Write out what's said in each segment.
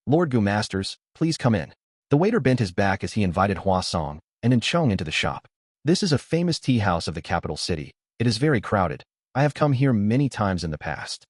Lord Gu Masters, please come in. The waiter bent his back as he invited Hua Song and Chong into the shop. This is a famous tea house of the capital city. It is very crowded. I have come here many times in the past.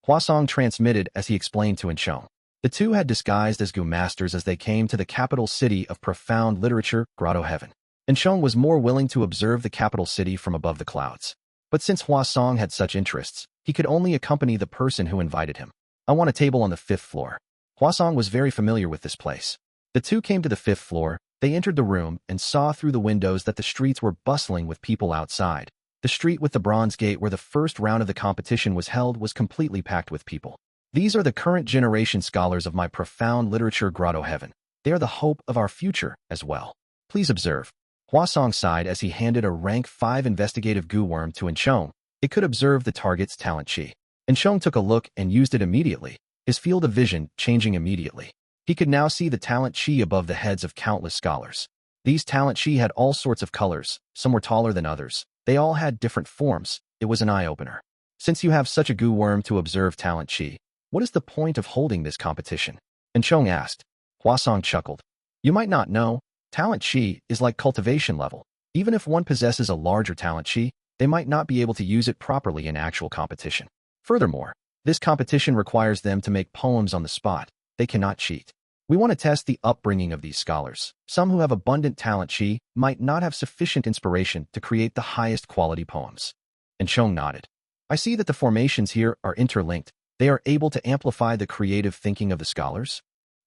Hua Song transmitted as he explained to Chong. The two had disguised as Gu Masters as they came to the capital city of profound literature, Grotto-Heaven. Chong was more willing to observe the capital city from above the clouds. But since Hua Song had such interests, he could only accompany the person who invited him. I want a table on the 5th floor. Hua Song was very familiar with this place. The two came to the 5th floor. They entered the room and saw through the windows that the streets were bustling with people outside. The street with the bronze gate where the first round of the competition was held was completely packed with people. These are the current generation scholars of my profound literature Grotto-Heaven. They are the hope of our future as well. Please observe. Hua Song sighed as he handed a rank 5 investigative goo worm to Chong. It could observe the target's talent chi. Chong took a look and used it immediately, his field of vision changing immediately. He could now see the talent chi above the heads of countless scholars. These talent chi had all sorts of colors, some were taller than others. They all had different forms. It was an eye-opener. Since you have such a goo worm to observe talent chi, what is the point of holding this competition? Chong asked. Hua Song chuckled. You might not know, talent chi is like cultivation level. Even if one possesses a larger talent chi, they might not be able to use it properly in actual competition. Furthermore, this competition requires them to make poems on the spot. They cannot cheat. We want to test the upbringing of these scholars. Some who have abundant talent chi might not have sufficient inspiration to create the highest quality poems. Chong nodded. I see that the formations here are interlinked. They are able to amplify the creative thinking of the scholars?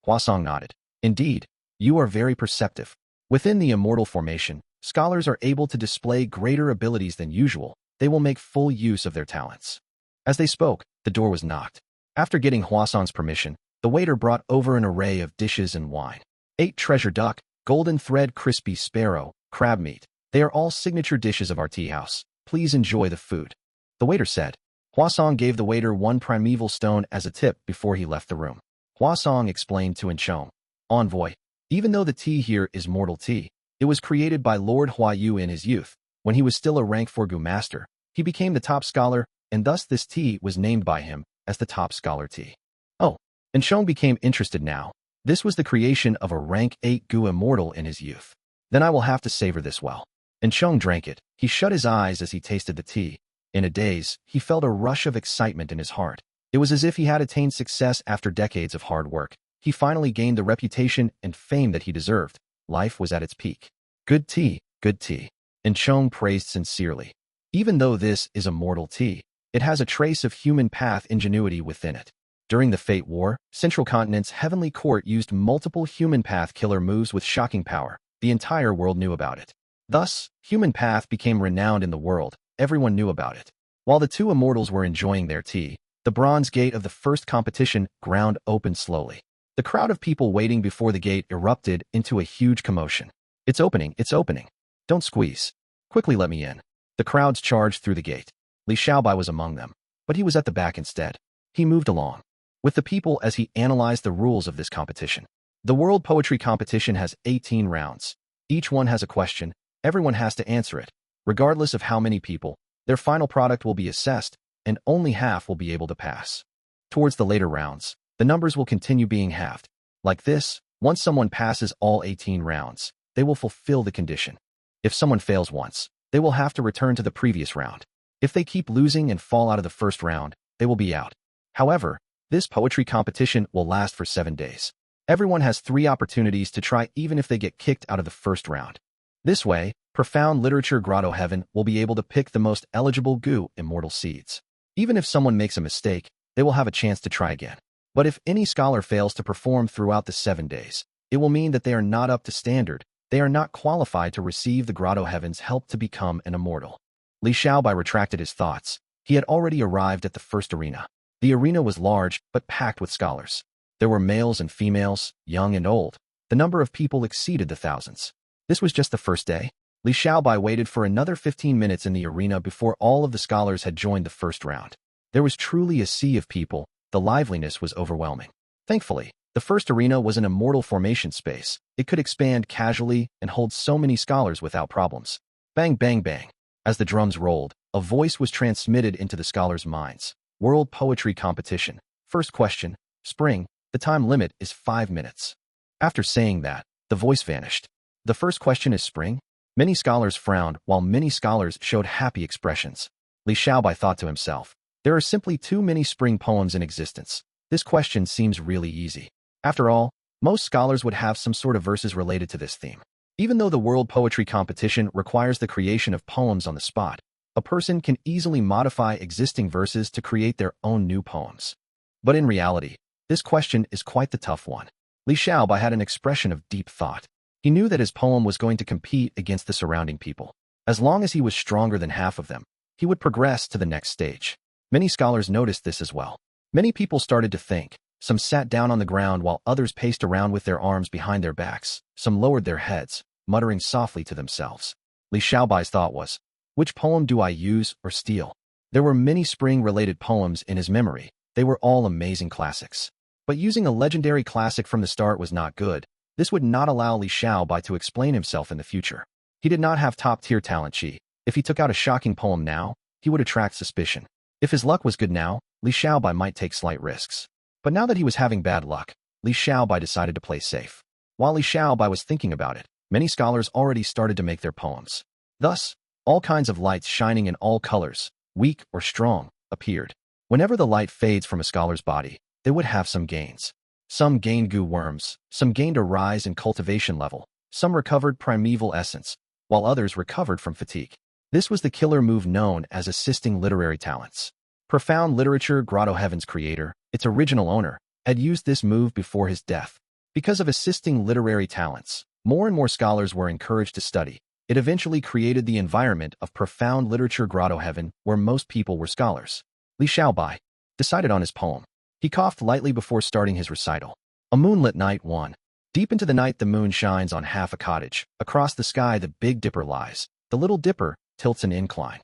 Hua Song nodded. Indeed, you are very perceptive. Within the immortal formation, scholars are able to display greater abilities than usual. They will make full use of their talents. As they spoke, the door was knocked. After getting Hua Song's permission, the waiter brought over an array of dishes and wine. 8 treasure duck, golden thread crispy sparrow, crab meat. They are all signature dishes of our tea house. Please enjoy the food. The waiter said. Hua Song gave the waiter 1 primeval stone as a tip before he left the room. Hua Song explained to Chong. Envoy. Even though the tea here is mortal tea, it was created by Lord Hua Yu in his youth. When he was still a rank 4 Gu master, he became the top scholar, and thus this tea was named by him as the top scholar tea. Oh, Chong became interested now. This was the creation of a rank 8 Gu immortal in his youth. Then I will have to savor this well. Chong drank it. He shut his eyes as he tasted the tea. In a daze, he felt a rush of excitement in his heart. It was as if he had attained success after decades of hard work. He finally gained the reputation and fame that he deserved. Life was at its peak. Good tea, good tea. Chong praised sincerely. Even though this is a mortal tea, it has a trace of human path ingenuity within it. During the Fate War, Central Continent's Heavenly Court used multiple human path killer moves with shocking power. The entire world knew about it. Thus, human path became renowned in the world. Everyone knew about it. While the two immortals were enjoying their tea, the bronze gate of the first competition ground opened slowly. The crowd of people waiting before the gate erupted into a huge commotion. It's opening, it's opening. Don't squeeze. Quickly let me in. The crowds charged through the gate. Xiao was among them, but he was at the back instead. He moved along with the people as he analyzed the rules of this competition. The World Poetry Competition has 18 rounds. Each one has a question. Everyone has to answer it. Regardless of how many people, their final product will be assessed, and only half will be able to pass. Towards the later rounds, the numbers will continue being halved. Like this, once someone passes all 18 rounds, they will fulfill the condition. If someone fails once, they will have to return to the previous round. If they keep losing and fall out of the first round, they will be out. However, this poetry competition will last for 7 days. Everyone has 3 opportunities to try even if they get kicked out of the first round. This way, profound literature Grotto-Heaven will be able to pick the most eligible Gu immortal seeds. Even if someone makes a mistake, they will have a chance to try again. But if any scholar fails to perform throughout the 7 days, it will mean that they are not up to standard. They are not qualified to receive the Grotto-Heaven's help to become an immortal. Xiao retracted his thoughts. He had already arrived at the first arena. The arena was large, but packed with scholars. There were males and females, young and old. The number of people exceeded the thousands. This was just the first day. Xiao waited for another 15 minutes in the arena before all of the scholars had joined the first round. There was truly a sea of people. The liveliness was overwhelming. Thankfully, the first arena was an immortal formation space. It could expand casually and hold so many scholars without problems. Bang, bang, bang. As the drums rolled, a voice was transmitted into the scholars' minds. World Poetry Competition. First question. Spring. The time limit is 5 minutes. After saying that, the voice vanished. The first question is spring? Many scholars frowned, while many scholars showed happy expressions. Xiao thought to himself, there are simply too many spring poems in existence. This question seems really easy. After all, most scholars would have some sort of verses related to this theme. Even though the World Poetry Competition requires the creation of poems on the spot, a person can easily modify existing verses to create their own new poems. But in reality, this question is quite the tough one. Xiao had an expression of deep thought. He knew that his poem was going to compete against the surrounding people. As long as he was stronger than half of them, he would progress to the next stage. Many scholars noticed this as well. Many people started to think. Some sat down on the ground while others paced around with their arms behind their backs. Some lowered their heads, muttering softly to themselves. Xiao's thought was, which poem do I use or steal? There were many spring-related poems in his memory. They were all amazing classics. But using a legendary classic from the start was not good. This would not allow Xiao to explain himself in the future. He did not have top-tier talent Qi. If he took out a shocking poem now, he would attract suspicion. If his luck was good now, Xiao might take slight risks. But now that he was having bad luck, Xiao decided to play safe. While Xiao was thinking about it, many scholars already started to make their poems. Thus, all kinds of lights shining in all colors, weak or strong, appeared. Whenever the light fades from a scholar's body, they would have some gains. Some gained Gu worms, some gained a rise in cultivation level, some recovered primeval essence, while others recovered from fatigue. This was the killer move known as assisting literary talents. Profound literature Grotto-Heaven's creator, its original owner, had used this move before his death. Because of assisting literary talents, more and more scholars were encouraged to study. It eventually created the environment of profound literature Grotto-Heaven where most people were scholars. Xiao decided on his poem. He coughed lightly before starting his recital. A moonlit night 1. Deep into the night the moon shines on half a cottage. Across the sky the Big Dipper lies. The Little Dipper tilts an incline.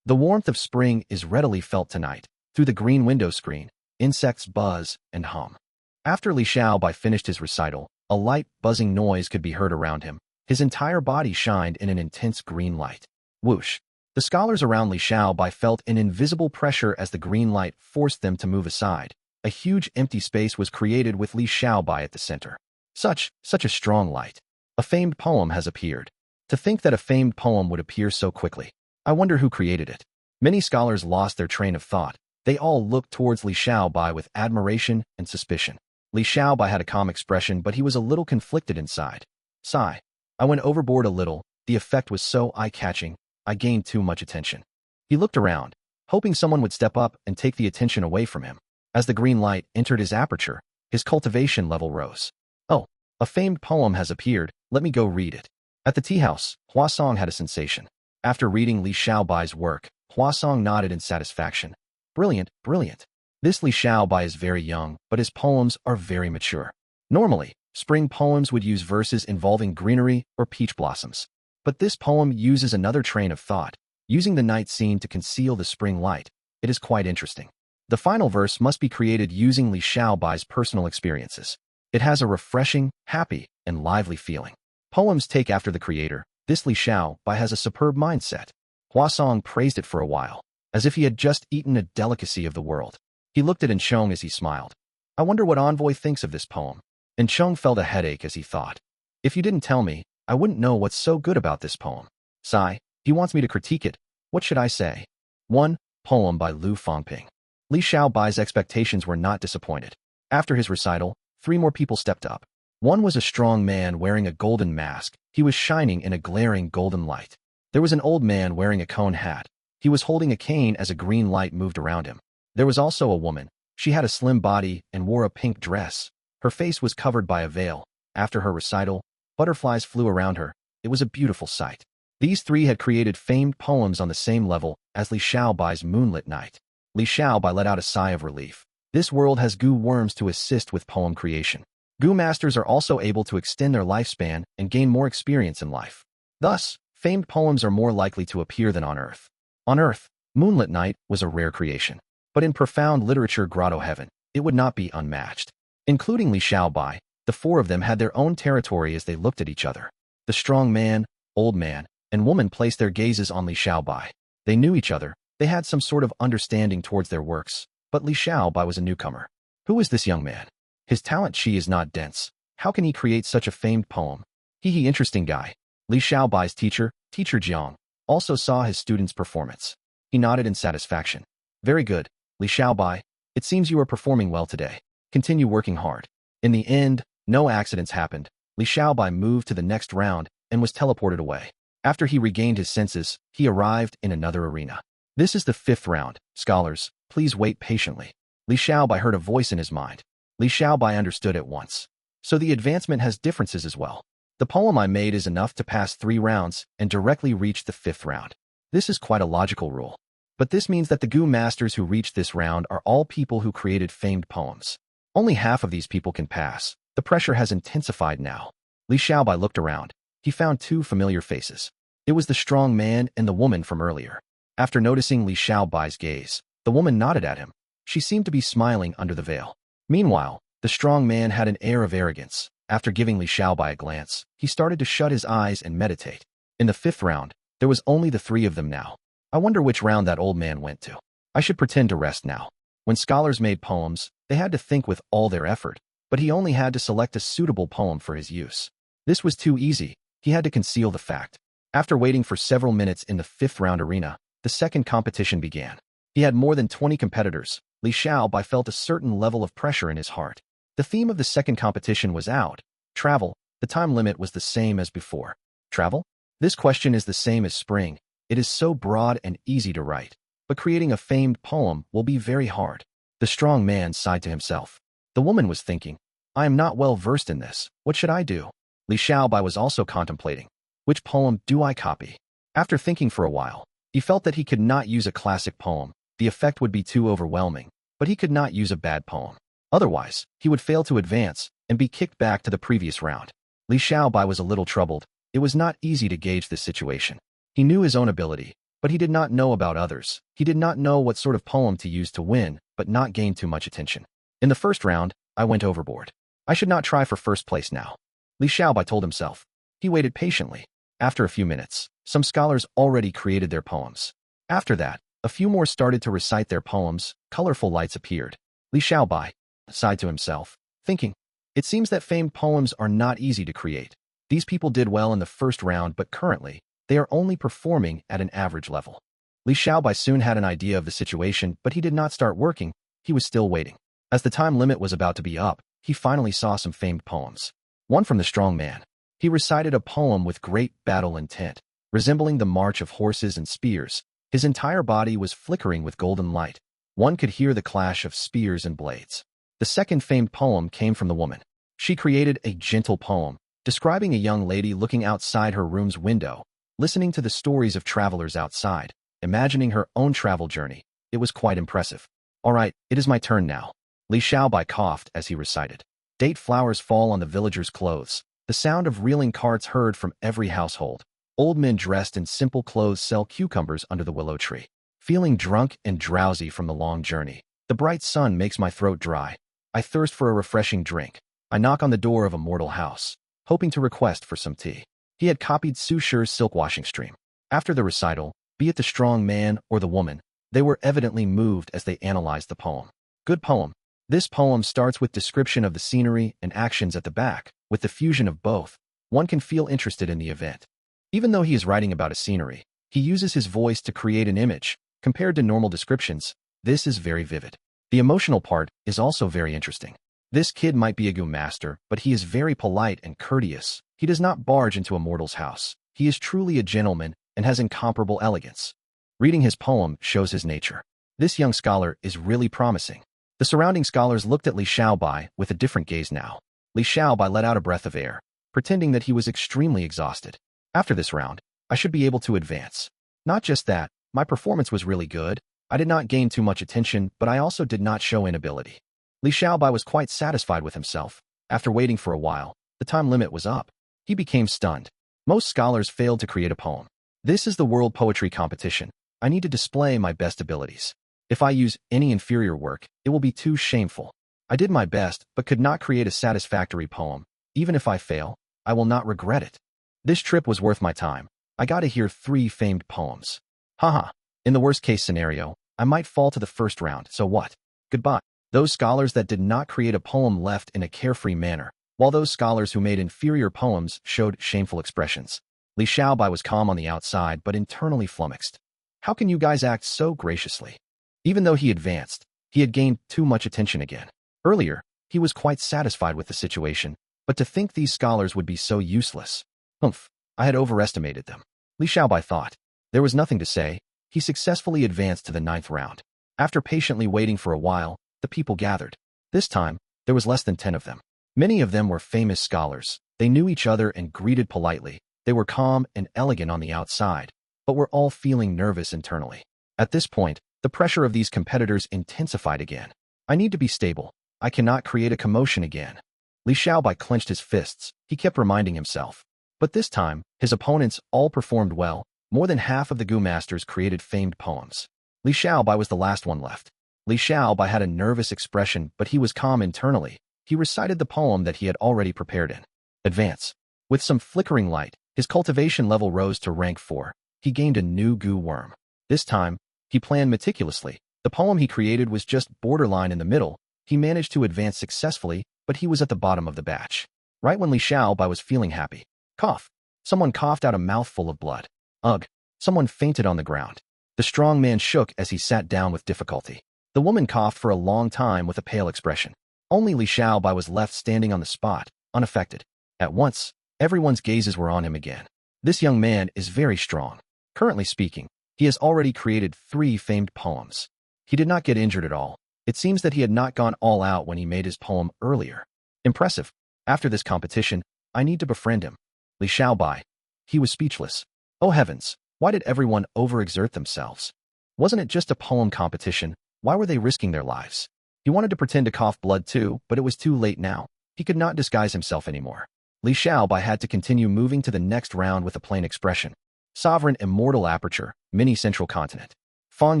The warmth of spring is readily felt tonight. Through the green window screen, insects buzz and hum. After Xiao finished his recital, a light, buzzing noise could be heard around him. His entire body shined in an intense green light. Whoosh! The scholars around Xiao felt an invisible pressure as the green light forced them to move aside. A huge empty space was created with Xiao at the center. Such a strong light. A famed poem has appeared. To think that a famed poem would appear so quickly. I wonder who created it. Many scholars lost their train of thought. They all looked towards Xiao with admiration and suspicion. Xiao had a calm expression, but he was a little conflicted inside. Sigh. I went overboard a little. The effect was so eye-catching, I gained too much attention. He looked around, hoping someone would step up and take the attention away from him. As the green light entered his aperture, his cultivation level rose. Oh, a famed poem has appeared, let me go read it. At the tea house, Huasong had a sensation. After reading Xiao's work, Huasong nodded in satisfaction. Brilliant, brilliant. This Xiao is very young, but his poems are very mature. Normally, spring poems would use verses involving greenery or peach blossoms. But this poem uses another train of thought, using the night scene to conceal the spring light. It is quite interesting. The final verse must be created using Xiao's personal experiences. It has a refreshing, happy, and lively feeling. Poems take after the creator. This Xiao has a superb mindset. Huasong praised it for a while, as if he had just eaten a delicacy of the world. He looked at Enchong as he smiled. I wonder what Envoy thinks of this poem. Enchong felt a headache as he thought. If you didn't tell me, I wouldn't know what's so good about this poem. Sigh, he wants me to critique it. What should I say? 1. Poem by Lu Fangping. Xiao's expectations were not disappointed. After his recital, 3 more people stepped up. One was a strong man wearing a golden mask. He was shining in a glaring golden light. There was an old man wearing a cone hat. He was holding a cane as a green light moved around him. There was also a woman. She had a slim body and wore a pink dress. Her face was covered by a veil. After her recital, butterflies flew around her. It was a beautiful sight. These 3 had created famed poems on the same level as Xiao's Moonlit Night. Xiao let out a sigh of relief. This world has Gu worms to assist with poem creation. Gu masters are also able to extend their lifespan and gain more experience in life. Thus, famed poems are more likely to appear than on Earth. On Earth, Moonlit Night was a rare creation. But in profound literature Grotto-Heaven, it would not be unmatched. Including Xiao, the 4 of them had their own territory as they looked at each other. The strong man, old man, and woman placed their gazes on Xiao. They knew each other. They had some sort of understanding towards their works, but Xiao was a newcomer. Who is this young man? His talent chi is not dense. How can he create such a famed poem? Interesting guy. Bai's teacher, Teacher Zheng, also saw his student's performance. He nodded in satisfaction. Very good, Bai. It seems you are performing well today. Continue working hard. In the end, no accidents happened. Bai moved to the next round and was teleported away. After he regained his senses, he arrived in another arena. This is the 5th round. Scholars, please wait patiently. Bai heard a voice in his mind. Bai understood at once. So the advancement has differences as well. The poem I made is enough to pass 3 rounds and directly reach the 5th round. This is quite a logical rule. But this means that the Gu masters who reached this round are all people who created famed poems. Only half of these people can pass. The pressure has intensified now. Bai looked around. He found 2 familiar faces. It was the strong man and the woman from earlier. After noticing Bai's gaze, the woman nodded at him. She seemed to be smiling under the veil. Meanwhile, the strong man had an air of arrogance. After giving Bai a glance, he started to shut his eyes and meditate. In the 5th round, there was only the 3 of them now. I wonder which round that old man went to. I should pretend to rest now. When scholars made poems, they had to think with all their effort, but he only had to select a suitable poem for his use. This was too easy. He had to conceal the fact. After waiting for several minutes in the 5th round arena, the second competition began. He had more than 20 competitors. Bai felt a certain level of pressure in his heart. The theme of the second competition was out. Travel. The time limit was the same as before. Travel? This question is the same as spring. It is so broad and easy to write. But creating a famed poem will be very hard. The strong man sighed to himself. The woman was thinking, I am not well versed in this. What should I do? Bai was also contemplating. Which poem do I copy? After thinking for a while, he felt that he could not use a classic poem. The effect would be too overwhelming. But he could not use a bad poem. Otherwise, he would fail to advance and be kicked back to the previous round. Bai was a little troubled. It was not easy to gauge this situation. He knew his own ability, but he did not know about others. He did not know what sort of poem to use to win, but not gain too much attention. In the 1st round, I went overboard. I should not try for 1st place now. Bai told himself. He waited patiently. After a few minutes, some scholars already created their poems. After that, a few more started to recite their poems. Colorful lights appeared. Bai sighed to himself, thinking, it seems that famed poems are not easy to create. These people did well in the 1st round, but currently, they are only performing at an average level. Bai soon had an idea of the situation, but he did not start working. He was still waiting. As the time limit was about to be up, he finally saw some famed poems. One from the strong man. He recited a poem with great battle intent, resembling the march of horses and spears. His entire body was flickering with golden light. One could hear the clash of spears and blades. The second famed poem came from the woman. She created a gentle poem, describing a young lady looking outside her room's window, listening to the stories of travelers outside, imagining her own travel journey. It was quite impressive. All right, it is my turn now. Bai coughed as he recited. Date flowers fall on the villagers' clothes. The sound of reeling carts heard from every household. Old men dressed in simple clothes sell cucumbers under the willow tree. Feeling drunk and drowsy from the long journey. The bright sun makes my throat dry. I thirst for a refreshing drink. I knock on the door of Immortal house, hoping to request for some tea. He had copied Su Shi's silk washing stream. After the recital, be it the strong man or the woman, they were evidently moved as they analyzed the poem. Good poem. This poem starts with description of the scenery and actions at the back. With the fusion of both, one can feel interested in the event. Even though he is writing about a scenery, he uses his voice to create an image. Compared to normal descriptions, this is very vivid. The emotional part is also very interesting. This kid might be a Gu master, but he is very polite and courteous. He does not barge into Immortal's house. He is truly a gentleman and has incomparable elegance. Reading his poem shows his nature. This young scholar is really promising. The surrounding scholars looked at Bai with a different gaze now. Bai let out a breath of air, pretending that he was extremely exhausted. After this round, I should be able to advance. Not just that, my performance was really good. I did not gain too much attention, but I also did not show inability. Bai was quite satisfied with himself. After waiting for a while, the time limit was up. He became stunned. Most scholars failed to create a poem. This is the World Poetry Competition. I need to display my best abilities. If I use any inferior work, it will be too shameful. I did my best, but could not create a satisfactory poem. Even if I fail, I will not regret it. This trip was worth my time. I got to hear 3 famed poems. Haha. In the worst case scenario, I might fall to the 1st round, so what? Goodbye. Those scholars that did not create a poem left in a carefree manner, while those scholars who made inferior poems showed shameful expressions. Li Xiaobai was calm on the outside, but internally flummoxed. How can you guys act so graciously? Even though he advanced, he had gained too much attention again. Earlier, he was quite satisfied with the situation, but to think these scholars would be so useless. Humph, I had overestimated them. Li Xiaobai thought. There was nothing to say. He successfully advanced to the 9th round. After patiently waiting for a while, the people gathered. This time, there was less than 10 of them. Many of them were famous scholars. They knew each other and greeted politely. They were calm and elegant on the outside, but were all feeling nervous internally. At this point, the pressure of these competitors intensified again. I need to be stable. I cannot create a commotion again. Li Xiaobai clenched his fists. He kept reminding himself. But this time, his opponents all performed well. More than half of the Gu masters created famed poems. Li Xiaobai was the last one left. Li Xiaobai had a nervous expression, but he was calm internally. He recited the poem that he had already prepared in. Advance. With some flickering light, his cultivation level rose to rank 4. He gained a new Gu worm. This time, he planned meticulously. The poem he created was just borderline in the middle. He managed to advance successfully, but he was at the bottom of the batch. Right when Li Xiaobai was feeling happy. Cough. Someone coughed out a mouthful of blood. Ugh. Someone fainted on the ground. The strong man shook as he sat down with difficulty. The woman coughed for a long time with a pale expression. Only Li Xiaobai was left standing on the spot, unaffected. At once, everyone's gazes were on him again. This young man is very strong. Currently speaking, he has already created 3 famed poems. He did not get injured at all. It seems that he had not gone all out when he made his poem earlier. Impressive. After this competition, I need to befriend him. Li Xiaobai. He was speechless. Oh heavens, why did everyone overexert themselves? Wasn't it just a poem competition? Why were they risking their lives? He wanted to pretend to cough blood too, but it was too late now. He could not disguise himself anymore. Li Xiaobai had to continue moving to the next round with a plain expression. Sovereign Immortal Aperture, Mini Central Continent. Fang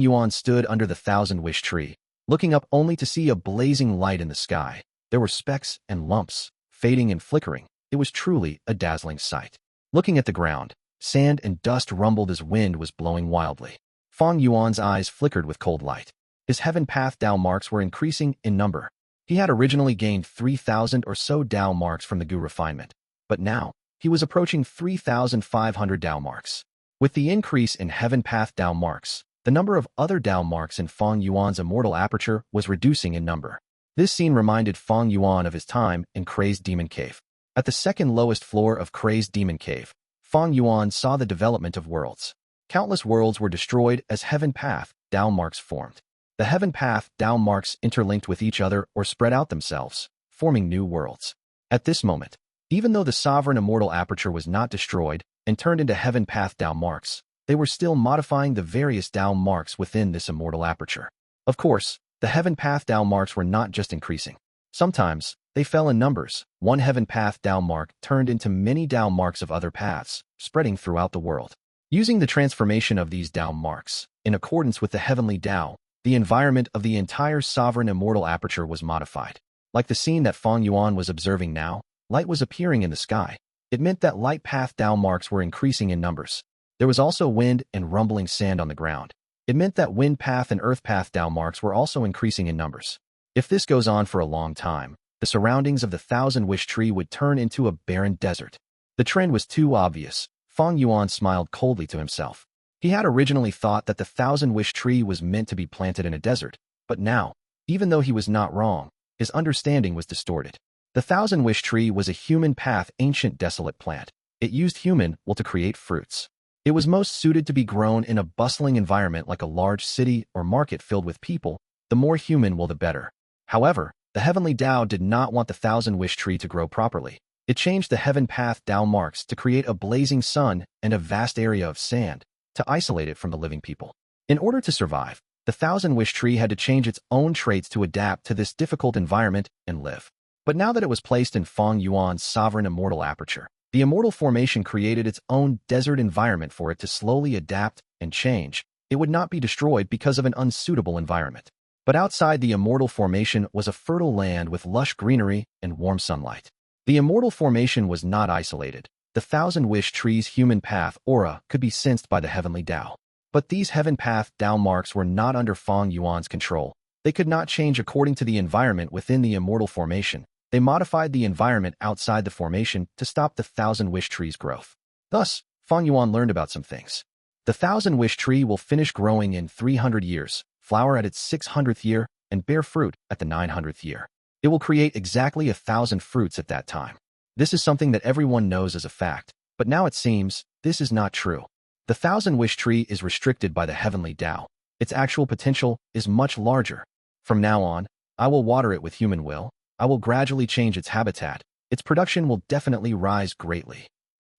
Yuan stood under the 1,000-wish tree, looking up only to see a blazing light in the sky. There were specks and lumps, fading and flickering. It was truly a dazzling sight. Looking at the ground, sand and dust rumbled as wind was blowing wildly. Fang Yuan's eyes flickered with cold light. His heaven path Dao marks were increasing in number. He had originally gained 3,000 or so Dao marks from the Gu refinement, but now, he was approaching 3,500 Dao marks. With the increase in heaven path Dao marks, the number of other Dao marks in Fang Yuan's immortal aperture was reducing in number. This scene reminded Fang Yuan of his time in Crazed Demon Cave. At the second lowest floor of Crazed Demon Cave, Fang Yuan saw the development of worlds. Countless worlds were destroyed as heaven path Dao marks formed. The heaven path Dao marks interlinked with each other or spread out themselves, forming new worlds. At this moment, even though the sovereign immortal aperture was not destroyed and turned into heaven path Dao marks, they were still modifying the various Dao marks within this immortal aperture. Of course, the heaven path Dao marks were not just increasing. Sometimes, they fell in numbers. One heaven path Dao mark turned into many Dao marks of other paths, spreading throughout the world. Using the transformation of these Dao marks, in accordance with the heavenly Dao, the environment of the entire sovereign immortal aperture was modified. Like the scene that Fang Yuan was observing now, light was appearing in the sky. It meant that light path Dao marks were increasing in numbers. There was also wind and rumbling sand on the ground. It meant that wind path and earth path Dao marks were also increasing in numbers. If this goes on for a long time, the surroundings of the 1,000-wish tree would turn into a barren desert. The trend was too obvious. Fang Yuan smiled coldly to himself. He had originally thought that the 1,000-wish tree was meant to be planted in a desert, but now, even though he was not wrong, his understanding was distorted. The 1,000-wish tree was a human path ancient desolate plant. It used human will to create fruits. It was most suited to be grown in a bustling environment like a large city or market filled with people. The more human will the better. However, the heavenly Dao did not want the 1,000-wish tree to grow properly. It changed the heaven path Dao marks to create a blazing sun and a vast area of sand, to isolate it from the living people. In order to survive, the 1,000-wish tree had to change its own traits to adapt to this difficult environment and live. But now that it was placed in Fang Yuan's sovereign immortal aperture, the immortal formation created its own desert environment for it to slowly adapt and change. It would not be destroyed because of an unsuitable environment. But outside the immortal formation was a fertile land with lush greenery and warm sunlight. The immortal formation was not isolated. The 1,000-wish tree's human path aura could be sensed by the heavenly Dao. But these heaven path Dao marks were not under Fang Yuan's control. They could not change according to the environment within the immortal formation. They modified the environment outside the formation to stop the Thousand Wish Tree's growth. Thus, Fang Yuan learned about some things. The Thousand Wish Tree will finish growing in 300 years, flower at its 600th year, and bear fruit at the 900th year. It will create exactly 1,000 fruits at that time. This is something that everyone knows as a fact, but now it seems this is not true. The Thousand Wish Tree is restricted by the heavenly Tao. Its actual potential is much larger. From now on, I will water it with human will. I will gradually change its habitat. Its production will definitely rise greatly.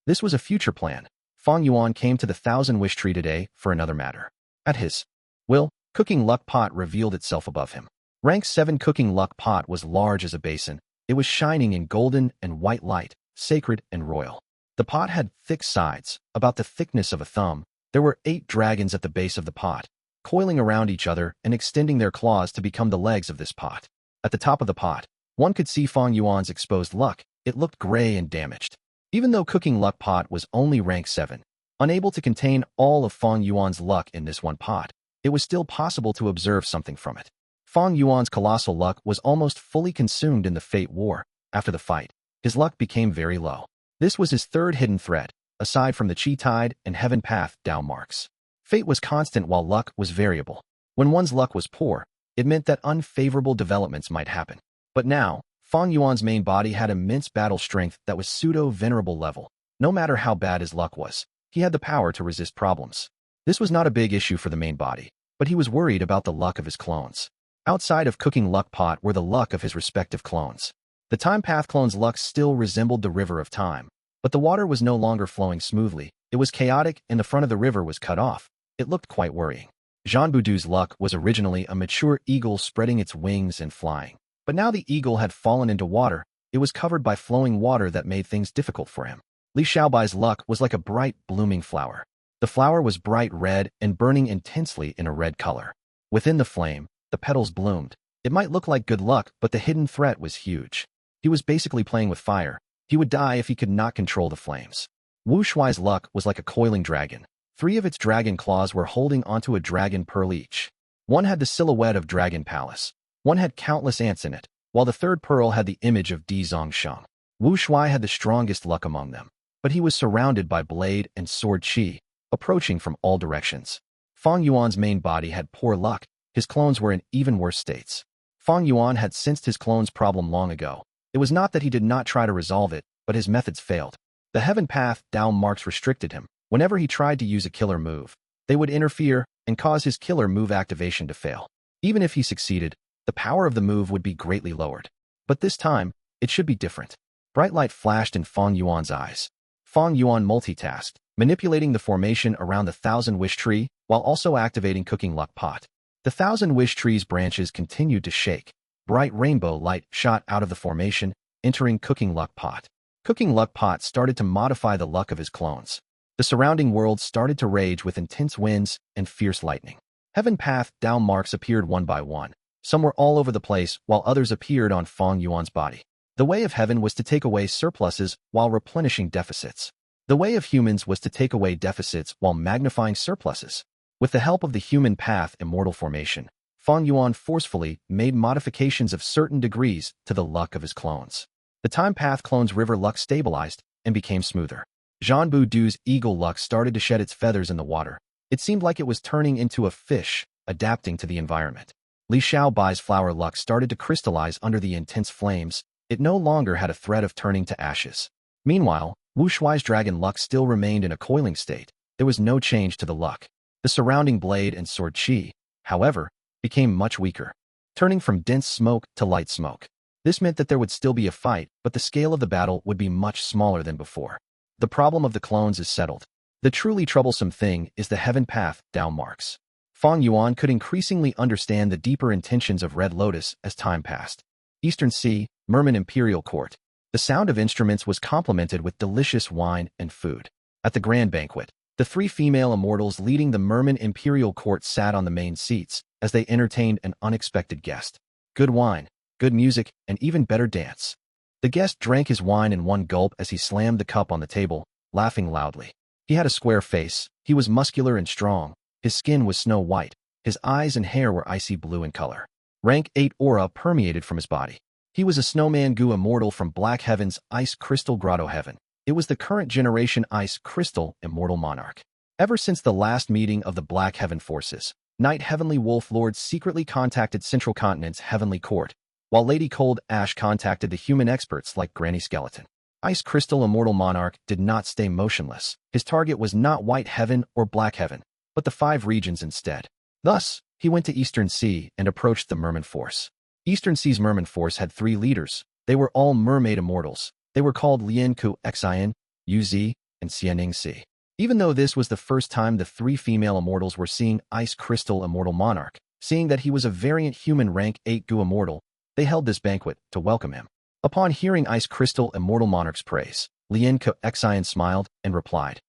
This was a future plan. Fang Yuan came to the Thousand Wish Tree today for another matter. At his will, cooking luck pot revealed itself above him. Rank 7 cooking luck pot was large as a basin. It was shining in golden and white light, sacred and royal. The pot had thick sides, about the thickness of a thumb. There were 8 dragons at the base of the pot, coiling around each other and extending their claws to become the legs of this pot. At the top of the pot, one could see Fang Yuan's exposed luck. It looked gray and damaged. Even though cooking luck pot was only rank 7, unable to contain all of Fang Yuan's luck in this one pot, it was still possible to observe something from it. Fang Yuan's colossal luck was almost fully consumed in the Fate War. After the fight, his luck became very low. This was his third hidden threat, aside from the Qi Tide and Heaven Path Tao marks. Fate was constant while luck was variable. When one's luck was poor, it meant that unfavorable developments might happen. But now, Fang Yuan's main body had immense battle strength that was pseudo-venerable level. No matter how bad his luck was, he had the power to resist problems. This was not a big issue for the main body, but he was worried about the luck of his clones. Outside of cooking luck pot were the luck of his respective clones. The Time Path clone's luck still resembled the river of time, but the water was no longer flowing smoothly. It was chaotic and the front of the river was cut off. It looked quite worrying. Zhang Budu's luck was originally a mature eagle spreading its wings and flying. But now the eagle had fallen into water. It was covered by flowing water that made things difficult for him. Li Xiaobai's luck was like a bright, blooming flower. The flower was bright red and burning intensely in a red color. Within the flame, the petals bloomed. It might look like good luck, but the hidden threat was huge. He was basically playing with fire. He would die if he could not control the flames. Wu Shuai's luck was like a coiling dragon. 3 of its dragon claws were holding onto a dragon pearl each. One had the silhouette of Dragon Palace. One had countless ants in it, while the third pearl had the image of Di Zongsheng. Wu Shuai had the strongest luck among them, but he was surrounded by blade and sword qi, approaching from all directions. Fang Yuan's main body had poor luck. His clones were in even worse states. Fang Yuan had sensed his clones' problem long ago. It was not that he did not try to resolve it, but his methods failed. The Heaven Path Tao marks restricted him. Whenever he tried to use a killer move, they would interfere and cause his killer move activation to fail. Even if he succeeded, the power of the move would be greatly lowered. But this time, it should be different. Bright light flashed in Fang Yuan's eyes. Fang Yuan multitasked, manipulating the formation around the Thousand Wish Tree while also activating cooking luck pot. The Thousand Wish Tree's branches continued to shake. Bright rainbow light shot out of the formation, entering cooking luck pot. Cooking luck pot started to modify the luck of his clones. The surrounding world started to rage with intense winds and fierce lightning. Heaven Path Tao marks appeared one by one. Some were all over the place, while others appeared on Fang Yuan's body. The way of heaven was to take away surpluses while replenishing deficits. The way of humans was to take away deficits while magnifying surpluses. With the help of the human path immortal formation, Fang Yuan forcefully made modifications of certain degrees to the luck of his clones. The Time Path clone's river luck stabilized and became smoother. Zhang Budu's eagle luck started to shed its feathers in the water. It seemed like it was turning into a fish, adapting to the environment. Li Xiaobai's flower luck started to crystallize under the intense flames. It no longer had a threat of turning to ashes. Meanwhile, Wu Shuai's dragon luck still remained in a coiling state. There was no change to the luck. The surrounding blade and sword qi, however, became much weaker, turning from dense smoke to light smoke. This meant that there would still be a fight, but the scale of the battle would be much smaller than before. The problem of the clones is settled. The truly troublesome thing is the Heaven Path Tao marks. Fang Yuan could increasingly understand the deeper intentions of Red Lotus as time passed. Eastern Sea, Merman Imperial Court. The sound of instruments was complemented with delicious wine and food. At the grand banquet, the 3 female immortals leading the Merman Imperial Court sat on the main seats as they entertained an unexpected guest. Good wine, good music, and even better dance. The guest drank his wine in one gulp as he slammed the cup on the table, laughing loudly. He had a square face. He was muscular and strong. His skin was snow white. His eyes and hair were icy blue in color. Rank 8 aura permeated from his body. He was a snowman Gu immortal from Black Heaven's Ice Crystal Grotto-Heaven. It was the current generation Ice Crystal Immortal Monarch. Ever since the last meeting of the Black Heaven forces, Night Heavenly Wolf Lord secretly contacted Central Continent's Heavenly Court, while Lady Cold Ash contacted the human experts like Granny Skeleton. Ice Crystal Immortal Monarch did not stay motionless. His target was not White Heaven or Black Heaven, but the 5 regions instead. Thus, he went to Eastern Sea and approached the Merman force. Eastern Sea's Merman force had 3 leaders. They were all mermaid immortals. They were called Lian Ku Xian, Yu and Xianing Si. Even though this was the first time the 3 female immortals were seeing Ice Crystal Immortal Monarch, seeing that he was a variant human rank 8 Gu immortal, they held this banquet to welcome him. Upon hearing Ice Crystal Immortal Monarch's praise, Lian Ku Xian smiled and replied,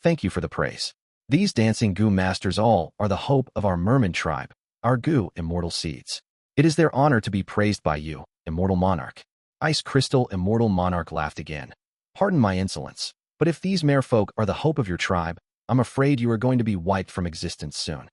"Thank you for the praise. These dancing Gu masters all are the hope of our Merman tribe, our Gu immortal seeds. It is their honor to be praised by you, Immortal Monarch." Ice Crystal Immortal Monarch laughed again. "Pardon my insolence, but if these merfolk are the hope of your tribe, I'm afraid you are going to be wiped from existence soon."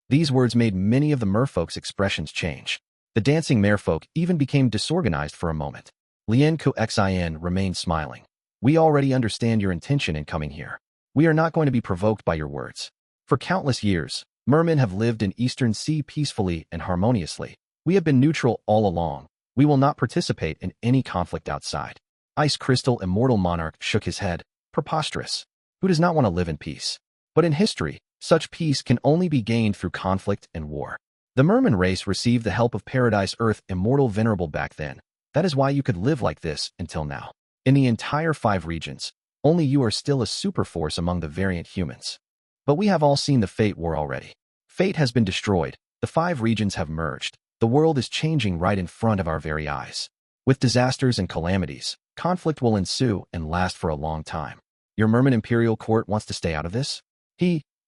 These words made many of the merfolk's expressions change. The dancing merfolk even became disorganized for a moment. Lian Ku Xian remained smiling. "We already understand your intention in coming here. We are not going to be provoked by your words. For countless years, mermen have lived in Eastern Sea peacefully and harmoniously. We have been neutral all along. We will not participate in any conflict outside." Ice Crystal Immortal Monarch shook his head. "Preposterous. Who does not want to live in peace? But in history, such peace can only be gained through conflict and war. The Merman race received the help of Paradise Earth Immortal Venerable back then. That is why you could live like this until now. In the entire 5 regions, only you are still a super force among the variant humans. But we have all seen the Fate War already. Fate has been destroyed. The 5 regions have merged. The world is changing right in front of our very eyes. With disasters and calamities, conflict will ensue and last for a long time. Your Merman Imperial Court wants to stay out of this?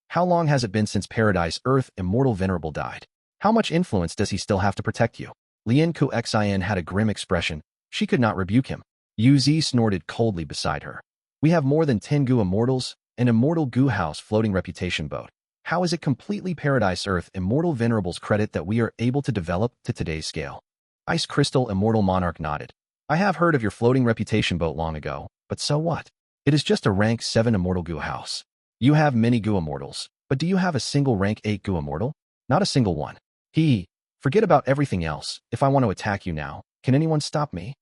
How long has it been since Paradise Earth Immortal Venerable died? How much influence does he still have to protect you?" Lian Ku Xian had a grim expression. She could not rebuke him. Yu snorted coldly beside her. "We have more than 10 Gu immortals, an immortal Gu house floating reputation boat. How is it completely Paradise Earth Immortal Venerable's credit that we are able to develop to today's scale?" Ice Crystal Immortal Monarch nodded. "I have heard of your floating reputation boat long ago, but so what? It is just a rank 7 immortal Gu house. You have many Gu immortals, but do you have a single rank 8 Gu immortal? Not a single one. Forget about everything else. If I want to attack you now, can anyone stop me?"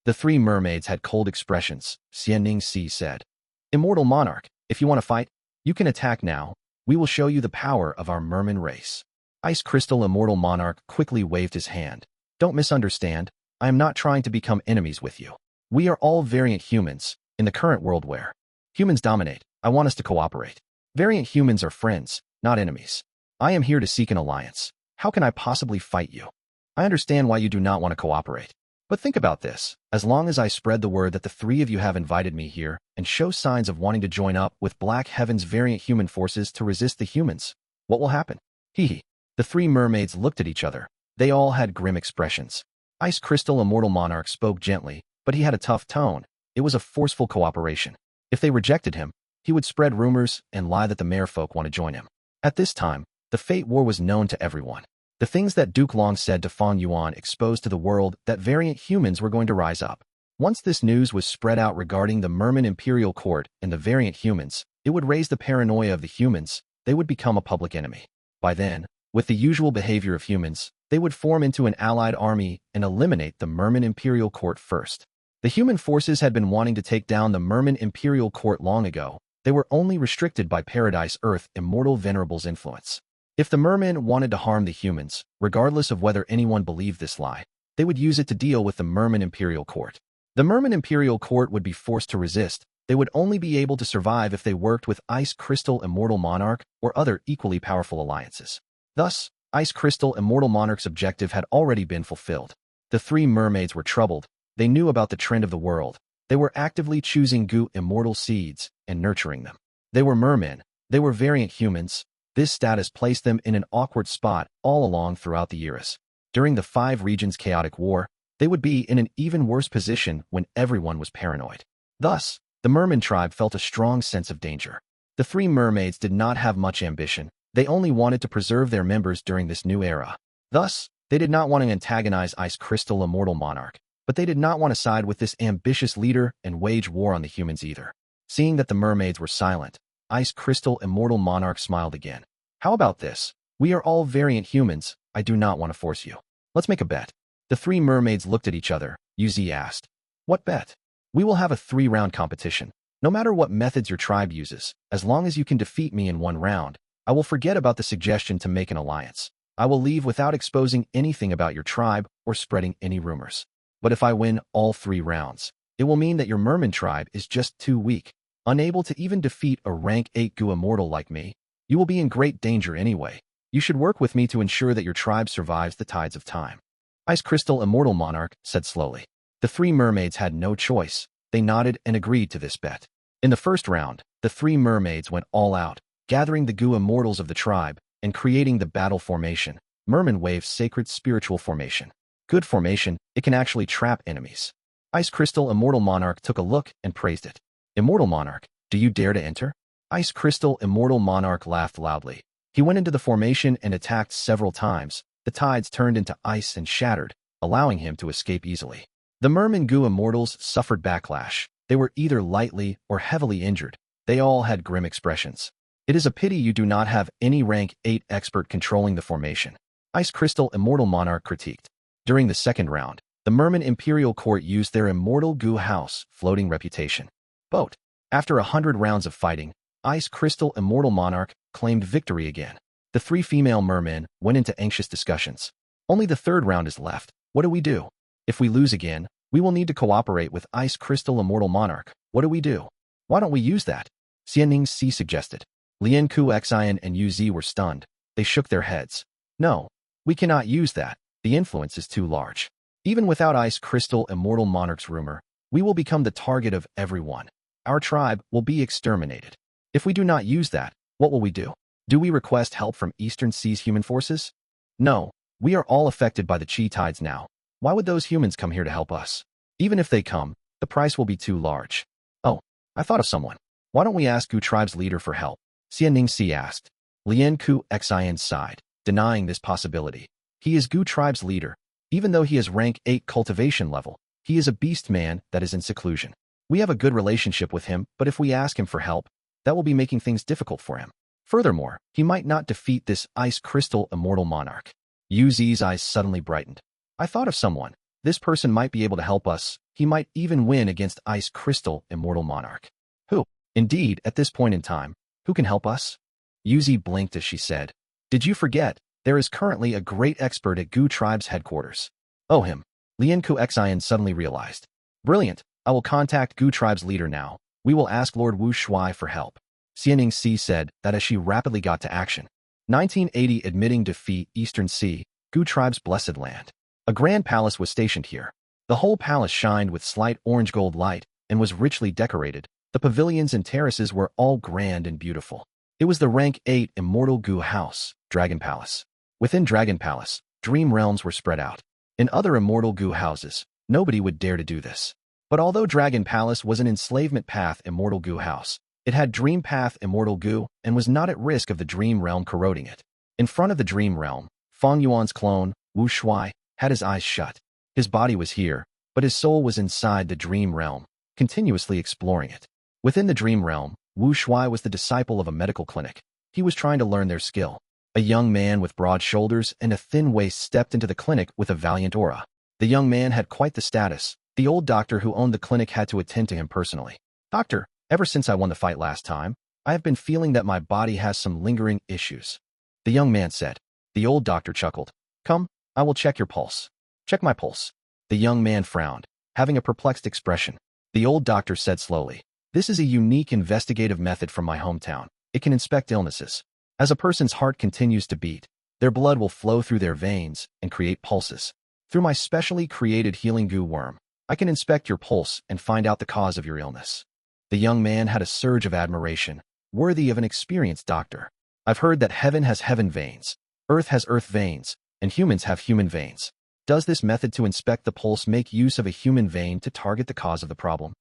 The 3 mermaids had cold expressions. Xianing Si said, "Immortal Monarch, if you want to fight, you can attack now. We will show you the power of our Merman race." Ice Crystal Immortal Monarch quickly waved his hand. "Don't misunderstand. I am not trying to become enemies with you. We are all variant humans, in the current world where humans dominate. I want us to cooperate. Variant humans are friends, not enemies. I am here to seek an alliance. How can I possibly fight you? I understand why you do not want to cooperate. But think about this. As long as I spread the word that the 3 of you have invited me here and show signs of wanting to join up with Black Heaven's variant human forces to resist the humans, what will happen?" The 3 mermaids looked at each other. They all had grim expressions. Ice Crystal Immortal Monarch spoke gently, but he had a tough tone. It was a forceful cooperation. If they rejected him, he would spread rumors and lie that the merfolk want to join him. At this time, the Fate War was known to everyone. The things that Duke Long said to Fang Yuan exposed to the world that variant humans were going to rise up. Once this news was spread out regarding the Merman Imperial Court and the variant humans, it would raise the paranoia of the humans. They would become a public enemy. By then, with the usual behavior of humans, they would form into an allied army and eliminate the Merman Imperial Court first. The human forces had been wanting to take down the Merman Imperial Court long ago. They were only restricted by Paradise Earth Immortal Venerable's influence. If the mermen wanted to harm the humans, regardless of whether anyone believed this lie, they would use it to deal with the Merman Imperial Court. The Merman Imperial Court would be forced to resist. They would only be able to survive if they worked with Ice Crystal Immortal Monarch or other equally powerful alliances. Thus, Ice Crystal Immortal Monarch's objective had already been fulfilled. The 3 mermaids were troubled. They knew about the trend of the world. They were actively choosing Gu immortal seeds and nurturing them. They were mermen. They were variant humans. This status placed them in an awkward spot all along throughout the eras. During the 5 regions' chaotic war, they would be in an even worse position when everyone was paranoid. Thus, the Merman tribe felt a strong sense of danger. The 3 mermaids did not have much ambition. They only wanted to preserve their members during this new era. Thus, They did not want to antagonize Ice Crystal Immortal Monarch, but they did not want to side with this ambitious leader and wage war on the humans either. Seeing that the mermaids were silent, Ice Crystal Immortal Monarch smiled again. How about this? We are all variant humans. I do not want to force you. Let's make a bet. The three mermaids looked at each other. Yuzi asked, "What bet?" "We will have a 3-round competition. No matter what methods your tribe uses, as long as you can defeat me in 1 round, I will forget about the suggestion to make an alliance. I will leave without exposing anything about your tribe or spreading any rumors. But if I win all 3 rounds, it will mean that your Merman tribe is just too weak, unable to even defeat a rank 8 Gu immortal like me. You will be in great danger anyway. You should work with me to ensure that your tribe survives the tides of time." Ice Crystal Immortal Monarch said slowly. The 3 mermaids had no choice. They nodded and agreed to this bet. In the first round, the 3 mermaids went all out, gathering the Gu immortals of the tribe and creating the battle formation. Merman Wave's sacred spiritual formation. Good formation, it can actually trap enemies. Ice Crystal Immortal Monarch took a look and praised it. "Immortal Monarch, do you dare to enter?" Ice Crystal Immortal Monarch laughed loudly. He went into the formation and attacked several times. The tides turned into ice and shattered, allowing him to escape easily. The Merman Gu immortals suffered backlash. They were either lightly or heavily injured. They all had grim expressions. "It is a pity you do not have any rank 8 expert controlling the formation," Ice Crystal Immortal Monarch critiqued. During the second round, the Merman Imperial Court used their Immortal Gu House floating reputation. Boat. After 100 rounds of fighting, Ice Crystal Immortal Monarch claimed victory again. The 3 female mermen went into anxious discussions. "Only the 3rd round is left. What do we do? If we lose again, we will need to cooperate with Ice Crystal Immortal Monarch. What do we do?" "Why don't we use that?" Xianing Si suggested. Lian Ku Xian and Yu Zi were stunned. They shook their heads. "No, we cannot use that. The influence is too large. Even without Ice Crystal Immortal Monarch's rumor, we will become the target of everyone. Our tribe will be exterminated. If we do not use that, what will we do? Do we request help from Eastern Sea's human forces? No, we are all affected by the chi tides now. Why would those humans come here to help us? Even if they come, the price will be too large." "Oh, I thought of someone. Why don't we ask Gu tribe's leader for help?" Xianing Si asked. Lian Ku Xian sighed, denying this possibility. He is Gu tribe's leader. Even though he is rank 8 cultivation level, he is a beast man that is in seclusion. We have a good relationship with him, but if we ask him for help, that will be making things difficult for him. Furthermore, he might not defeat this Ice Crystal Immortal Monarch. Yu Zi's eyes suddenly brightened. "I thought of someone. This person might be able to help us. He might even win against Ice Crystal Immortal Monarch." "Who?" "Indeed, at this point in time, who can help us?" Yu Zi blinked as she said, "Did you forget? There is currently a great expert at Gu tribe's headquarters." "Oh, him." Lian Ku Xian suddenly realized. "Brilliant. I will contact Gu tribe's leader now. We will ask Lord Wu Shuai for help." Xianing Si said that as she rapidly got to action. 1980 admitting defeat Eastern Sea, Gu tribe's blessed land. A grand palace was stationed here. The whole palace shined with slight orange gold light and was richly decorated. The pavilions and terraces were all grand and beautiful. It was the rank 8 Immortal Gu House, Dragon Palace. Within Dragon Palace, dream realms were spread out. In other Immortal Gu houses, nobody would dare to do this. But although Dragon Palace was an enslavement path Immortal Gu house, it had Dream Path Immortal Gu and was not at risk of the Dream Realm corroding it. In front of the Dream Realm, Fang Yuan's clone, Wu Shuai, had his eyes shut. His body was here, but his soul was inside the Dream Realm, continuously exploring it. Within the Dream Realm, Wu Shuai was the disciple of a medical clinic. He was trying to learn their skill. A young man with broad shoulders and a thin waist stepped into the clinic with a valiant aura. The young man had quite the status. The old doctor who owned the clinic had to attend to him personally. "Doctor, ever since I won the fight last time, I have been feeling that my body has some lingering issues," the young man said. The old doctor chuckled. "Come, I will check your pulse." "Check my pulse." The young man frowned, having a perplexed expression. The old doctor said slowly, "This is a unique investigative method from my hometown. It can inspect illnesses. As a person's heart continues to beat, their blood will flow through their veins and create pulses. Through my specially created healing Gu worm, I can inspect your pulse and find out the cause of your illness." The young man had a surge of admiration, worthy of an experienced doctor. "I've heard that heaven has heaven veins, earth has earth veins, and humans have human veins. Does this method to inspect the pulse make use of a human vein to target the cause of the problem?"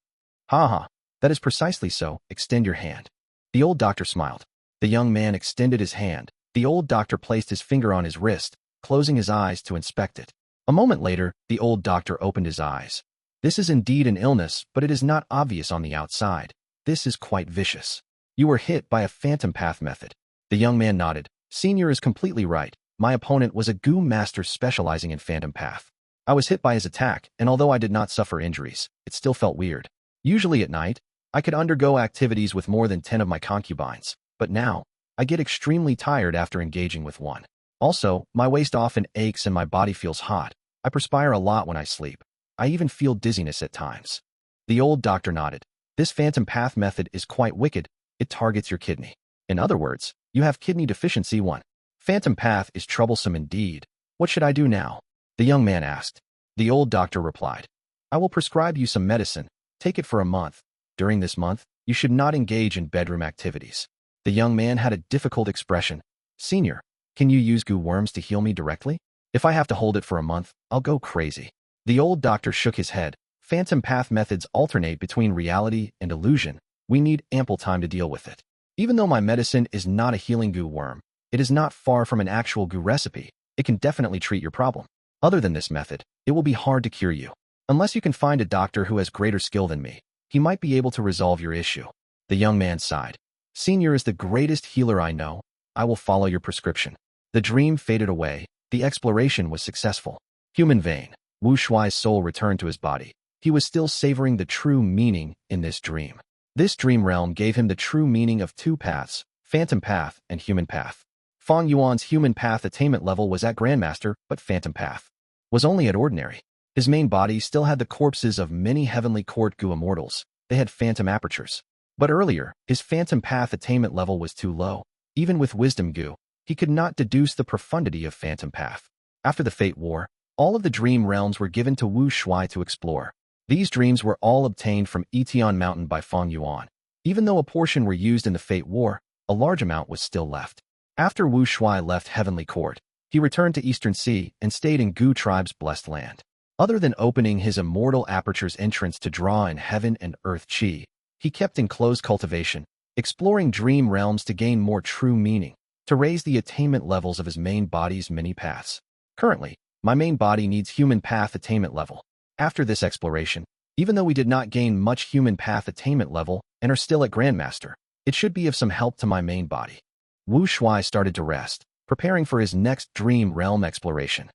"Ha ha, that is precisely so. Extend your hand." The old doctor smiled. The young man extended his hand. The old doctor placed his finger on his wrist. closing his eyes to inspect it. A moment later, the old doctor opened his eyes. This is indeed an illness, but it is not obvious on the outside. This is quite vicious. You were hit by a phantom path method. The young man nodded. Senior is completely right. My opponent was a Gu master specializing in phantom path. I was hit by his attack, and although I did not suffer injuries, it still felt weird. Usually at night, I could undergo activities with more than 10 of my concubines, but now, I get extremely tired after engaging with one. Also, my waist often aches and my body feels hot. I perspire a lot when I sleep. I even feel dizziness at times. The old doctor nodded. This phantom path method is quite wicked. It targets your kidney. In other words, you have kidney deficiency 1. Phantom path is troublesome indeed. What should I do now? The young man asked. The old doctor replied. I will prescribe you some medicine. Take it for a month. During this month, you should not engage in bedroom activities. The young man had a difficult expression. Senior, can you use Gu worms to heal me directly? If I have to hold it for a month, I'll go crazy. The old doctor shook his head. Phantom path methods alternate between reality and illusion. We need ample time to deal with it. Even though my medicine is not a healing Gu worm, it is not far from an actual Gu recipe. It can definitely treat your problem. Other than this method, it will be hard to cure you. Unless you can find a doctor who has greater skill than me, he might be able to resolve your issue. The young man sighed. Senior is the greatest healer I know. I will follow your prescription. The dream faded away. The exploration was successful. Human vein. Wu Shuai's soul returned to his body. He was still savoring the true meaning in this dream. This dream realm gave him the true meaning of 2 paths, phantom path and human path. Fang Yuan's human path attainment level was at Grandmaster, but phantom path was only at ordinary. His main body still had the corpses of many heavenly court Gu immortals. They had phantom apertures. But earlier, his phantom path attainment level was too low. Even with wisdom Gu, he could not deduce the profundity of phantom path. After the Fate War, all of the dream realms were given to Wu Shuai to explore. These dreams were all obtained from Etion Mountain by Fang Yuan. Even though a portion were used in the Fate War, a large amount was still left. After Wu Shuai left Heavenly Court, he returned to Eastern Sea and stayed in Gu tribe's blessed land. Other than opening his immortal aperture's entrance to draw in heaven and earth chi, he kept in close cultivation, exploring dream realms to gain more true meaning, to raise the attainment levels of his main body's many paths. Currently, my main body needs human path attainment level. After this exploration, even though we did not gain much human path attainment level and are still at Grandmaster, it should be of some help to my main body. Wu Shuai started to rest, preparing for his next dream realm exploration.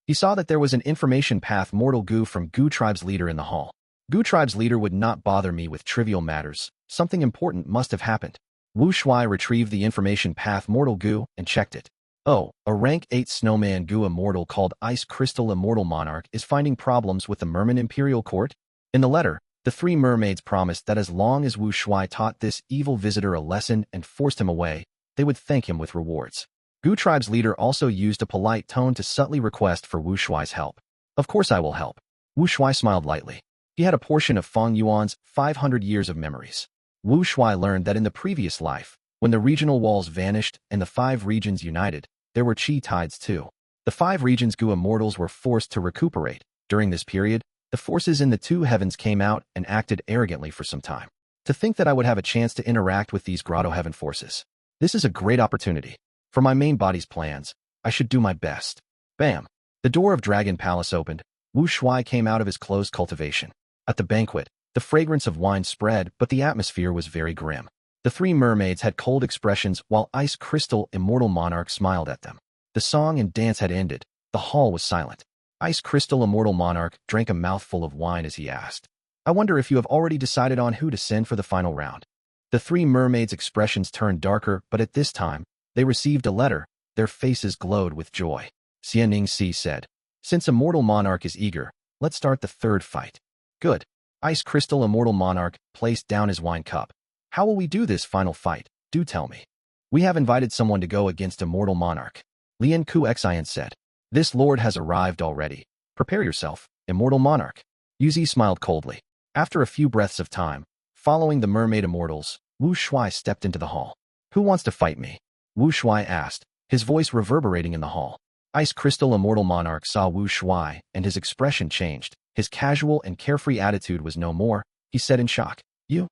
He saw that there was an information path Mortal Gu from Gu tribe's leader in the hall. Gu tribe's leader would not bother me with trivial matters. Something important must have happened. Wu Shuai retrieved the information path Mortal Gu and checked it. Oh, a rank 8 snowman Gu immortal called Ice Crystal Immortal Monarch is finding problems with the Merman Imperial Court. In the letter, the 3 mermaids promised that as long as Wu Shuai taught this evil visitor a lesson and forced him away, they would thank him with rewards. Gu tribe's leader also used a polite tone to subtly request for Wu Shuai's help. Of course I will help. Wu Shuai smiled lightly. He had a portion of Fang Yuan's 500 years of memories. Wu Shuai learned that in the previous life, when the regional walls vanished and the 5 regions united, there were chi tides too. The 5 regions Gu immortals were forced to recuperate. During this period, the forces in the 2 heavens came out and acted arrogantly for some time. To think that I would have a chance to interact with these Grotto-Heaven forces. This is a great opportunity. For my main body's plans, I should do my best. Bam! The door of Dragon Palace opened. Wu Shuai came out of his closed cultivation. At the banquet, the fragrance of wine spread, but the atmosphere was very grim. The 3 mermaids had cold expressions while Ice Crystal Immortal Monarch smiled at them. The song and dance had ended. The hall was silent. Ice Crystal Immortal Monarch drank a mouthful of wine as he asked, I wonder if you have already decided on who to send for the final round. The 3 mermaids' expressions turned darker, but at this time, they received a letter. Their faces glowed with joy. Xianing Si said, Since Immortal Monarch is eager, let's start the 3rd fight. Good. Ice Crystal Immortal Monarch placed down his wine cup. How will we do this final fight? Do tell me. We have invited someone to go against Immortal Monarch. Lian Ku Xian said. This lord has arrived already. Prepare yourself, Immortal Monarch. Yuzi smiled coldly. After a few breaths of time, following the mermaid immortals, Wu Shuai stepped into the hall. Who wants to fight me? Wu Shuai asked, his voice reverberating in the hall. Ice Crystal Immortal Monarch saw Wu Shuai, and his expression changed. His casual and carefree attitude was no more. He said in shock, You?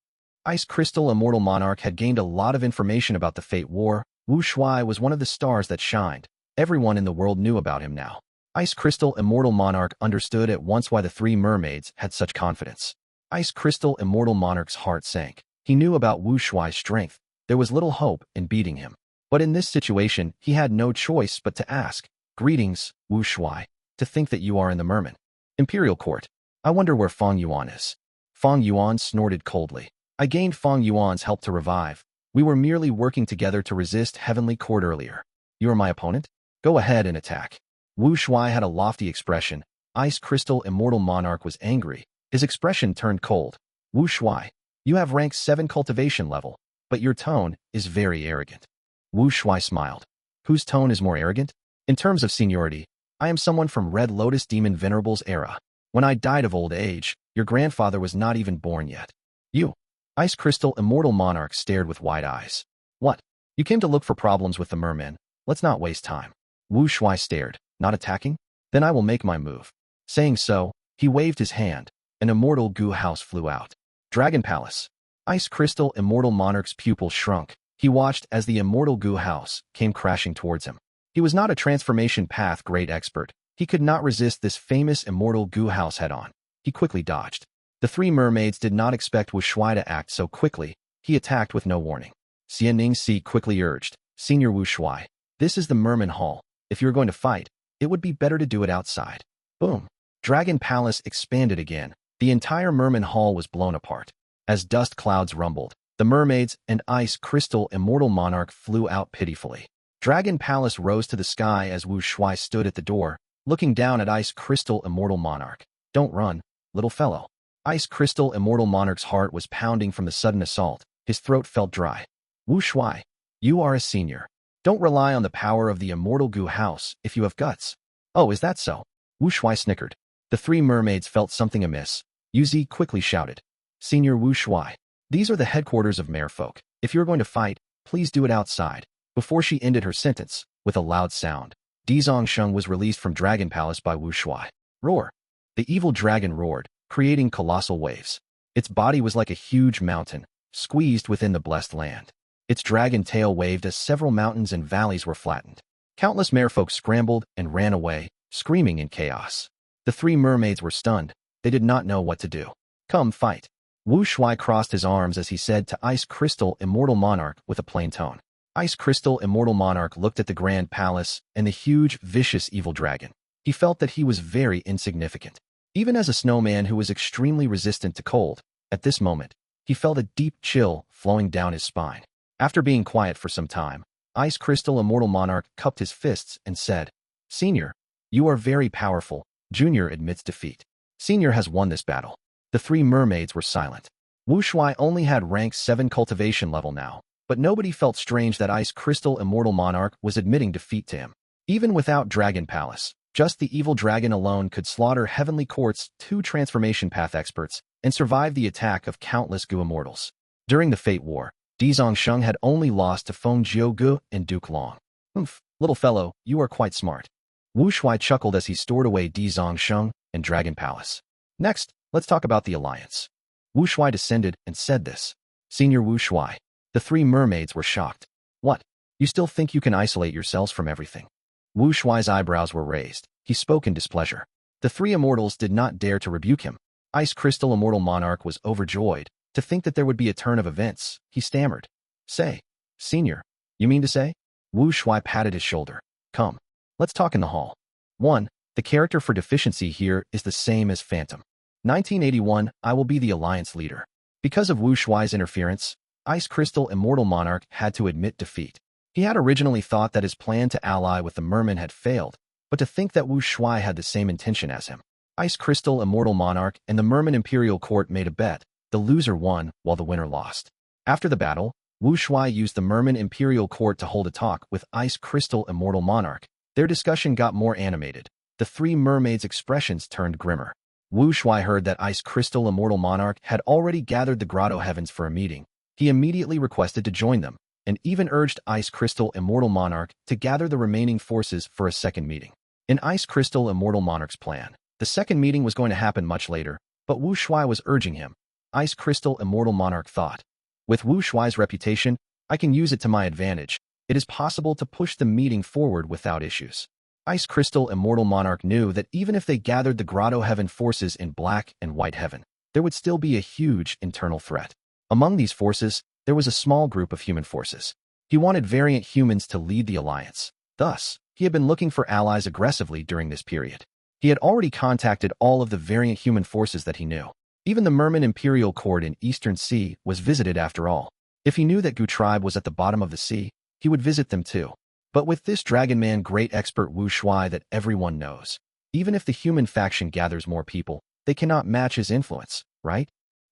Ice Crystal Immortal Monarch had gained a lot of information about the Fate War. Wu Shuai was one of the stars that shined. Everyone in the world knew about him now. Ice Crystal Immortal Monarch understood at once why the three mermaids had such confidence. Ice Crystal Immortal Monarch's heart sank. He knew about Shuai's strength. There was little hope in beating him. But in this situation, he had no choice but to ask, "Greetings, Shuai. To think that you are in the Merman Imperial Court. I wonder where Fang Yuan is." Fang Yuan snorted coldly. "I gained Fang Yuan's help to revive. We were merely working together to resist Heavenly Court earlier. You are my opponent? Go ahead and attack." Shuai had a lofty expression. Ice Crystal Immortal Monarch was angry. His expression turned cold. "Shuai, you have rank 7 cultivation level, but your tone is very arrogant." Shuai smiled. "Whose tone is more arrogant? In terms of seniority, I am someone from Red Lotus Demon Venerable's era. When I died of old age, your grandfather was not even born yet." "You?" Ice Crystal Immortal Monarch stared with wide eyes. "What? You came to look for problems with the mermen? Let's not waste time." Shuai stared. "Not attacking? Then I will make my move." Saying so, he waved his hand. An Immortal Gu house flew out. Dragon Palace. Ice Crystal Immortal Monarch's pupil shrunk. He watched as the Immortal Gu house came crashing towards him. He was not a transformation path great expert. He could not resist this famous Immortal Gu house head-on. He quickly dodged. The three mermaids did not expect Shuai to act so quickly. He attacked with no warning. Xianing Si quickly urged, "Senior Shuai, this is the Merman Hall. If you're going to fight, it would be better to do it outside." Boom. Dragon Palace expanded again. The entire Merman Hall was blown apart. As dust clouds rumbled, the mermaids and Ice Crystal Immortal Monarch flew out pitifully. Dragon Palace rose to the sky as Shuai stood at the door, looking down at Ice Crystal Immortal Monarch. "Don't run, little fellow." Ice Crystal Immortal Monarch's heart was pounding from the sudden assault. His throat felt dry. "Shuai, you are a senior. Don't rely on the power of the Immortal Gu house if you have guts." "Oh, is that so?" Shuai snickered. The three mermaids felt something amiss. Yuzi quickly shouted, "Senior Shuai, these are the headquarters of merfolk. If you're going to fight, please do it outside." Before she ended her sentence, with a loud sound, Dizongsheng was released from Dragon Palace by Shuai. Roar! The evil dragon roared, creating colossal waves. Its body was like a huge mountain, squeezed within the blessed land. Its dragon tail waved as several mountains and valleys were flattened. Countless merfolk scrambled and ran away, screaming in chaos. The three mermaids were stunned. They did not know what to do. "Come fight." Shuai crossed his arms as he said to Ice Crystal Immortal Monarch with a plain tone. Ice Crystal Immortal Monarch looked at the Grand Palace and the huge, vicious evil dragon. He felt that he was very insignificant. Even as a snowman who was extremely resistant to cold, at this moment, he felt a deep chill flowing down his spine. After being quiet for some time, Ice Crystal Immortal Monarch cupped his fists and said, "Senior, you are very powerful. Junior admits defeat. Senior has won this battle." The three mermaids were silent. Shuai only had rank 7 cultivation level now, but nobody felt strange that Ice Crystal Immortal Monarch was admitting defeat to him. Even without Dragon Palace, just the evil dragon alone could slaughter Heavenly Court's 2 transformation path experts and survive the attack of countless Gu immortals. During the Fate War, Dizongsheng had only lost to Feng Gu and Duke Long. "Oomph, little fellow, you are quite smart." Shuai chuckled as he stored away Dizongsheng and Dragon Palace. "Next, let's talk about the alliance." Shuai descended and said this. "Senior Shuai." The three mermaids were shocked. "What? You still think you can isolate yourselves from everything?" Shuai's eyebrows were raised. He spoke in displeasure. The three immortals did not dare to rebuke him. Ice Crystal Immortal Monarch was overjoyed to think that there would be a turn of events. He stammered. "Say, Senior, you mean to say?" Shuai patted his shoulder. "Come, let's talk in the hall." 1. The character for deficiency here is the same as Phantom. 1981, I will be the alliance leader. Because of Shuai's interference, Ice Crystal Immortal Monarch had to admit defeat. He had originally thought that his plan to ally with the Merman had failed, but to think that Shuai had the same intention as him. Ice Crystal Immortal Monarch and the Merman Imperial Court made a bet. The loser won, while the winner lost. After the battle, Shuai used the Merman Imperial Court to hold a talk with Ice Crystal Immortal Monarch. Their discussion got more animated. The three mermaids' expressions turned grimmer. Shuai heard that Ice Crystal Immortal Monarch had already gathered the Grotto-Heavens for a meeting. He immediately requested to join them, and even urged Ice Crystal Immortal Monarch to gather the remaining forces for a second meeting. In Ice Crystal Immortal Monarch's plan, the second meeting was going to happen much later, but Shuai was urging him. Ice Crystal Immortal Monarch thought, "With Shuai's reputation, I can use it to my advantage. it is possible to push the meeting forward without issues. Ice Crystal Immortal Monarch knew that even if they gathered the Grotto-Heaven forces in Black and White Heaven, there would still be a huge internal threat. Among these forces, there was a small group of human forces. He wanted variant humans to lead the alliance. Thus, he had been looking for allies aggressively during this period. He had already contacted all of the variant human forces that he knew. Even the Merman Imperial Court in Eastern Sea was visited after all. If he knew that Gu tribe was at the bottom of the sea, he would visit them too. But with this Dragon Man great expert Shuai that everyone knows, even if the human faction gathers more people, they cannot match his influence, right?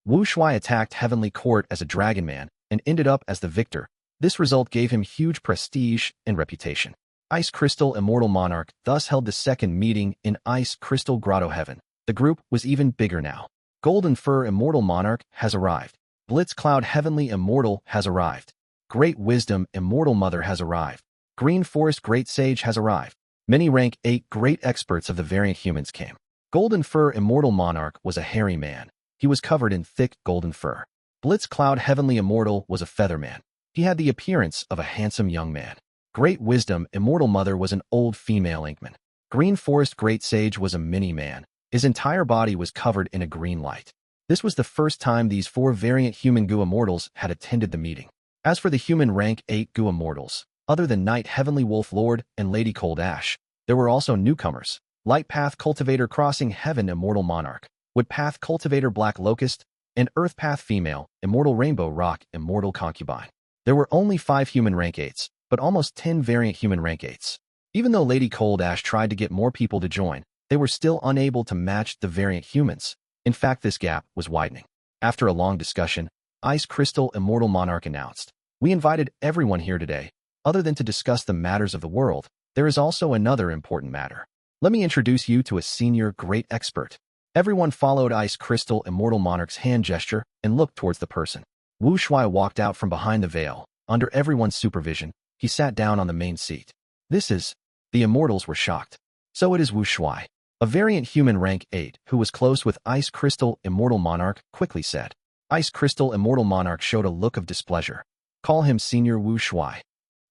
Shuai attacked Heavenly Court as a Dragon Man and ended up as the victor. This result gave him huge prestige and reputation. Ice Crystal Immortal Monarch thus held the second meeting in Ice Crystal Grotto-Heaven. The group was even bigger now. Golden Fur Immortal Monarch has arrived. Blitz Cloud Heavenly Immortal has arrived. Great Wisdom Immortal Mother has arrived. Green Forest Great Sage has arrived. Many rank 8 great experts of the variant humans came. Golden Fur Immortal Monarch was a hairy man. He was covered in thick golden fur. Blitz Cloud Heavenly Immortal was a feather man. He had the appearance of a handsome young man. Great Wisdom Immortal Mother was an old female Inkman. Green Forest Great Sage was a mini-man. His entire body was covered in a green light. This was the first time these 4 variant human Gu Immortals had attended the meeting. As for the human rank 8 Gu Immortals, other than Knight Heavenly Wolf Lord and Lady Cold Ash, there were also newcomers. Light Path Cultivator Crossing Heaven Immortal Monarch, Wood Path Cultivator Black Locust, and Earth Path Female Immortal Rainbow Rock Immortal Concubine. There were only 5 human rank 8s, but almost 10 variant human rank 8s. Even though Lady Cold Ash tried to get more people to join, they were still unable to match the variant humans. In fact, this gap was widening. After a long discussion, Ice Crystal Immortal Monarch announced, "We invited everyone here today. Other than to discuss the matters of the world, there is also another important matter. Let me introduce you to a senior great expert." Everyone followed Ice Crystal Immortal Monarch's hand gesture and looked towards the person. Shuai walked out from behind the veil. Under everyone's supervision, he sat down on the main seat. This is... The Immortals were shocked. So it is Shuai. A variant human rank 8 who was close with Ice Crystal Immortal Monarch quickly said. Ice Crystal Immortal Monarch showed a look of displeasure. Call him Senior Shuai.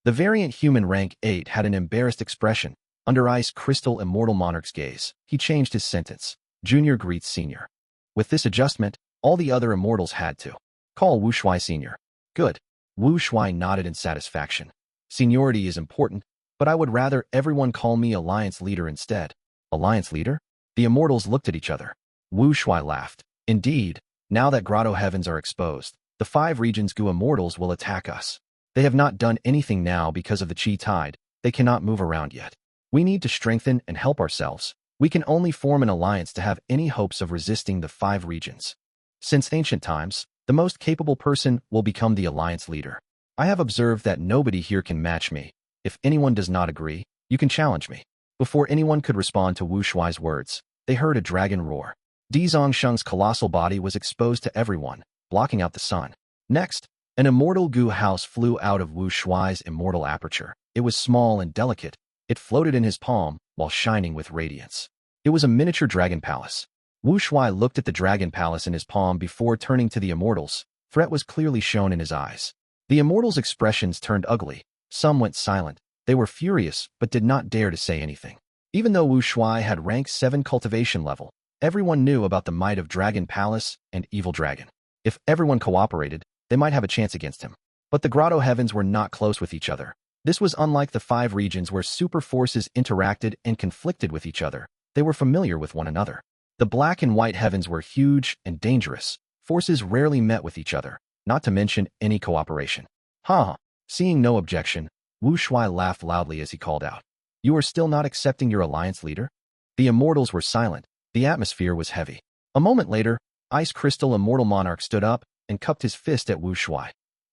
The variant human rank 8 had an embarrassed expression. Under Ice Crystal Immortal Monarch's gaze, he changed his sentence. Junior greets Senior. With this adjustment, all the other Immortals had to call Shuai Senior. Good. Shuai nodded in satisfaction. Seniority is important, but I would rather everyone call me Alliance Leader instead. Alliance Leader? The Immortals looked at each other. Shuai laughed. Indeed, now that Grotto-Heavens are exposed, the 5 regions Gu Immortals will attack us. They have not done anything now because of the Chi Tide. They cannot move around yet. We need to strengthen and help ourselves. We can only form an alliance to have any hopes of resisting the 5 regions. Since ancient times, the most capable person will become the alliance leader. I have observed that nobody here can match me. If anyone does not agree, you can challenge me. Before anyone could respond to Shuai's words, they heard a dragon roar. Dizongsheng's colossal body was exposed to everyone, blocking out the sun. Next, an immortal Gu house flew out of Shuai's immortal aperture. It was small and delicate. It floated in his palm, while shining with radiance. It was a miniature dragon palace. Shuai looked at the dragon palace in his palm before turning to the Immortals. Threat was clearly shown in his eyes. The Immortals' expressions turned ugly. Some went silent. They were furious, but did not dare to say anything. Even though Shuai had rank 7 cultivation level, everyone knew about the might of Dragon Palace and Evil Dragon. If everyone cooperated, they might have a chance against him. But the Grotto-Heavens were not close with each other. This was unlike the 5 regions where super forces interacted and conflicted with each other. They were familiar with one another. The Black and White Heavens were huge and dangerous. Forces rarely met with each other, not to mention any cooperation. Ha! Seeing no objection, Shuai laughed loudly as he called out. You are still not accepting your alliance leader? The Immortals were silent. The atmosphere was heavy. A moment later, Ice Crystal Immortal Monarch stood up and cupped his fist at Shuai.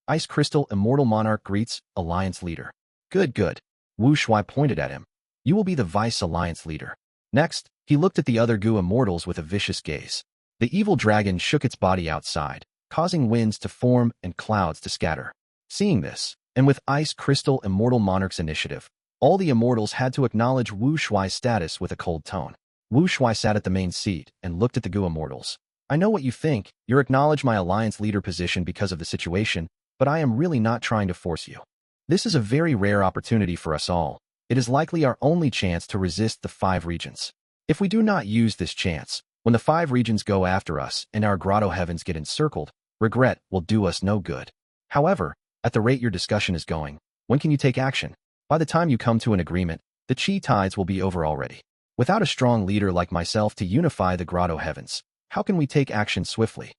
Ice Crystal Immortal Monarch greets Alliance Leader. Good, good. Shuai pointed at him. You will be the Vice Alliance Leader. Next, he looked at the other Gu Immortals with a vicious gaze. The evil dragon shook its body outside, causing winds to form and clouds to scatter. Seeing this, and with Ice Crystal Immortal Monarch's initiative, all the Immortals had to acknowledge Shuai's status with a cold tone. Shuai sat at the main seat and looked at the Gu Immortals. I know what you think. You acknowledge my alliance leader position because of the situation, but I am really not trying to force you. This is a very rare opportunity for us all. It is likely our only chance to resist the 5 regions. If we do not use this chance, when the 5 regions go after us and our Grotto-Heavens get encircled, regret will do us no good. However, at the rate your discussion is going, when can you take action? By the time you come to an agreement, the Qi tides will be over already. Without a strong leader like myself to unify the Grotto-Heavens, how can we take action swiftly?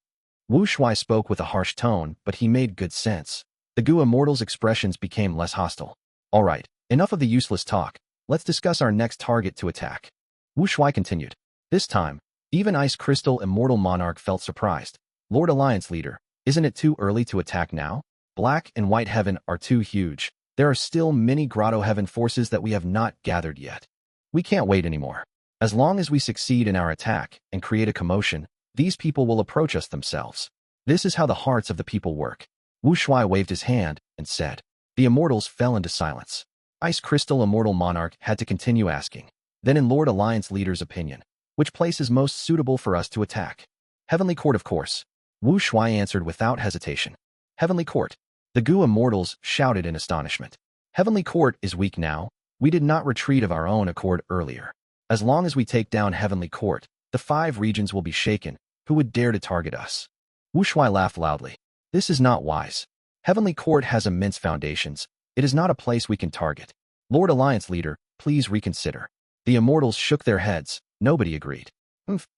Wu Shuai spoke with a harsh tone, but he made good sense. The Gu Immortal's expressions became less hostile. All right, enough of the useless talk. Let's discuss our next target to attack. Wu Shuai continued. This time, even Ice Crystal Immortal Monarch felt surprised. Lord Alliance Leader, isn't it too early to attack now? Black and White Heaven are too huge. There are still many Grotto-Heaven forces that we have not gathered yet. We can't wait anymore. As long as we succeed in our attack and create a commotion, these people will approach us themselves. This is how the hearts of the people work. Wu Shuai waved his hand and said. The Immortals fell into silence. Ice Crystal Immortal Monarch had to continue asking. Then in Lord Alliance Leader's opinion, which place is most suitable for us to attack? Heavenly Court, of course. Wu Shuai answered without hesitation. Heavenly Court. The Gu Immortals shouted in astonishment. Heavenly Court is weak now. We did not retreat of our own accord earlier. As long as we take down Heavenly Court, the 5 regions will be shaken. Who would dare to target us? Wu Shuai laughed loudly. This is not wise. Heavenly Court has immense foundations. It is not a place we can target. Lord Alliance Leader, please reconsider. The Immortals shook their heads. Nobody agreed.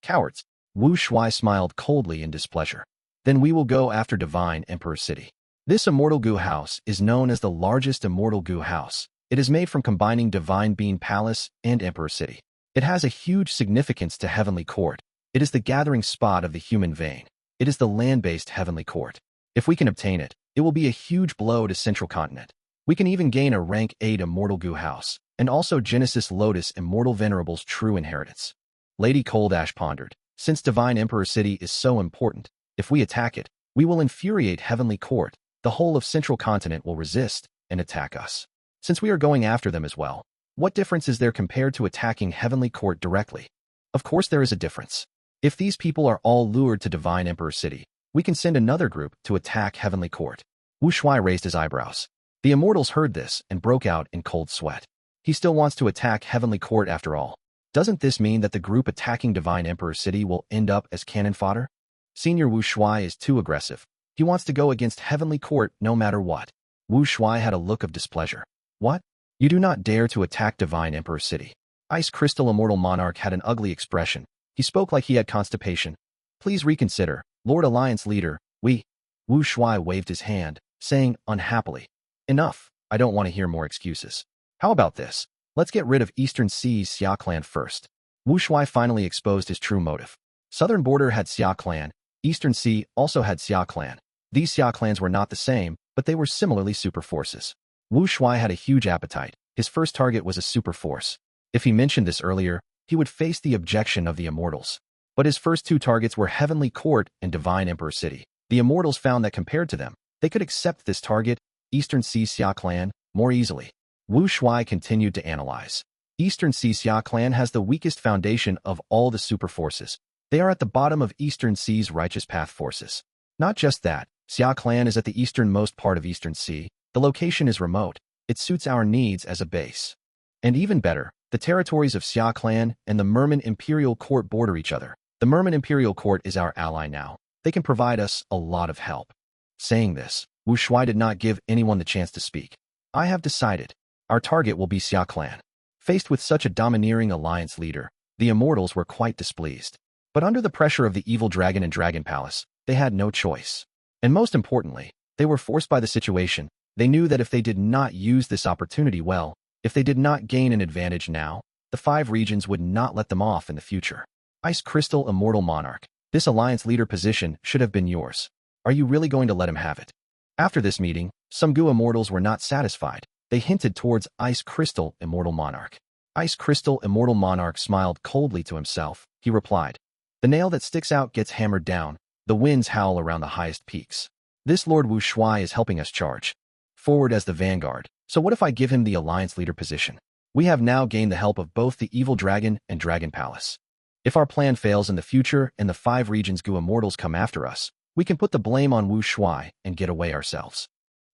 Cowards. Wu Shuai smiled coldly in displeasure. Then we will go after Divine Emperor City. This Immortal Gu house is known as the largest Immortal Gu house. It is made from combining Divine Being Palace and Emperor City. It has a huge significance to Heavenly Court. It is the gathering spot of the human vein. It is the land-based Heavenly Court. If we can obtain it, it will be a huge blow to Central Continent. We can even gain a rank 8 Immortal Gu house, and also Genesis Lotus Immortal Venerable's true inheritance. Lady Coldash pondered. Since Divine Emperor City is so important, if we attack it, we will infuriate Heavenly Court. The whole of Central Continent will resist and attack us. Since we are going after them as well, what difference is there compared to attacking Heavenly Court directly? Of course there is a difference. If these people are all lured to Divine Emperor City, we can send another group to attack Heavenly Court. Wu Shuai raised his eyebrows. The Immortals heard this and broke out in cold sweat. He still wants to attack Heavenly Court after all. Doesn't this mean that the group attacking Divine Emperor City will end up as cannon fodder? Senior Wu Shuai is too aggressive. He wants to go against Heavenly Court no matter what. Wu Shuai had a look of displeasure. What? You do not dare to attack Divine Emperor City. Ice Crystal Immortal Monarch had an ugly expression. He spoke like he had constipation. Please reconsider, Lord Alliance Leader. Wu Shuai waved his hand, saying unhappily. Enough. I don't want to hear more excuses. How about this? Let's get rid of Eastern Sea's Xia clan first. Wu Shuai finally exposed his true motive. Southern Border had Xia clan. Eastern Sea also had Xia clan. These Xia clans were not the same, but they were similarly super forces. Wu Shuai had a huge appetite. His first target was a super force. If he mentioned this earlier, he would face the objection of the Immortals. But his first 2 targets were Heavenly Court and Divine Emperor City. The Immortals found that compared to them, they could accept this target, Eastern Sea Xia clan, more easily. Wu Shuai continued to analyze. Eastern Sea Xia clan has the weakest foundation of all the super forces. They are at the bottom of Eastern Sea's righteous path forces. Not just that, Xia clan is at the easternmost part of Eastern Sea. The location is remote. It suits our needs as a base. And even better, the territories of Xia clan and the Merman Imperial Court border each other. The Merman Imperial Court is our ally now. They can provide us a lot of help. Saying this, Wu Shuai did not give anyone the chance to speak. I have decided. Our target will be Xia clan. Faced with such a domineering alliance leader, the Immortals were quite displeased. But under the pressure of the evil dragon and Dragon Palace, they had no choice. And most importantly, they were forced by the situation. They knew that if they did not use this opportunity well, if they did not gain an advantage now, the 5 regions would not let them off in the future. Ice Crystal Immortal Monarch, this alliance leader position should have been yours. Are you really going to let him have it? After this meeting, some Gu Immortals were not satisfied. They hinted towards Ice Crystal Immortal Monarch. Ice Crystal Immortal Monarch smiled coldly to himself. He replied, the nail that sticks out gets hammered down. The winds howl around the highest peaks. This Lord Wu Shuai is helping us charge forward as the vanguard. So what if I give him the alliance leader position? We have now gained the help of both the evil dragon and Dragon Palace. If our plan fails in the future and the 5 regions Gu Immortals come after us, we can put the blame on Wu Shuai and get away ourselves.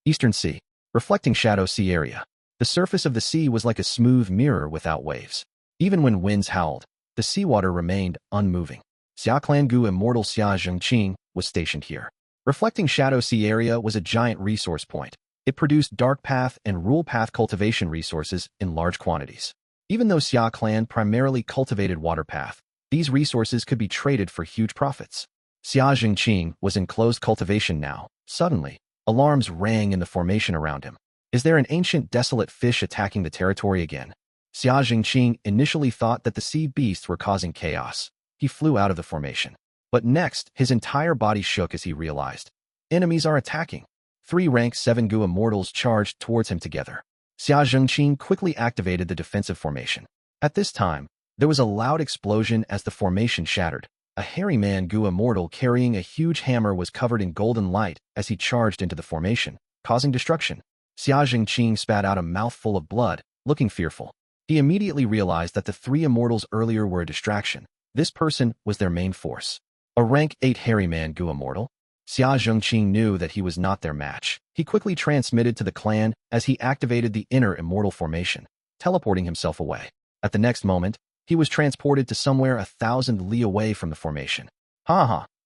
Eastern Sea. Reflecting shadow sea area. The surface of the sea was like a smooth mirror without waves. Even when winds howled, the seawater remained unmoving. Xiao Gu Immortal Xia Zhengqing was stationed here. Reflecting shadow sea area was a giant resource point. It produced dark path and rule path cultivation resources in large quantities. Even though Xia clan primarily cultivated water path, these resources could be traded for huge profits. Xia Zhengqing was in closed cultivation now. Suddenly, alarms rang in the formation around him. Is there an ancient desolate fish attacking the territory again? Xia Zhengqing initially thought that the sea beasts were causing chaos. He flew out of the formation. But next, his entire body shook as he realized. Enemies are attacking. 3 rank 7 Gu Immortals charged towards him together. Xia Zhengqing quickly activated the defensive formation. At this time, there was a loud explosion as the formation shattered. A hairy man Gu Immortal carrying a huge hammer was covered in golden light as he charged into the formation, causing destruction. Xia Zhengqing spat out a mouthful of blood, looking fearful. He immediately realized that the 3 immortals earlier were a distraction. This person was their main force. A rank 8 hairy man Gu Immortal. Xia Zhengqing knew that he was not their match. He quickly transmitted to the clan as he activated the inner immortal formation, teleporting himself away. At the next moment, he was transported to somewhere 1,000 li away from the formation.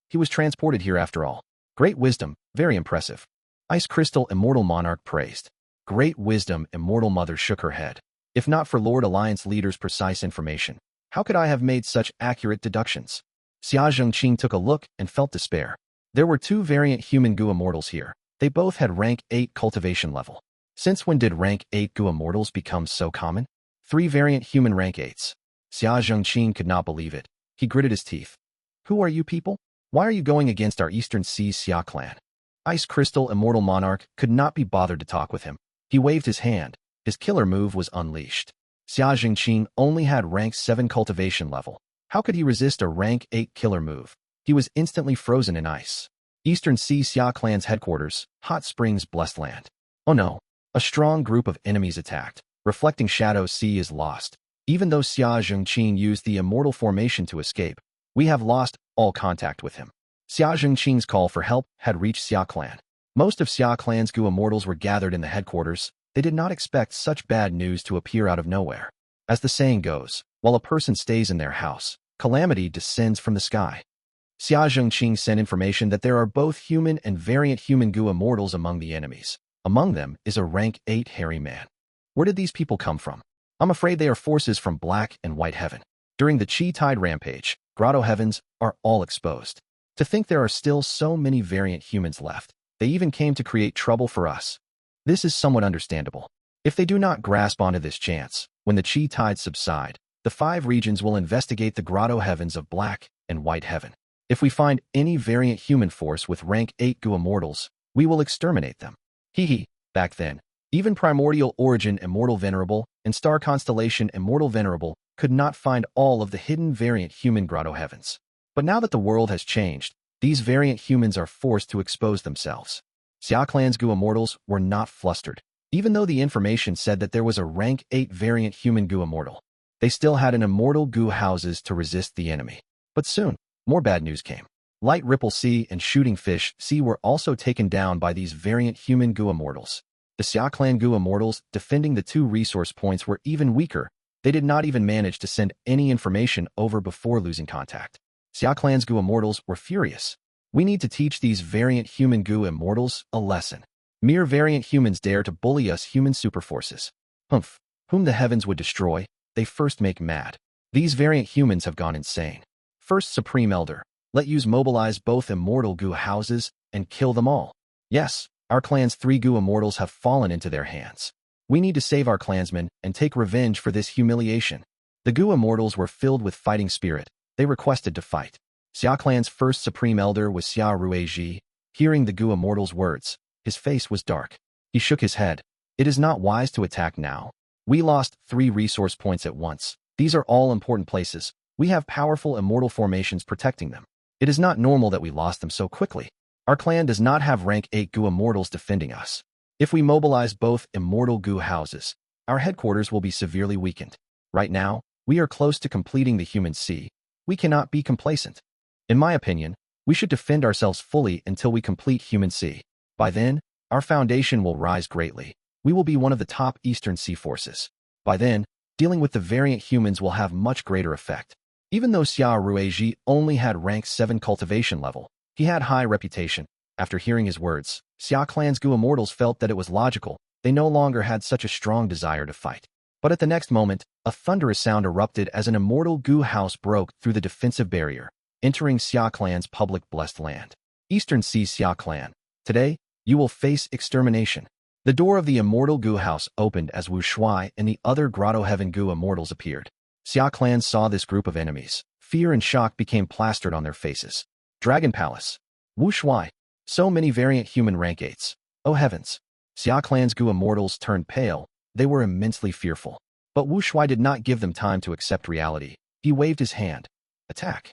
He was transported here after all. Great wisdom, very impressive. Ice Crystal Immortal Monarch praised. Great wisdom, Immortal Mother shook her head. If not for Lord Alliance leader's precise information, how could I have made such accurate deductions? Xia Zhengqing took a look and felt despair. There were 2 variant human Gu Immortals here. They both had rank 8 cultivation level. Since when did rank 8 Gu Immortals become so common? 3 variant human rank 8s. Xia Zhengqing could not believe it. He gritted his teeth. Who are you people? Why are you going against our Eastern Seas Xia clan? Ice Crystal Immortal Monarch could not be bothered to talk with him. He waved his hand. His killer move was unleashed. Xia Zhengqing only had rank 7 cultivation level. How could he resist a rank 8 killer move? He was instantly frozen in ice. Eastern Sea Xia clan's headquarters, Hot Springs Blessed Land. Oh no. A strong group of enemies attacked. Reflecting Shadow Sea is lost. Even though Xia Zhengqing used the immortal formation to escape, we have lost all contact with him. Xia Zhengqing's call for help had reached Xia clan. Most of Xia clan's Gu Immortals were gathered in the headquarters. They did not expect such bad news to appear out of nowhere. As the saying goes, while a person stays in their house, calamity descends from the sky. Xia Zhengqing sent information that there are both human and variant human Gu Immortals among the enemies. Among them is a rank 8 hairy man. Where did these people come from? I'm afraid they are forces from Black and White Heaven. During the Chi Tide rampage, Grotto-Heavens are all exposed. To think there are still so many variant humans left. They even came to create trouble for us. This is somewhat understandable. If they do not grasp onto this chance, when the Chi Tides subside, the 5 regions will investigate the Grotto-Heavens of Black and White Heaven. If we find any variant human force with rank 8 Gu Immortals, we will exterminate them. Back then, even Primordial Origin Immortal Venerable and Star Constellation Immortal Venerable could not find all of the hidden variant human Grotto-Heavens. But now that the world has changed, these variant humans are forced to expose themselves. Xia clan's Gu Immortals were not flustered. Even though the information said that there was a rank 8 variant human Gu Immortal, they still had an immortal Gu houses to resist the enemy. But soon, more bad news came. Light Ripple Sea and Shooting Fish Sea were also taken down by these variant human Gu Immortals. The Xia clan Gu Immortals defending the 2 resource points were even weaker. They did not even manage to send any information over before losing contact. Xia clan's Gu Immortals were furious. We need to teach these variant human Gu Immortals a lesson. Mere variant humans dare to bully us human superforces. Whom the heavens would destroy, they first make mad. These variant humans have gone insane. First Supreme Elder, let use mobilize both immortal Gu houses and kill them all. Yes, our clan's 3 Gu Immortals have fallen into their hands. We need to save our clansmen and take revenge for this humiliation. The Gu Immortals were filled with fighting spirit. They requested to fight. Xia clan's first Supreme Elder was Xia Ruiji. Hearing the Gu Immortals' words, his face was dark. He shook his head. It is not wise to attack now. We lost 3 resource points at once. These are all important places. We have powerful immortal formations protecting them. It is not normal that we lost them so quickly. Our clan does not have rank 8 Gu Immortals defending us. If we mobilize both immortal Gu houses, our headquarters will be severely weakened. Right now, we are close to completing the human sea. We cannot be complacent. In my opinion, we should defend ourselves fully until we complete human sea. By then, our foundation will rise greatly. We will be one of the top Eastern Sea forces. By then, dealing with the variant humans will have much greater effect. Even though Xiao Ruiji only had rank 7 cultivation level, he had high reputation. After hearing his words, Xia Clan's Gu Immortals felt that it was logical. They no longer had such a strong desire to fight. But at the next moment, a thunderous sound erupted as an Immortal Gu house broke through the defensive barrier, entering Xia Clan's public blessed land. Eastern Sea Xia Clan. Today, you will face extermination. The door of the Immortal Gu house opened as Wu Shuai and the other Grotto-Heaven Gu Immortals appeared. Xia Clan saw this group of enemies. Fear and shock became plastered on their faces. Dragon Palace. Wu Shuai. So many variant human rank 8s. Oh heavens. Xia Clan's Gu Immortals turned pale. They were immensely fearful. But Wu Shuai did not give them time to accept reality. He waved his hand. Attack.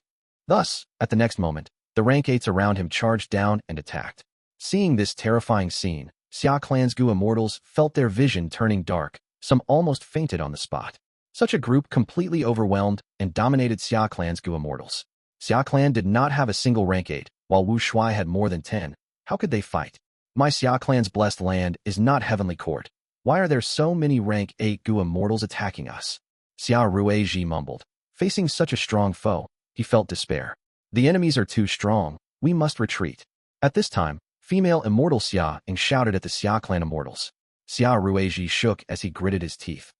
Thus, at the next moment, the rank 8s around him charged down and attacked. Seeing this terrifying scene, Xia Clan's Gu Immortals felt their vision turning dark. Some almost fainted on the spot. Such a group completely overwhelmed and dominated Xia Clan's Gu Immortals. Xia Clan did not have a single rank 8, while Wu Shuai had more than 10. How could they fight? My Xia Clan's blessed land is not heavenly court. Why are there so many rank 8 Gu Immortals attacking us? Xiao Ruiji mumbled. Facing such a strong foe, he felt despair. The enemies are too strong. We must retreat. At this time, female Immortal Xia Ying shouted at the Xia Clan Immortals. Xiao Ruiji shook as he gritted his teeth.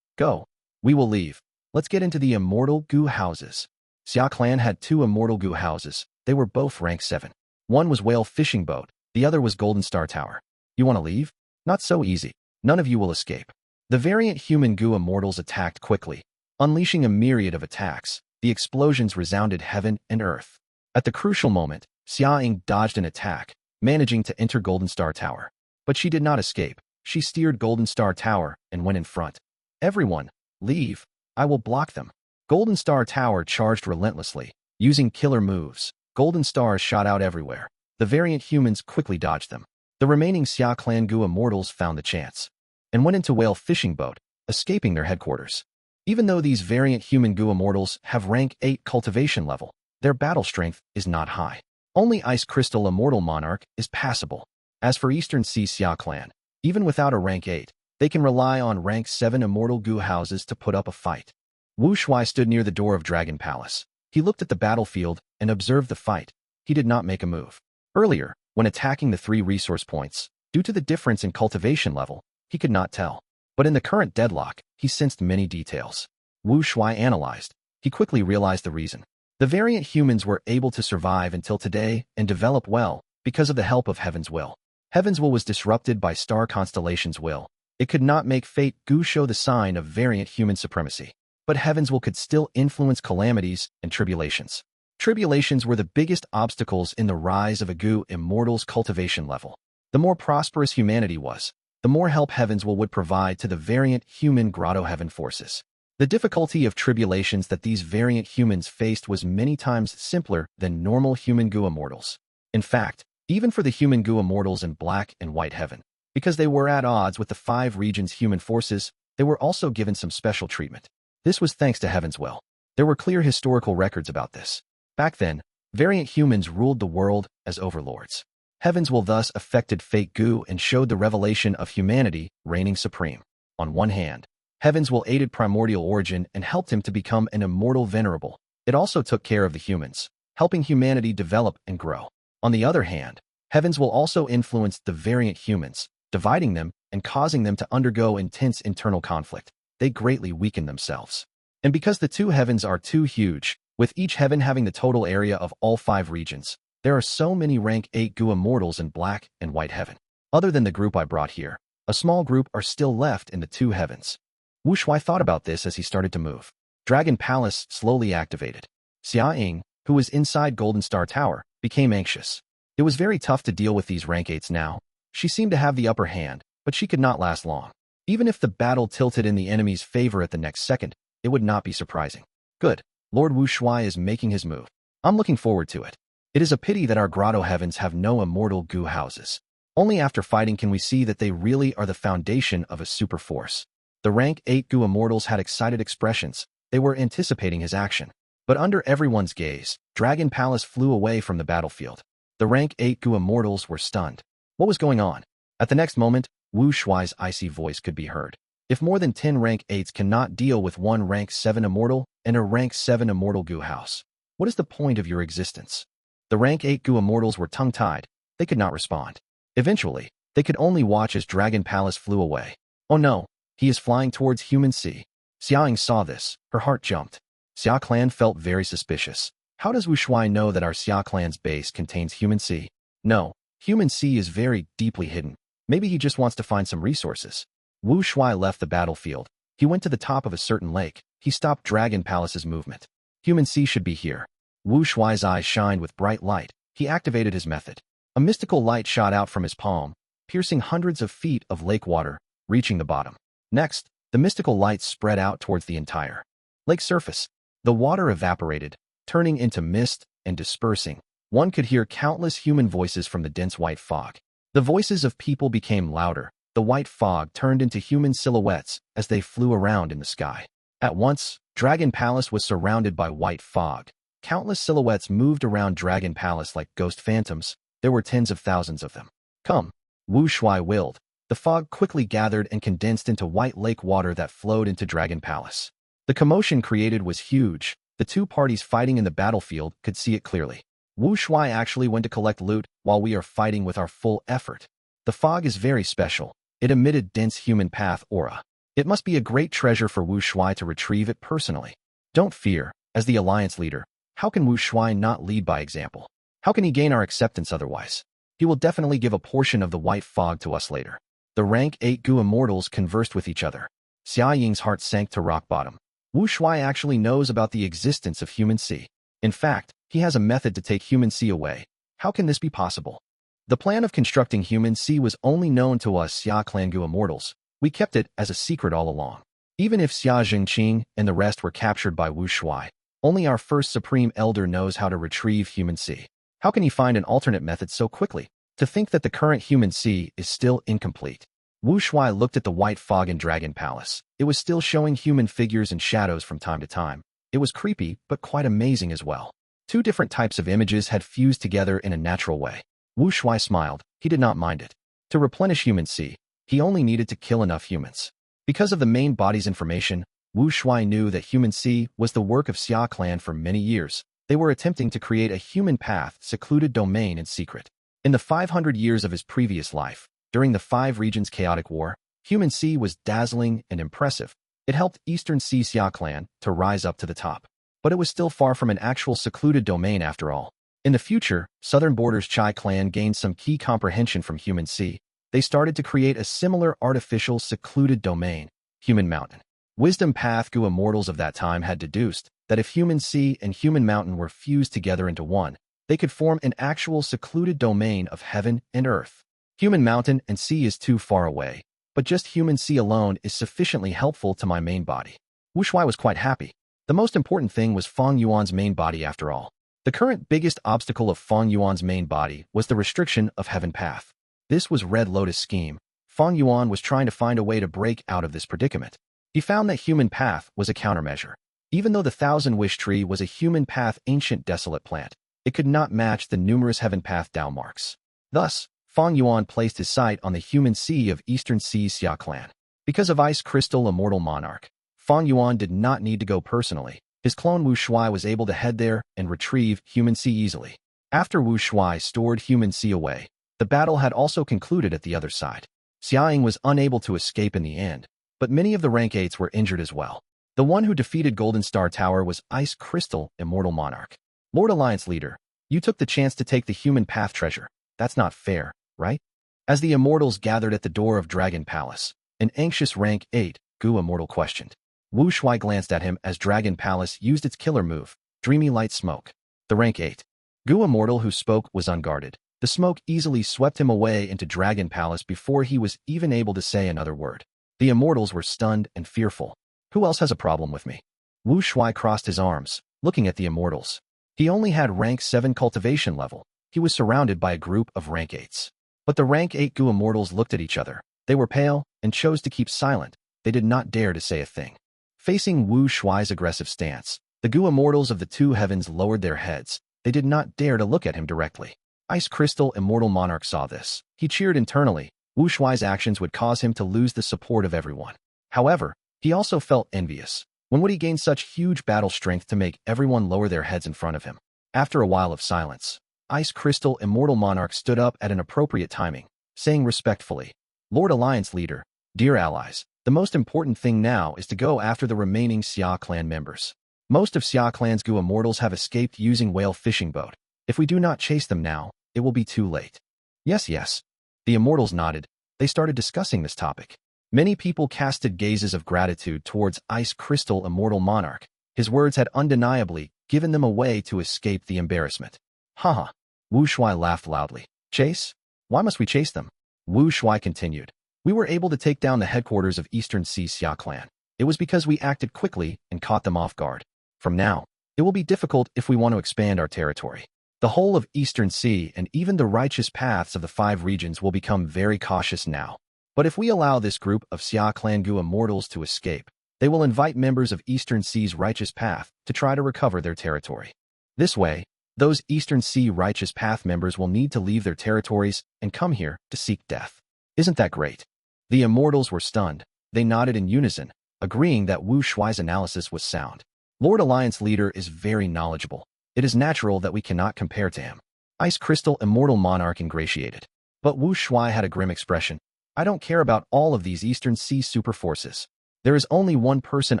Go. We will leave. Let's get into the Immortal Gu houses. Xia Clan had 2 Immortal Gu houses. They were both rank 7. One was Whale Fishing Boat. The other was Golden Star Tower. You want to leave? Not so easy. None of you will escape. The variant human Gu Immortals attacked quickly, unleashing a myriad of attacks. The explosions resounded heaven and earth. At the crucial moment, Xia Ying dodged an attack, managing to enter Golden Star Tower. But she did not escape. She steered Golden Star Tower and went in front. Everyone, leave. I will block them. Golden Star Tower charged relentlessly. Using killer moves, golden stars shot out everywhere. The variant humans quickly dodged them. The remaining Xia Clan Gu Immortals found the chance and went into Whale Fishing Boat, escaping their headquarters. Even though these variant human Gu Immortals have rank 8 cultivation level, their battle strength is not high. Only Ice Crystal Immortal Monarch is passable. As for Eastern Sea Xia Clan, even without a rank 8, they can rely on rank 7 Immortal Gu houses to put up a fight. Wu Shuai stood near the door of Dragon Palace. He looked at the battlefield and observed the fight. He did not make a move. Earlier, when attacking the 3 resource points, due to the difference in cultivation level, he could not tell. But in the current deadlock, he sensed many details. Wu Shuai analyzed. He quickly realized the reason. The variant humans were able to survive until today and develop well because of the help of Heaven's Will. Heaven's Will was disrupted by Star Constellation's will. It could not make Fate Gu show the sign of variant human supremacy. But Heaven's Will could still influence calamities and tribulations. Tribulations were the biggest obstacles in the rise of a Gu Immortal's cultivation level. The more prosperous humanity was, the more help Heaven's Will would provide to the variant human Grotto-Heaven forces. The difficulty of tribulations that these variant humans faced was many times simpler than normal human Gu Immortals. In fact, even for the human Gu Immortals in Black and White Heaven, because they were at odds with the 5 regions' human forces, they were also given some special treatment. This was thanks to Heaven's Will. There were clear historical records about this. Back then, variant humans ruled the world as overlords. Heaven's Will thus affected Fate Gu and showed the revelation of humanity reigning supreme. On one hand, Heaven's Will aided primordial origin and helped him to become an immortal venerable. It also took care of the humans, helping humanity develop and grow. On the other hand, Heaven's Will also influenced the variant humans, dividing them and causing them to undergo intense internal conflict. They greatly weakened themselves. And because the 2 heavens are too huge, with each heaven having the total area of all 5 regions, there are so many rank 8 Gu Immortals in Black and White Heaven. Other than the group I brought here, a small group are still left in the 2 heavens. Wu Shuai thought about this as he started to move. Dragon Palace slowly activated. Xia Ying, who was inside Golden Star Tower, became anxious. It was very tough to deal with these rank 8s now. She seemed to have the upper hand, but she could not last long. Even if the battle tilted in the enemy's favor at the next second, it would not be surprising. Good. Lord Wu Shuai is making his move. I'm looking forward to it. It is a pity that our Grotto Heavens have no Immortal Gu houses. Only after fighting can we see that they really are the foundation of a super force. The rank 8 Gu Immortals had excited expressions. They were anticipating his action. But under everyone's gaze, Dragon Palace flew away from the battlefield. The rank 8 Gu Immortals were stunned. What was going on? At the next moment, Wu Shuai's icy voice could be heard. If more than 10 rank 8s cannot deal with one rank 7 immortal and a rank 7 immortal Gu house, what is the point of your existence? The rank 8 Gu immortals were tongue-tied. They could not respond. Eventually, they could only watch as Dragon Palace flew away. Oh no, he is flying towards Human Sea. Xiao saw this. Her heart jumped. Xia clan felt very suspicious. How does Wu Shuai know that our Xia clan's base contains Human Sea? No, Human Sea is very deeply hidden. Maybe he just wants to find some resources. Wu Shuai left the battlefield. He went to the top of a certain lake. He stopped Dragon Palace's movement. Human Sea should be here. Wu Shuai's eyes shined with bright light. He activated his method. A mystical light shot out from his palm, piercing hundreds of feet of lake water, reaching the bottom. Next, the mystical light spread out towards the entire lake surface. The water evaporated, turning into mist and dispersing. One could hear countless human voices from the dense white fog. The voices of people became louder. The white fog turned into human silhouettes as they flew around in the sky. At once, Dragon Palace was surrounded by white fog. Countless silhouettes moved around Dragon Palace like ghost phantoms. There were tens of thousands of them. Come, Wu Shuai willed. The fog quickly gathered and condensed into white lake water that flowed into Dragon Palace. The commotion created was huge. The two parties fighting in the battlefield could see it clearly. Wu Shuai actually went to collect loot while we are fighting with our full effort. The fog is very special. It emitted dense human path aura. It must be a great treasure for Wu Shuai to retrieve it personally. Don't fear. As the alliance leader, how can Wu Shuai not lead by example? How can he gain our acceptance otherwise? He will definitely give a portion of the white fog to us later. The rank 8 Gu immortals conversed with each other. Xia Ying's heart sank to rock bottom. Wu Shuai actually knows about the existence of Human Sea. In fact, he has a method to take Human Sea away. How can this be possible? The plan of constructing Human Sea was only known to us Xia Clan Gu immortals. We kept it as a secret all along. Even if Xia Zhengqing and the rest were captured by Wu Shuai, only our first Supreme Elder knows how to retrieve Human Sea. How can he find an alternate method so quickly? To think that the current Human Sea is still incomplete. Wu Shuai looked at the white fog in Dragon Palace. It was still showing human figures and shadows from time to time. It was creepy, but quite amazing as well. Two different types of images had fused together in a natural way. Wu Shuai smiled. He did not mind it. To replenish Human Sea, he only needed to kill enough humans. Because of the main body's information, Wu Shuai knew that Human Sea was the work of Xia clan for many years. They were attempting to create a human path, secluded domain in secret. In the 500 years of his previous life, during the 5 regions chaotic war, Human Sea was dazzling and impressive. It helped Eastern Sea Xia clan to rise up to the top. But it was still far from an actual secluded domain after all. In the future, Southern Borders Chai clan gained some key comprehension from Human Sea. They started to create a similar artificial secluded domain, Human Mountain. Wisdom Path Gu immortals of that time had deduced that if Human Sea and Human Mountain were fused together into one, they could form an actual secluded domain of heaven and earth. Human Mountain and Sea is too far away, but just Human Sea alone is sufficiently helpful to my main body. Wu Shuai was quite happy. The most important thing was Fang Yuan's main body after all. The current biggest obstacle of Fang Yuan's main body was the restriction of Heaven Path. This was Red Lotus' scheme. Fang Yuan was trying to find a way to break out of this predicament. He found that Human Path was a countermeasure. Even though the Thousand Wish Tree was a Human Path ancient desolate plant, it could not match the numerous Heaven Path Dao marks. Thus, Fang Yuan placed his sight on the Human Sea of Eastern Sea Xia clan. Because of Ice Crystal Immortal Monarch, Fang Yuan did not need to go personally. His clone Wu Shuai was able to head there and retrieve Human Sea easily. After Wu Shuai stored Human Sea away, the battle had also concluded at the other side. Xiao was unable to escape in the end, but many of the rank 8s were injured as well. The one who defeated Golden Star Tower was Ice Crystal Immortal Monarch. Lord Alliance Leader, you took the chance to take the Human Path treasure. That's not fair, right? As the Immortals gathered at the door of Dragon Palace, an anxious rank 8 Gu Immortal questioned. Wu Shuai glanced at him as Dragon Palace used its killer move, Dreamy Light Smoke. The rank 8 Gu Immortal who spoke was unguarded. The smoke easily swept him away into Dragon Palace before he was even able to say another word. The Immortals were stunned and fearful. Who else has a problem with me? Wu Shuai crossed his arms, looking at the Immortals. He only had rank 7 cultivation level. He was surrounded by a group of rank 8s. But the rank 8 Gu Immortals looked at each other. They were pale and chose to keep silent. They did not dare to say a thing. Facing Wu Shuai's aggressive stance, the Gu Immortals of the two heavens lowered their heads. They did not dare to look at him directly. Ice Crystal Immortal Monarch saw this. He cheered internally. Wu Shuai's actions would cause him to lose the support of everyone. However, he also felt envious. When would he gain such huge battle strength to make everyone lower their heads in front of him? After a while of silence, Ice Crystal Immortal Monarch stood up at an appropriate timing, saying respectfully, "Lord Alliance Leader, dear allies, the most important thing now is to go after the remaining Xia clan members. Most of Xia clan's Gu immortals have escaped using whale fishing boat. If we do not chase them now, it will be too late." Yes. The immortals nodded. They started discussing this topic. Many people casted gazes of gratitude towards Ice Crystal Immortal Monarch. His words had undeniably given them a way to escape the embarrassment. Haha. Wu Shuai laughed loudly. Chase? Why must we chase them? Wu Shuai continued. We were able to take down the headquarters of Eastern Sea Xia clan. It was because we acted quickly and caught them off guard. From now, it will be difficult if we want to expand our territory. The whole of Eastern Sea and even the righteous paths of the 5 regions will become very cautious now. But if we allow this group of Xia clan Gu immortals to escape, they will invite members of Eastern Sea's righteous path to try to recover their territory. This way, those Eastern Sea righteous path members will need to leave their territories and come here to seek death. Isn't that great? The immortals were stunned. They nodded in unison, agreeing that Wu Shuai's analysis was sound. Lord Alliance Leader is very knowledgeable. It is natural that we cannot compare to him. Ice Crystal Immortal Monarch ingratiated. But Wu Shuai had a grim expression. I don't care about all of these Eastern Sea super forces. There is only one person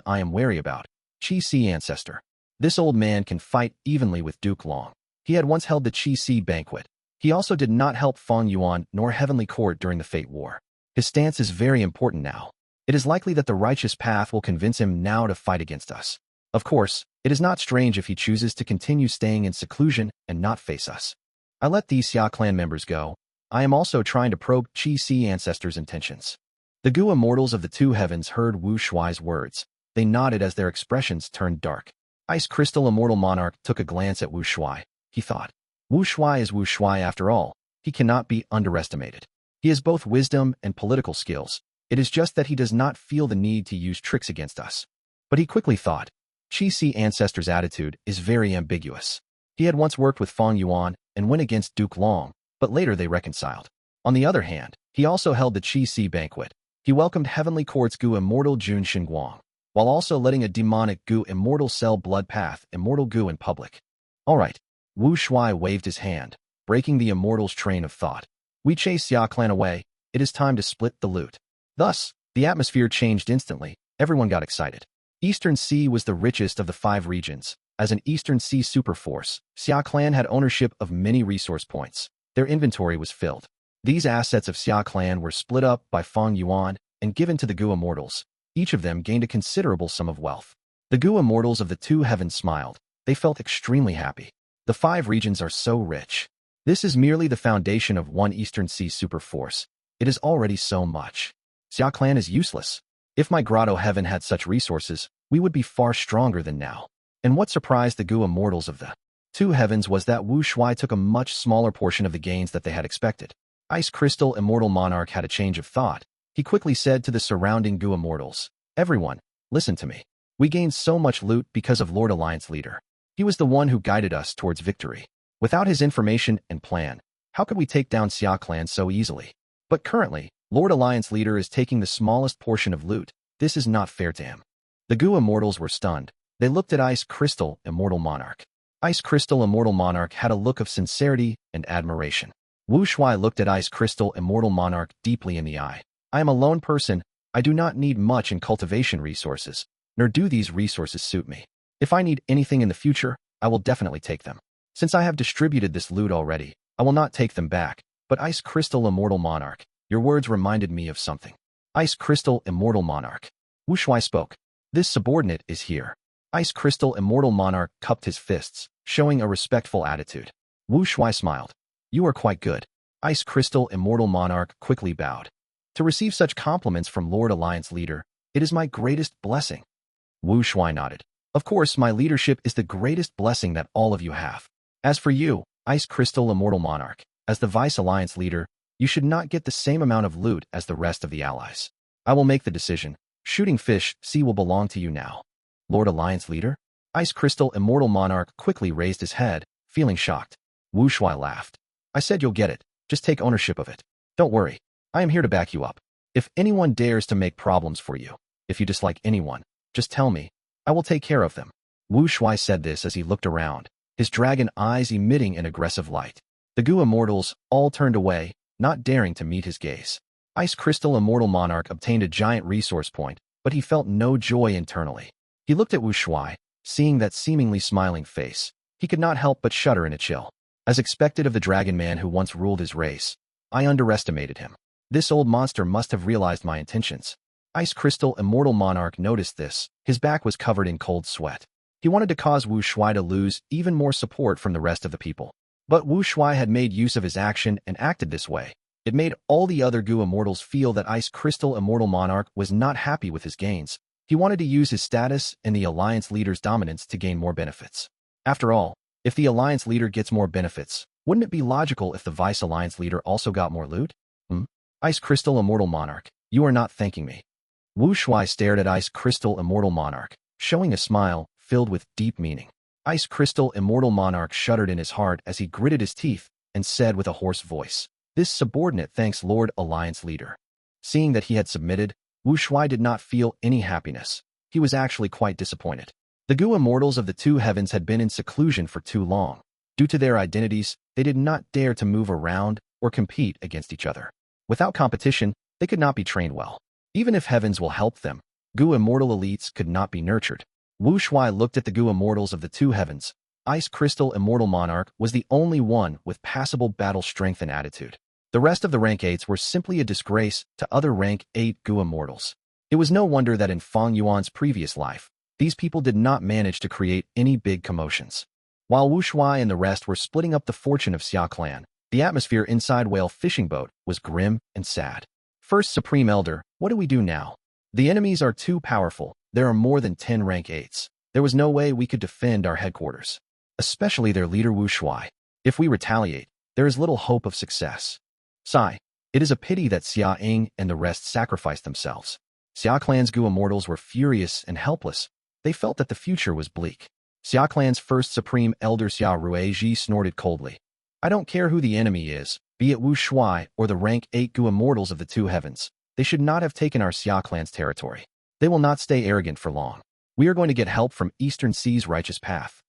I am wary about, Qi Si Ancestor. This old man can fight evenly with Duke Long. He had once held the Qi Si banquet. He also did not help Fang Yuan nor Heavenly Court during the Fate War. His stance is very important now. It is likely that the righteous path will convince him now to fight against us. Of course, it is not strange if he chooses to continue staying in seclusion and not face us. I let these Xia clan members go. I am also trying to probe Qi Si Ancestor's intentions. The Gu immortals of the 2 heavens heard Wu Shuai's words. They nodded as their expressions turned dark. Ice Crystal Immortal Monarch took a glance at Wu Shuai. He thought, Wu Shuai is Wu Shuai after all. He cannot be underestimated. He has both wisdom and political skills. It is just that he does not feel the need to use tricks against us. But he quickly thought, Qi Si Ancestor's attitude is very ambiguous. He had once worked with Fang Yuan and went against Duke Long, but later they reconciled. On the other hand, he also held the Qi Si banquet. He welcomed Heavenly Court's Gu Immortal Jun Xinguang, while also letting a demonic Gu Immortal sell Blood Path Immortal Gu in public. All right. Wu Shuai waved his hand, breaking the immortal's train of thought. We chase Xia clan away. It is time to split the loot. Thus, the atmosphere changed instantly. Everyone got excited. Eastern Sea was the richest of the 5 regions. As an Eastern Sea superforce, Xia clan had ownership of many resource points. Their inventory was filled. These assets of Xia clan were split up by Fang Yuan and given to the Gu immortals. Each of them gained a considerable sum of wealth. The Gu immortals of the 2 heavens smiled. They felt extremely happy. The 5 regions are so rich. This is merely the foundation of one Eastern Sea superforce. It is already so much. Xia clan is useless. If my Grotto-Heaven had such resources, we would be far stronger than now. And what surprised the Gu immortals of the 2 heavens was that Wu Shuai took a much smaller portion of the gains that they had expected. Ice Crystal Immortal Monarch had a change of thought. He quickly said to the surrounding Gu immortals, Everyone, listen to me. We gained so much loot because of Lord Alliance Leader. He was the one who guided us towards victory. Without his information and plan, how could we take down Xia clan so easily? But currently, Lord Alliance Leader is taking the smallest portion of loot. This is not fair to him. The Gu immortals were stunned. They looked at Ice Crystal Immortal Monarch. Ice Crystal Immortal Monarch had a look of sincerity and admiration. Wu Shuai looked at Ice Crystal Immortal Monarch deeply in the eye. I am a lone person. I do not need much in cultivation resources, nor do these resources suit me. If I need anything in the future, I will definitely take them. Since I have distributed this loot already, I will not take them back. But Ice Crystal Immortal Monarch, your words reminded me of something. Ice Crystal Immortal Monarch. Wu Shuai spoke. This subordinate is here. Ice Crystal Immortal Monarch cupped his fists, showing a respectful attitude. Wu Shuai smiled. You are quite good. Ice Crystal Immortal Monarch quickly bowed. To receive such compliments from Lord Alliance Leader, it is my greatest blessing. Wu Shuai nodded. Of course, my leadership is the greatest blessing that all of you have. As for you, Ice Crystal Immortal Monarch, as the Vice Alliance Leader, you should not get the same amount of loot as the rest of the allies. I will make the decision. Shooting Fish Sea will belong to you now. Lord Alliance Leader? Ice Crystal Immortal Monarch quickly raised his head, feeling shocked. Wu Shuai laughed. I said you'll get it. Just take ownership of it. Don't worry. I am here to back you up. If anyone dares to make problems for you, if you dislike anyone, just tell me. I will take care of them. Wu Shuai said this as he looked around, his dragon eyes emitting an aggressive light. The Gu immortals all turned away, not daring to meet his gaze. Ice Crystal Immortal Monarch obtained a giant resource point, but he felt no joy internally. He looked at Wu Shuai, seeing that seemingly smiling face. He could not help but shudder in a chill. As expected of the dragon man who once ruled his race, I underestimated him. This old monster must have realized my intentions. Ice Crystal Immortal Monarch noticed this. His back was covered in cold sweat. He wanted to cause Wu Shuai to lose even more support from the rest of the people. But Wu Shuai had made use of his action and acted this way. It made all the other Gu immortals feel that Ice Crystal Immortal Monarch was not happy with his gains. He wanted to use his status and the Alliance leader's dominance to gain more benefits. After all, if the Alliance leader gets more benefits, wouldn't it be logical if the Vice Alliance leader also got more loot? Ice Crystal Immortal Monarch, you are not thanking me. Wu Shuai stared at Ice Crystal Immortal Monarch, showing a smile filled with deep meaning. Ice Crystal Immortal Monarch shuddered in his heart as he gritted his teeth and said with a hoarse voice, "This subordinate thanks Lord Alliance Leader." Seeing that he had submitted, Wu Shuai did not feel any happiness. He was actually quite disappointed. The Gu immortals of the two heavens had been in seclusion for too long. Due to their identities, they did not dare to move around or compete against each other. Without competition, they could not be trained well. Even if heavens will help them, Gu immortal elites could not be nurtured. Wu Shuai looked at the Gu immortals of the two heavens. Ice Crystal Immortal Monarch was the only one with passable battle strength and attitude. The rest of the rank 8s were simply a disgrace to other rank 8 Gu immortals. It was no wonder that in Fang Yuan's previous life, these people did not manage to create any big commotions. While Wu Shuai and the rest were splitting up the fortune of Xiao clan, the atmosphere inside Whale Fishing Boat was grim and sad. First Supreme Elder, what do we do now? The enemies are too powerful. There are more than 10 rank 8s. There was no way we could defend our headquarters. Especially their leader Wu Shuai. If we retaliate, there is little hope of success. Sigh. It is a pity that Xiao and the rest sacrificed themselves. Xiao clan's Gu immortals were furious and helpless. They felt that the future was bleak. Xiao clan's first Supreme Elder Xiao Ruiji snorted coldly. I don't care who the enemy is, be it Wu Shuai or the rank 8 Gu immortals of the two heavens. They should not have taken our Xiao clan's territory. They will not stay arrogant for long. We are going to get help from Eastern Sea's righteous path.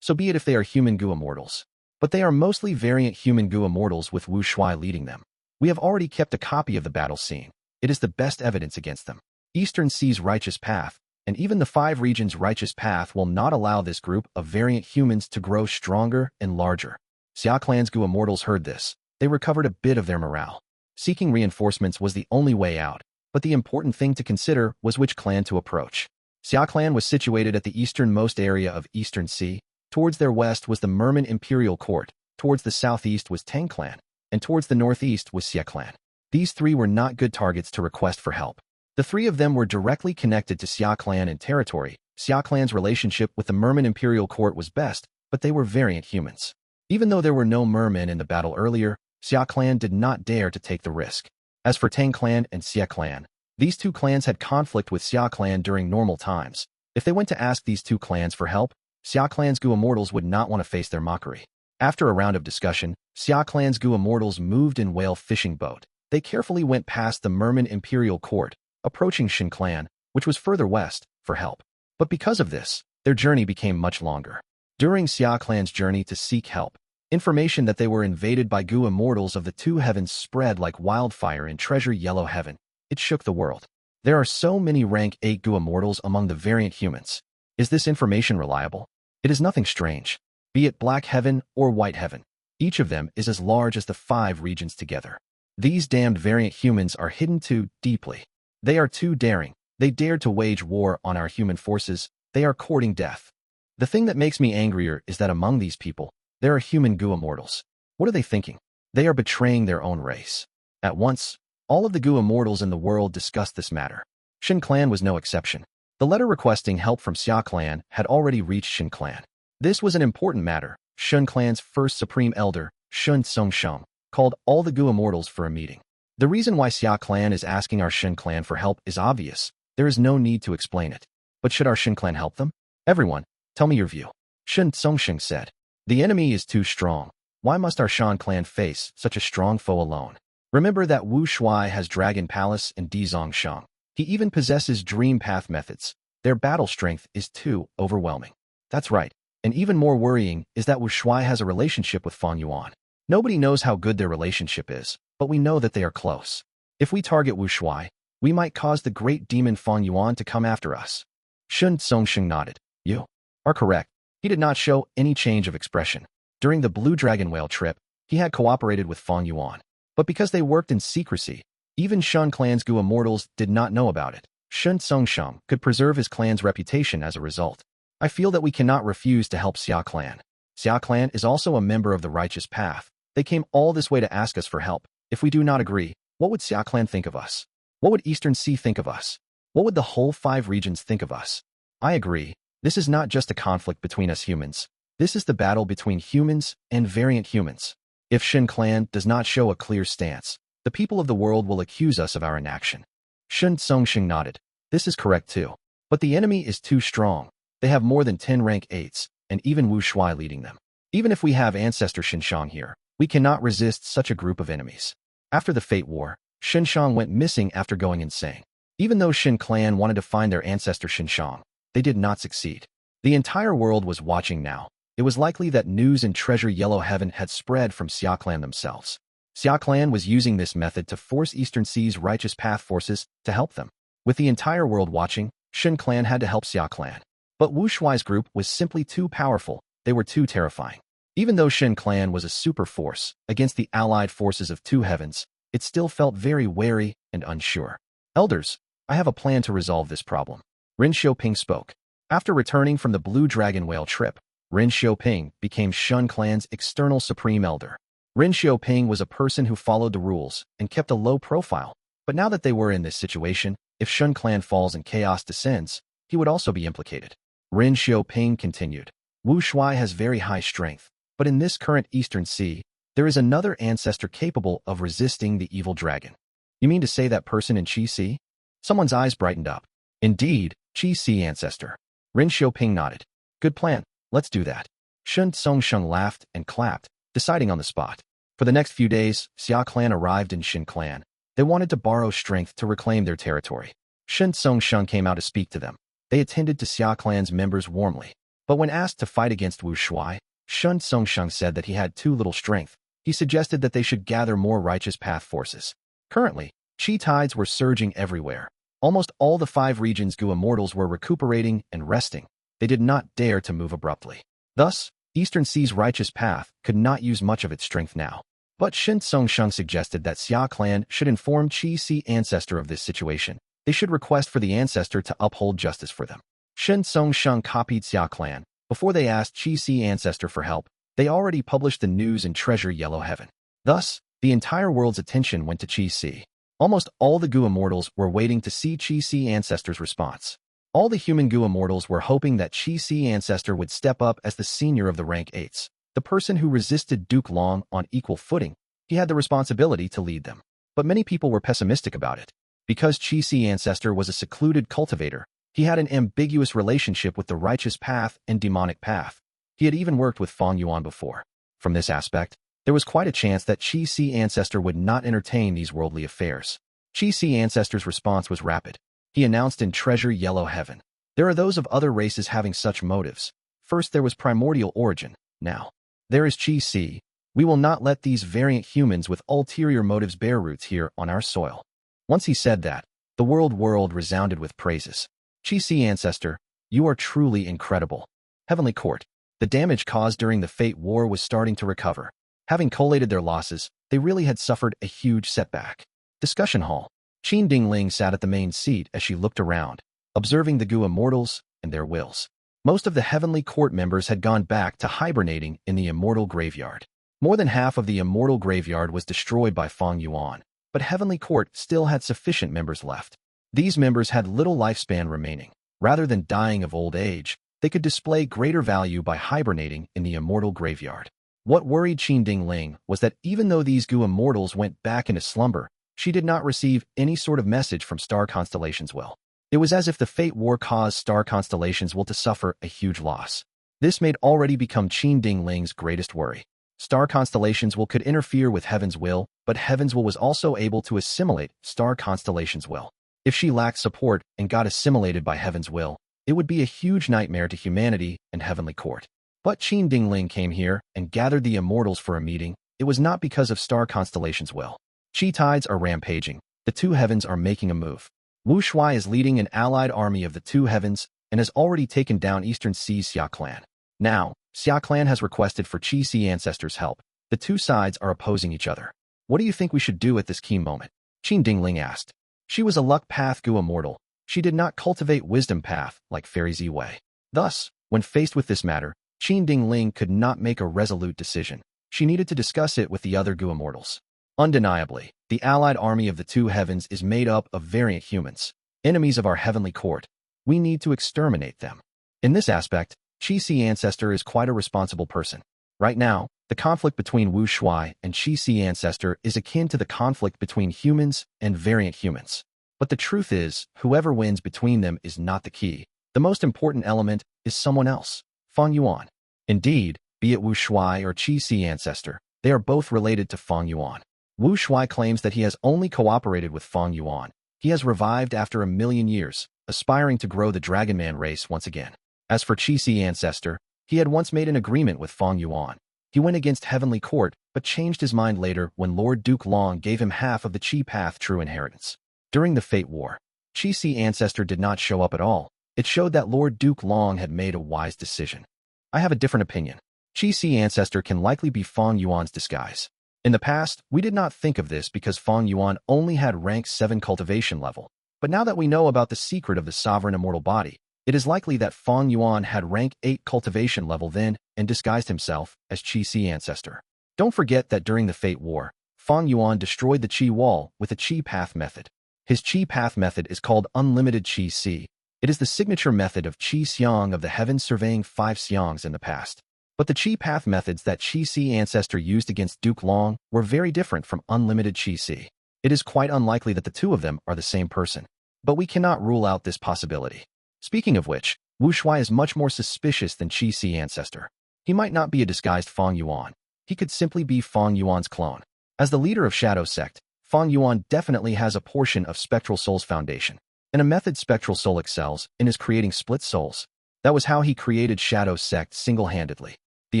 So be it if they are human Gu immortals. But they are mostly variant human Gu immortals with Wu Shuai leading them. We have already kept a copy of the battle scene. It is the best evidence against them. Eastern Sea's righteous path, and even the 5 regions' righteous path will not allow this group of variant humans to grow stronger and larger. Xiao clan's Gu immortals heard this. They recovered a bit of their morale. Seeking reinforcements was the only way out, but the important thing to consider was which clan to approach. Xiao clan was situated at the easternmost area of Eastern Sea. Towards their west was the Merman Imperial Court, towards the southeast was Tang clan, and towards the northeast was Xie clan. These 3 were not good targets to request for help. The 3 of them were directly connected to Xiao clan and territory. Xiao clan's relationship with the Merman Imperial Court was best, but they were variant humans. Even though there were no mermen in the battle earlier, Xiao clan did not dare to take the risk. As for Tang clan and Xie clan, these 2 clans had conflict with Xiao clan during normal times. If they went to ask these 2 clans for help, Xiao clan's Gu immortals would not want to face their mockery. After a round of discussion, Xiao clan's Gu immortals moved in Whale Fishing Boat. They carefully went past the Merman Imperial Court, approaching Shin clan, which was further west, for help. But because of this, their journey became much longer. During Xiao clan's journey to seek help, information that they were invaded by Gu immortals of the two heavens spread like wildfire in Treasure Yellow Heaven. It shook the world. There are so many rank 8 Gu immortals among the variant humans. Is this information reliable? It is nothing strange. Be it Black Heaven or White Heaven, each of them is as large as the 5 regions together. These damned variant humans are hidden too deeply. They are too daring. They dared to wage war on our human forces. They are courting death. The thing that makes me angrier is that among these people, there are human Gu immortals. What are they thinking? They are betraying their own race. At once, all of the Gu immortals in the world discussed this matter. Shin clan was no exception. The letter requesting help from Xia clan had already reached Shin clan. This was an important matter. Shin clan's first supreme elder, Shun Tsungsheng, called all the Gu immortals for a meeting. The reason why Xia clan is asking our Shin clan for help is obvious. There is no need to explain it. But should our Shin clan help them? Everyone, tell me your view. Shun Tsungsheng said. The enemy is too strong. Why must our Shan clan face such a strong foe alone? Remember that Wu Shuai has Dragon Palace and Dizongsheng. He even possesses Dream Path methods. Their battle strength is too overwhelming. That's right. And even more worrying is that Wu Shuai has a relationship with Fang Yuan. Nobody knows how good their relationship is, but we know that they are close. If we target Wu Shuai, we might cause the great demon Fang Yuan to come after us. Shun Tsongsheng nodded. You are correct. He did not show any change of expression. During the Blue Dragon Whale trip, he had cooperated with Fang Yuan. But because they worked in secrecy, even Shun Clan's Gu Immortals did not know about it. Shun Tsongsheng could preserve his clan's reputation as a result. I feel that we cannot refuse to help Xia Clan. Xia Clan is also a member of the righteous path. They came all this way to ask us for help. If we do not agree, what would Xia Clan think of us? What would Eastern Sea think of us? What would the whole 5 regions think of us? I agree. This is not just a conflict between us humans. This is the battle between humans and variant humans. If Shin Clan does not show a clear stance, the people of the world will accuse us of our inaction. Shun Tsongsheng nodded. This is correct too. But the enemy is too strong. They have more than 10 rank 8s, and even Wu Shuai leading them. Even if we have Ancestor Xinshang here, we cannot resist such a group of enemies. After the Fate War, Xinshang went missing after going insane. Even though Shin Clan wanted to find their ancestor Xinshang, they did not succeed. The entire world was watching now. It was likely that news and treasure Yellow Heaven had spread from Xia Clan themselves. Xia Clan was using this method to force Eastern Sea's righteous path forces to help them. With the entire world watching, Shin Clan had to help Xia Clan. But Wu Shuai's group was simply too powerful. They were too terrifying. Even though Shin Clan was a super force against the allied forces of 2 heavens, it still felt very wary and unsure. Elders, I have a plan to resolve this problem. Ren Xiaoping spoke. After returning from the Blue Dragon Whale trip, Ren Xiaoping became Shun Clan's external supreme elder. Ren Xiaoping was a person who followed the rules and kept a low profile. But now that they were in this situation, if Shun Clan falls and chaos descends, he would also be implicated. Ren Xiaoping continued. Wu Shuai has very high strength, but in this current Eastern Sea, there is another ancestor capable of resisting the evil dragon. You mean to say that person in Qi Si? Someone's eyes brightened up. Indeed, Qi Si ancestor. Ren Xiaoping nodded. Good plan. Let's do that. Shun Tsongsheng laughed and clapped, deciding on the spot. For the next few days, Xia Clan arrived in Shin Clan. They wanted to borrow strength to reclaim their territory. Shun Tsongsheng came out to speak to them. They attended to Xia Clan's members warmly. But when asked to fight against Wu Shuai, Shun Tsongsheng said that he had too little strength. He suggested that they should gather more righteous path forces. Currently, Qi tides were surging everywhere. Almost all the 5 regions Gu Immortals were recuperating and resting. They did not dare to move abruptly. Thus, Eastern Sea's righteous path could not use much of its strength now. But Shin Tsongsheng suggested that Xia Clan should inform Qi Si Ancestor of this situation. They should request for the Ancestor to uphold justice for them. Shin Tsongsheng copied Xia Clan. Before they asked Qi Si Ancestor for help, they already published the news in Treasure Yellow Heaven. Thus, the entire world's attention went to Qi Si. Almost all the Gu Immortals were waiting to see Qi Si Ancestor's response. All the human Gu Immortals were hoping that Qi Si Ancestor would step up as the senior of the rank 8s. The person who resisted Duke Long on equal footing. He had the responsibility to lead them. But many people were pessimistic about it. Because Qi Si Ancestor was a secluded cultivator, he had an ambiguous relationship with the righteous path and demonic path. He had even worked with Fang Yuan before. From this aspect, there was quite a chance that Qi Si Ancestor would not entertain these worldly affairs. Qi Si Ancestor's response was rapid. He announced in Treasure Yellow Heaven. There are those of other races having such motives. First there was primordial origin. Now, there is Qi Si. We will not let these variant humans with ulterior motives bear roots here on our soil. Once he said that, the world resounded with praises. Qi Si Ancestor, you are truly incredible. Heavenly Court. The damage caused during the Fate War was starting to recover. Having collated their losses, they really had suffered a huge setback. Discussion Hall. Qin Dingling sat at the main seat as she looked around, observing the Gu Immortals and their wills. Most of the Heavenly Court members had gone back to hibernating in the Immortal Graveyard. More than half of the Immortal Graveyard was destroyed by Fang Yuan, but Heavenly Court still had sufficient members left. These members had little lifespan remaining. Rather than dying of old age, they could display greater value by hibernating in the Immortal Graveyard. What worried Qin Dingling was that even though these Gu Immortals went back into slumber, she did not receive any sort of message from Star Constellation's will. It was as if the Fate War caused Star Constellation's will to suffer a huge loss. This made already become Qin Dingling's greatest worry. Star constellations could interfere with Heaven's will, but Heaven's will was also able to assimilate star constellations' will. If she lacked support and got assimilated by Heaven's will, it would be a huge nightmare to humanity and Heavenly Court. But Qin Dingling came here and gathered the Immortals for a meeting. It was not because of star constellations' will. Chi tides are rampaging. The two heavens are making a move. Wu Shuai is leading an allied army of the two heavens and has already taken down Eastern Sea's Xia clan. Now, Xia clan has requested for Qi Si Ancestor's help. The two sides are opposing each other. What do you think we should do at this key moment? Qin Dingling asked. She was a luck path Gu immortal. She did not cultivate wisdom path like Fairy Ziwei. Thus, when faced with this matter, Qin Dingling could not make a resolute decision. She needed to discuss it with the other Gu immortals. Undeniably, the allied army of the two heavens is made up of variant humans, enemies of our heavenly court. We need to exterminate them. In this aspect, Qi Si Ancestor is quite a responsible person. Right now, the conflict between Wu Shuai and Qi Si Ancestor is akin to the conflict between humans and variant humans. But the truth is, whoever wins between them is not the key. The most important element is someone else, Fang Yuan. Indeed, be it Wu Shuai or Qi Si Ancestor, they are both related to Fang Yuan. Wu Shuai claims that he has only cooperated with Fang Yuan. He has revived after 1,000,000 years, aspiring to grow the Dragon Man race once again. As for Qi Si Ancestor, he had once made an agreement with Fang Yuan. He went against Heavenly Court, but changed his mind later when Lord Duke Long gave him half of the Qi Path true inheritance. During the Fate War, Qi Si Ancestor did not show up at all. It showed that Lord Duke Long had made a wise decision. I have a different opinion. Qi Si Ancestor can likely be Fang Yuan's disguise. In the past, we did not think of this because Fang Yuan only had rank 7 cultivation level. But now that we know about the secret of the sovereign immortal body, it is likely that Fang Yuan had rank 8 cultivation level then and disguised himself as Qi Si Ancestor. Don't forget that during the Fate War, Fang Yuan destroyed the Qi Wall with a Qi Path method. His Qi Path method is called Unlimited Qi Si. It is the signature method of Qi Xiang of the heavens, surveying 5 Xiangs in the past. But the Qi Path methods that Qi Si Ancestor used against Duke Long were very different from Unlimited Qi Si. It is quite unlikely that the two of them are the same person. But we cannot rule out this possibility. Speaking of which, Wu Shuai is much more suspicious than Qi Si Ancestor. He might not be a disguised Fang Yuan. He could simply be Fang Yuan's clone. As the leader of Shadow Sect, Fang Yuan definitely has a portion of Spectral Soul's foundation. In a method Spectral Soul excels in is creating split souls. That was how he created Shadow Sect single-handedly. The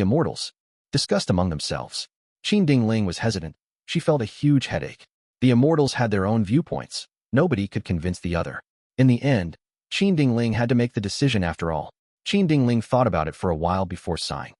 Immortals discussed among themselves. Qin Dingling was hesitant. She felt a huge headache. The Immortals had their own viewpoints. Nobody could convince the other. In the end, Qin Dingling had to make the decision after all. Qin Dingling thought about it for a while before sighing.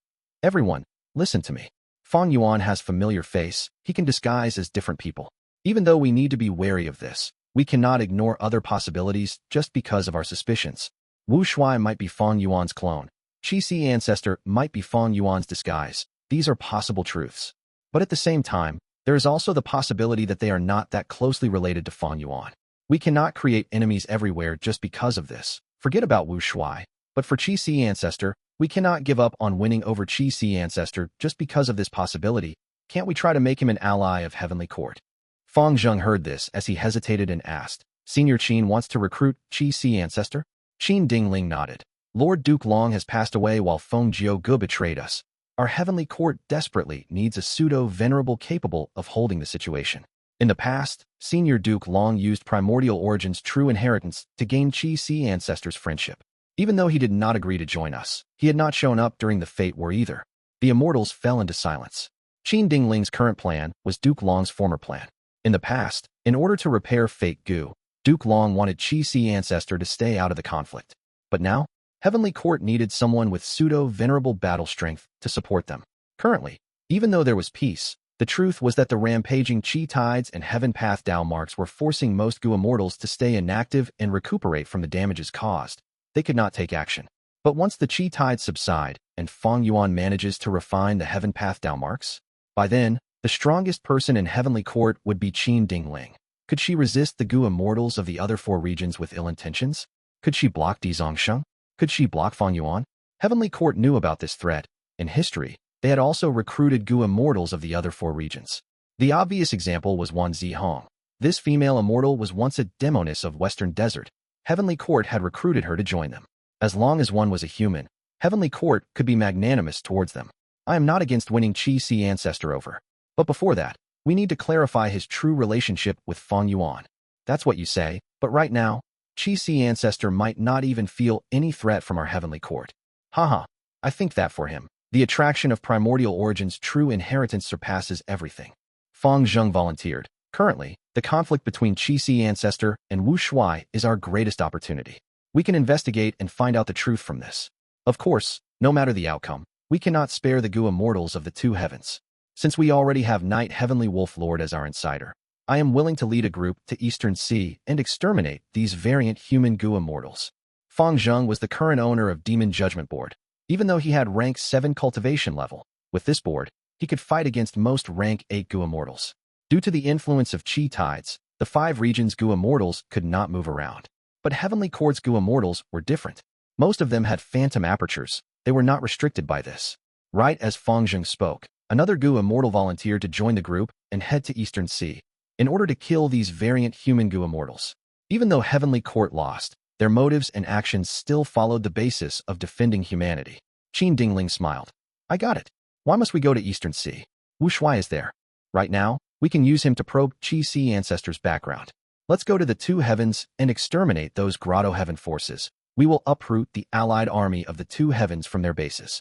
Everyone, listen to me. Fang Yuan has familiar face. He can disguise as different people. Even though we need to be wary of this, we cannot ignore other possibilities just because of our suspicions. Wu Shuai might be Fang Yuan's clone. Qi Si Ancestor might be Fang Yuan's disguise. These are possible truths. But at the same time, there is also the possibility that they are not that closely related to Fang Yuan. We cannot create enemies everywhere just because of this. Forget about Wu Shuai. But for Qi Si Ancestor, we cannot give up on winning over Qi Si Ancestor just because of this possibility. Can't we try to make him an ally of Heavenly Court? Fang Zheng heard this as he hesitated and asked, Senior Qin wants to recruit Qi Si Ancestor? Qin Dingling nodded. Lord Duke Long has passed away while Feng Jiu Gu betrayed us. Our Heavenly Court desperately needs a pseudo-venerable capable of holding the situation. In the past, Senior Duke Long used Primordial Origin's true inheritance to gain Qi Si Ancestor's friendship. Even though he did not agree to join us, he had not shown up during the Fate War either. The Immortals fell into silence. Qin Dingling's current plan was Duke Long's former plan. In the past, in order to repair Fate Gu, Duke Long wanted Qi Si Ancestor to stay out of the conflict. But now, Heavenly Court needed someone with pseudo-venerable battle strength to support them. Currently, even though there was peace, the truth was that the rampaging Qi tides and Heaven Path Dao marks were forcing most Gu immortals to stay inactive and recuperate from the damages caused. They could not take action. But once the Qi tides subside and Fang Yuan manages to refine the Heaven Path Dao marks, by then, the strongest person in Heavenly Court would be Qin Dingling. Could she resist the Gu immortals of the other 4 regions with ill intentions? Could she block Di Zongsheng? Could she block Fang Yuan? Heavenly Court knew about this threat. In history, they had also recruited Gu immortals of the other 4 regions. The obvious example was Wan Zihong. This female immortal was once a demoness of Western Desert. Heavenly Court had recruited her to join them. As long as one was a human, Heavenly Court could be magnanimous towards them. I am not against winning Qi Si Ancestor over. But before that, we need to clarify his true relationship with Fang Yuan. That's what you say, but right now, Qi Si Ancestor might not even feel any threat from our heavenly court. Haha, I think that for him, the attraction of primordial origin's true inheritance surpasses everything. Fang Zheng volunteered. Currently, the conflict between Qi Si Ancestor and Wu Shuai is our greatest opportunity. We can investigate and find out the truth from this. Of course, no matter the outcome, we cannot spare the Gu immortals of the two heavens. Since we already have Knight Heavenly Wolf Lord as our insider, I am willing to lead a group to Eastern Sea and exterminate these variant human Gu immortals. Fang Zheng was the current owner of Demon Judgment Board. Even though he had rank 7 cultivation level, with this board, he could fight against most rank 8 Gu immortals. Due to the influence of Qi tides, the 5 regions Gu immortals could not move around. But Heavenly Court's Gu immortals were different. Most of them had phantom apertures. They were not restricted by this. Right as Fang Zheng spoke, another Gu immortal volunteered to join the group and head to Eastern Sea in order to kill these variant human Gu immortals. Even though Heavenly Court lost, their motives and actions still followed the basis of defending humanity. Qin Dingling smiled. I got it. Why must we go to Eastern Sea? Wu Shuai is there. Right now, we can use him to probe Qi Si Ancestor's background. Let's go to the two heavens and exterminate those Grotto-Heaven forces. We will uproot the allied army of the two heavens from their bases.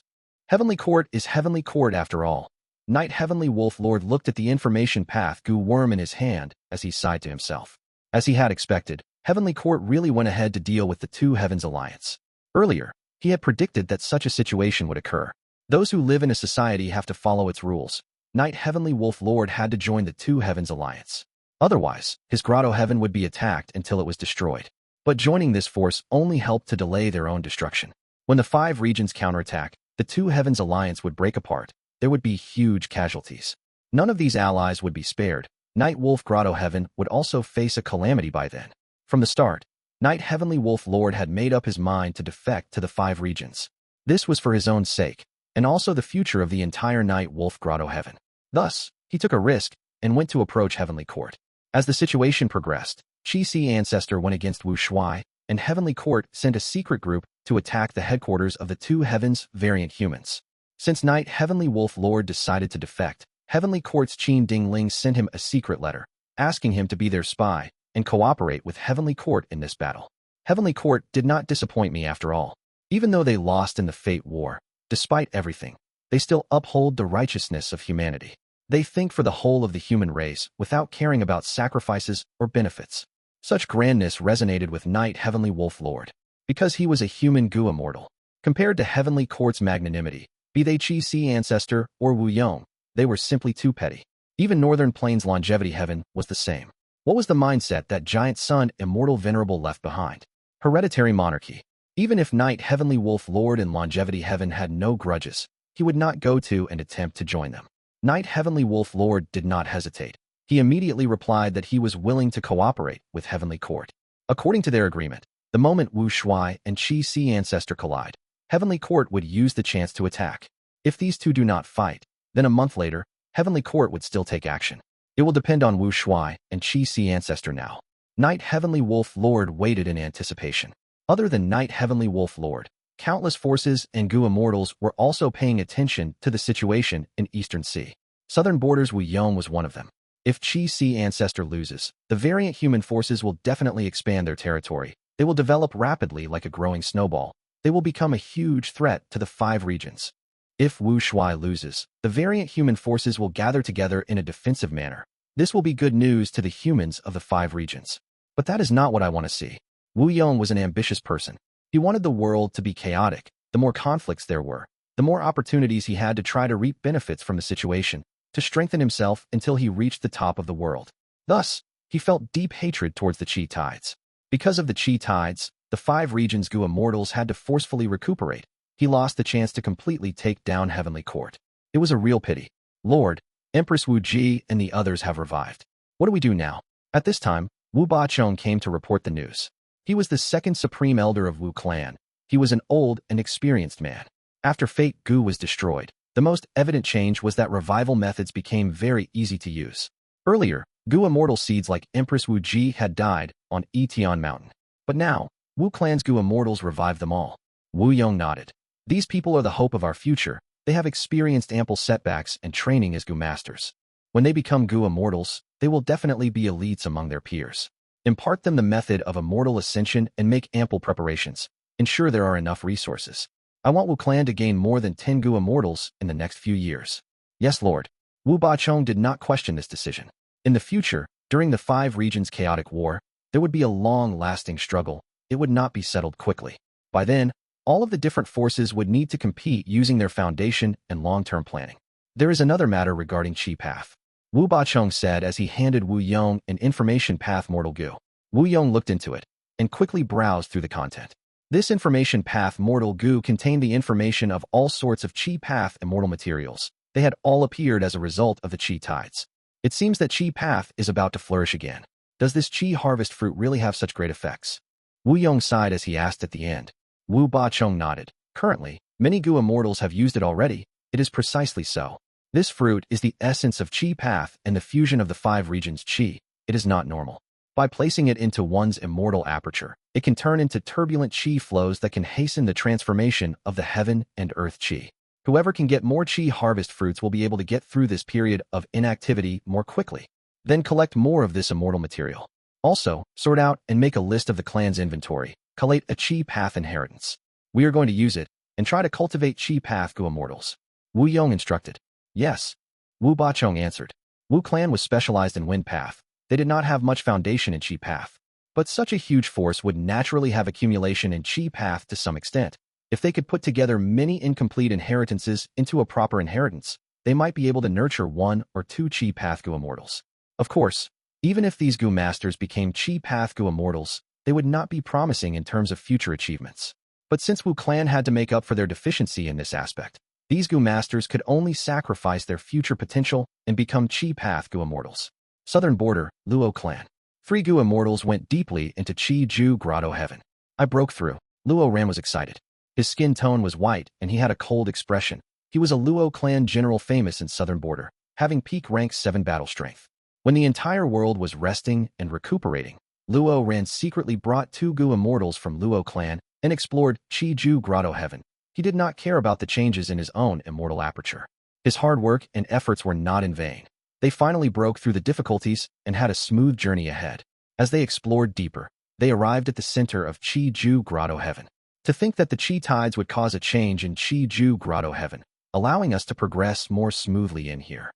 Heavenly Court is Heavenly Court after all. Knight Heavenly Wolf Lord looked at the information path Gu worm in his hand as he sighed to himself. As he had expected, Heavenly Court really went ahead to deal with the two heavens alliance. Earlier, he had predicted that such a situation would occur. Those who live in a society have to follow its rules. Knight Heavenly Wolf Lord had to join the two heavens alliance. Otherwise, his Grotto-Heaven would be attacked until it was destroyed. But joining this force only helped to delay their own destruction. When the 5 regions counterattack, the two heavens alliance would break apart. There would be huge casualties. None of these allies would be spared. Night Wolf Grotto-Heaven would also face a calamity by then. From the start, Knight Heavenly Wolf Lord had made up his mind to defect to the 5 regions. This was for his own sake, and also the future of the entire Night Wolf Grotto-Heaven. Thus, he took a risk and went to approach Heavenly Court. As the situation progressed, Qi Si Ancestor went against Wu Shuai, and Heavenly Court sent a secret group to attack the headquarters of the two heavens variant humans. Since Knight Heavenly Wolf Lord decided to defect, Heavenly Court's Qin Dingling sent him a secret letter, asking him to be their spy and cooperate with Heavenly Court in this battle. Heavenly Court did not disappoint me after all. Even though they lost in the Fate War, despite everything, they still uphold the righteousness of humanity. They think for the whole of the human race without caring about sacrifices or benefits. Such grandness resonated with Knight Heavenly Wolf Lord, because he was a human Gu immortal. Compared to Heavenly Court's magnanimity, be they Qi Si Ancestor or Wu Yong, they were simply too petty. Even Northern Plains Longevity Heaven was the same. What was the mindset that giant son Immortal Venerable left behind? Hereditary monarchy. Even if Knight Heavenly Wolf Lord and Longevity Heaven had no grudges, he would not go to and attempt to join them. Knight Heavenly Wolf Lord did not hesitate. He immediately replied that he was willing to cooperate with Heavenly Court. According to their agreement, the moment Wu Shuai and Qi Si Ancestor collide, Heavenly Court would use the chance to attack. If these two do not fight, then a month later, Heavenly Court would still take action. It will depend on Wu Shuai and Qi Si Ancestor now. Knight Heavenly Wolf Lord waited in anticipation. Other than Knight Heavenly Wolf Lord, countless forces and Gu immortals were also paying attention to the situation in Eastern Sea. Southern Borders Wu Yong was one of them. If Qi Si Ancestor loses, the variant human forces will definitely expand their territory. They will develop rapidly like a growing snowball. They will become a huge threat to the 5 regions. If Wu Shuai loses, the variant human forces will gather together in a defensive manner. This will be good news to the humans of the 5 regions. But that is not what I want to see. Wu Yong was an ambitious person. He wanted the world to be chaotic. The more conflicts there were, the more opportunities he had to try to reap benefits from the situation, to strengthen himself until he reached the top of the world. Thus, he felt deep hatred towards the Qi tides. Because of the Qi tides, the 5 regions Gu immortals had to forcefully recuperate. He lost the chance to completely take down Heavenly Court. It was a real pity. Lord, Empress Wu Ji and the others have revived. What do we do now? At this time, Wu Bachong came to report the news. He was the 2nd Supreme Elder of Wu Clan. He was an old and experienced man. After Fate Gu was destroyed, the most evident change was that revival methods became very easy to use. Earlier, Gu immortal seeds like Empress Wu Ji had died on Etian Mountain. But now, Wu Clan's Gu immortals revived them all. Wu Yong nodded. These people are the hope of our future. They have experienced ample setbacks and training as Gu masters. When they become Gu immortals, they will definitely be elites among their peers. Impart them the method of immortal ascension and make ample preparations. Ensure there are enough resources. I want Wu Clan to gain more than 10 Gu immortals in the next few years. Yes, Lord. Wu Bachong did not question this decision. In the future, during the 5 regions chaotic war, there would be a long-lasting struggle. It would not be settled quickly. By then, all of the different forces would need to compete using their foundation and long-term planning. There is another matter regarding Qi Path. Wu Bachong said as he handed Wu Yong an information path Mortal Gu. Wu Yong looked into it and quickly browsed through the content. This information path Mortal Gu contained the information of all sorts of Qi Path immortal materials. They had all appeared as a result of the Qi tides. It seems that Qi Path is about to flourish again. Does this Qi harvest fruit really have such great effects? Wu Yong sighed as he asked at the end. Wu Bachong nodded. Currently, many Gu immortals have used it already. It is precisely so. This fruit is the essence of Qi Path and the fusion of the 5 regions Qi. It is not normal. By placing it into one's immortal aperture, it can turn into turbulent Qi flows that can hasten the transformation of the heaven and earth Qi. Whoever can get more Qi harvest fruits will be able to get through this period of inactivity more quickly. Then collect more of this immortal material. Also, sort out and make a list of the clan's inventory. Collate a Qi Path inheritance. We are going to use it and try to cultivate Qi Path Gu immortals. Wu Yong instructed. Yes. Wu Bachong answered. Wu clan was specialized in Wind Path. They did not have much foundation in Qi Path. But such a huge force would naturally have accumulation in Qi Path to some extent. If they could put together many incomplete inheritances into a proper inheritance, they might be able to nurture 1 or 2 Qi Path Gu immortals. Of course, even if these Gu masters became Qi Path Gu immortals, they would not be promising in terms of future achievements. But since Wu clan had to make up for their deficiency in this aspect, these Gu masters could only sacrifice their future potential and become Qi Path Gu immortals. Southern border, Luo clan. 3 Gu immortals went deeply into Qi Ju Grotto-Heaven. I broke through. Luo Ran was excited. His skin tone was white and he had a cold expression. He was a Luo clan general famous in southern border, having peak rank 7 battle strength. When the entire world was resting and recuperating, Luo Ran secretly brought 2 Gu immortals from Luo clan and explored Qi Ju Grotto-Heaven. He did not care about the changes in his own immortal aperture. His hard work and efforts were not in vain. They finally broke through the difficulties and had a smooth journey ahead. As they explored deeper, they arrived at the center of Qi Ju Grotto-Heaven. To think that the Qi tides would cause a change in Qi Ju Grotto-Heaven, allowing us to progress more smoothly in here.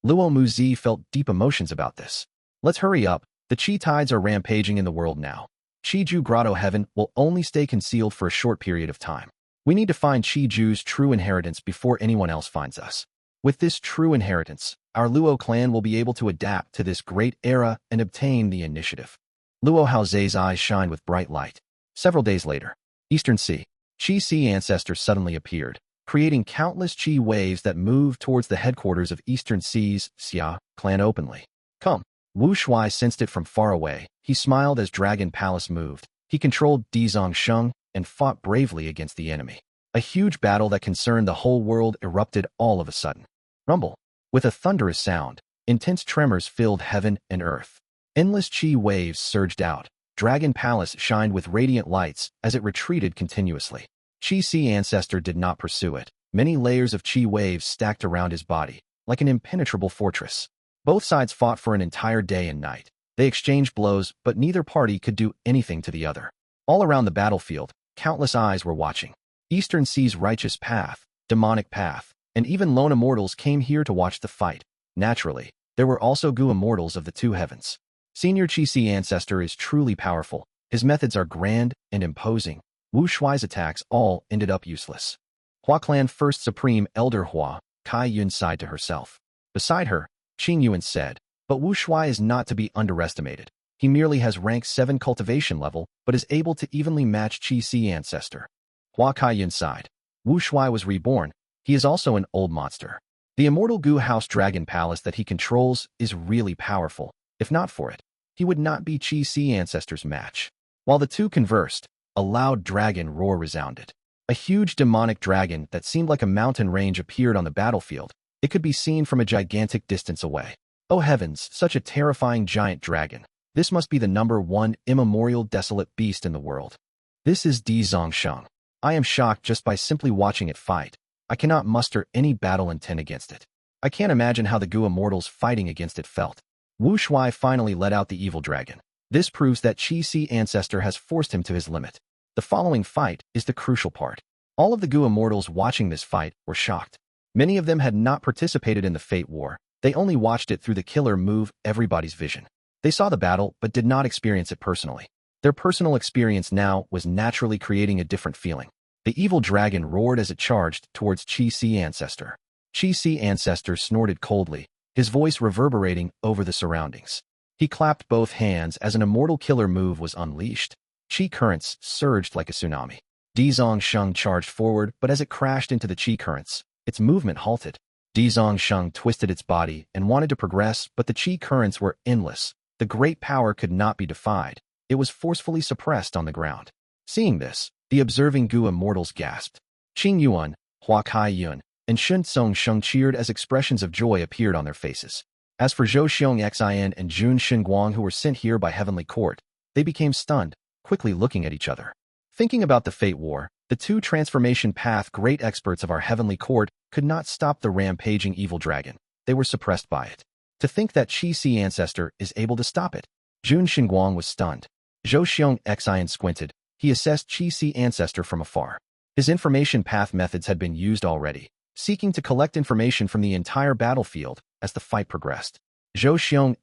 Luo Muzi felt deep emotions about this. Let's hurry up. The Qi tides are rampaging in the world now. Qi Ju Grotto-Heaven will only stay concealed for a short period of time. We need to find Qi Ju's true inheritance before anyone else finds us. With this true inheritance, our Luo clan will be able to adapt to this great era and obtain the initiative. Luo Haozei's eyes shined with bright light. Several days later, Eastern Sea, Qi Sea Ancestor suddenly appeared, creating countless Qi waves that moved towards the headquarters of Eastern Sea's Xiao clan openly. Come. Wu Shuai sensed it from far away. He smiled as Dragon Palace moved. He controlled Dizong Sheng and fought bravely against the enemy. A huge battle that concerned the whole world erupted all of a sudden. Rumble. With a thunderous sound, intense tremors filled heaven and earth. Endless Qi waves surged out. Dragon Palace shined with radiant lights as it retreated continuously. Qi Sea Ancestor did not pursue it. Many layers of Qi waves stacked around his body, like an impenetrable fortress. Both sides fought for an entire day and night. They exchanged blows, but neither party could do anything to the other. All around the battlefield, countless eyes were watching. Eastern Sea's righteous path, demonic path, and even lone immortals came here to watch the fight. Naturally, there were also Gu immortals of the 2 heavens. Senior Qi Sea Ancestor is truly powerful. His methods are grand and imposing. Wu Shuai's attacks all ended up useless. Hua Clan First Supreme Elder Hua, Kai Yun sighed to herself. Beside her, Qing Yuan said, but Wu Shuai is not to be underestimated. He merely has rank 7 cultivation level, but is able to evenly match Qi Sea Ancestor. Hua Kaiyun sighed. Wu Shuai was reborn. He is also an old monster. The Immortal Gu House Dragon Palace that he controls is really powerful. If not for it, he would not be Qi Sea Ancestor's match. While the two conversed, a loud dragon roar resounded. A huge demonic dragon that seemed like a mountain range appeared on the battlefield. It could be seen from a gigantic distance away. Oh heavens, such a terrifying giant dragon. This must be the #1 immemorial desolate beast in the world. This is Di Zongsheng. I am shocked just by simply watching it fight. I cannot muster any battle intent against it. I can't imagine how the Gu immortals fighting against it felt. Wu Shuai finally let out the evil dragon. This proves that Qi Ancestor has forced him to his limit. The following fight is the crucial part. All of the Gu immortals watching this fight were shocked. Many of them had not participated in the Fate War. They only watched it through the killer move everybody's vision. They saw the battle but did not experience it personally. Their personal experience now was naturally creating a different feeling. The evil dragon roared as it charged towards Qi Ancestor. Qi Ancestor snorted coldly, his voice reverberating over the surroundings. He clapped both hands as an immortal killer move was unleashed. Qi currents surged like a tsunami. Dizongsheng charged forward, but as it crashed into the Qi currents, its movement halted. Dizongsheng twisted its body and wanted to progress, but the Qi currents were endless. The great power could not be defied. It was forcefully suppressed on the ground. Seeing this, the observing Gu immortals gasped. Fang Yuan, Huai and Shun Tsongsheng cheered as expressions of joy appeared on their faces. As for Zhou Xiong and Jun Xinguang, who were sent here by Heavenly Court, they became stunned, quickly looking at each other. Thinking about the Fate War, the two transformation path great experts of our Heavenly Court could not stop the rampaging evil dragon. They were suppressed by it. To think that Qi Ancestor is able to stop it. Jun Xinguang was stunned. Zhou Xiong squinted. He assessed Qi Ancestor from afar. His information path methods had been used already, seeking to collect information from the entire battlefield as the fight progressed. Zhou Xiong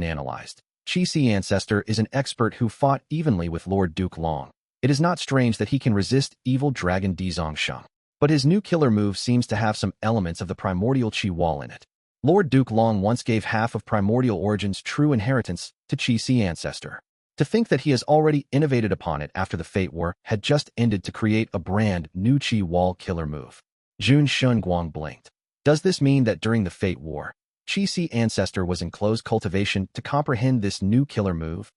analyzed. Qi Ancestor is an expert who fought evenly with Lord Duke Long. It is not strange that he can resist evil dragon Dizongsheng. But his new killer move seems to have some elements of the primordial Qi wall in it. Lord Duke Long once gave half of primordial origin's true inheritance to Qi Ancestor. To think that he has already innovated upon it after the Fate War had just ended to create a brand new Qi wall killer move. Jun Xinguang blinked. Does this mean that during the Fate War, Qi Ancestor was in close cultivation to comprehend this new killer move?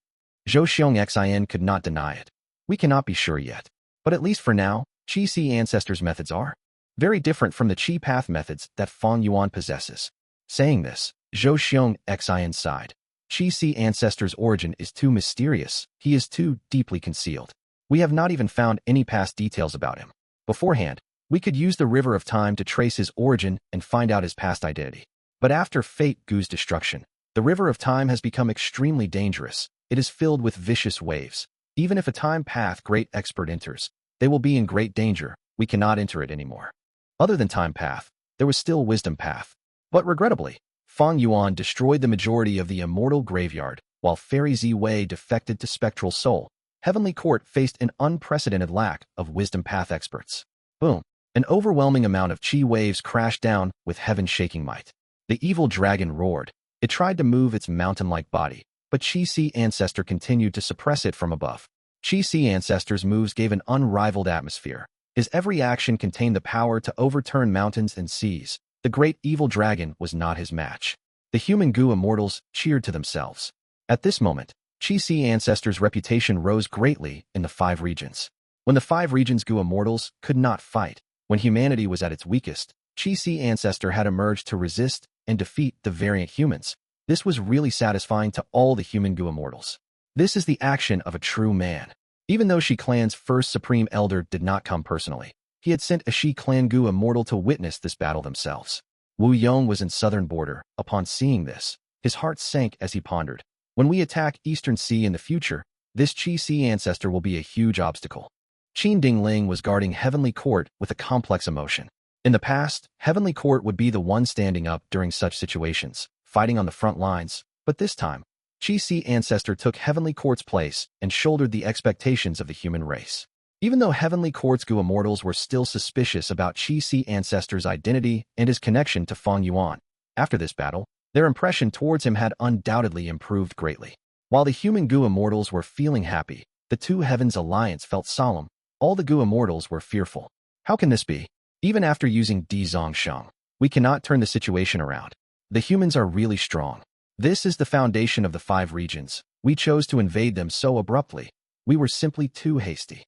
Zhou Xiong could not deny it. We cannot be sure yet. But at least for now, Qi Ancestor's methods are very different from the Qi path methods that Fang Yuan possesses. Saying this, Zhou Xiong sighed. Qi Ancestor's origin is too mysterious. He is too deeply concealed. We have not even found any past details about him. Beforehand, we could use the River of Time to trace his origin and find out his past identity. But after Fate Gu's destruction, the River of Time has become extremely dangerous. It is filled with vicious waves. Even if a time path great expert enters, they will be in great danger. We cannot enter it anymore. Other than time path, there was still wisdom path. But regrettably, Fang Yuan destroyed the majority of the immortal graveyard, while Fairy Ziwei defected to Spectral Soul. Heavenly Court faced an unprecedented lack of wisdom path experts. Boom. An overwhelming amount of Qi waves crashed down with heaven-shaking might. The evil dragon roared. It tried to move its mountain-like body, but Qi Ancestor continued to suppress it from above. Qi Ancestor's moves gave an unrivaled atmosphere. His every action contained the power to overturn mountains and seas. The great evil dragon was not his match. The human Gu immortals cheered to themselves. At this moment, Qi Ancestor's reputation rose greatly in the 5 regions. When the 5 regions Gu immortals could not fight, when humanity was at its weakest, Qi Ancestor had emerged to resist and defeat the variant humans. This was really satisfying to all the human Gu immortals. This is the action of a true man. Even though Shi Clan's first Supreme Elder did not come personally, he had sent a Shi Clan Gu immortal to witness this battle themselves. Wu Yong was in southern border. Upon seeing this, his heart sank as he pondered. When we attack Eastern Sea in the future, this Qi Ancestor will be a huge obstacle. Qin Dingling was guarding Heavenly Court with a complex emotion. In the past, Heavenly Court would be the one standing up during such situations, fighting on the front lines, but this time, Qi Ancestor took Heavenly Court's place and shouldered the expectations of the human race. Even though Heavenly Court's Gu immortals were still suspicious about Qi Ancestor's identity and his connection to Fang Yuan, after this battle, their impression towards him had undoubtedly improved greatly. While the human Gu immortals were feeling happy, the Two Heavens alliance felt solemn. All the Gu immortals were fearful. How can this be? Even after using Dizongsheng, we cannot turn the situation around. The humans are really strong. This is the foundation of the 5 regions. We chose to invade them so abruptly. We were simply too hasty.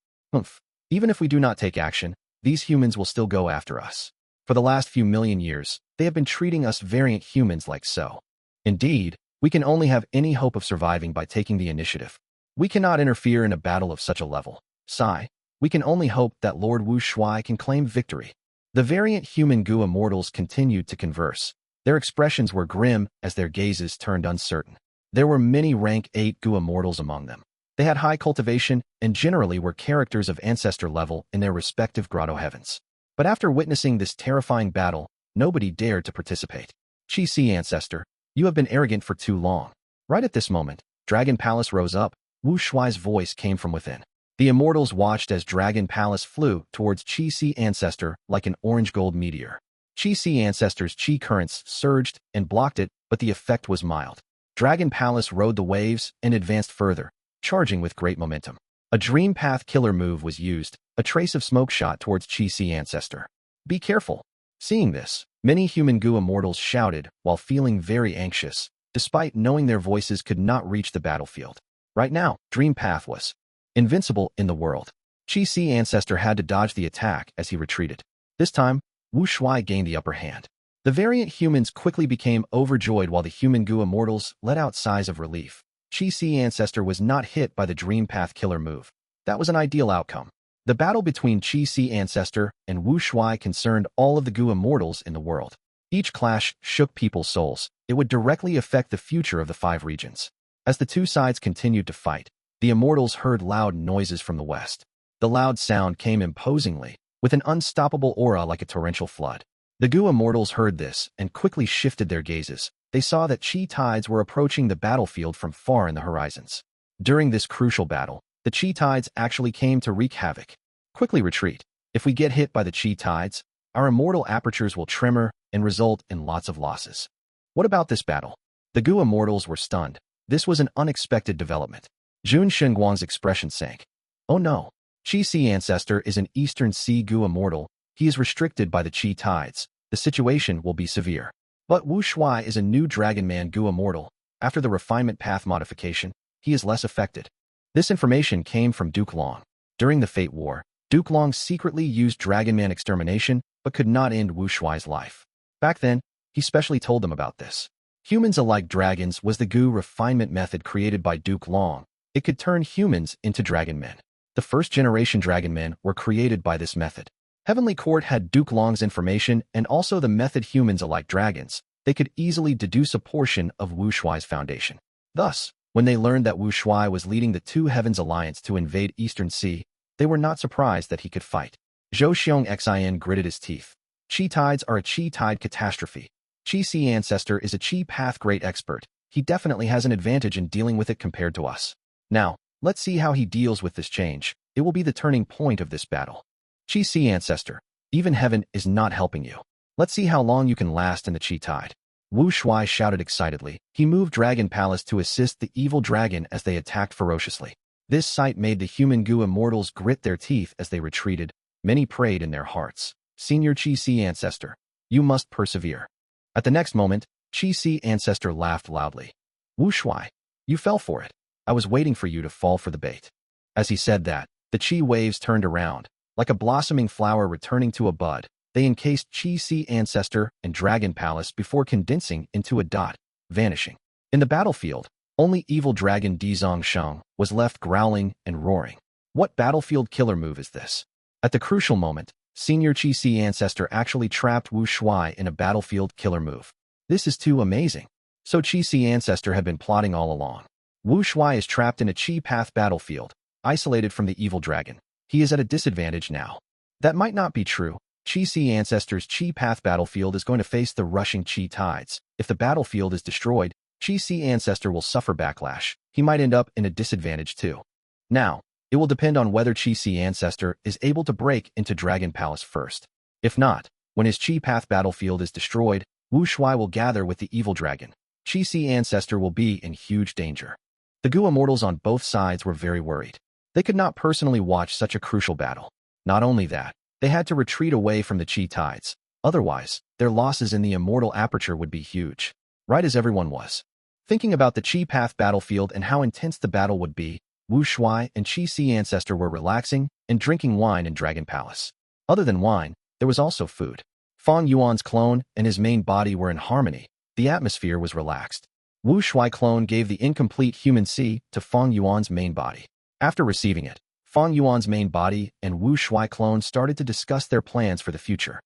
Even if we do not take action, these humans will still go after us. For the last few million years, they have been treating us variant humans like so. Indeed, we can only have any hope of surviving by taking the initiative. We cannot interfere in a battle of such a level. Sigh. We can only hope that Lord Wu Shuai can claim victory. The variant human Gu immortals continued to converse. Their expressions were grim as their gazes turned uncertain. There were many rank 8 Gu immortals among them. They had high cultivation and generally were characters of Ancestor level in their respective Grotto-Heavens. But after witnessing this terrifying battle, nobody dared to participate. Qi Ancestor, you have been arrogant for too long. Right at this moment, Dragon Palace rose up. Wu Shuai's voice came from within. The immortals watched as Dragon Palace flew towards Qi Ancestor like an orange-gold meteor. Qi Ancestor's Qi currents surged and blocked it, but the effect was mild. Dragon Palace rode the waves and advanced further, charging with great momentum. A Dream Path killer move was used, a trace of smoke shot towards Qi Ancestor. Be careful. Seeing this, many human Gu immortals shouted while feeling very anxious, despite knowing their voices could not reach the battlefield. Right now, Dream Path was invincible in the world. Qi Ancestor had to dodge the attack as he retreated. This time, Wu Shuai gained the upper hand. The variant humans quickly became overjoyed while the human Gu immortals let out sighs of relief. Qi Ancestor was not hit by the Dream Path killer move. That was an ideal outcome. The battle between Qi Ancestor and Wu Shuai concerned all of the Gu immortals in the world. Each clash shook people's souls. It would directly affect the future of the 5 regions. As the two sides continued to fight, the immortals heard loud noises from the west. The loud sound came imposingly, with an unstoppable aura like a torrential flood. The Gu immortals heard this and quickly shifted their gazes. They saw that Qi tides were approaching the battlefield from far in the horizons. During this crucial battle, the Qi tides actually came to wreak havoc. Quickly retreat. If we get hit by the Qi tides, our immortal apertures will tremor and result in lots of losses. What about this battle? The Gu immortals were stunned. This was an unexpected development. Jun Shenguang's expression sank. Oh no. Qi Ancestor is an Eastern Sea Gu immortal. He is restricted by the Qi tides. The situation will be severe. But Wu Shuai is a new Dragon Man Gu immortal. After the refinement path modification, he is less affected. This information came from Duke Long. During the Fate War, Duke Long secretly used Dragon Man extermination, but could not end Wu Shuai's life. Back then, he specially told them about this. Humans alike dragons was the Gu refinement method created by Duke Long. It could turn humans into dragon men. The first-generation dragon men were created by this method. Heavenly Court had Duke Long's information and also the method humans alike dragons. They could easily deduce a portion of Wu Shuai's foundation. Thus, when they learned that Wu Shuai was leading the Two Heavens Alliance to invade Eastern Sea, they were not surprised that he could fight. Zhou Xiong Xin gritted his teeth. Qi tides are a Qi tide catastrophe. Qi Ancestor is a Qi path great expert. He definitely has an advantage in dealing with it compared to us. Now, let's see how he deals with this change. It will be the turning point of this battle. Qi Ancestor, even heaven is not helping you. Let's see how long you can last in the Qi tide. Wu Shuai shouted excitedly. He moved Dragon Palace to assist the evil dragon as they attacked ferociously. This sight made the human Gu immortals grit their teeth as they retreated. Many prayed in their hearts. Senior Qi Ancestor, you must persevere. At the next moment, Qi Ancestor laughed loudly. Wu Shuai, you fell for it. I was waiting for you to fall for the bait. As he said that, the Qi waves turned around. Like a blossoming flower returning to a bud, they encased Qi Ancestor and Dragon Palace before condensing into a dot, vanishing. In the battlefield, only evil dragon Dizong Sheng was left growling and roaring. What battlefield killer move is this? At the crucial moment, Senior Qi Ancestor actually trapped Wu Shuai in a battlefield killer move. This is too amazing. So Qi Ancestor had been plotting all along. Wu Shuai is trapped in a Qi path battlefield, isolated from the evil dragon. He is at a disadvantage now. That might not be true. Qi Ancestor's Qi path battlefield is going to face the rushing Qi tides. If the battlefield is destroyed, Qi Ancestor will suffer backlash. He might end up in a disadvantage too. Now, it will depend on whether Qi Ancestor is able to break into Dragon Palace first. If not, when his Qi path battlefield is destroyed, Wu Shuai will gather with the evil dragon. Qi Ancestor will be in huge danger. The Gu immortals on both sides were very worried. They could not personally watch such a crucial battle. Not only that, they had to retreat away from the Qi tides. Otherwise, their losses in the immortal aperture would be huge. Right as everyone was thinking about the Qi path battlefield and how intense the battle would be, Wu Shuai and Qi Ancestor were relaxing and drinking wine in Dragon Palace. Other than wine, there was also food. Fang Yuan's clone and his main body were in harmony. The atmosphere was relaxed. Wu Shuai clone gave the incomplete human sea to Fang Yuan's main body. After receiving it, Fang Yuan's main body and Wu Shuai clone started to discuss their plans for the future.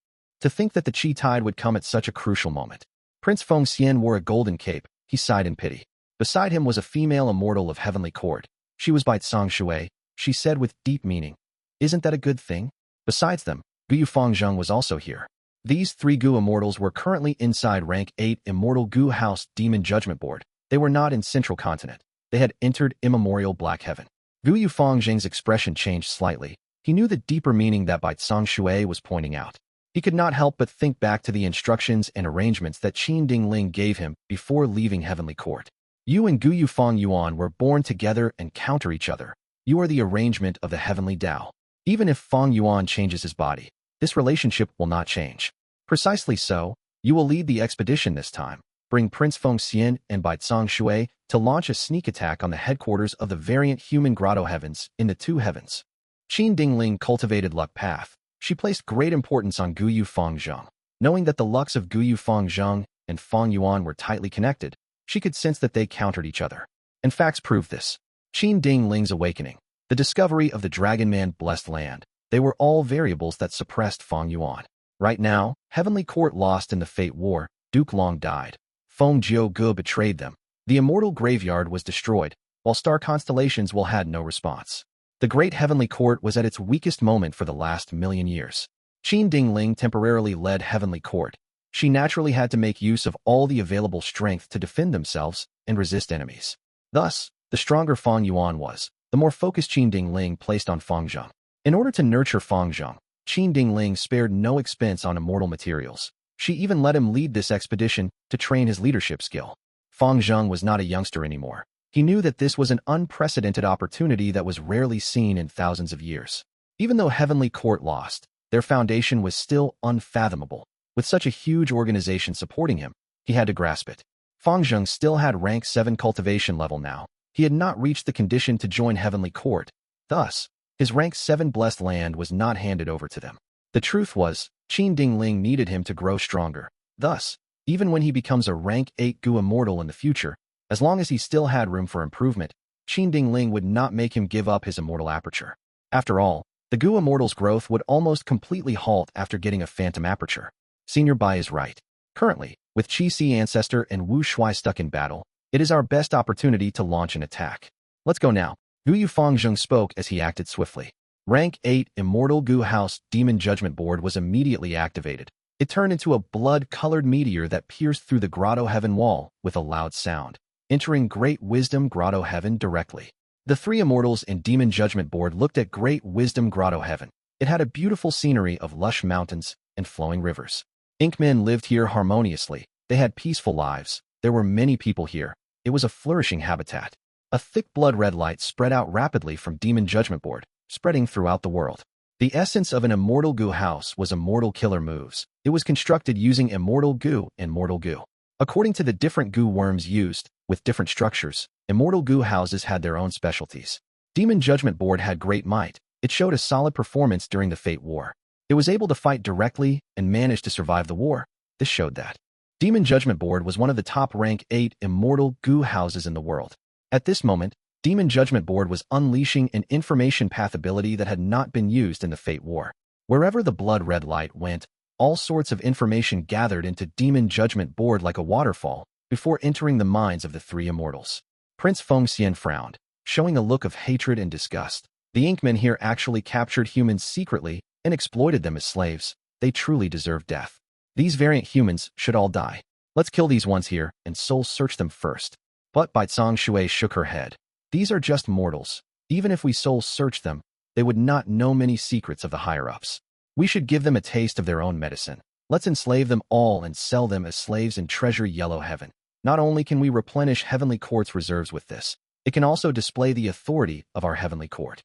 To think that the Qi tide would come at such a crucial moment. Prince Feng Xian wore a golden cape. He sighed in pity. Beside him was a female immortal of heavenly court. She was by Shuai. She said with deep meaning, "Isn't that a good thing?" Besides them, Gu Fangzheng was also here. These 3 Gu immortals were currently inside rank 8 Immortal Gu House Demon Judgment Board. They were not in Central Continent. They had entered Immemorial Black Heaven. Gu Fangzheng's expression changed slightly. He knew the deeper meaning that Bai Shuai was pointing out. He could not help but think back to the instructions and arrangements that Qin Dingling gave him before leaving Heavenly Court. You and Gu Fang Yuan were born together and counter each other. You are the arrangement of the Heavenly Tao. Even if Fang Yuan changes his body, this relationship will not change. Precisely so, you will lead the expedition this time. Bring Prince Feng Xian and Bai Shuai to launch a sneak attack on the headquarters of the variant human Grotto-Heavens in the 2 heavens. Qin Dingling cultivated luck path. She placed great importance on Gu Fangzheng. Knowing that the lucks of Gu Fangzheng and Fang Yuan were tightly connected, she could sense that they countered each other. And facts prove this. Qin Dingling's awakening, the discovery of the Dragon Man blessed land, they were all variables that suppressed Fang Yuan. Right now, Heavenly Court lost in the Fate War, Duke Long died. Feng Gu betrayed them. The Immortal Graveyard was destroyed, while star constellations will had no response. The Great Heavenly Court was at its weakest moment for the last 1,000,000 years. Qin Dingling temporarily led Heavenly Court. She naturally had to make use of all the available strength to defend themselves and resist enemies. Thus, the stronger Fang Yuan was, the more focus Qin Dingling placed on Fangzheng. In order to nurture Fangzheng, Qin Dingling spared no expense on immortal materials. She even let him lead this expedition to train his leadership skill. Fangzheng was not a youngster anymore. He knew that this was an unprecedented opportunity that was rarely seen in thousands of years. Even though Heavenly Court lost, their foundation was still unfathomable. With such a huge organization supporting him, he had to grasp it. Fangzheng still had rank 7 cultivation level now. He had not reached the condition to join Heavenly Court. Thus, his rank 7 blessed land was not handed over to them. The truth was, Qin Dingling needed him to grow stronger. Thus, even when he becomes a rank 8 Gu Immortal in the future, as long as he still had room for improvement, Qin Dingling would not make him give up his immortal aperture. After all, the Gu Immortal's growth would almost completely halt after getting a phantom aperture. Senior Bai is right. Currently, with Qi Ancestor and Wu Shuai stuck in battle, it is our best opportunity to launch an attack. Let's go now. Gu Fangzheng spoke as he acted swiftly. Rank 8 Immortal Gu House Demon Judgment Board was immediately activated. It turned into a blood-colored meteor that pierced through the Grotto-Heaven wall with a loud sound, entering Great Wisdom Grotto-Heaven directly. The 3 Immortals and Demon Judgment Board looked at Great Wisdom Grotto-Heaven. It had a beautiful scenery of lush mountains and flowing rivers. Inkmen lived here harmoniously. They had peaceful lives. There were many people here. It was a flourishing habitat. A thick blood-red light spread out rapidly from Demon Judgment Board, spreading throughout the world. The essence of an Immortal Gu house was Immortal Killer moves. It was constructed using Immortal Gu and Mortal Gu. According to the different Gu worms used, with different structures, Immortal Gu houses had their own specialties. Demon Judgment Board had great might. It showed a solid performance during the Fate War. It was able to fight directly and managed to survive the war. This showed that Demon Judgment Board was one of the top rank 8 Immortal Gu houses in the world. At this moment, Demon Judgment Board was unleashing an information path ability that had not been used in the Fate War. Wherever the blood-red light went, all sorts of information gathered into Demon Judgment Board like a waterfall before entering the minds of the 3 immortals. Prince Feng Xian frowned, showing a look of hatred and disgust. The Inkmen here actually captured humans secretly and exploited them as slaves. They truly deserve death. These variant humans should all die. Let's kill these ones here and soul search them first. But Bai Shuai shook her head. These are just mortals. Even if we soul search them, they would not know many secrets of the higher-ups. We should give them a taste of their own medicine. Let's enslave them all and sell them as slaves in Treasure Yellow Heaven. Not only can we replenish Heavenly Court's reserves with this, it can also display the authority of our Heavenly Court.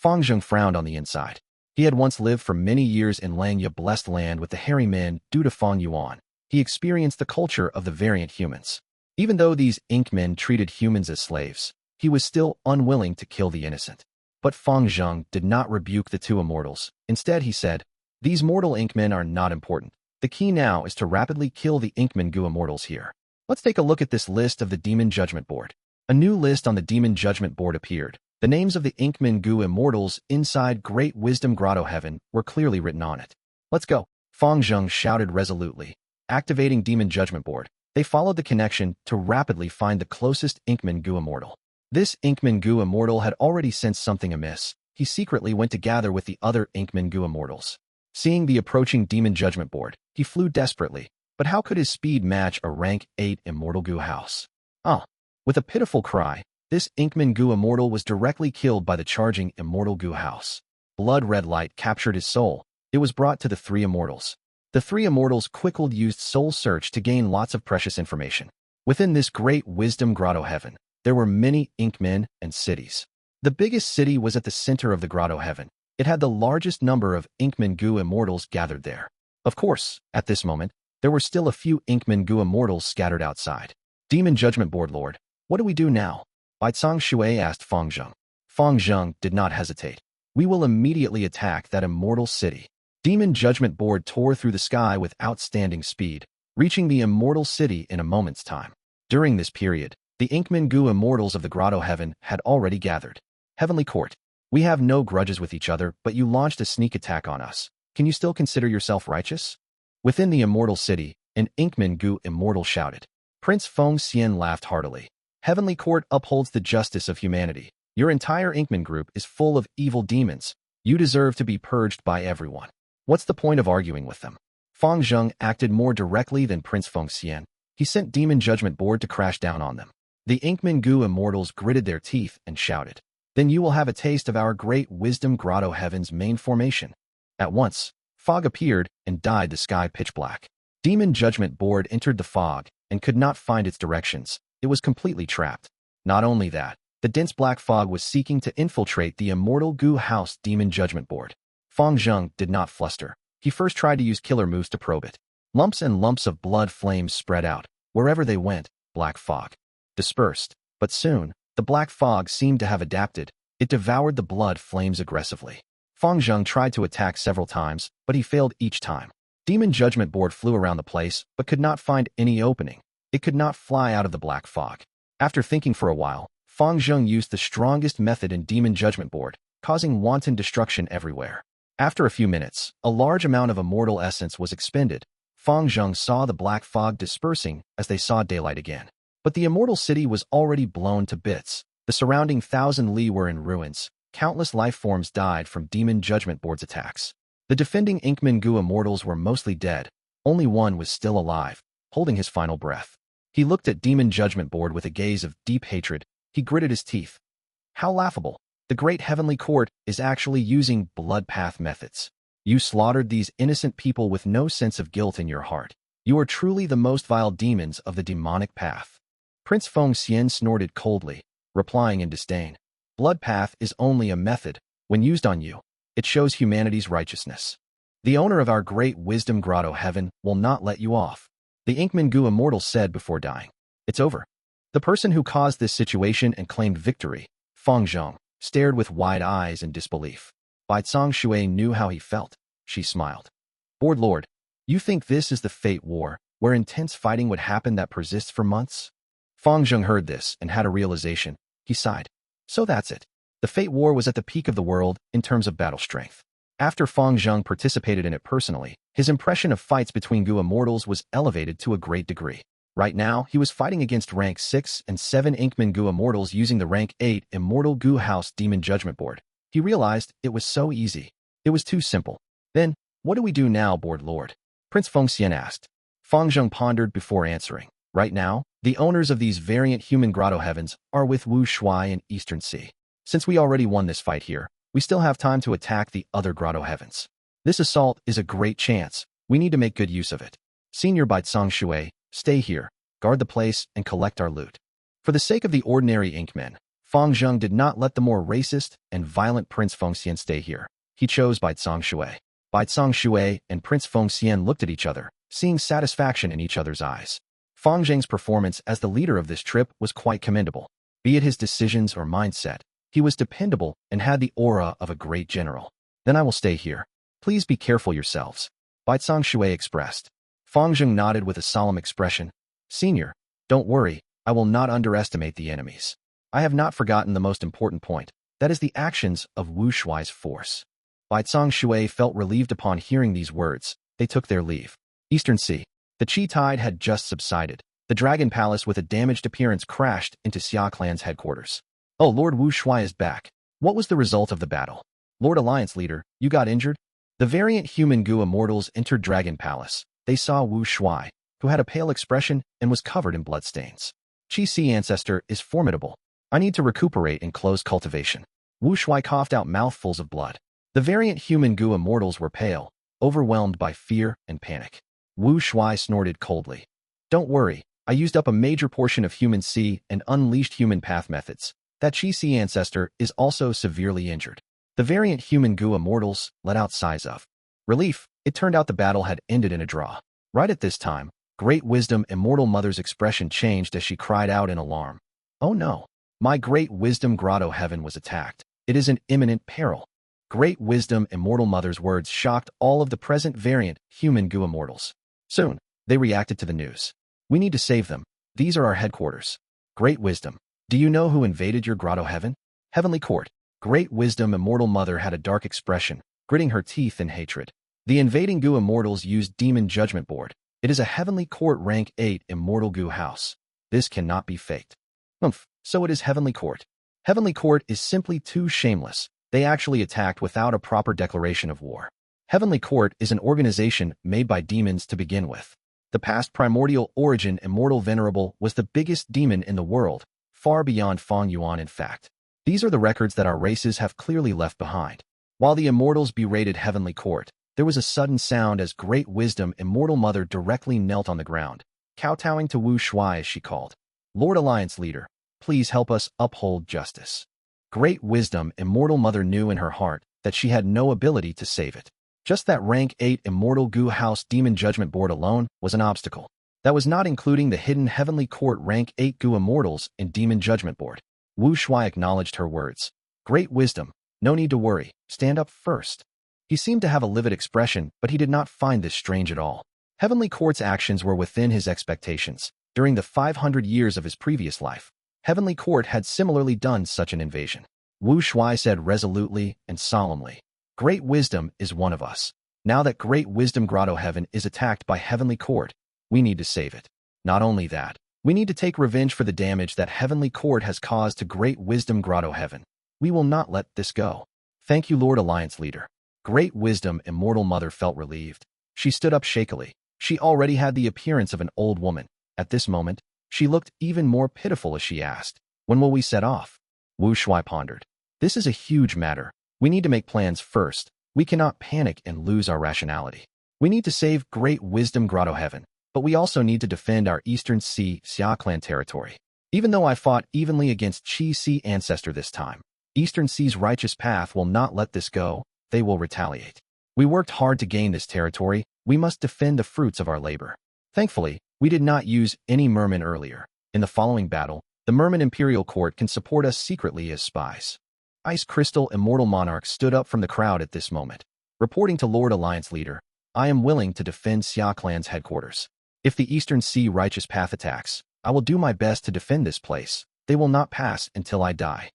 Fangzheng frowned on the inside. He had once lived for many years in Langya blessed land with the hairy men due to Fang Yuan. He experienced the culture of the variant humans. Even though these Inkmen treated humans as slaves, he was still unwilling to kill the innocent. But Fangzheng did not rebuke the 2 immortals. Instead, he said, "These mortal Inkmen are not important. The key now is to rapidly kill the Inkmen Gu immortals here." Let's take a look at this list of the Demon Judgment Board. A new list on the Demon Judgment Board appeared. The names of the Inkmen Gu immortals inside Great Wisdom Grotto-Heaven were clearly written on it. Let's go. Fang Zheng shouted resolutely. Activating Demon Judgment Board, they followed the connection to rapidly find the closest Inkman Gu Immortal. This Inkman Gu Immortal had already sensed something amiss. He secretly went to gather with the other Inkman Gu Immortals. Seeing the approaching Demon Judgment Board, he flew desperately. But how could his speed match a rank 8 Immortal Gu house? With a pitiful cry, this Inkman Gu Immortal was directly killed by the charging Immortal Gu house. Blood-red light captured his soul. It was brought to the 3 Immortals. The 3 Immortals quickly used Soul Search to gain lots of precious information. Within this great wisdom Grotto-Heaven, there were many Inkmen and cities. The biggest city was at the center of the Grotto-Heaven. It had the largest number of Inkman Gu Immortals gathered there. Of course, at this moment, there were still a few Inkman Gu Immortals scattered outside. Demon Judgment Board Lord, what do we do now? Shuai asked Fang Zheng. Fang Zheng did not hesitate. We will immediately attack that immortal city. Demon Judgment Board tore through the sky with outstanding speed, reaching the immortal city in a moment's time. During this period, the Inkman Gu Immortals of the Grotto-Heaven had already gathered. Heavenly Court, we have no grudges with each other, but you launched a sneak attack on us. Can you still consider yourself righteous? Within the immortal city, an Inkman Gu Immortal shouted. Prince Feng Xian laughed heartily. Heavenly Court upholds the justice of humanity. Your entire Inkman group is full of evil demons. You deserve to be purged by everyone. What's the point of arguing with them? Fang Zheng acted more directly than Prince Feng Xian. He sent Demon Judgment Board to crash down on them. The Inkman Gu Immortals gritted their teeth and shouted. Then you will have a taste of our great wisdom Grotto-Heaven's main formation. At once, fog appeared and dyed the sky pitch black. Demon Judgment Board entered the fog and could not find its directions. It was completely trapped. Not only that, the dense black fog was seeking to infiltrate the Immortal Gu House Demon Judgment Board. Fang Zheng did not fluster. He first tried to use killer moves to probe it. Lumps and lumps of blood flames spread out. Wherever they went, black fog dispersed. But soon, the black fog seemed to have adapted. It devoured the blood flames aggressively. Fang Zheng tried to attack several times, but he failed each time. Demon Judgment Board flew around the place, but could not find any opening. It could not fly out of the black fog. After thinking for a while, Fang Zheng used the strongest method in Demon Judgment Board, causing wanton destruction everywhere. After a few minutes, a large amount of immortal essence was expended. Fang Zheng saw the black fog dispersing as they saw daylight again. But the immortal city was already blown to bits. The surrounding 1,000 li were in ruins. Countless life forms died from Demon Judgment Board's attacks. The defending Inkman Gu Immortals were mostly dead. Only one was still alive, holding his final breath. He looked at Demon Judgment Board with a gaze of deep hatred. He gritted his teeth. How laughable. The great Heavenly Court is actually using blood path methods. You slaughtered these innocent people with no sense of guilt in your heart. You are truly the most vile demons of the demonic path. Prince Feng Xian snorted coldly, replying in disdain. Blood path is only a method. When used on you, it shows humanity's righteousness. The owner of our great wisdom Grotto-Heaven will not let you off. The Inkman Gu Immortal said before dying. It's over. The person who caused this situation and claimed victory, Fang Zheng, stared with wide eyes in disbelief. Shuai knew how he felt. She smiled. Board Lord, you think this is the fate war, where intense fighting would happen that persists for months? Fang Zheng heard this and had a realization. He sighed. So that's it. The fate war was at the peak of the world in terms of battle strength. After Fang Zheng participated in it personally, his impression of fights between Gu Immortals was elevated to a great degree. Right now, he was fighting against rank 6 and 7 Inkman Gu Immortals using the rank 8 Immortal Gu House Demon Judgment Board. He realized it was so easy. It was too simple. Then, what do we do now, Board Lord? Prince Feng Xian asked. Fang Zheng pondered before answering. Right now, the owners of these variant human Grotto-Heavens are with Wu Shuai and Eastern Sea. Since we already won this fight here, we still have time to attack the other Grotto-Heavens. This assault is a great chance. We need to make good use of it. Senior Shuai, stay here, guard the place, and collect our loot. For the sake of the ordinary Inkmen, Fang Zheng did not let the more racist and violent Prince Feng Xian stay here. He chose Shuai. Shuai and Prince Feng Xian looked at each other, seeing satisfaction in each other's eyes. Fang Zheng's performance as the leader of this trip was quite commendable. Be it his decisions or mindset, he was dependable and had the aura of a great general. Then I will stay here. Please be careful yourselves. Shuai expressed. Fang Zheng nodded with a solemn expression. Senior, don't worry, I will not underestimate the enemies. I have not forgotten the most important point, that is the actions of Wu Shuai's force. Shuai felt relieved upon hearing these words. They took their leave. Eastern Sea. The Qi tide had just subsided. The Dragon Palace with a damaged appearance crashed into Xia clan's headquarters. Oh, Lord Wu Shuai is back. What was the result of the battle? Lord Alliance Leader, you got injured? The variant human Gu immortals entered Dragon Palace. They saw Wu Shuai, who had a pale expression and was covered in bloodstains. Qi Ancestor is formidable. I need to recuperate and close cultivation. Wu Shuai coughed out mouthfuls of blood. The variant human Gu immortals were pale, overwhelmed by fear and panic. Wu Shuai snorted coldly. Don't worry, I used up a major portion of human C and unleashed human path methods. That Qi Ancestor is also severely injured. The variant human Gu immortals let out sighs of relief. It turned out the battle had ended in a draw. Right at this time, Great Wisdom Immortal Mother's expression changed as she cried out in alarm. Oh no! My Great Wisdom Grotto-Heaven was attacked. It is in imminent peril. Great Wisdom Immortal Mother's words shocked all of the present variant human Gu immortals. Soon, they reacted to the news. We need to save them. These are our headquarters. Great Wisdom, do you know who invaded your Grotto-Heaven? Heavenly Court. Great Wisdom Immortal Mother had a dark expression, gritting her teeth in hatred. The invading Gu immortals used Demon Judgment Board. It is a Heavenly Court rank 8 Immortal Gu house. This cannot be faked. So it is Heavenly Court. Heavenly Court is simply too shameless. They actually attacked without a proper declaration of war. Heavenly Court is an organization made by demons to begin with. The past primordial origin Immortal Venerable was the biggest demon in the world, far beyond Fang Yuan in fact. These are the records that our races have clearly left behind. While the immortals berated Heavenly Court, there was a sudden sound as Great Wisdom Immortal Mother directly knelt on the ground, kowtowing to Wu Shuai as she called, Lord Alliance Leader, please help us uphold justice. Great Wisdom Immortal Mother knew in her heart that she had no ability to save it. Just that rank 8 Immortal Gu House Demon Judgment Board alone was an obstacle. That was not including the hidden Heavenly Court rank 8 Gu Immortals in Demon Judgment Board. Wu Shuai acknowledged her words. Great Wisdom, no need to worry, stand up first. He seemed to have a livid expression, but he did not find this strange at all. Heavenly Court's actions were within his expectations. During the 500 years of his previous life, Heavenly Court had similarly done such an invasion. Wu Shuai said resolutely and solemnly, Great Wisdom is one of us. Now that Great Wisdom Grotto-Heaven is attacked by Heavenly Court, we need to save it. Not only that, we need to take revenge for the damage that Heavenly Court has caused to Great Wisdom Grotto-Heaven. We will not let this go. Thank you, Lord Alliance Leader. Great Wisdom Immortal Mother felt relieved. She stood up shakily. She already had the appearance of an old woman. At this moment, she looked even more pitiful as she asked, when will we set off? Wu Shuai pondered. This is a huge matter. We need to make plans first. We cannot panic and lose our rationality. We need to save Great Wisdom Grotto-Heaven, but we also need to defend our Eastern Sea Xia clan territory. Even though I fought evenly against Qi Ancestor this time, Eastern Sea's righteous path will not let this go. They will retaliate. We worked hard to gain this territory. We must defend the fruits of our labor. Thankfully, we did not use any Merman earlier. In the following battle, the Merman Imperial Court can support us secretly as spies. Ice Crystal Immortal Monarch stood up from the crowd at this moment. Reporting to Lord Alliance Leader, I am willing to defend Xia clan's headquarters. If the Eastern Sea righteous path attacks, I will do my best to defend this place. They will not pass until I die.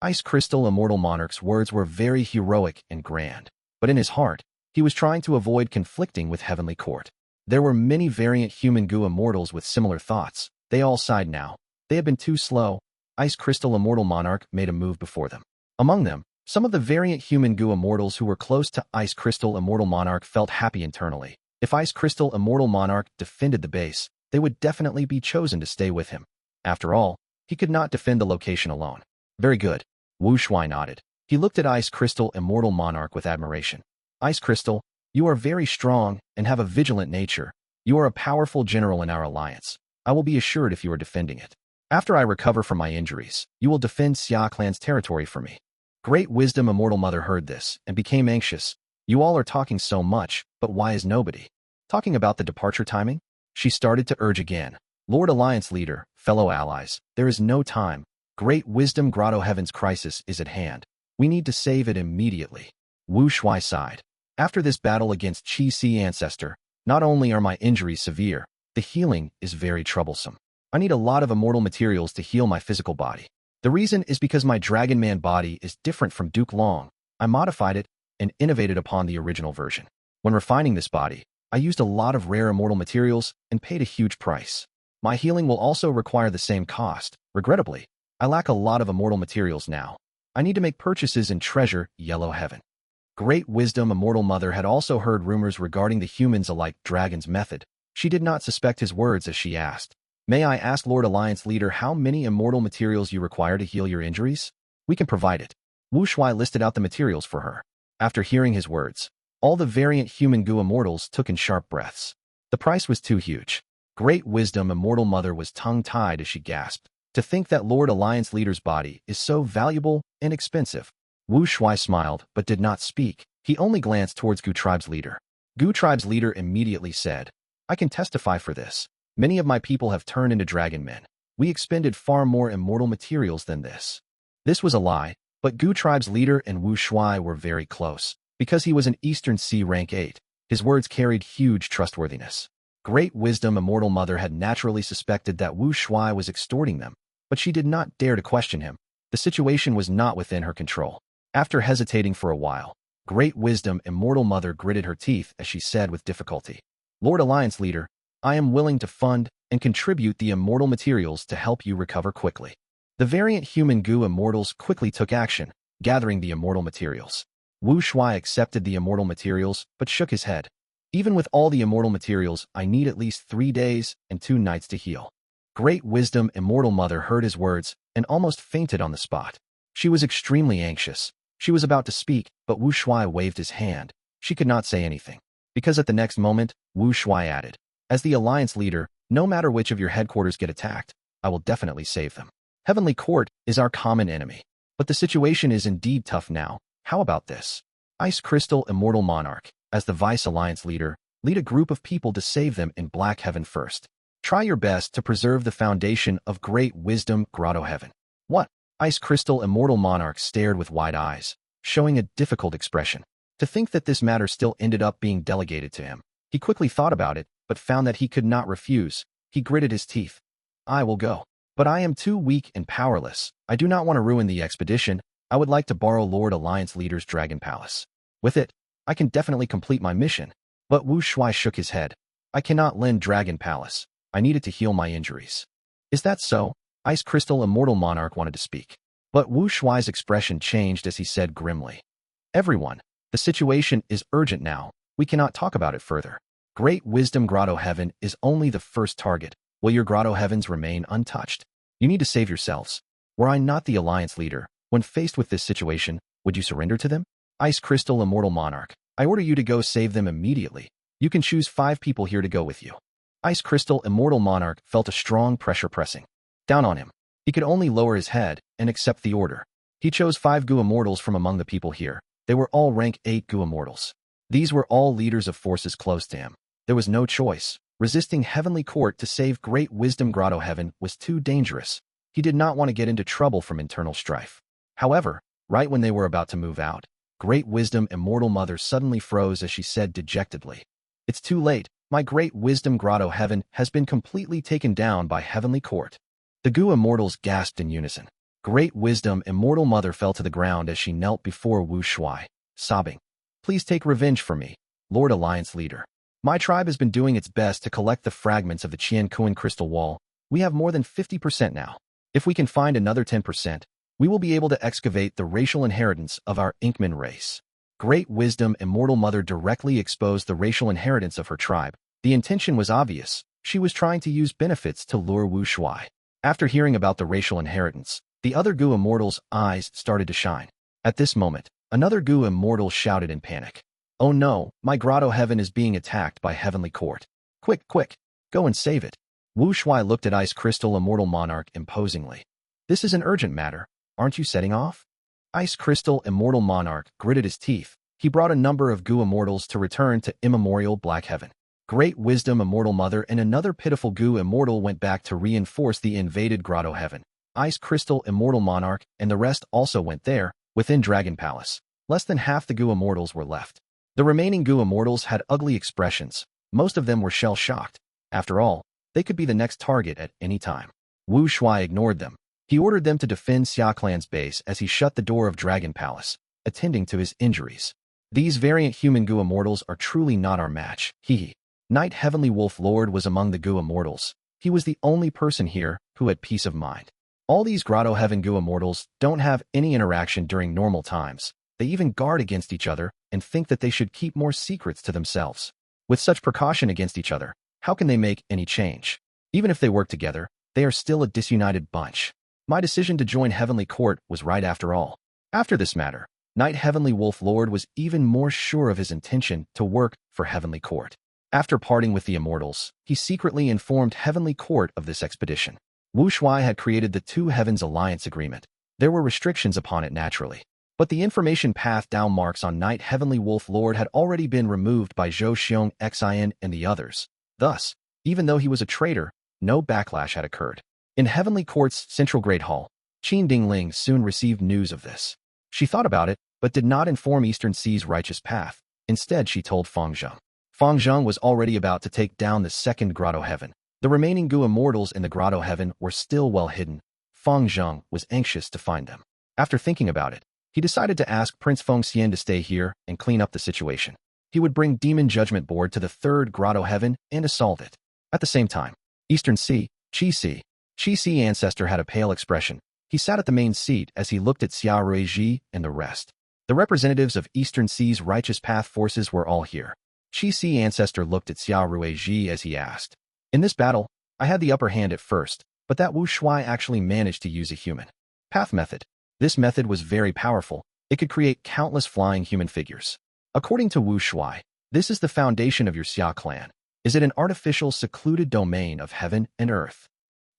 Ice Crystal Immortal Monarch's words were very heroic and grand, but in his heart, he was trying to avoid conflicting with Heavenly Court. There were many variant human Gu immortals with similar thoughts. They all sighed now. They had been too slow. Ice Crystal Immortal Monarch made a move before them. Among them, some of the variant human Gu immortals who were close to Ice Crystal Immortal Monarch felt happy internally. If Ice Crystal Immortal Monarch defended the base, they would definitely be chosen to stay with him. After all, he could not defend the location alone. Very good. Wu Shuai nodded. He looked at Ice Crystal Immortal Monarch with admiration. Ice Crystal, you are very strong and have a vigilant nature. You are a powerful general in our alliance. I will be assured if you are defending it. After I recover from my injuries, you will defend Xia clan's territory for me. Great Wisdom Immortal Mother heard this and became anxious. You all are talking so much, but why is nobody talking about the departure timing? She started to urge again. Lord Alliance Leader, fellow allies, there is no time. Great Wisdom Grotto-Heaven's crisis is at hand. We need to save it immediately. Wu Shuai sighed. After this battle against Qi Ancestor, not only are my injuries severe, the healing is very troublesome. I need a lot of immortal materials to heal my physical body. The reason is because my Dragon Man body is different from Duke Long. I modified it and innovated upon the original version. When refining this body, I used a lot of rare immortal materials and paid a huge price. My healing will also require the same cost. Regrettably, I lack a lot of immortal materials now. I need to make purchases in treasure Yellow Heaven. Great Wisdom Immortal Mother had also heard rumors regarding the humans-alike dragon's method. She did not suspect his words as she asked, "May I ask Lord Alliance Leader how many immortal materials you require to heal your injuries? We can provide it." Shuai listed out the materials for her. After hearing his words, all the variant human Gu immortals took in sharp breaths. The price was too huge. Great Wisdom Immortal Mother was tongue-tied as she gasped. To think that Lord Alliance Leader's body is so valuable and expensive. Shuai smiled but did not speak. He only glanced towards Gu Tribe's leader. Gu Tribe's leader immediately said, "I can testify for this. Many of my people have turned into dragon men. We expended far more immortal materials than this." This was a lie, but Gu Tribe's leader and Shuai were very close. Because he was an Eastern Sea rank 8, his words carried huge trustworthiness. Great Wisdom Immortal Mother had naturally suspected that Shuai was extorting them, but she did not dare to question him. The situation was not within her control. After hesitating for a while, Great Wisdom Immortal Mother gritted her teeth as she said with difficulty, "Lord Alliance Leader, I am willing to fund and contribute the immortal materials to help you recover quickly." The variant human Gu immortals quickly took action, gathering the immortal materials. Shuai accepted the immortal materials but shook his head. "Even with all the immortal materials, I need at least 3 days and 2 nights to heal." Great Wisdom Immortal Mother heard his words and almost fainted on the spot. She was extremely anxious. She was about to speak, but Shuai waved his hand. She could not say anything, because at the next moment, Shuai added, "As the Alliance Leader, no matter which of your headquarters get attacked, I will definitely save them. Heavenly Court is our common enemy. But the situation is indeed tough now. How about this? Ice Crystal Immortal Monarch, as the Vice Alliance Leader, lead a group of people to save them in Black Heaven first. Try your best to preserve the foundation of Great Wisdom Grotto-Heaven." "What?" Ice Crystal Immortal Monarch stared with wide eyes, showing a difficult expression. To think that this matter still ended up being delegated to him. He quickly thought about it, but found that he could not refuse. He gritted his teeth. "I will go. But I am too weak and powerless. I do not want to ruin the expedition. I would like to borrow Lord Alliance Leader's Dragon Palace. With it, I can definitely complete my mission." But Shuai shook his head. "I cannot lend Dragon Palace. I need it to heal my injuries." "Is that so?" Ice Crystal Immortal Monarch wanted to speak. But Shuai's expression changed as he said grimly, "Everyone, the situation is urgent now. We cannot talk about it further. Great Wisdom Grotto-Heaven is only the first target. Will your Grotto-Heavens remain untouched? You need to save yourselves. Were I not the Alliance Leader, when faced with this situation, would you surrender to them?" Ice Crystal Immortal Monarch, I order you to go save them immediately. You can choose 5 people here to go with you. Ice Crystal Immortal Monarch felt a strong pressure pressing down on him. He could only lower his head and accept the order. He chose 5 Gu Immortals from among the people here. They were all rank 8 Gu Immortals. These were all leaders of forces close to him. There was no choice. Resisting Heavenly Court to save Great Wisdom Grotto-Heaven was too dangerous. He did not want to get into trouble from internal strife. However, right when they were about to move out, Great Wisdom Immortal Mother suddenly froze as she said dejectedly, "It's too late. My Great Wisdom Grotto-Heaven has been completely taken down by Heavenly Court." The Gu Immortals gasped in unison. Great Wisdom Immortal Mother fell to the ground as she knelt before Shuai, sobbing, "Please take revenge for me, Lord Alliance Leader. My tribe has been doing its best to collect the fragments of the Qian Kuan crystal wall. We have more than 50% now. If we can find another 10%, we will be able to excavate the racial inheritance of our Inkman race." Great Wisdom Immortal Mother directly exposed the racial inheritance of her tribe. The intention was obvious. She was trying to use benefits to lure Shuai. After hearing about the racial inheritance, the other Gu Immortals' eyes started to shine. At this moment, another Gu Immortal shouted in panic, "Oh no, my Grotto-Heaven is being attacked by Heavenly Court. Quick, quick, go and save it." Shuai looked at Ice Crystal Immortal Monarch imposingly. "This is an urgent matter. Aren't you setting off?" Ice Crystal Immortal Monarch gritted his teeth. He brought a number of Gu Immortals to return to immemorial Black Heaven. Great Wisdom Immortal Mother and another pitiful Gu Immortal went back to reinforce the invaded Grotto-Heaven. Ice Crystal Immortal Monarch and the rest also went there, within Dragon Palace. Less than half the Gu Immortals were left. The remaining Gu Immortals had ugly expressions. Most of them were shell-shocked. After all, they could be the next target at any time. Shuai ignored them. He ordered them to defend Xia Clan's base as he shut the door of Dragon Palace, attending to his injuries. "These variant human Gu Immortals are truly not our match. Hee hee. Knight Heavenly Wolf Lord was among the Gu Immortals. He was the only person here who had peace of mind. All these Grotto-Heaven Gu Immortals don't have any interaction during normal times. They even guard against each other and think that they should keep more secrets to themselves. With such precaution against each other, how can they make any change? Even if they work together, they are still a disunited bunch. My decision to join Heavenly Court was right after all. After this matter, Knight Heavenly Wolf Lord was even more sure of his intention to work for Heavenly Court. After parting with the Immortals, he secretly informed Heavenly Court of this expedition. Shuai had created the Two Heavens Alliance Agreement. There were restrictions upon it naturally. But the information path down marks on Knight Heavenly Wolf Lord had already been removed by Zhou Xiong Xin and the others. Thus, even though he was a traitor, no backlash had occurred. In Heavenly Court's Central Great Hall, Qin Dingling soon received news of this. She thought about it, but did not inform Eastern Sea's righteous path. Instead, she told Fang Zheng. Fang Zheng was already about to take down the second Grotto-Heaven. The remaining Gu Immortals in the Grotto-Heaven were still well hidden. Fang Zheng was anxious to find them. After thinking about it, he decided to ask Prince Fengxian to stay here and clean up the situation. He would bring Demon Judgment Board to the third Grotto-Heaven and assault it. At the same time, Eastern Sea, Qi Ancestor had a pale expression. He sat at the main seat as he looked at Xiao Ruiji and the rest. The representatives of Eastern Sea's righteous path forces were all here. Qi Ancestor looked at Xiao Ruiji as he asked. In this battle, I had the upper hand at first, but that Wu Shuai actually managed to use a human path method. This method was very powerful. It could create countless flying human figures. According to Wu Shuai, this is the foundation of your Xia clan. Is it an artificial, secluded domain of heaven and earth?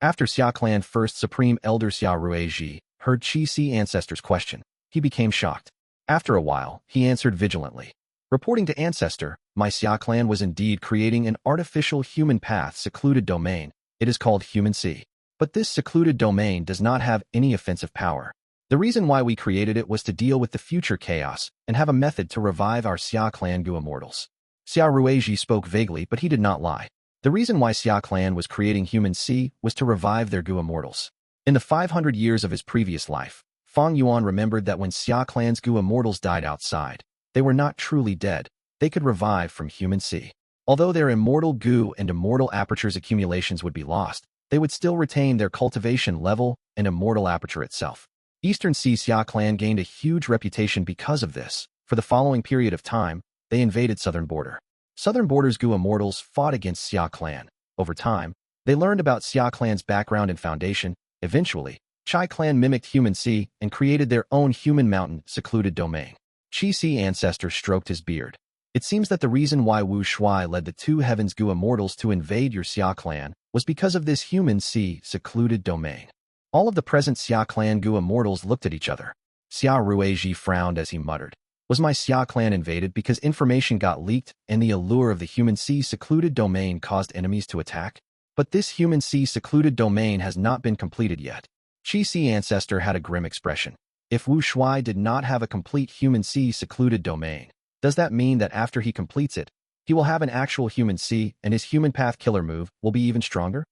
After Xia clan first Supreme Elder Xiao Ruiji heard Qi Ancestor's question, he became shocked. After a while, he answered vigilantly. Reporting to Ancestor, my Xia clan was indeed creating an artificial human path secluded domain. It is called Human Sea. But this secluded domain does not have any offensive power. The reason why we created it was to deal with the future chaos and have a method to revive our Xia clan Gu Immortals. Xiao Ruiji spoke vaguely, but he did not lie. The reason why Xia clan was creating Human Sea was to revive their Gu Immortals. In the 500 years of his previous life, Fang Yuan remembered that when Xia clan's Gu Immortals died outside, they were not truly dead. They could revive from Human Sea. Although their Immortal Gu and Immortal Aperture's accumulations would be lost, they would still retain their cultivation level and Immortal Aperture itself. Eastern Sea Xia clan gained a huge reputation because of this. For the following period of time, they invaded Southern Border. Southern Border's Gu Immortals fought against Xia clan. Over time, they learned about Xia clan's background and foundation. Eventually, Chai clan mimicked Human Sea and created their own human mountain secluded domain. Qi Ancestor stroked his beard. It seems that the reason why Wu Shuai led the Two Heavens Gu Immortals to invade your Xia clan was because of this Human Sea secluded domain. All of the present Xia clan Gu Immortals looked at each other. Xiao Ruiji frowned as he muttered. Was my Xia clan invaded because information got leaked and the allure of the Human Sea secluded domain caused enemies to attack? But this Human Sea secluded domain has not been completed yet. Qi Ancestor had a grim expression. If Wu Shuai did not have a complete Human Sea secluded domain, does that mean that after he completes it, he will have an actual Human Sea and his Human Path killer move will be even stronger?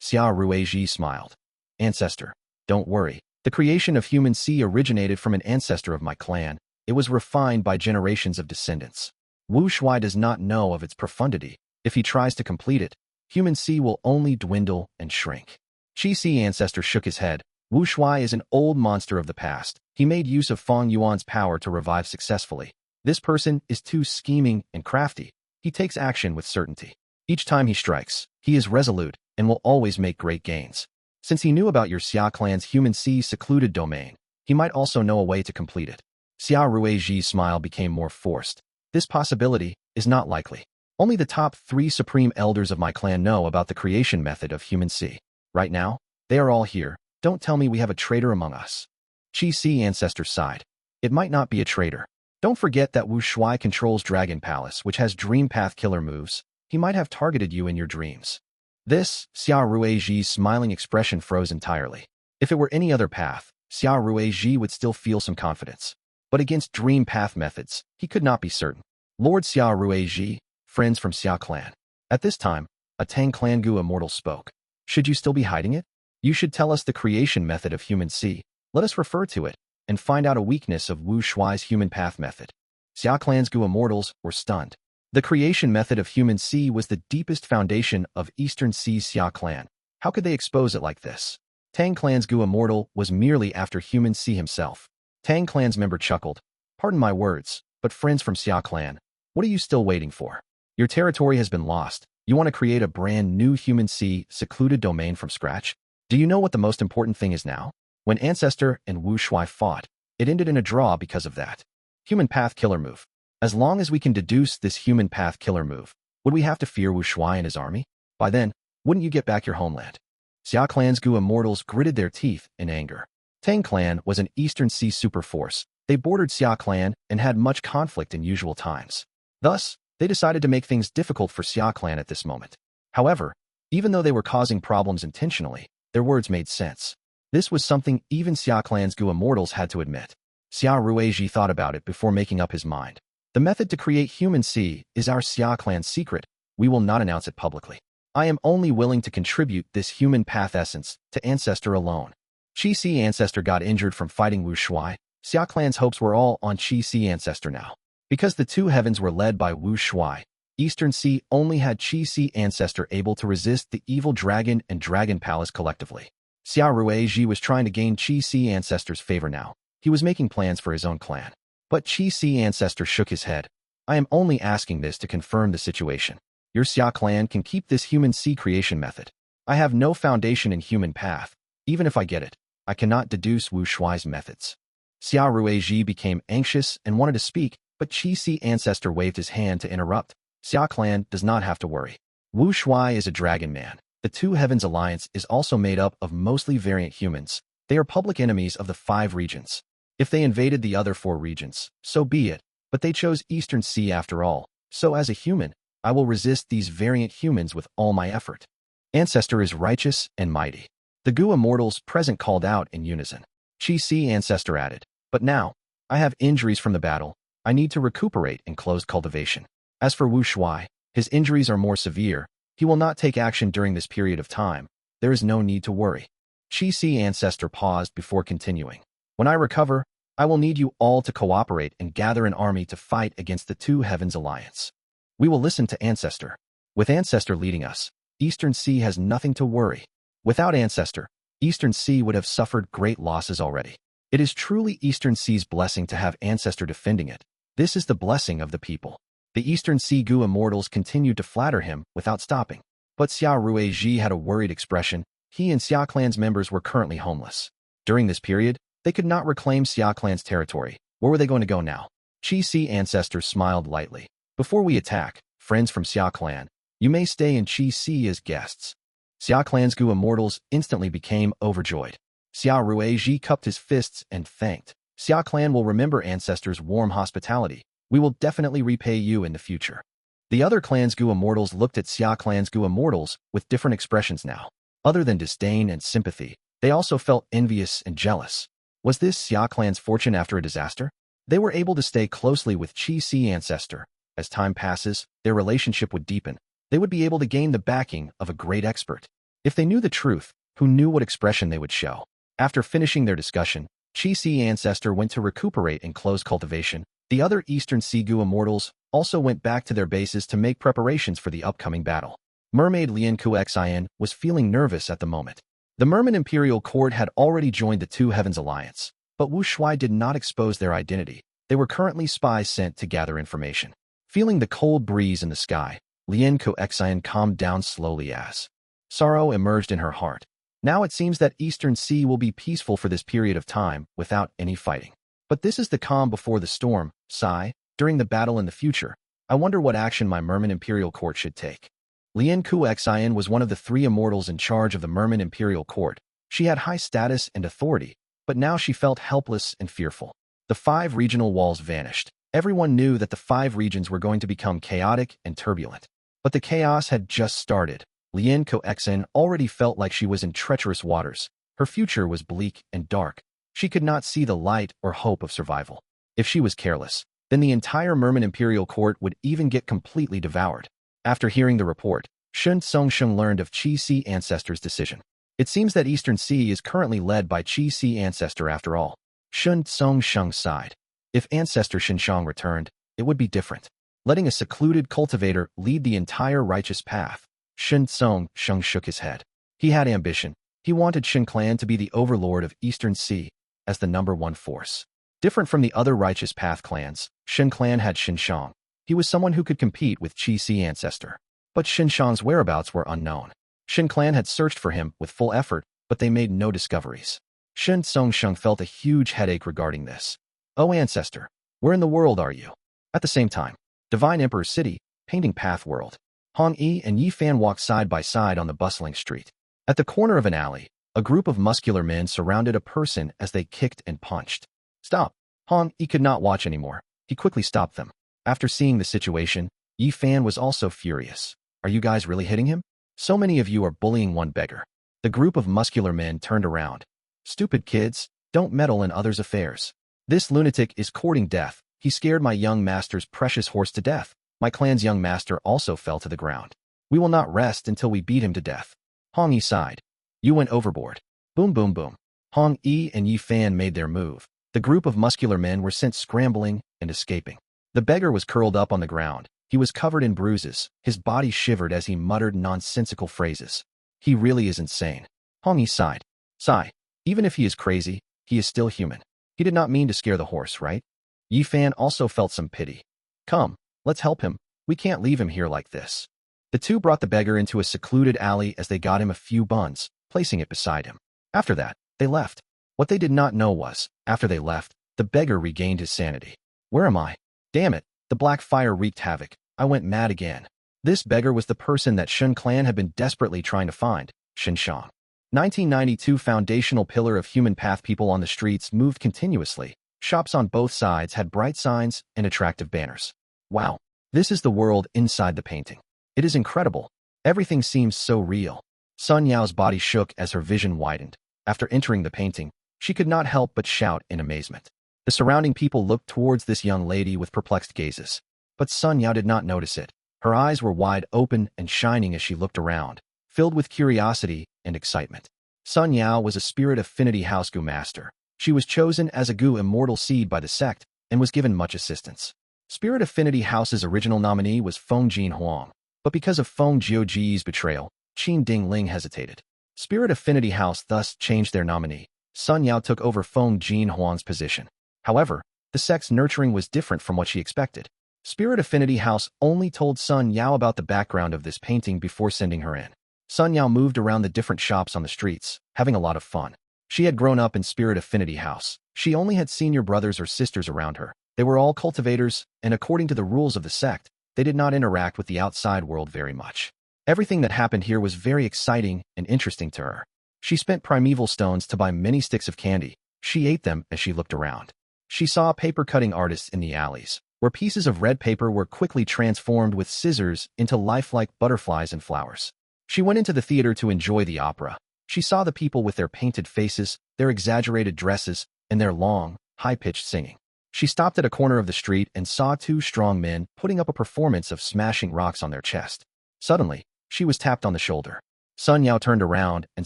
Xiao Ruiji smiled. Ancestor, don't worry. The creation of Human Sea originated from an ancestor of my clan. It was refined by generations of descendants. Wu Shuai does not know of its profundity. If he tries to complete it, Human Sea will only dwindle and shrink. Qi Ancestor shook his head. Wu Shuai is an old monster of the past. He made use of Fang Yuan's power to revive successfully. This person is too scheming and crafty. He takes action with certainty. Each time he strikes, he is resolute and will always make great gains. Since he knew about your Xia clan's Human Sea secluded domain, he might also know a way to complete it. Xiao Ruiji's smile became more forced. This possibility is not likely. Only the top 3 supreme elders of my clan know about the creation method of Human Sea. Right now, they are all here. Don't tell me we have a traitor among us. Qi Ancestor sighed. It might not be a traitor. Don't forget that Wu Shuai controls Dragon Palace, which has Dream Path killer moves. He might have targeted you in your dreams. This, Xiao Ruiji's smiling expression froze entirely. If it were any other path, Xiao Ruiji would still feel some confidence. But against Dream Path methods, he could not be certain. Lord Xiao Ruiji, friends from Xia clan. At this time, a Tang clan Gu Immortal spoke. Should you still be hiding it? You should tell us the creation method of Human Sea. Let us refer to it, and find out a weakness of Wu Shuai's Human Path method. Xia clan's Gu Immortals were stunned. The creation method of human sea was the deepest foundation of Eastern Sea's Xia clan. How could they expose it like this? Tang clan's Gu Immortal was merely after human sea himself. Tang clan's member chuckled. Pardon my words, but friends from Xia clan, what are you still waiting for? Your territory has been lost. You want to create a brand new human sea secluded domain from scratch? Do you know what the most important thing is now? When Ancestor and Wu Shuai fought, it ended in a draw because of that. Human path killer move. As long as we can deduce this human path killer move, would we have to fear Wu Shuai and his army? By then, wouldn't you get back your homeland? Xia clan's Gu Immortals gritted their teeth in anger. Tang clan was an Eastern Sea superforce. They bordered Xia clan and had much conflict in usual times. Thus, they decided to make things difficult for Xia clan at this moment. However, even though they were causing problems intentionally, their words made sense. This was something even Xia clan's Gu Immortals had to admit. Xia Ruizhi thought about it before making up his mind. The method to create human sea is our Xia clan's secret. We will not announce it publicly. I am only willing to contribute this human path essence to Ancestor alone. Qi Si Ancestor got injured from fighting Wu Shuai. Xia clan's hopes were all on Qi Si Ancestor now. Because the two heavens were led by Wu Shuai, Eastern Sea only had Qi Si Ancestor able to resist the evil dragon and dragon palace collectively. Xia Ruizhi was trying to gain Qi Si Ancestor's favor now. He was making plans for his own clan. But Qi Si Ancestor shook his head. I am only asking this to confirm the situation. Your Xia clan can keep this human sea creation method. I have no foundation in human path. Even if I get it, I cannot deduce Wu Shuai's methods. Xia Ruizhi became anxious and wanted to speak, but Qi Si Ancestor waved his hand to interrupt. Xia clan does not have to worry. Wu Shuai is a dragon man. The Two Heavens Alliance is also made up of mostly variant humans. They are public enemies of the 5 regions. If they invaded the other 4 regions, so be it, but they chose Eastern Sea after all. So as a human, I will resist these variant humans with all my effort. Ancestor is righteous and mighty. The Gu Immortals present called out in unison. Qi Si Ancestor added, but now, I have injuries from the battle. I need to recuperate in closed cultivation. As for Wu Shuai, his injuries are more severe. He will not take action during this period of time. There is no need to worry. Qi Si Ancestor paused before continuing. When I recover, I will need you all to cooperate and gather an army to fight against the Two Heavens Alliance. We will listen to Ancestor. With Ancestor leading us, Eastern Sea has nothing to worry. Without Ancestor, Eastern Sea would have suffered great losses already. It is truly Eastern Sea's blessing to have Ancestor defending it. This is the blessing of the people. The Eastern Sea Gu Immortals continued to flatter him without stopping. But Xia Ruizhi had a worried expression. He and Xia clan's members were currently homeless. During this period, they could not reclaim Xia clan's territory. Where were they going to go now? Qi Si Ancestor smiled lightly. Before we attack, friends from Xia clan, you may stay in Qi Si as guests. Xia clan's Gu Immortals instantly became overjoyed. Xia Ruizhi cupped his fists and thanked. Xia clan will remember Ancestor's warm hospitality. We will definitely repay you in the future. The other clan's Gu Immortals looked at Xia clan's Gu Immortals with different expressions now. Other than disdain and sympathy, they also felt envious and jealous. Was this Xia clan's fortune after a disaster? They were able to stay closely with Qi Si Ancestor. As time passes, their relationship would deepen. They would be able to gain the backing of a great expert. If they knew the truth, who knew what expression they would show? After finishing their discussion, Qi Si Ancestor went to recuperate and close cultivation. The other Eastern Sea Gu Immortals also went back to their bases to make preparations for the upcoming battle. Mermaid Lian Qian was feeling nervous at the moment. The Merman Imperial Court had already joined the Two Heavens Alliance, but Wu Shuai did not expose their identity. They were currently spies sent to gather information. Feeling the cold breeze in the sky, Lian Qian calmed down slowly as sorrow emerged in her heart. Now it seems that Eastern Sea will be peaceful for this period of time without any fighting. But this is the calm before the storm. Sigh, during the battle in the future, I wonder what action my Merman Imperial Court should take. Lian Qian was one of the 3 immortals in charge of the Merman Imperial Court. She had high status and authority, but now she felt helpless and fearful. The 5 regional walls vanished. Everyone knew that the 5 regions were going to become chaotic and turbulent. But the chaos had just started. Lian Qian already felt like she was in treacherous waters. Her future was bleak and dark. She could not see the light or hope of survival. If she was careless, then the entire Merman Imperial Court would even get completely devoured. After hearing the report, Shun Songsheng learned of Qi Si Ancestor's decision. It seems that Eastern Sea is currently led by Qi Si Ancestor after all. Shun Songsheng sighed. If Ancestor Shinshang returned, it would be different. letting a secluded cultivator lead the entire righteous path. Shen Tsung Sheng shook his head. He had ambition. He wanted Shen clan to be the overlord of Eastern Sea as the #1 force. Different from the other righteous path clans, Shen clan had Shen Shang. He was someone who could compete with Qi Si Ancestor. But Shen Shang's whereabouts were unknown. Shen clan had searched for him with full effort, but they made no discoveries. Shen Tsung Sheng felt a huge headache regarding this. Oh Ancestor, where in the world are you? At the same time, Divine Emperor City, Painting Path World. Hong Yi and Yi Fan walked side by side on the bustling street. At the corner of an alley, a group of muscular men surrounded a person as they kicked and punched. Stop! Hong Yi could not watch anymore. He quickly stopped them. After seeing the situation, Yi Fan was also furious. Are you guys really hitting him? So many of you are bullying one beggar. The group of muscular men turned around. Stupid kids, don't meddle in others' affairs. This lunatic is courting death. He scared my young master's precious horse to death. My clan's young master also fell to the ground. We will not rest until we beat him to death. Hong Yi sighed. You went overboard. Boom boom boom. Hong Yi and Yi Fan made their move. The group of muscular men were sent scrambling and escaping. The beggar was curled up on the ground. He was covered in bruises. His body shivered as he muttered nonsensical phrases. He really is insane. Hong Yi sighed. Sigh. Even if he is crazy, he is still human. He did not mean to scare the horse, right? Yi Fan also felt some pity. Come, let's help him. We can't leave him here like this. The two brought the beggar into a secluded alley as they got him a few buns, placing it beside him. After that, they left. What they did not know was, after they left, the beggar regained his sanity. Where am I? Damn it, the black fire wreaked havoc. I went mad again. This beggar was the person that Shen clan had been desperately trying to find, Shen Shang. 1992 foundational pillar of human path. People on the streets moved continuously. Shops on both sides had bright signs and attractive banners. Wow, this is the world inside the painting. It is incredible. Everything seems so real. Sun Yao's body shook as her vision widened. After entering the painting, she could not help but shout in amazement. The surrounding people looked towards this young lady with perplexed gazes. But Sun Yao did not notice it. Her eyes were wide open and shining as she looked around, filled with curiosity and excitement. Sun Yao was a Spirit Affinity House Gu master. She was chosen as a Gu immortal seed by the sect and was given much assistance. Spirit Affinity House's original nominee was Feng Jin Huang, but because of Feng Jiuji's betrayal, Qin Ding Ling hesitated. Spirit Affinity House thus changed their nominee. Sun Yao took over Feng Jin Huang's position. However, the sect's nurturing was different from what she expected. Spirit Affinity House only told Sun Yao about the background of this painting before sending her in. Sun Yao moved around the different shops on the streets, having a lot of fun. She had grown up in Spirit Affinity House. She only had senior brothers or sisters around her. They were all cultivators, and according to the rules of the sect, they did not interact with the outside world very much. Everything that happened here was very exciting and interesting to her. She spent primeval stones to buy many sticks of candy. She ate them as she looked around. She saw paper-cutting artists in the alleys, where pieces of red paper were quickly transformed with scissors into lifelike butterflies and flowers. She went into the theater to enjoy the opera. She saw the people with their painted faces, their exaggerated dresses, and their long, high-pitched singing. She stopped at a corner of the street and saw two strong men putting up a performance of smashing rocks on their chest. Suddenly, she was tapped on the shoulder. Sun Yao turned around and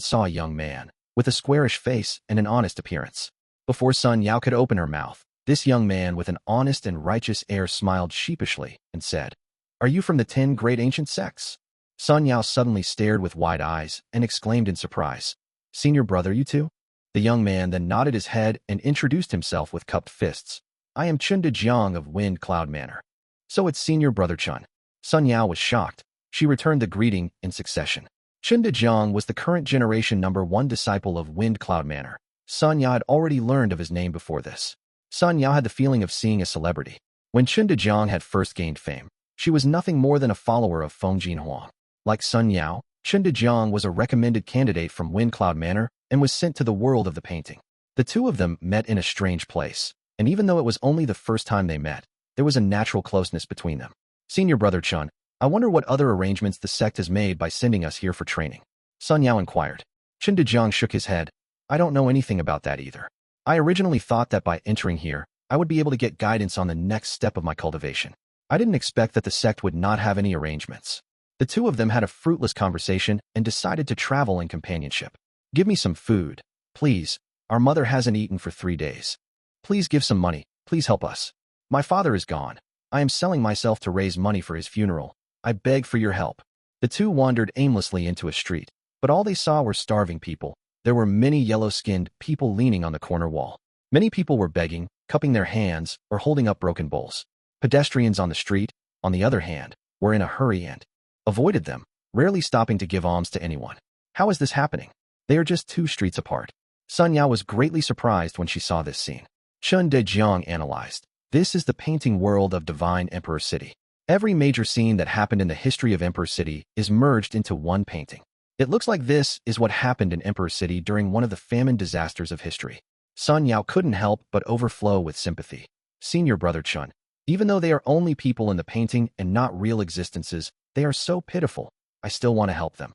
saw a young man, with a squarish face and an honest appearance. Before Sun Yao could open her mouth, this young man with an honest and righteous air smiled sheepishly and said, "Are you from the 10 great ancient sects?" Sun Yao suddenly stared with wide eyes and exclaimed in surprise, "Senior brother, you too?" The young man then nodded his head and introduced himself with cupped fists. "I am Chun De Jiang of Wind Cloud Manor." "So it's Senior Brother Chun." Sun Yao was shocked. She returned the greeting in succession. Chun De Jiang was the current generation #1 disciple of Wind Cloud Manor. Sun Yao had already learned of his name before this. Sun Yao had the feeling of seeing a celebrity. When Chun De Jiang had first gained fame, she was nothing more than a follower of Feng Jin Huang. Like Sun Yao, Chun De Jiang was a recommended candidate from Wind Cloud Manor and was sent to the world of the painting. The two of them met in a strange place, and even though it was only the first time they met, there was a natural closeness between them. "Senior Brother Chun, I wonder what other arrangements the sect has made by sending us here for training?" Sun Yao inquired. Chun De Jiang shook his head. "I don't know anything about that either. I originally thought that by entering here, I would be able to get guidance on the next step of my cultivation. I didn't expect that the sect would not have any arrangements." The two of them had a fruitless conversation and decided to travel in companionship. "Give me some food, please. Our mother hasn't eaten for 3 days. Please give some money. Please help us. My father is gone. I am selling myself to raise money for his funeral. I beg for your help." The two wandered aimlessly into a street, but all they saw were starving people. There were many yellow-skinned people leaning on the corner wall. Many people were begging, cupping their hands, or holding up broken bowls. Pedestrians on the street, on the other hand, were in a hurry and avoided them, rarely stopping to give alms to anyone. How is this happening? They are just 2 streets apart. Sun Yao was greatly surprised when she saw this scene. Chun De Jiang analyzed. This is the painting world of Divine Emperor City. Every major scene that happened in the history of Emperor City is merged into one painting. It looks like this is what happened in Emperor City during one of the famine disasters of history. Sun Yao couldn't help but overflow with sympathy. Senior brother Chun. Even though they are only people in the painting and not real existences, they are so pitiful. I still want to help them.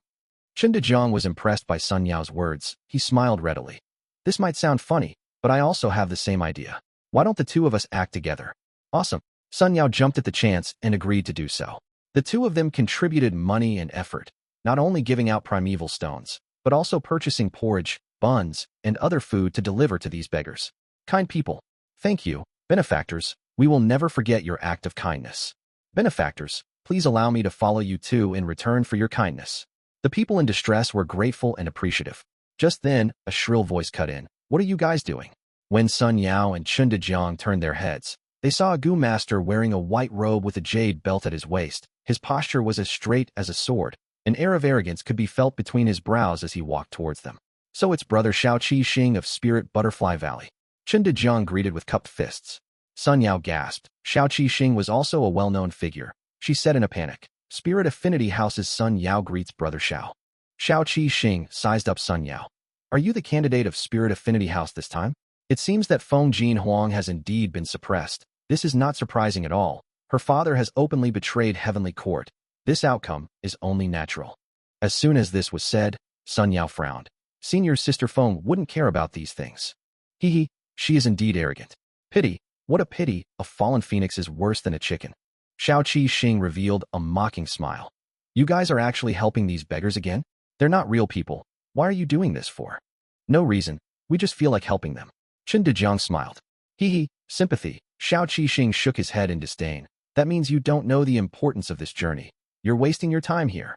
Chun De Jiang was impressed by Sun Yao's words. He smiled readily. This might sound funny, but I also have the same idea. Why don't the 2 of us act together? Awesome. Sun Yao jumped at the chance and agreed to do so. The 2 of them contributed money and effort, not only giving out primeval stones, but also purchasing porridge, buns, and other food to deliver to these beggars. Kind people. Thank you, benefactors. We will never forget your act of kindness. Benefactors, please allow me to follow you too in return for your kindness. The people in distress were grateful and appreciative. Just then, a shrill voice cut in. What are you guys doing? When Sun Yao and Chun De Jiang turned their heads, they saw a Gu master wearing a white robe with a jade belt at his waist. His posture was as straight as a sword. An air of arrogance could be felt between his brows as he walked towards them. So it's brother Xiao Qi Xing of Spirit Butterfly Valley. Chun De Jiang greeted with cupped fists. Sun Yao gasped. Xiao Qi Xing was also a well-known figure. She said in a panic. Spirit Affinity House's Sun Yao greets brother Xiao. Xiao Qi Xing sized up Sun Yao. Are you the candidate of Spirit Affinity House this time? It seems that Feng Jin Huang has indeed been suppressed. This is not surprising at all. Her father has openly betrayed Heavenly Court. This outcome is only natural. As soon as this was said, Sun Yao frowned. Senior Sister Feng wouldn't care about these things. Hee, she is indeed arrogant. Pity, what a pity, a fallen phoenix is worse than a chicken. Xiao Qi Xing revealed a mocking smile. You guys are actually helping these beggars again? They're not real people. Why are you doing this for? No reason. We just feel like helping them. Chun De Jiang smiled. Sympathy. Xiao Qi Xing shook his head in disdain. That means you don't know the importance of this journey. You're wasting your time here.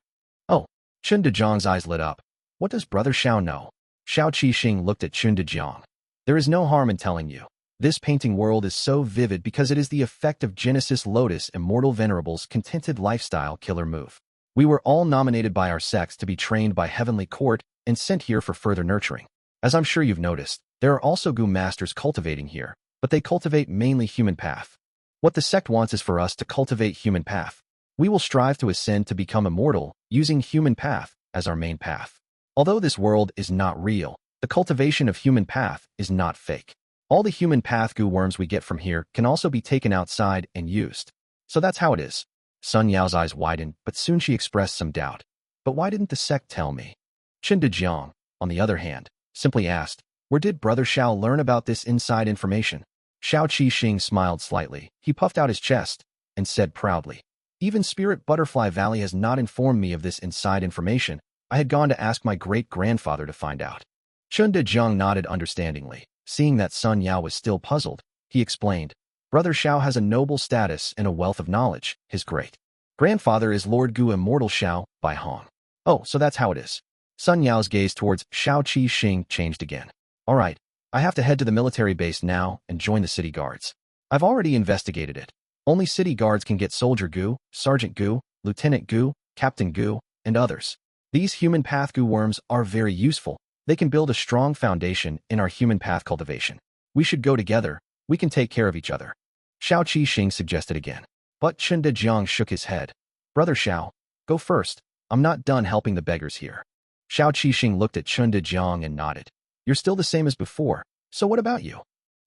Oh, Chun De Jiang's eyes lit up. What does brother Xiao know? Xiao Qi Xing looked at Chun De Jiang. There is no harm in telling you. This painting world is so vivid because it is the effect of Genesis Lotus Immortal Venerable's contented lifestyle killer move. We were all nominated by our sex to be trained by Heavenly Court and sent here for further nurturing. As I'm sure you've noticed, there are also Gu masters cultivating here, but they cultivate mainly human path. What the sect wants is for us to cultivate human path. We will strive to ascend to become immortal, using human path as our main path. Although this world is not real, the cultivation of human path is not fake. All the human path Gu worms we get from here can also be taken outside and used. So that's how it is. Sun Yao's eyes widened, but soon she expressed some doubt. But why didn't the sect tell me? Chun De Jiang, on the other hand, simply asked, where did brother Xiao learn about this inside information? Xiao Qi Xing smiled slightly. He puffed out his chest and said proudly, even Spirit Butterfly Valley has not informed me of this inside information. I had gone to ask my great-grandfather to find out. Chun De Jiang nodded understandingly. Seeing that Sun Yao was still puzzled, he explained, brother Xiao has a noble status and a wealth of knowledge. His great-grandfather is Lord Gu Immortal Xiao by Hong. Oh, so that's how it is. Sun Yao's gaze towards Xiao Qi Xing changed again. All right, I have to head to the military base now and join the city guards. I've already investigated it. Only city guards can get Soldier Gu, Sergeant Gu, Lieutenant Gu, Captain Gu, and others. These human path Gu worms are very useful. They can build a strong foundation in our human path cultivation. We should go together. We can take care of each other. Xiao Qi Xing suggested again. But Chun De Jiang shook his head. Brother Xiao, go first. I'm not done helping the beggars here. Xiao Qi Xing looked at Chun De Jiang and nodded. You're still the same as before, so what about you?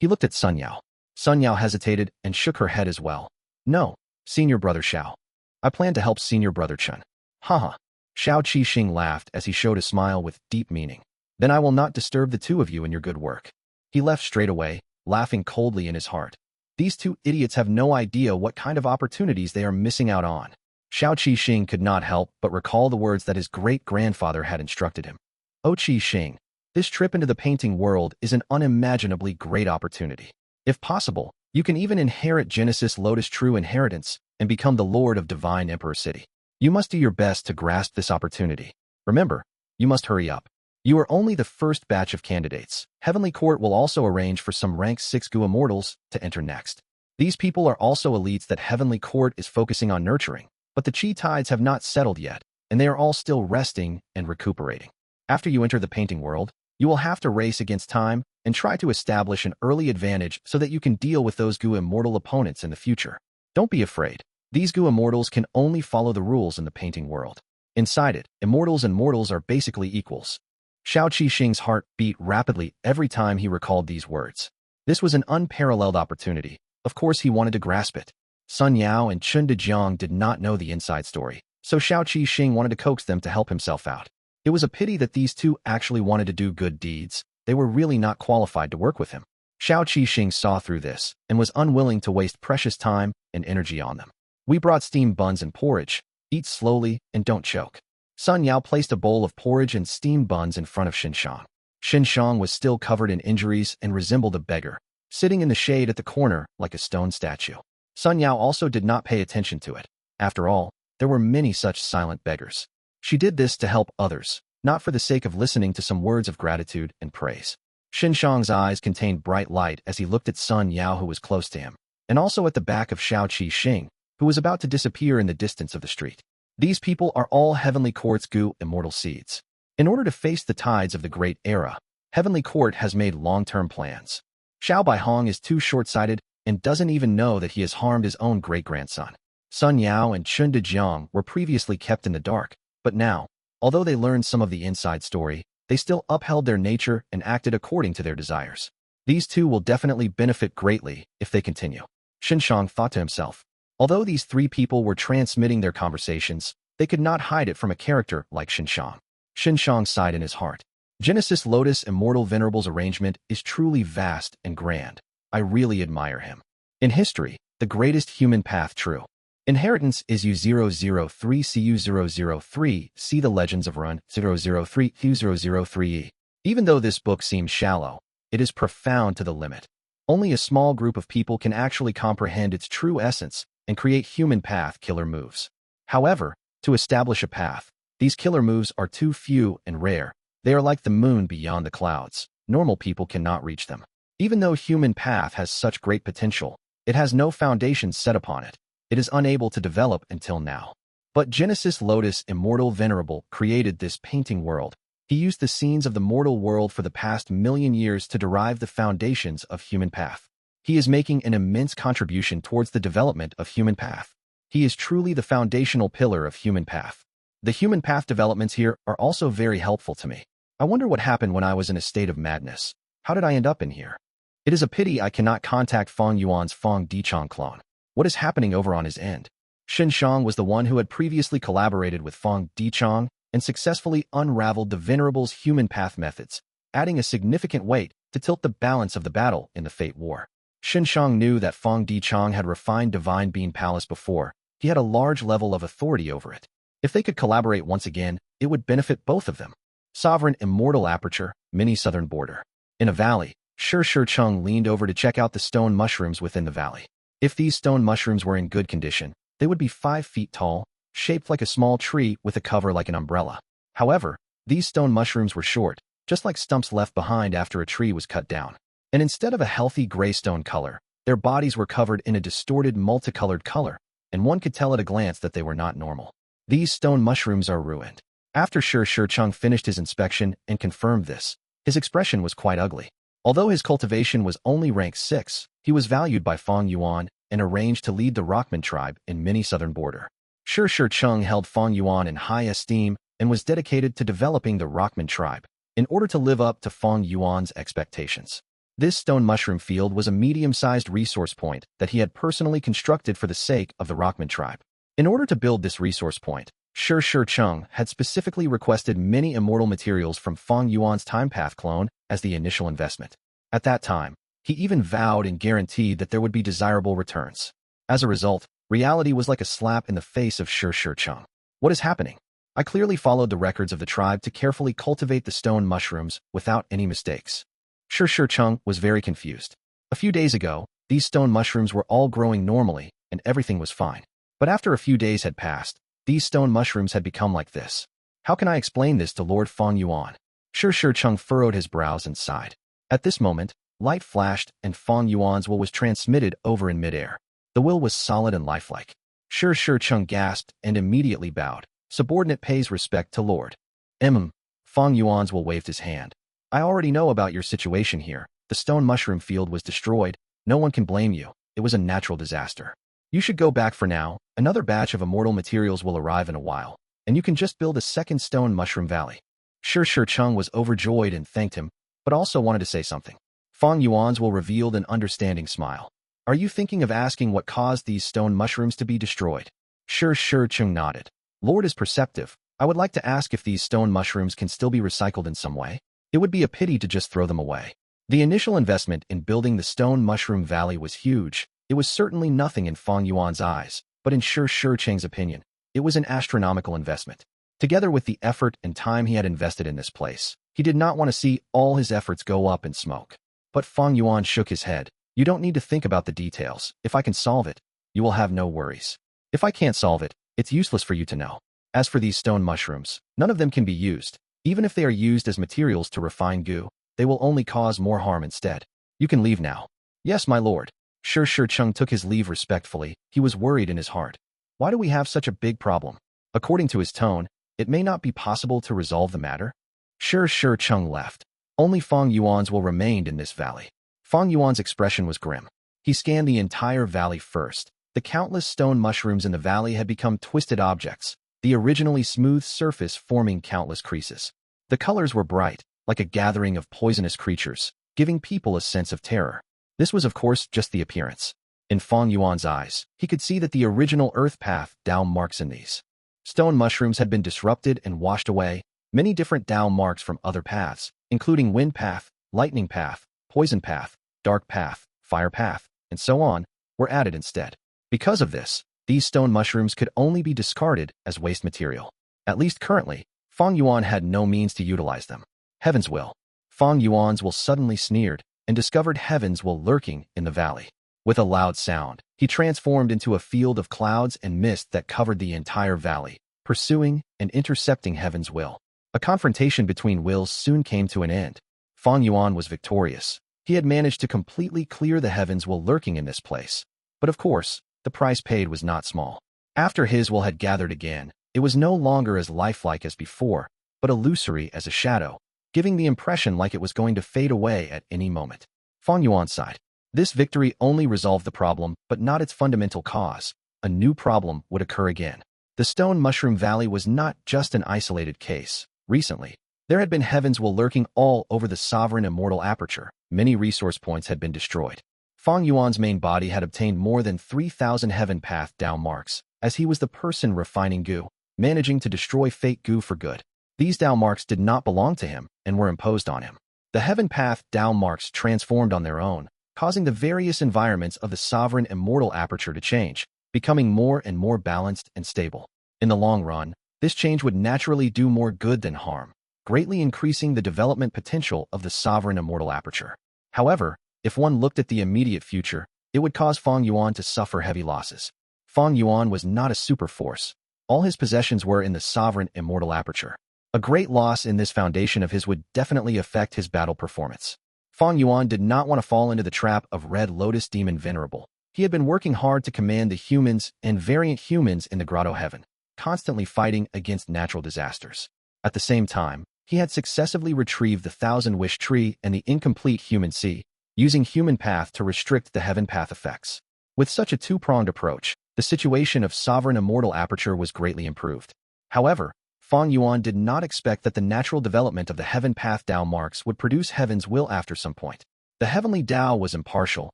He looked at Sun Yao. Sun Yao hesitated and shook her head as well. No, senior brother Xiao. I plan to help senior brother Chun. Haha. Xiao Qi Xing laughed as he showed a smile with deep meaning. Then I will not disturb the 2 of you in your good work. He left straight away, laughing coldly in his heart. These 2 idiots have no idea what kind of opportunities they are missing out on. Xiao Qi Xing could not help but recall the words that his great-grandfather had instructed him. Oh Qi Xing, this trip into the painting world is an unimaginably great opportunity. If possible, You can even inherit Genesis Lotus True Inheritance and become the Lord of Divine Emperor City. You must do your best to grasp this opportunity. Remember, you must hurry up. You are only the first batch of candidates. Heavenly Court will also arrange for some rank 6 Gu Immortals to enter next. These people are also elites that Heavenly Court is focusing on nurturing, but the chi tides have not settled yet, and they are all still resting and recuperating. After you enter the painting world, you will have to race against time and try to establish an early advantage so that you can deal with those Gu Immortal opponents in the future. Don't be afraid. These Gu Immortals can only follow the rules in the painting world. Inside it, Immortals and Mortals are basically equals. Xiao Qixing's heart beat rapidly every time he recalled these words. This was an unparalleled opportunity. Of course he wanted to grasp it. Sun Yao and Chun Dejiang did not know the inside story, so Xiao Qixing wanted to coax them to help himself out. It was a pity that these two actually wanted to do good deeds. They were really not qualified to work with him. Xiao Qixing saw through this and was unwilling to waste precious time and energy on them. We brought steamed buns and porridge. Eat slowly and don't choke. Sun Yao placed a bowl of porridge and steamed buns in front of Xinshang. Xinshang was still covered in injuries and resembled a beggar, sitting in the shade at the corner like a stone statue. Sun Yao also did not pay attention to it. After all, there were many such silent beggars. She did this to help others, not for the sake of listening to some words of gratitude and praise. Xinshang's eyes contained bright light as he looked at Sun Yao, who was close to him, and also at the back of Xiao Qixing, who was about to disappear in the distance of the street. These people are all Heavenly Court's Gu Immortal seeds. In order to face the tides of the Great Era, Heavenly Court has made long-term plans. Xiao Baihong is too short-sighted and doesn't even know that he has harmed his own great-grandson. Sun Yao and Chun Dejiang were previously kept in the dark, but now, although they learned some of the inside story, they still upheld their nature and acted according to their desires. These two will definitely benefit greatly if they continue. Xinshang thought to himself. Although these three people were transmitting their conversations, they could not hide it from a character like Xinshang. Xinshang sighed in his heart. Genesis Lotus Immortal Venerable's arrangement is truly vast and grand. I really admire him. In history, the greatest human path true. Inheritance is U003 CU003, see the Legends of Run 003 Q003E. Even though this book seems shallow, it is profound to the limit. Only a small group of people can actually comprehend its true essence and create human path killer moves. However, to establish a path, these killer moves are too few and rare. They are like the moon beyond the clouds. Normal people cannot reach them. Even though human path has such great potential, it has no foundation set upon it. It is unable to develop until now. But Genesis Lotus Immortal Venerable created this painting world. He used the scenes of the mortal world for the past million years to derive the foundations of human path. He is making an immense contribution towards the development of human path. He is truly the foundational pillar of human path. The human path developments here are also very helpful to me. I wonder what happened when I was in a state of madness. How did I end up in here? It is a pity I cannot contact Fang Yuan's Fang Dichang clone. What is happening over on his end? Xinshang was the one who had previously collaborated with Fang Dichang and successfully unraveled the Venerable's human path methods, adding a significant weight to tilt the balance of the battle in the Fate War. Xinshang knew that Fang Dichang had refined Divine Bean Palace before. He had a large level of authority over it. If they could collaborate once again, it would benefit both of them. Sovereign Immortal Aperture, Mini Southern Border. In a valley, Shi Cheng leaned over to check out the stone mushrooms within the valley. If these stone mushrooms were in good condition, they would be 5 feet tall, shaped like a small tree with a cover like an umbrella. However, these stone mushrooms were short, just like stumps left behind after a tree was cut down. And instead of a healthy gray stone color, their bodies were covered in a distorted multicolored color, and one could tell at a glance that they were not normal. These stone mushrooms are ruined. After Shi Cheng finished his inspection and confirmed this, his expression was quite ugly. Although his cultivation was only rank 6, he was valued by Fang Yuan and arranged to lead the Rockman tribe in Mini Southern Border. Shi Cheng held Fang Yuan in high esteem and was dedicated to developing the Rockman tribe in order to live up to Fang Yuan's expectations. This stone mushroom field was a medium-sized resource point that he had personally constructed for the sake of the Rockman tribe. In order to build this resource point, Shi Cheng had specifically requested many immortal materials from Fang Yuan's Time Path clone as the initial investment. At that time, he even vowed and guaranteed that there would be desirable returns. As a result, reality was like a slap in the face of Shi Cheng. What is happening? I clearly followed the records of the tribe to carefully cultivate the stone mushrooms without any mistakes. Shi Cheng was very confused. A few days ago, These stone mushrooms were all growing normally, and everything was fine. But after a few days had passed, these stone mushrooms had become like this. How can I explain this to Lord Fang Yuan? Cheng furrowed his brows and sighed. At this moment, light flashed and Fang Yuan's will was transmitted over in midair. The will was solid and lifelike. Cheng gasped and immediately bowed. Subordinate pays respect to Lord. Fang Yuan's will waved his hand. I already know about your situation here. The stone mushroom field was destroyed. No one can blame you. It was a natural disaster. You should go back for now. Another batch of immortal materials will arrive in a while, and you can just build a second stone mushroom valley. Cheng was overjoyed and thanked him, but also wanted to say something. Fang Yuan's will revealed an understanding smile. Are you thinking of asking what caused these stone mushrooms to be destroyed? Cheng nodded. Lord is perceptive. I would like to ask if these stone mushrooms can still be recycled in some way. It would be a pity to just throw them away. The initial investment in building the stone mushroom valley was huge. It was certainly nothing in Fang Yuan's eyes, but in Cheng's opinion, it was an astronomical investment. Together with the effort and time he had invested in this place, he did not want to see all his efforts go up in smoke. But Fang Yuan shook his head. You don't need to think about the details. If I can solve it, you will have no worries. If I can't solve it, it's useless for you to know. As for these stone mushrooms, none of them can be used. Even if they are used as materials to refine Gu, they will only cause more harm instead. You can leave now. Yes, my lord. Cheng took his leave respectfully. He was worried in his heart. Why do we have such a big problem? According to his tone, it may not be possible to resolve the matter. Cheng left. Only Fang Yuan's will remained in this valley. Fang Yuan's expression was grim. He scanned the entire valley first. The countless stone mushrooms in the valley had become twisted objects, the originally smooth surface forming countless creases. The colors were bright, like a gathering of poisonous creatures, giving people a sense of terror. This was of course just the appearance. In Fang Yuan's eyes, he could see that the original earth path Dao marks in these stone mushrooms had been disrupted and washed away. Many different Dao marks from other paths, including wind path, lightning path, poison path, dark path, fire path, and so on, were added instead. Because of this, these stone mushrooms could only be discarded as waste material. At least currently, Fang Yuan had no means to utilize them. Heaven's will. Fang Yuan's will suddenly sneered and discovered Heaven's will lurking in the valley. With a loud sound, he transformed into a field of clouds and mist that covered the entire valley, pursuing and intercepting Heaven's will. A confrontation between wills soon came to an end. Fang Yuan was victorious. He had managed to completely clear the Heaven's will lurking in this place. But of course, the price paid was not small. After his will had gathered again, it was no longer as lifelike as before, but illusory as a shadow, giving the impression like it was going to fade away at any moment. Fang Yuan sighed. This victory only resolved the problem, but not its fundamental cause. A new problem would occur again. The stone mushroom valley was not just an isolated case. Recently, there had been Heaven's will lurking all over the sovereign immortal aperture. Many resource points had been destroyed. Fang Yuan's main body had obtained more than 3,000 Heaven Path Dao marks, as he was the person refining Gu, managing to destroy fake Gu for good. These Dao marks did not belong to him and were imposed on him. The Heaven Path Dao marks transformed on their own, causing the various environments of the sovereign immortal aperture to change, becoming more and more balanced and stable. In the long run, this change would naturally do more good than harm, greatly increasing the development potential of the sovereign immortal aperture. However, if one looked at the immediate future, it would cause Fang Yuan to suffer heavy losses. Fang Yuan was not a super force. All his possessions were in the sovereign immortal aperture. A great loss in this foundation of his would definitely affect his battle performance. Fang Yuan did not want to fall into the trap of Red Lotus Demon Venerable. He had been working hard to command the humans and variant humans in the Grotto-Heaven, constantly fighting against natural disasters. At the same time, he had successively retrieved the Thousand Wish Tree and the incomplete Human Sea, using Human Path to restrict the Heaven Path effects. With such a two-pronged approach, the situation of Sovereign Immortal Aperture was greatly improved. However, Fang Yuan did not expect that the natural development of the Heaven Path Dao marks would produce Heaven's will after some point. The Heavenly Dao was impartial.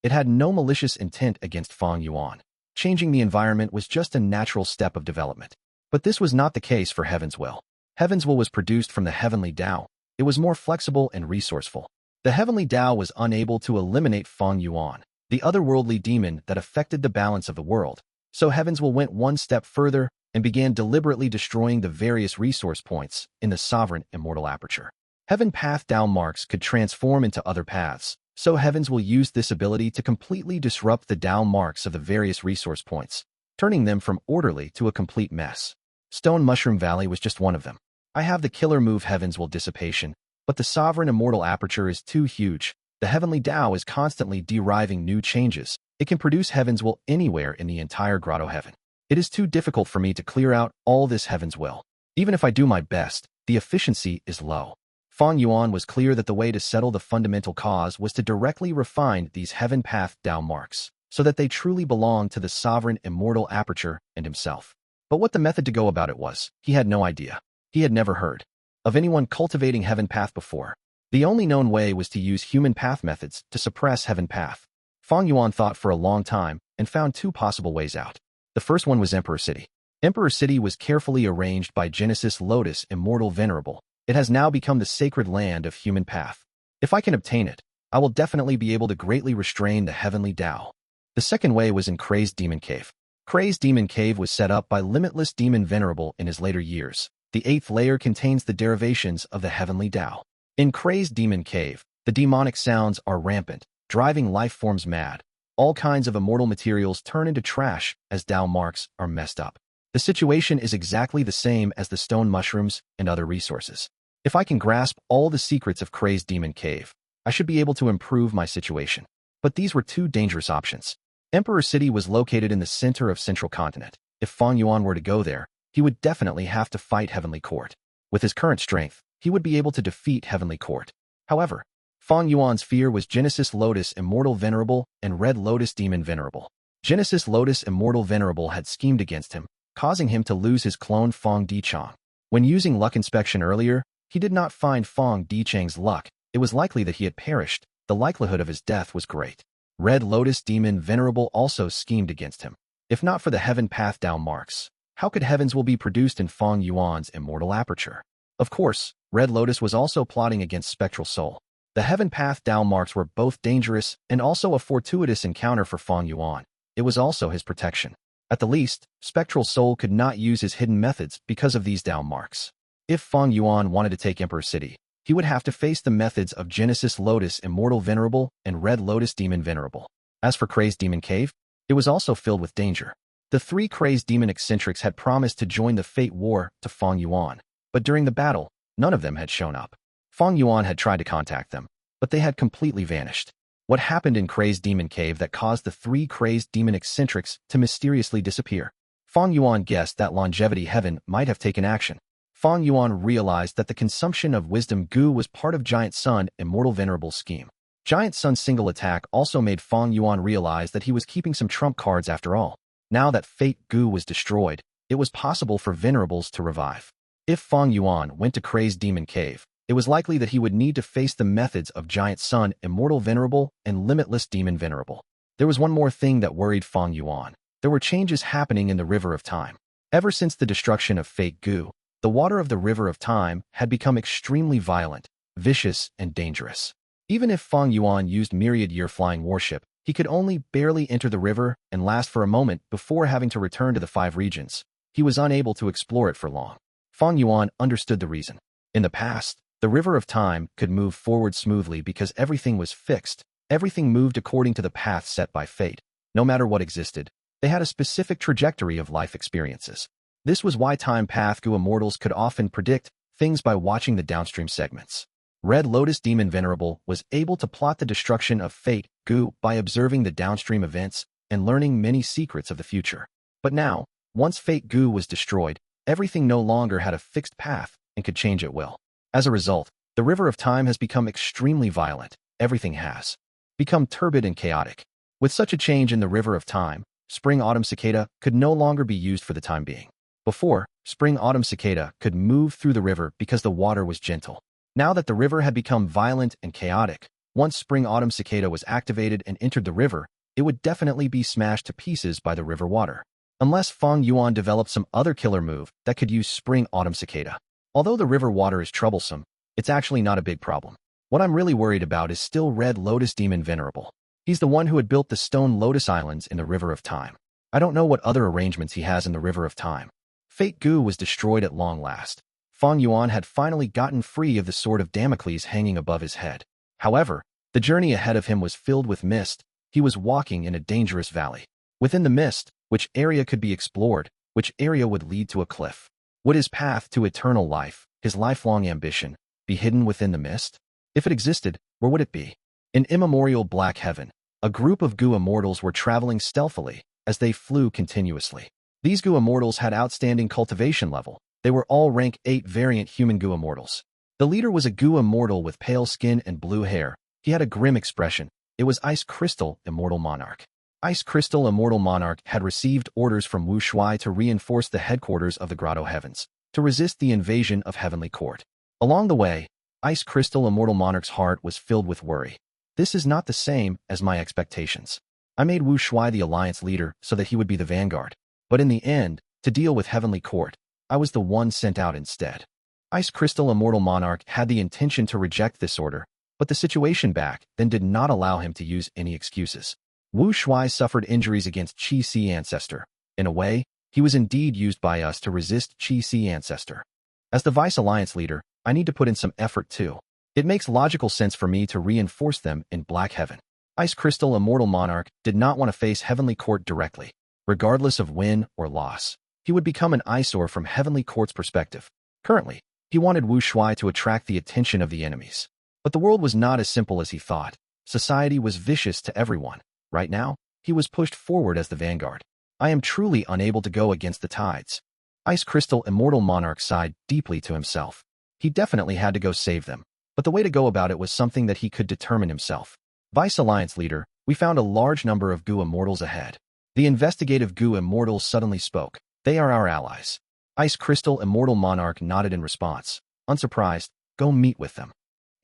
It had no malicious intent against Fang Yuan. Changing the environment was just a natural step of development. But this was not the case for Heaven's will. Heaven's will was produced from the Heavenly Dao. It was more flexible and resourceful. The Heavenly Dao was unable to eliminate Fang Yuan, the otherworldly demon that affected the balance of the world. So Heaven's will went one step further and began deliberately destroying the various resource points in the sovereign immortal aperture. Heaven Path Dao marks could transform into other paths, So Heavens will use this ability to completely disrupt the Tao marks of the various resource points, turning them from orderly to a complete mess. Stone Mushroom Valley was just one of them. I have the killer move Heavens Will Dissipation, but the sovereign immortal aperture is too huge. The heavenly Tao is constantly deriving new changes. It can produce Heaven's Will anywhere in the entire Grotto-Heaven. It is too difficult for me to clear out all this Heaven's Will. Even if I do my best, the efficiency is low. Fang Yuan was clear that the way to settle the fundamental cause was to directly refine these heaven path Tao marks, so that they truly belong to the sovereign immortal aperture and himself. But what the method to go about it was, he had no idea. He had never heard of anyone cultivating heaven path before. The only known way was to use human path methods to suppress heaven path. Fang Yuan thought for a long time and found two possible ways out. The first one was Emperor City. Emperor City was carefully arranged by Genesis Lotus Immortal Venerable. It has now become the sacred land of human path. If I can obtain it, I will definitely be able to greatly restrain the heavenly Tao. The second way was in Crazed Demon Cave. Crazed Demon Cave was set up by Limitless Demon Venerable in his later years. The 8th layer contains the derivations of the heavenly Tao. In Crazed Demon Cave, the demonic sounds are rampant, driving life forms mad. All kinds of immortal materials turn into trash as Tao marks are messed up. The situation is exactly the same as the stone mushrooms and other resources. If I can grasp all the secrets of Crazed Demon Cave, I should be able to improve my situation. But these were two dangerous options. Emperor City was located in the center of Central Continent. If Fang Yuan were to go there, he would definitely have to fight Heavenly Court. With his current strength, he would be able to defeat Heavenly Court. However, Fang Yuan's fear was Genesis Lotus Immortal Venerable and Red Lotus Demon Venerable. Genesis Lotus Immortal Venerable had schemed against him, causing him to lose his clone Fang Dichang. When using luck inspection earlier, he did not find Fang Dichang's luck. It was likely that he had perished. The likelihood of his death was great. Red Lotus Demon Venerable also schemed against him. If not for the heaven path Tao marks, how could Heavens Will be produced in Fang Yuan's immortal aperture? Of course, Red Lotus was also plotting against Spectral Soul. The heaven path Tao marks were both dangerous and also a fortuitous encounter for Fang Yuan. It was also his protection. At the least, Spectral Soul could not use his hidden methods because of these Tao marks. If Fang Yuan wanted to take Emperor City, he would have to face the methods of Genesis Lotus Immortal Venerable and Red Lotus Demon Venerable. As for Crazed Demon Cave, it was also filled with danger. The 3 Crazed Demon eccentrics had promised to join the Fate War to Fang Yuan, but during the battle, none of them had shown up. Fang Yuan had tried to contact them, but they had completely vanished. What happened in Crazed Demon Cave that caused the 3 Crazed Demon eccentrics to mysteriously disappear? Fang Yuan guessed that Longevity Heaven might have taken action. Fang Yuan realized that the consumption of Wisdom Gu was part of Giant Sun Immortal Venerable's scheme. Giant Sun's single attack also made Fang Yuan realize that he was keeping some trump cards after all. Now that Fate Gu was destroyed, it was possible for Venerables to revive. If Fang Yuan went to Crazed Demon Cave, it was likely that he would need to face the methods of Giant Sun Immortal Venerable and Limitless Demon Venerable. There was one more thing that worried Fang Yuan. There were changes happening in the River of Time. Ever since the destruction of Fate Gu, the water of the River of Time had become extremely violent, vicious, and dangerous. Even if Fang Yuan used Myriad Year Flying Warship, he could only barely enter the river and last for a moment before having to return to the 5 regions. He was unable to explore it for long. Fang Yuan understood the reason. In the past, the River of Time could move forward smoothly because everything was fixed. Everything moved according to the path set by fate. No matter what existed, they had a specific trajectory of life experiences. This was why Time Path Gu immortals could often predict things by watching the downstream segments. Red Lotus Demon Venerable was able to plot the destruction of Fate Gu by observing the downstream events and learning many secrets of the future. But now, once Fate Gu was destroyed, everything no longer had a fixed path and could change at will. As a result, the River of Time has become extremely violent. Everything has become turbid and chaotic. With such a change in the River of Time, Spring Autumn Cicada could no longer be used for the time being. Before, Spring Autumn Cicada could move through the river because the water was gentle. Now that the river had become violent and chaotic, once Spring Autumn Cicada was activated and entered the river, it would definitely be smashed to pieces by the river water. Unless Fang Yuan developed some other killer move that could use Spring Autumn Cicada. Although the river water is troublesome, it's actually not a big problem. What I'm really worried about is still Red Lotus Demon Venerable. He's the one who had built the stone Lotus Islands in the River of Time. I don't know what other arrangements he has in the River of Time. Fate Gu was destroyed at long last. Fang Yuan had finally gotten free of the sword of Damocles hanging above his head. However, The journey ahead of him was filled with mist. He was walking in a dangerous valley. Within the mist, which area could be explored, which area would lead to a cliff? Would his path to eternal life, his lifelong ambition, be hidden within the mist? If it existed, where would it be? In immemorial Black Heaven, a group of Gu immortals were traveling stealthily as they flew continuously. These Gu immortals had outstanding cultivation level. They were all rank 8 variant human Gu immortals. The leader was a Gu immortal with pale skin and blue hair. He had a grim expression. It was Ice Crystal Immortal Monarch. Ice Crystal Immortal Monarch had received orders from Shuai to reinforce the headquarters of the Grotto-Heavens, to resist the invasion of Heavenly Court. Along the way, Ice Crystal Immortal Monarch's heart was filled with worry. This is not the same as my expectations. I made Shuai the alliance leader so that he would be the vanguard. But in the end, to deal with Heavenly Court, I was the one sent out instead. Ice Crystal Immortal Monarch had the intention to reject this order, but the situation back then did not allow him to use any excuses. Shuai suffered injuries against Qi Ancestor. In a way, he was indeed used by us to resist Qi Ancestor. As the Vice Alliance leader, I need to put in some effort too. It makes logical sense for me to reinforce them in Black Heaven. Ice Crystal Immortal Monarch did not want to face Heavenly Court directly. Regardless of win or loss, he would become an eyesore from Heavenly Court's perspective. Currently, he wanted Shuai to attract the attention of the enemies. But the world was not as simple as he thought. Society was vicious to everyone. Right now, he was pushed forward as the vanguard. I am truly unable to go against the tides. Ice Crystal Immortal Monarch sighed deeply to himself. He definitely had to go save them, but the way to go about it was something that he could determine himself. Vice Alliance leader, we found a large number of Gu immortals ahead. The investigative Gu immortals suddenly spoke. They are our allies. Ice Crystal Immortal Monarch nodded in response. Unsurprised, go meet with them.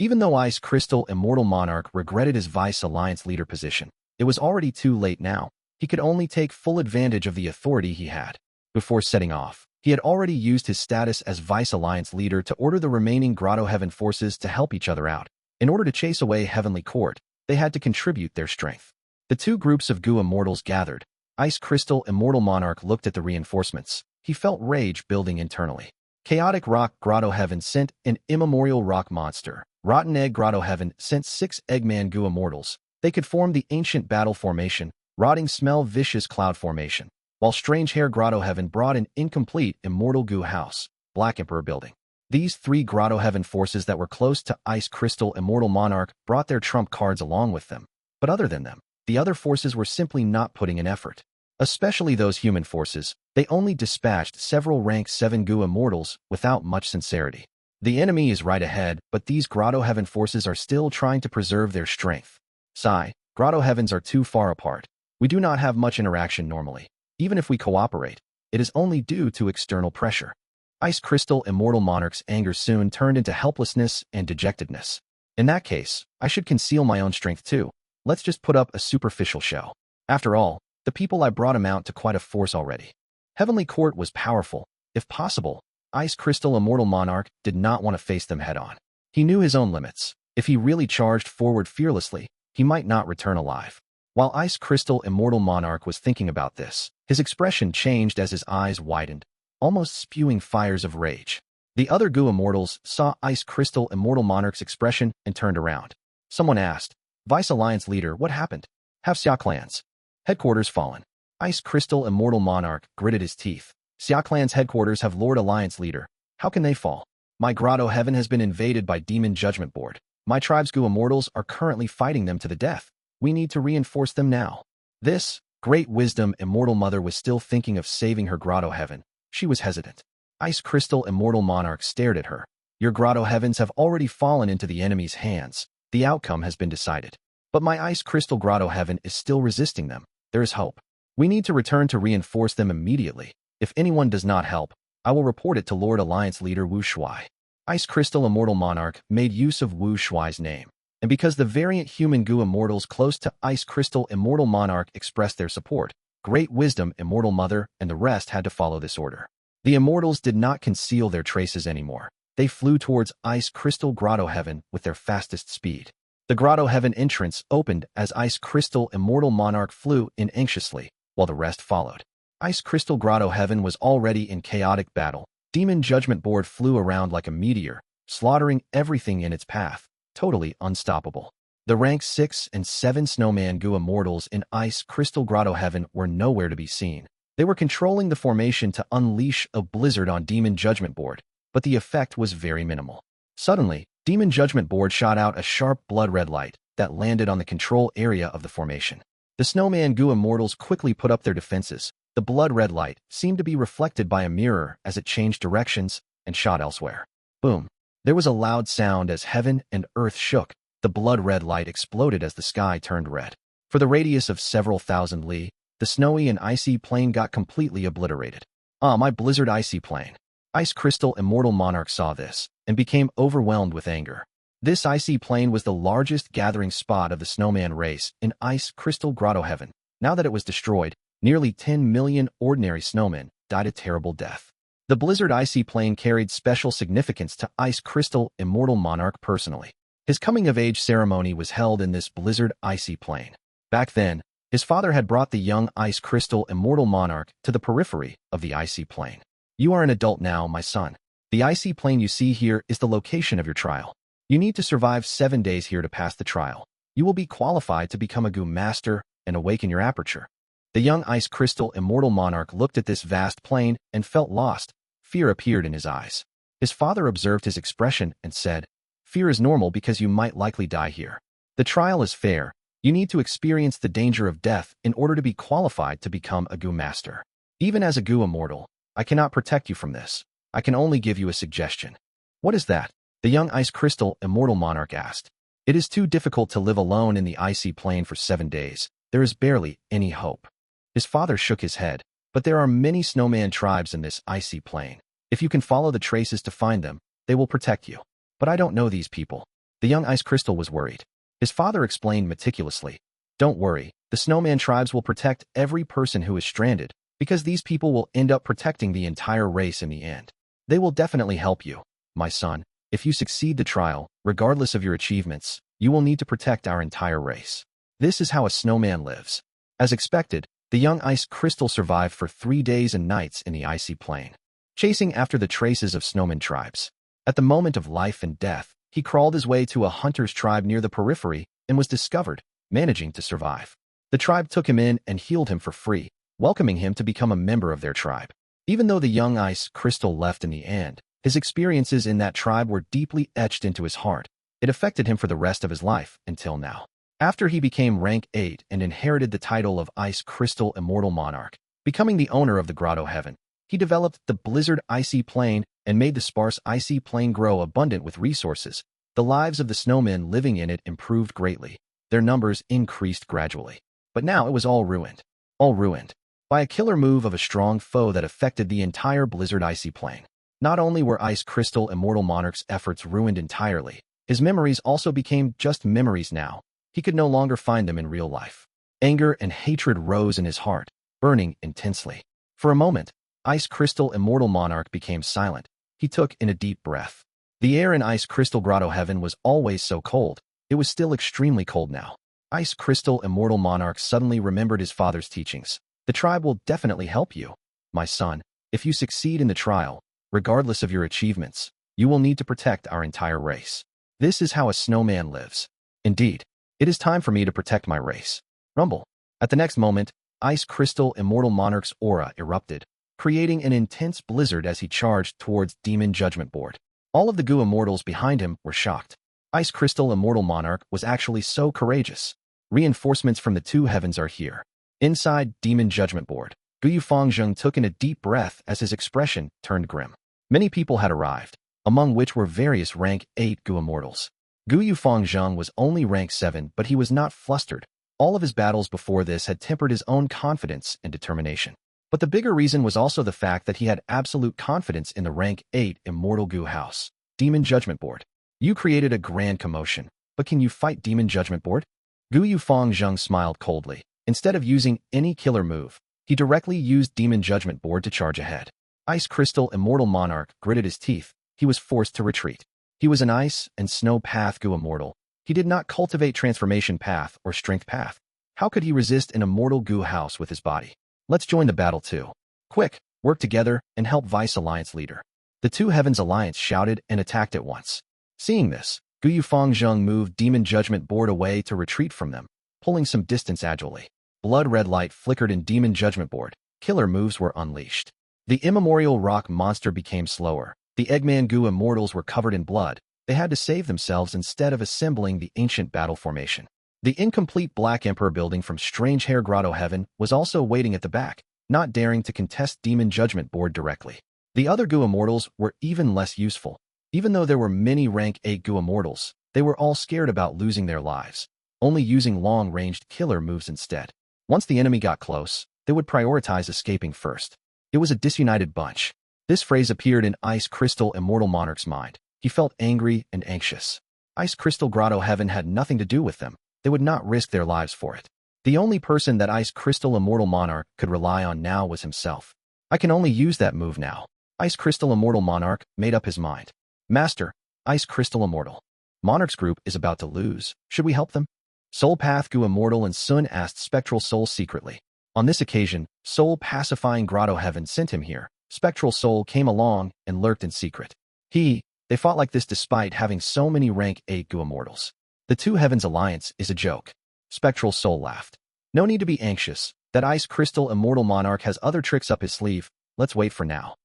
Even though Ice Crystal Immortal Monarch regretted his Vice Alliance leader position, it was already too late now. He could only take full advantage of the authority he had. Before setting off, he had already used his status as Vice Alliance leader to order the remaining Grotto-Heaven forces to help each other out. In order to chase away Heavenly Court, they had to contribute their strength. The two groups of Gu immortals gathered. Ice Crystal Immortal Monarch looked at the reinforcements. He felt rage building internally. Chaotic Rock Grotto-Heaven sent an immemorial rock monster. Rotten Egg Grotto-Heaven sent 6 Eggman Gu immortals. They could form the Ancient Battle Formation, Rotting Smell Vicious Cloud Formation, while Strange Hair Grotto-Heaven brought an incomplete Immortal Gu House, Black Emperor Building. These 3 Grotto-Heaven forces that were close to Ice Crystal Immortal Monarch brought their trump cards along with them. But other than them, the other forces were simply not putting in effort. Especially those human forces, they only dispatched several rank 7 Gu immortals without much sincerity. The enemy is right ahead, but these Grotto-Heaven forces are still trying to preserve their strength. Sigh, Grotto-Heavens are too far apart. We do not have much interaction normally. Even if we cooperate, it is only due to external pressure. Ice Crystal Immortal Monarch's anger soon turned into helplessness and dejectedness. In that case, I should conceal my own strength too. Let's just put up a superficial show. After all, the people I brought amount to quite a force already. Heavenly Court was powerful. If possible, Ice Crystal Immortal Monarch did not want to face them head-on. He knew his own limits. If he really charged forward fearlessly, he might not return alive. While Ice Crystal Immortal Monarch was thinking about this, his expression changed as his eyes widened, almost spewing fires of rage. The other Gu immortals saw Ice Crystal Immortal Monarch's expression and turned around. Someone asked, Vice Alliance leader, what happened? Have Xiao clans headquarters fallen? Ice Crystal Immortal Monarch gritted his teeth. Xiao clan's headquarters have Lord Alliance leader. How can they fall? My Grotto-Heaven has been invaded by Demon Judgment Board. My tribe's Gu immortals are currently fighting them to the death. We need to reinforce them now. This great wisdom Immortal Mother was still thinking of saving her Grotto-Heaven. She was hesitant. Ice Crystal Immortal Monarch stared at her. Your Grotto-Heavens have already fallen into the enemy's hands. The outcome has been decided. But my Ice Crystal Grotto-Heaven is still resisting them. There is hope. We need to return to reinforce them immediately. If anyone does not help, I will report it to Lord Alliance leader Shuai. Ice Crystal Immortal Monarch made use of Shuai's name. And because the variant human Gu immortals close to Ice Crystal Immortal Monarch expressed their support, Great Wisdom Immortal Mother and the rest had to follow this order. The immortals did not conceal their traces anymore. They flew towards Ice Crystal Grotto-Heaven with their fastest speed. The Grotto-Heaven entrance opened as Ice Crystal Immortal Monarch flew in anxiously, while the rest followed. Ice Crystal Grotto-Heaven was already in chaotic battle. Demon Judgment Board flew around like a meteor, slaughtering everything in its path, totally unstoppable. The rank 6 and 7 Snowman Gu Immortals in Ice Crystal Grotto-Heaven were nowhere to be seen. They were controlling the formation to unleash a blizzard on Demon Judgment Board, but the effect was very minimal. Suddenly, Demon Judgment Board shot out a sharp blood-red light that landed on the control area of the formation. The Snowman Gu Immortals quickly put up their defenses. The blood-red light seemed to be reflected by a mirror as it changed directions and shot elsewhere. Boom! There was a loud sound as heaven and earth shook. The blood-red light exploded as the sky turned red. For the radius of several thousand li, the snowy and icy plain got completely obliterated. Ah, my blizzard icy plain. Ice Crystal Immortal Monarch saw this and became overwhelmed with anger. This icy plain was the largest gathering spot of the snowman race in Ice Crystal Grotto-Heaven. Now that it was destroyed, nearly 10 million ordinary snowmen died a terrible death. The blizzard icy plain carried special significance to Ice Crystal Immortal Monarch personally. His coming-of-age ceremony was held in this blizzard icy plain. Back then, his father had brought the young Ice Crystal Immortal Monarch to the periphery of the icy plain. You are an adult now, my son. The icy plain you see here is the location of your trial. You need to survive 7 days here to pass the trial. You will be qualified to become a Gu Master and awaken your aperture. The young Ice Crystal Immortal Monarch looked at this vast plain and felt lost. Fear appeared in his eyes. His father observed his expression and said, "Fear is normal because you might likely die here. The trial is fair. You need to experience the danger of death in order to be qualified to become a Gu Master. Even as a Gu Immortal, I cannot protect you from this. I can only give you a suggestion." "What is that?" the young Ice Crystal Immortal Monarch asked. "It is too difficult to live alone in the icy plain for 7 days. There is barely any hope." His father shook his head. "But there are many snowman tribes in this icy plain. If you can follow the traces to find them, they will protect you." "But I don't know these people." The young Ice Crystal was worried. His father explained meticulously, "Don't worry, the snowman tribes will protect every person who is stranded, because these people will end up protecting the entire race in the end. They will definitely help you, my son. If you succeed the trial, regardless of your achievements, you will need to protect our entire race. This is how a snowman lives." As expected, the young Ice Crystal survived for 3 days and nights in the icy plain, chasing after the traces of snowman tribes. At the moment of life and death, he crawled his way to a hunter's tribe near the periphery and was discovered, managing to survive. The tribe took him in and healed him for free, welcoming him to become a member of their tribe. Even though the young Ice Crystal left in the end, his experiences in that tribe were deeply etched into his heart. It affected him for the rest of his life until now. After he became rank 8 and inherited the title of Ice Crystal Immortal Monarch, becoming the owner of the Grotto-Heaven, he developed the blizzard icy plain and made the sparse icy plain grow abundant with resources. The lives of the snowmen living in it improved greatly. Their numbers increased gradually. But now it was all ruined. All ruined by a killer move of a strong foe that affected the entire blizzard icy plain. Not only were Ice Crystal Immortal Monarch's efforts ruined entirely, his memories also became just memories now. He could no longer find them in real life. Anger and hatred rose in his heart, burning intensely. For a moment, Ice Crystal Immortal Monarch became silent. He took in a deep breath. The air in Ice Crystal Grotto-Heaven was always so cold. It was still extremely cold now. Ice Crystal Immortal Monarch suddenly remembered his father's teachings. "The tribe will definitely help you, my son. If you succeed in the trial, regardless of your achievements, you will need to protect our entire race. This is how a snowman lives. Indeed, it is time for me to protect my race." Rumble. At the next moment, Ice Crystal Immortal Monarch's aura erupted, creating an intense blizzard as he charged towards Demon Judgment Board. All of the Gu Immortals behind him were shocked. Ice Crystal Immortal Monarch was actually so courageous. Reinforcements from the 2 heavens are here. Inside Demon Judgment Board, Gu Yufangzheng took in a deep breath as his expression turned grim. Many people had arrived, among which were various rank 8 Gu Immortals. Gu Yufangzheng was only rank 7, but he was not flustered. All of his battles before this had tempered his own confidence and determination. But the bigger reason was also the fact that he had absolute confidence in the rank 8 Immortal Gu House. Demon Judgment Board. You created a grand commotion, but can you fight Demon Judgment Board? Gu Yufangzheng smiled coldly. Instead of using any killer move, he directly used Demon Judgment Board to charge ahead. Ice Crystal Immortal Monarch gritted his teeth. He was forced to retreat. He was an Ice and Snow Path Gu Immortal. He did not cultivate Transformation Path or Strength Path. How could he resist an Immortal Gu House with his body? "Let's join the battle too. Quick, work together and help Vice Alliance leader." The 2 Heavens Alliance shouted and attacked at once. Seeing this, Gu Fang Zheng moved Demon Judgment Board away to retreat from them, pulling some distance agilely. Blood red light flickered in Demon Judgment Board. Killer moves were unleashed. The immemorial rock monster became slower. The Eggman Gu Immortals were covered in blood. They had to save themselves instead of assembling the ancient battle formation. The incomplete Black Emperor building from Strange Hair Grotto-Heaven was also waiting at the back, not daring to contest Demon Judgment Board directly. The other Gu Immortals were even less useful. Even though there were many rank 8 Gu Immortals, they were all scared about losing their lives, only using long-ranged killer moves instead. Once the enemy got close, they would prioritize escaping first. It was a disunited bunch. This phrase appeared in Ice Crystal Immortal Monarch's mind. He felt angry and anxious. Ice Crystal Grotto-Heaven had nothing to do with them. They would not risk their lives for it. The only person that Ice Crystal Immortal Monarch could rely on now was himself. I can only use that move now. Ice Crystal Immortal Monarch made up his mind. Master, Ice Crystal Immortal. Monarch's group is about to lose. Should we help them? Soul Path Gu Immortal and Sun asked Spectral Soul secretly. On this occasion, Soul pacifying Grotto-Heaven sent him here. Spectral Soul came along and lurked in secret. They fought like this despite having so many rank 8 Gu Immortals. The Two Heavens alliance is a joke. Spectral Soul laughed. No need to be anxious. That Ice Crystal Immortal Monarch has other tricks up his sleeve. Let's wait for now.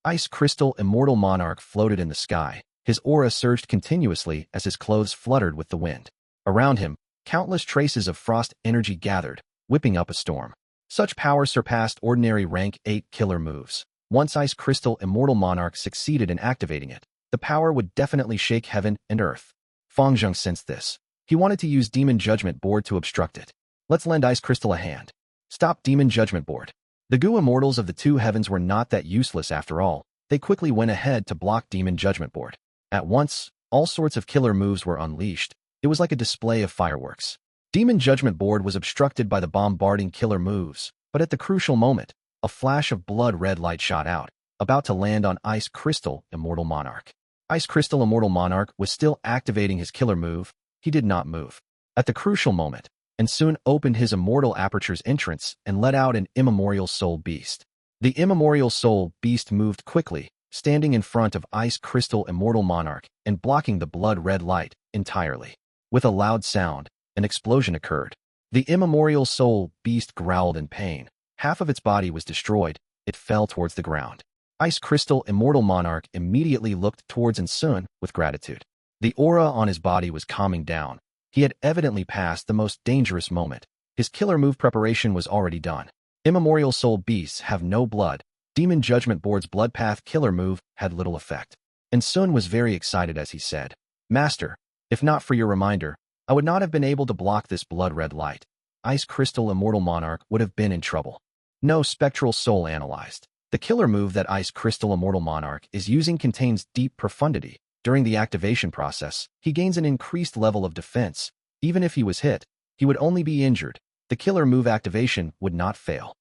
Ice Crystal Immortal Monarch floated in the sky. His aura surged continuously as his clothes fluttered with the wind. Around him, countless traces of frost energy gathered, whipping up a storm. Such power surpassed ordinary rank 8 killer moves. Once Ice Crystal Immortal Monarch succeeded in activating it, the power would definitely shake heaven and earth. Fang Zheng sensed this. He wanted to use Demon Judgment Board to obstruct it. Let's lend Ice Crystal a hand. Stop Demon Judgment Board. The Gu Immortals of the Two Heavens were not that useless after all. They quickly went ahead to block Demon Judgment Board. At once, all sorts of killer moves were unleashed. It was like a display of fireworks. Demon Judgment Board was obstructed by the bombarding killer moves, but at the crucial moment, a flash of blood red light shot out, about to land on Ice Crystal Immortal Monarch. Ice Crystal Immortal Monarch was still activating his killer move. He did not move. At the crucial moment, and soon opened his Immortal Aperture's entrance and let out an immemorial soul beast. The immemorial soul beast moved quickly, standing in front of Ice Crystal Immortal Monarch and blocking the blood red light entirely. With a loud sound, an explosion occurred. The immemorial soul beast growled in pain. Half of its body was destroyed. It fell towards the ground. Ice Crystal Immortal Monarch immediately looked towards Sun with gratitude. The aura on his body was calming down. He had evidently passed the most dangerous moment. His killer move preparation was already done. Immemorial soul beasts have no blood. Demon Judgment Board's Blood Path killer move had little effect. And Sun was very excited as he said, Master, if not for your reminder, I would not have been able to block this blood red light. Ice Crystal Immortal Monarch would have been in trouble. No. Spectral Soul analyzed. The killer move that Ice Crystal Immortal Monarch is using contains deep profundity. During the activation process, he gains an increased level of defense. Even if he was hit, he would only be injured. The killer move activation would not fail.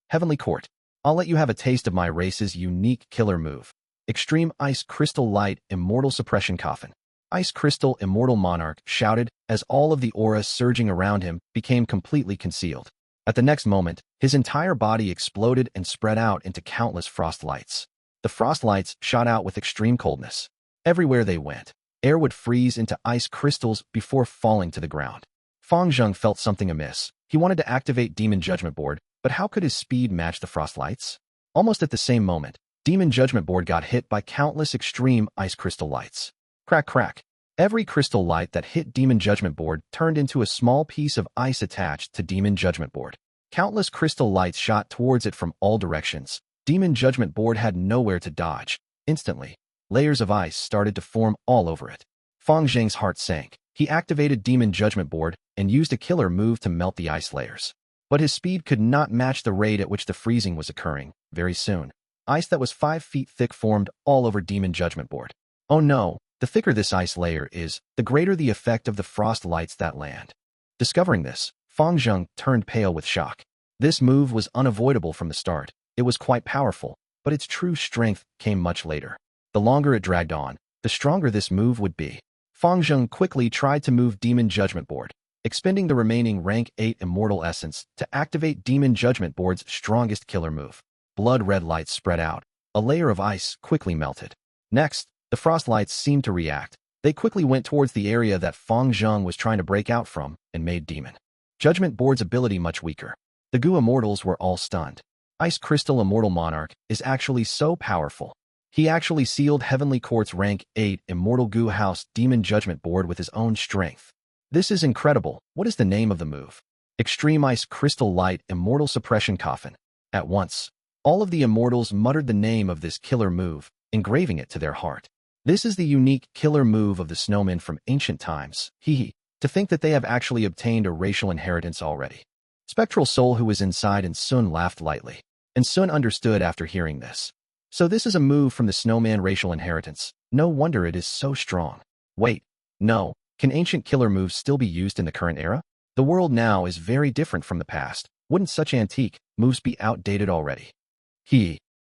Heavenly Court, I'll let you have a taste of my race's unique killer move. Extreme Ice Crystal Light Immortal Suppression Coffin. Ice Crystal Immortal Monarch shouted as all of the aura surging around him became completely concealed. At the next moment, his entire body exploded and spread out into countless frost lights. The frost lights shot out with extreme coldness. Everywhere they went, air would freeze into ice crystals before falling to the ground. Fang Zheng felt something amiss. He wanted to activate Demon Judgment Board, but how could his speed match the frost lights? Almost at the same moment, Demon Judgment Board got hit by countless extreme ice crystal lights. Crack, crack. Every crystal light that hit Demon Judgment Board turned into a small piece of ice attached to Demon Judgment Board. Countless crystal lights shot towards it from all directions. Demon Judgment Board had nowhere to dodge. Instantly, layers of ice started to form all over it. Fang Zheng's heart sank. He activated Demon Judgment Board and used a killer move to melt the ice layers. But his speed could not match the rate at which the freezing was occurring. Very soon, ice that was 5 feet thick formed all over Demon Judgment Board. Oh no, the thicker this ice layer is, the greater the effect of the frost lights that land. Discovering this, Fang Zheng turned pale with shock. This move was unavoidable from the start. It was quite powerful, but its true strength came much later. The longer it dragged on, the stronger this move would be. Fang Zheng quickly tried to move Demon Judgment Board, expending the remaining rank 8 Immortal Essence to activate Demon Judgment Board's strongest killer move. Blood red lights spread out. A layer of ice quickly melted. Next, the frost lights seemed to react. They quickly went towards the area that Fang Zheng was trying to break out from and made Demon Judgment Board's ability much weaker. The Gu Immortals were all stunned. Ice Crystal Immortal Monarch is actually so powerful. He actually sealed Heavenly Court's rank 8 Immortal Gu House Demon Judgment Board with his own strength. This is incredible. What is the name of the move? Extreme Ice Crystal Light Immortal Suppression Coffin. At once, all of the Immortals muttered the name of this killer move, engraving it to their heart. This is the unique killer move of the snowmen from ancient times. To think that they have actually obtained a racial inheritance already. Spectral Soul who was inside and Sun laughed lightly. And Sun understood after hearing this. So this is a move from the snowman racial inheritance. No wonder it is so strong. Wait, no. Can ancient killer moves still be used in the current era? The world now is very different from the past. Wouldn't such antique moves be outdated already?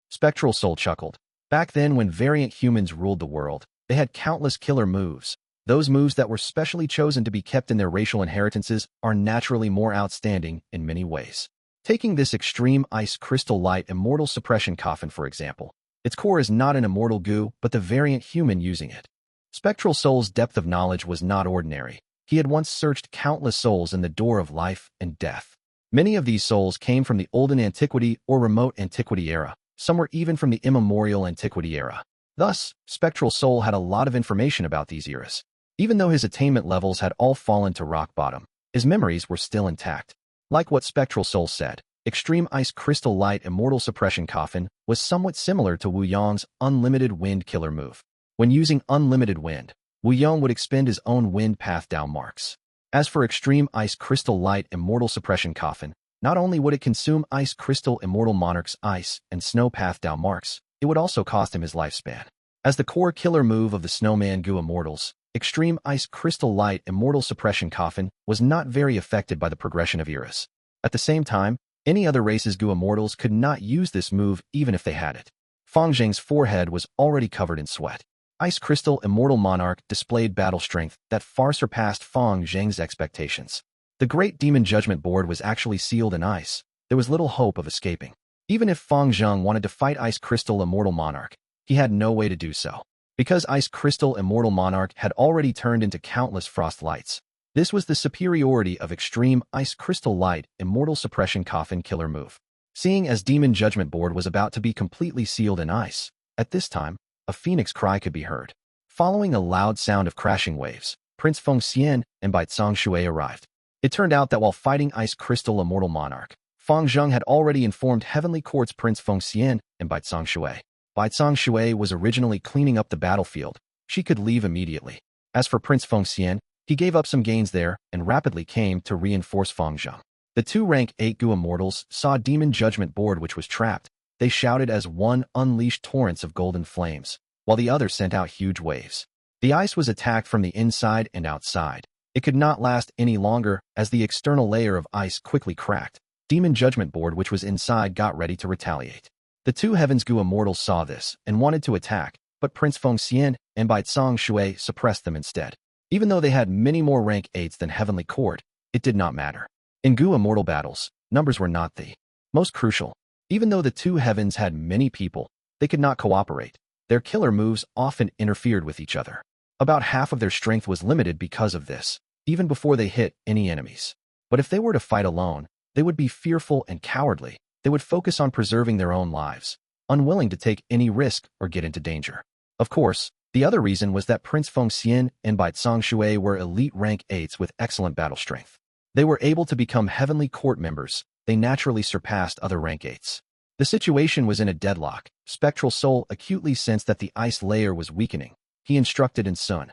Spectral Soul chuckled. Back then when variant humans ruled the world, they had countless killer moves. Those moves that were specially chosen to be kept in their racial inheritances are naturally more outstanding in many ways. Taking this Extreme Ice Crystal Light Immortal Suppression Coffin for example, its core is not an Immortal Gu but the variant human using it. Spectral Soul's depth of knowledge was not ordinary. He had once searched countless souls in the door of life and death. Many of these souls came from the olden antiquity or remote antiquity era. Some were even from the immemorial antiquity era. Thus, Spectral Soul had a lot of information about these eras. Even though his attainment levels had all fallen to rock bottom, his memories were still intact. Like what Spectral Soul said, Extreme Ice Crystal Light Immortal Suppression Coffin was somewhat similar to Wu Yong's Unlimited Wind killer move. When using Unlimited Wind, Wu Yong would expend his own wind path down marks. As for Extreme Ice Crystal Light Immortal Suppression Coffin, not only would it consume Ice Crystal Immortal Monarch's ice and snow path down marks, it would also cost him his lifespan. As the core killer move of the Snowman Gu Immortals, Extreme Ice Crystal Light Immortal Suppression Coffin was not very affected by the progression of eras. At the same time, any other race's Gu Immortals could not use this move even if they had it. Fang Zheng's forehead was already covered in sweat. Ice Crystal Immortal Monarch displayed battle strength that far surpassed Fang Zheng's expectations. The Great Demon Judgment Board was actually sealed in ice. There was little hope of escaping. Even if Fang Zheng wanted to fight Ice Crystal Immortal Monarch, he had no way to do so. Because Ice Crystal Immortal Monarch had already turned into countless frost lights. This was the superiority of Extreme Ice Crystal Light Immortal Suppression Coffin killer move. Seeing as Demon Judgment Board was about to be completely sealed in ice, at this time, a phoenix cry could be heard. Following a loud sound of crashing waves, Prince Feng Xian and Baitsong Shuai arrived. It turned out that while fighting Ice Crystal Immortal Monarch, Fang Zheng had already informed Heavenly Court's Prince Feng Xian and Baitsong Shuai. Baitsong Shuai was originally cleaning up the battlefield. She could leave immediately. As for Prince Feng Xian, he gave up some gains there and rapidly came to reinforce Fang Zheng. The two rank 8 Gu Immortals saw Demon Judgment Board which was trapped. They shouted as one unleashed torrents of golden flames, while the other sent out huge waves. The ice was attacked from the inside and outside. It could not last any longer as the external layer of ice quickly cracked. Demon Judgment Board which was inside got ready to retaliate. The two Heavens Gu Immortals saw this and wanted to attack, but Prince Feng Xian and Baitsong Shuai suppressed them instead. Even though they had many more rank 8s than Heavenly Court, it did not matter. In Gu Immortal battles, numbers were not the most crucial. Even though the two heavens had many people, they could not cooperate. Their killer moves often interfered with each other. About half of their strength was limited because of this, even before they hit any enemies. But if they were to fight alone, they would be fearful and cowardly. They would focus on preserving their own lives, unwilling to take any risk or get into danger. Of course, the other reason was that Prince Feng Xian and Baitsong Shuai were elite rank 8s with excellent battle strength. They were able to become Heavenly Court members. They naturally surpassed other rank 8s. The situation was in a deadlock. Spectral Soul acutely sensed that the ice layer was weakening. He instructed in Sun.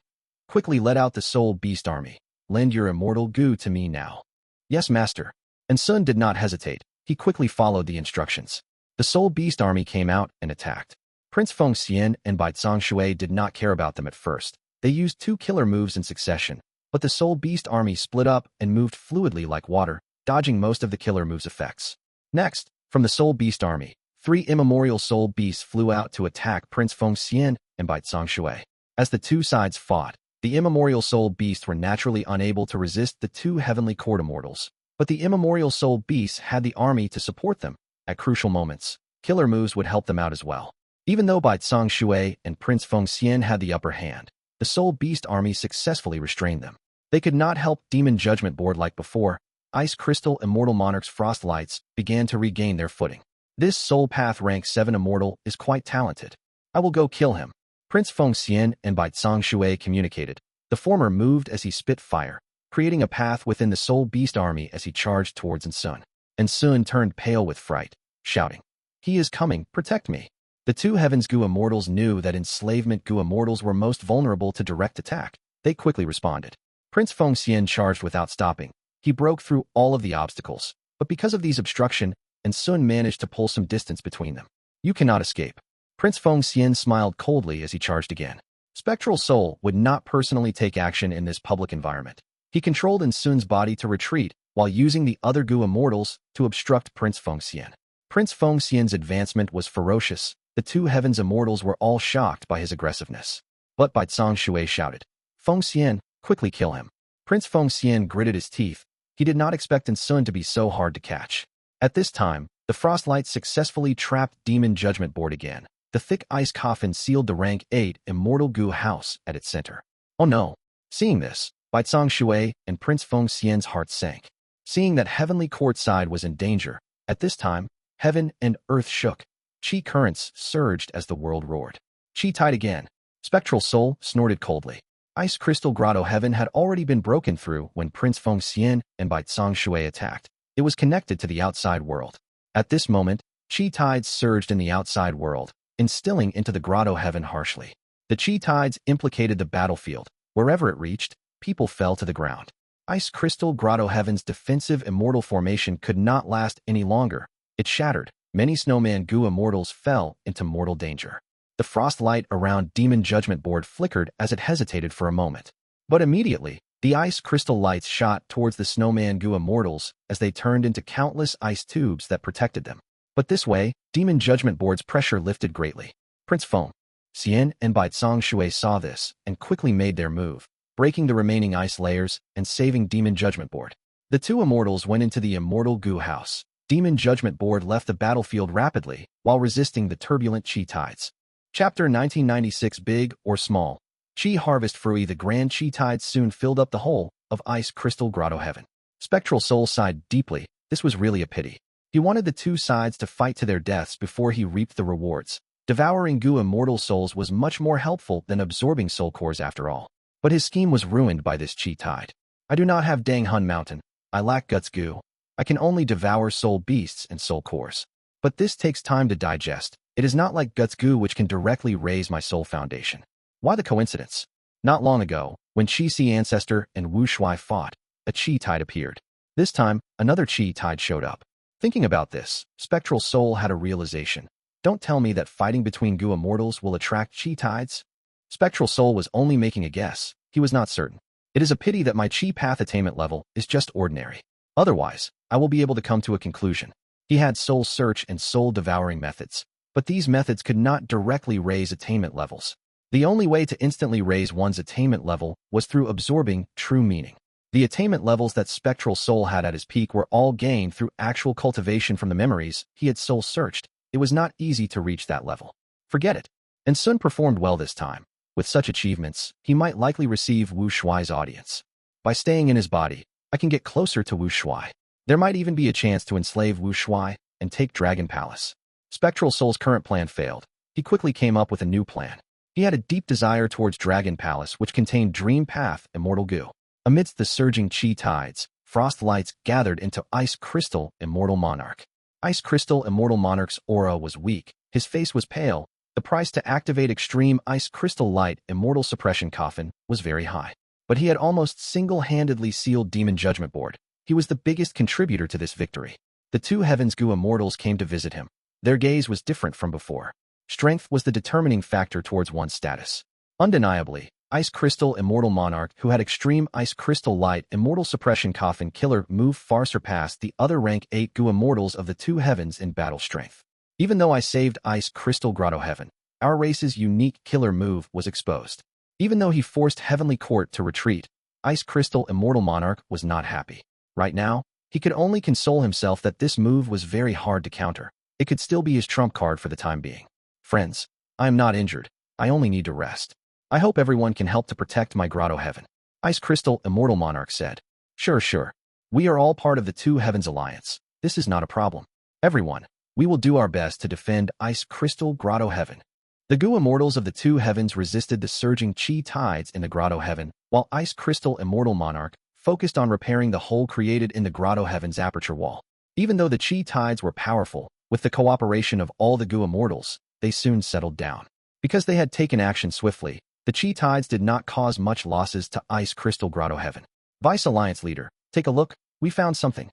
Quickly let out the Soul Beast Army. Lend your Immortal Gu to me now. Yes, Master. And Sun did not hesitate. He quickly followed the instructions. The Soul Beast Army came out and attacked. Prince Feng Xian and Baitsong Shuai did not care about them at first. They used two killer moves in succession, but the Soul Beast Army split up and moved fluidly like water, dodging most of the killer move's effects. Next, from the Soul Beast Army, 3 immemorial Soul Beasts flew out to attack Prince Feng Xian and Baitsong Shuai. As the two sides fought, the immemorial Soul Beasts were naturally unable to resist the two Heavenly Court Immortals. But the immemorial Soul Beasts had the army to support them. At crucial moments, killer moves would help them out as well. Even though Baitsong Shuai and Prince Feng Xian had the upper hand, the Soul Beast army successfully restrained them. They could not help Demon Judgment Board like before. Ice Crystal Immortal Monarch's Frost Lights began to regain their footing. This Soul Path rank 7 Immortal is quite talented. I will go kill him. Prince Feng Xian and Bai Shuai communicated. The former moved as he spit fire, creating a path within the Soul Beast army as he charged towards Ansun. Ansun turned pale with fright, shouting, "He is coming, protect me." The two Heavens Gu Immortals knew that enslavement Gu Immortals were most vulnerable to direct attack. They quickly responded. Prince Feng Xian charged without stopping. He broke through all of the obstacles, but because of these obstructions, Ansun managed to pull some distance between them. "You cannot escape." Prince Feng Xian smiled coldly as he charged again. Spectral Soul would not personally take action in this public environment. He controlled Ansun's body to retreat while using the other Gu Immortals to obstruct Prince Feng Xian. Prince Feng Xian's advancement was ferocious. The two Heavens Immortals were all shocked by his aggressiveness. But Bai Shuai shouted, "Feng Xian, quickly kill him." Prince Feng Xian gritted his teeth. He did not expect Ansun to be so hard to catch. At this time, the Frostlight successfully trapped Demon Judgment Board again. The thick ice coffin sealed the rank 8 Immortal Gu house at its center. Oh no! Seeing this, Bai Shuai and Prince Feng Xian's hearts sank. Seeing that Heavenly Court side was in danger, at this time, heaven and earth shook. Chi currents surged as the world roared. Chi tide again. Spectral Soul snorted coldly. Ice Crystal Grotto-Heaven had already been broken through when Prince Feng Xian and Bai Shuai attacked. It was connected to the outside world. At this moment, Chi tides surged in the outside world, instilling into the Grotto-Heaven harshly. The Chi tides implicated the battlefield. Wherever it reached, people fell to the ground. Ice Crystal Grotto-Heaven's defensive immortal formation could not last any longer. It shattered. Many Snowman Gu Immortals fell into mortal danger. The frost light around Demon Judgment Board flickered as it hesitated for a moment. But immediately, the ice crystal lights shot towards the Snowman Gu Immortals as they turned into countless ice tubes that protected them. But this way, Demon Judgment Board's pressure lifted greatly. Prince Feng Xian and Bai Shuai saw this and quickly made their move, breaking the remaining ice layers and saving Demon Judgment Board. The two Immortals went into the Immortal Gu house. Demon Judgment Board left the battlefield rapidly while resisting the turbulent Chi tides. Chapter 1996 Big or Small. Chi Harvest Frui. The grand Chi tides soon filled up the whole of Ice Crystal Grotto-Heaven. Spectral Soul sighed deeply. This was really a pity. He wanted the two sides to fight to their deaths before he reaped the rewards. Devouring Gu immortal souls was much more helpful than absorbing soul cores after all. But his scheme was ruined by this Chi tide. I do not have Dang Hun Mountain. I lack Guts Gu. I can only devour soul beasts and soul cores. But this takes time to digest. It is not like Guts Gu which can directly raise my soul foundation. Why the coincidence? Not long ago, when Chi Si Ancestor and Wu Shuai fought, a Chi tide appeared. This time, another Chi tide showed up. Thinking about this, Spectral Soul had a realization. Don't tell me that fighting between Gu immortals will attract Chi tides? Spectral Soul was only making a guess. He was not certain. It is a pity that my Chi path attainment level is just ordinary. Otherwise, I will be able to come to a conclusion. He had soul search and soul devouring methods, but these methods could not directly raise attainment levels. The only way to instantly raise one's attainment level was through absorbing true meaning. The attainment levels that Spectral Soul had at his peak were all gained through actual cultivation from the memories he had soul searched. It was not easy to reach that level. Forget it. And Sun performed well this time. With such achievements, he might likely receive Wu Shuai's audience. By staying in his body, I can get closer to Wu Shuai. There might even be a chance to enslave Wu Shuai and take Dragon Palace. Spectral Soul's current plan failed. He quickly came up with a new plan. He had a deep desire towards Dragon Palace which contained Dream Path Immortal Gu. Amidst the surging Chi tides, frost lights gathered into Ice Crystal Immortal Monarch. Ice Crystal Immortal Monarch's aura was weak. His face was pale. The price to activate Extreme Ice Crystal Light Immortal Suppression Coffin was very high. But he had almost single-handedly sealed Demon Judgment Board. He was the biggest contributor to this victory. The two Heavens Gu Immortals came to visit him. Their gaze was different from before. Strength was the determining factor towards one's status. Undeniably, Ice Crystal Immortal Monarch, who had Extreme Ice Crystal Light Immortal Suppression Coffin Killer move, far surpassed the other rank 8 Gu Immortals of the two heavens in battle strength. Even though I saved Ice Crystal Grotto-Heaven, our race's unique killer move was exposed. Even though he forced Heavenly Court to retreat, Ice Crystal Immortal Monarch was not happy. Right now, he could only console himself that this move was very hard to counter. It could still be his trump card for the time being. Friends, I am not injured. I only need to rest. I hope everyone can help to protect my Grotto-Heaven. Ice Crystal Immortal Monarch said. Sure. We are all part of the Two Heavens Alliance. This is not a problem. Everyone, we will do our best to defend Ice Crystal Grotto-Heaven. The Gu Immortals of the Two Heavens resisted the surging Qi tides in the Grotto-Heaven, while Ice Crystal Immortal Monarch focused on repairing the hole created in the Grotto-Heaven's aperture wall. Even though the Qi tides were powerful, with the cooperation of all the Gu Immortals, they soon settled down. Because they had taken action swiftly, the Qi tides did not cause much losses to Ice Crystal Grotto-Heaven. Vice Alliance Leader, take a look, we found something.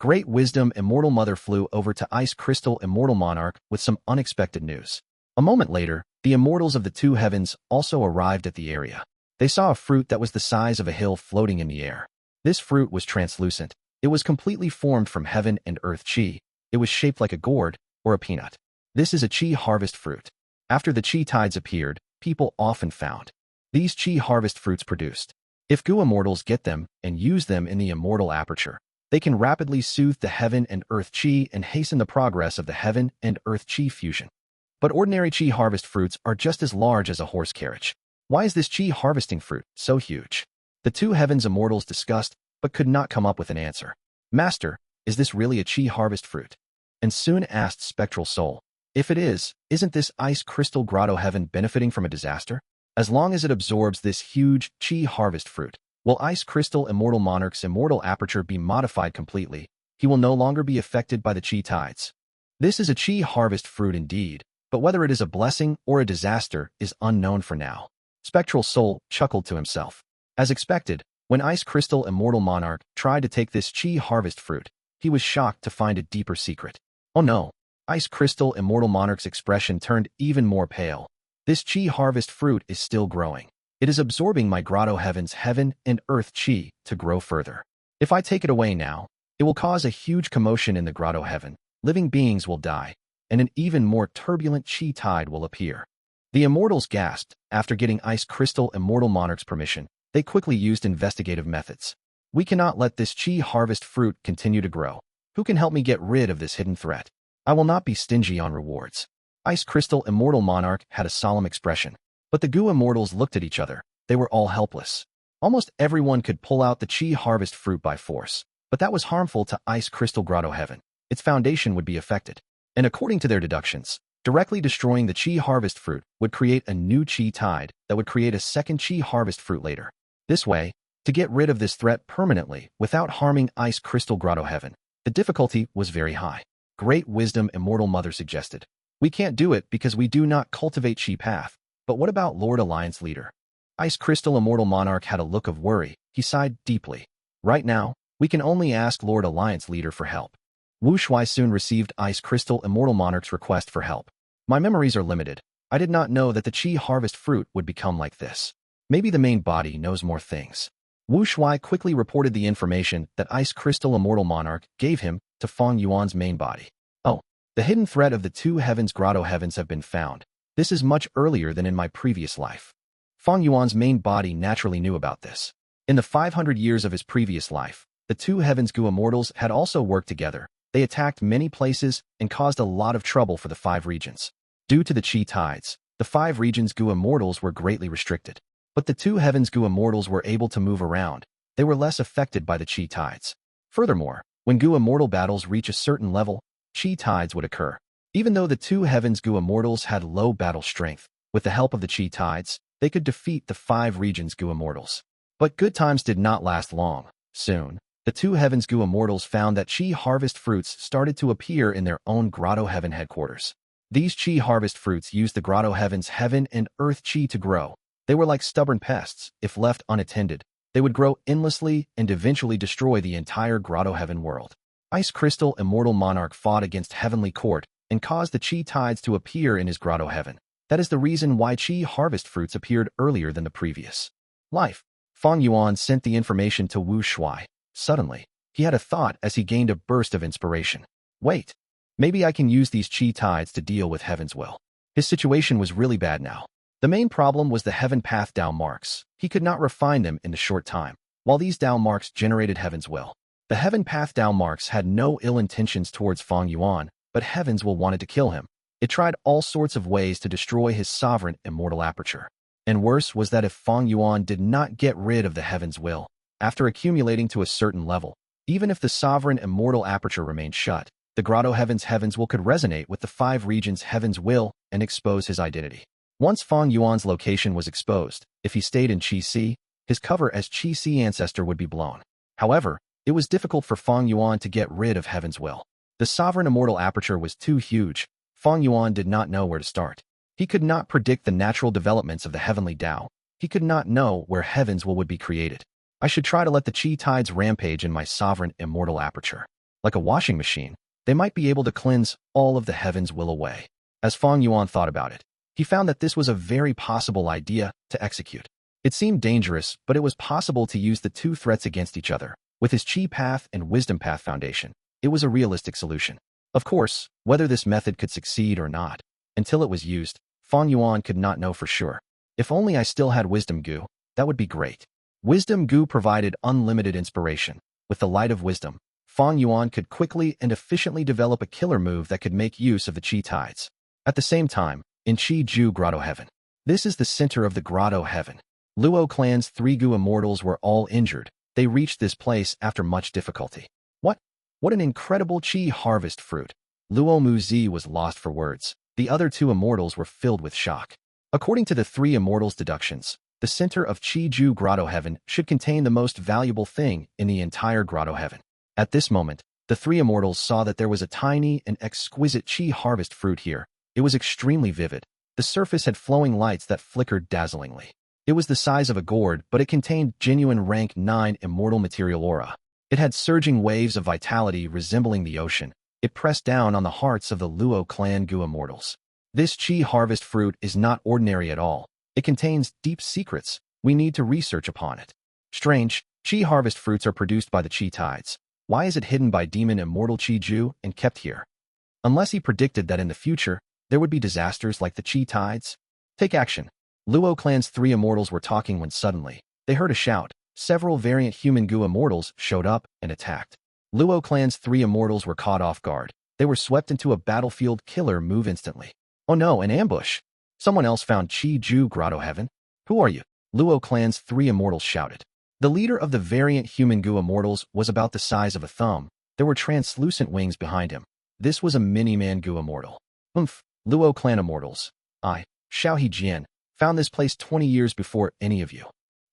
Great Wisdom Immortal Mother flew over to Ice Crystal Immortal Monarch with some unexpected news. A moment later, the Immortals of the Two Heavens also arrived at the area. They saw a fruit that was the size of a hill floating in the air. This fruit was translucent. It was completely formed from heaven and earth Qi. It was shaped like a gourd or a peanut. This is a Qi harvest fruit. After the Qi tides appeared, people often found these Qi harvest fruits produced. If Gu Immortals get them and use them in the immortal aperture, they can rapidly soothe the heaven and earth Qi and hasten the progress of the heaven and earth Qi fusion. But ordinary Qi harvest fruits are just as large as a horse carriage. Why is this Qi harvesting fruit so huge? The Two Heavens Immortals discussed, but could not come up with an answer. Master, is this really a Qi harvest fruit? And soon asked Spectral Soul. If it is, isn't this Ice Crystal Grotto-Heaven benefiting from a disaster? As long as it absorbs this huge Qi harvest fruit, will Ice Crystal Immortal Monarch's immortal aperture be modified completely? He will no longer be affected by the Qi tides. This is a Qi harvest fruit indeed, but whether it is a blessing or a disaster is unknown for now. Spectral Soul chuckled to himself. As expected, when Ice Crystal Immortal Monarch tried to take this Qi harvest fruit, he was shocked to find a deeper secret. Oh no! Ice Crystal Immortal Monarch's expression turned even more pale. This Qi harvest fruit is still growing. It is absorbing my Grotto-Heaven's heaven and earth Qi to grow further. If I take it away now, it will cause a huge commotion in the Grotto-Heaven. Living beings will die, and an even more turbulent Qi tide will appear. The Immortals gasped. After getting Ice Crystal Immortal Monarch's permission, they quickly used investigative methods. We cannot let this Qi harvest fruit continue to grow. Who can help me get rid of this hidden threat? I will not be stingy on rewards. Ice Crystal Immortal Monarch had a solemn expression. But the Gu Immortals looked at each other. They were all helpless. Almost everyone could pull out the Qi harvest fruit by force, but that was harmful to Ice Crystal Grotto-Heaven. Its foundation would be affected. And according to their deductions, directly destroying the Qi harvest fruit would create a new Qi tide that would create a second Qi harvest fruit later. This way, to get rid of this threat permanently without harming Ice Crystal Grotto-Heaven, the difficulty was very high. Great Wisdom Immortal Mother suggested. We can't do it because we do not cultivate Qi path. But what about Lord Alliance Leader? Ice Crystal Immortal Monarch had a look of worry. He sighed deeply. Right now, we can only ask Lord Alliance Leader for help. Shuai soon received Ice Crystal Immortal Monarch's request for help. My memories are limited. I did not know that the Qi harvest fruit would become like this. Maybe the main body knows more things. Shuai quickly reported the information that Ice Crystal Immortal Monarch gave him to Fang Yuan's main body. Oh, the hidden thread of the Two Heavens Grotto-Heavens have been found. This is much earlier than in my previous life. Fang Yuan's main body naturally knew about this. In the 500 years of his previous life, the Two Heavens Gu Immortals had also worked together. They attacked many places and caused a lot of trouble for the 5 regions. Due to the Qi tides, the 5 regions Gu Immortals were greatly restricted. But the Two Heavens Gu Immortals were able to move around. They were less affected by the Qi tides. Furthermore, when Gu Immortal battles reach a certain level, Qi tides would occur. Even though the Two Heavens Gu Immortals had low battle strength, with the help of the Qi tides, they could defeat the 5 regions Gu Immortals. But good times did not last long. Soon, the Two Heavens Gu Immortals found that Qi harvest fruits started to appear in their own Grotto-Heaven headquarters. These Qi harvest fruits used the Grotto-Heaven's heaven and earth Qi to grow. They were like stubborn pests. If left unattended, they would grow endlessly and eventually destroy the entire Grotto-Heaven world. Ice Crystal Immortal Monarch fought against Heavenly Court and caused the Qi tides to appear in his Grotto-Heaven. That is the reason why Qi harvest fruits appeared earlier than the previous life. Fang Yuan sent the information to Shuai. Suddenly, he had a thought as he gained a burst of inspiration. Wait, maybe I can use these Qi tides to deal with Heaven's will. His situation was really bad now. The main problem was the Heaven Path Dao marks. He could not refine them in the short time. While these Dao marks generated Heaven's will, the Heaven Path Dao marks had no ill intentions towards Fang Yuan, but Heaven's will wanted to kill him. It tried all sorts of ways to destroy his sovereign immortal aperture. And worse was that if Fang Yuan did not get rid of the Heaven's will, after accumulating to a certain level, even if the sovereign immortal aperture remained shut, the Grotto-Heaven's Heaven's will could resonate with the 5 regions' Heaven's will and expose his identity. Once Fang Yuan's location was exposed, if he stayed in Qi, his cover as Qi Ancestor would be blown. However, it was difficult for Fang Yuan to get rid of Heaven's will. The sovereign immortal aperture was too huge. Fang Yuan did not know where to start. He could not predict the natural developments of the heavenly Tao. He could not know where Heaven's will would be created. I should try to let the Qi tides rampage in my sovereign immortal aperture. Like a washing machine, they might be able to cleanse all of the Heaven's will away. As Fang Yuan thought about it, he found that this was a very possible idea to execute. It seemed dangerous, but it was possible to use the 2 threats against each other. With his Qi path and wisdom path foundation, it was a realistic solution. Of course, whether this method could succeed or not, until it was used, Fang Yuan could not know for sure. If only I still had Wisdom Gu, that would be great. Wisdom Gu provided unlimited inspiration. With the light of wisdom, Fang Yuan could quickly and efficiently develop a killer move that could make use of the Qi tides. At the same time, in Qi Grotto-Heaven. This is the center of the Grotto-Heaven. Luo clan's 3 Gu immortals were all injured. They reached this place after much difficulty. What an incredible Qi harvest fruit. Luo Muzi was lost for words. The other 2 immortals were filled with shock. According to the 3 immortals' deductions, the center of Qi Grotto-Heaven should contain the most valuable thing in the entire Grotto-Heaven. At this moment, the 3 immortals saw that there was a tiny and exquisite Qi harvest fruit here. It was extremely vivid. The surface had flowing lights that flickered dazzlingly. It was the size of a gourd, but it contained genuine rank 9 immortal material aura. It had surging waves of vitality resembling the ocean. It pressed down on the hearts of the Luo clan Gu immortals. This Qi harvest fruit is not ordinary at all. It contains deep secrets. We need to research upon it. Strange, Qi harvest fruits are produced by the Qi tides. Why is it hidden by demon immortal Qi Ju and kept here? Unless he predicted that in the future, there would be disasters like the Qi tides? Take action. Luo clan's 3 immortals were talking when suddenly, they heard a shout. Several variant human Gu immortals showed up and attacked. Luo clan's 3 immortals were caught off guard. They were swept into a battlefield killer move instantly. Oh no, an ambush! Someone else found Qi Grotto-Heaven? Who are you? Luo clan's 3 immortals shouted. The leader of the variant human Gu immortals was about the size of a thumb. There were translucent wings behind him. This was a mini-man Gu immortal. Luo clan immortals. I, Xiao Jian, found this place 20 years before any of you.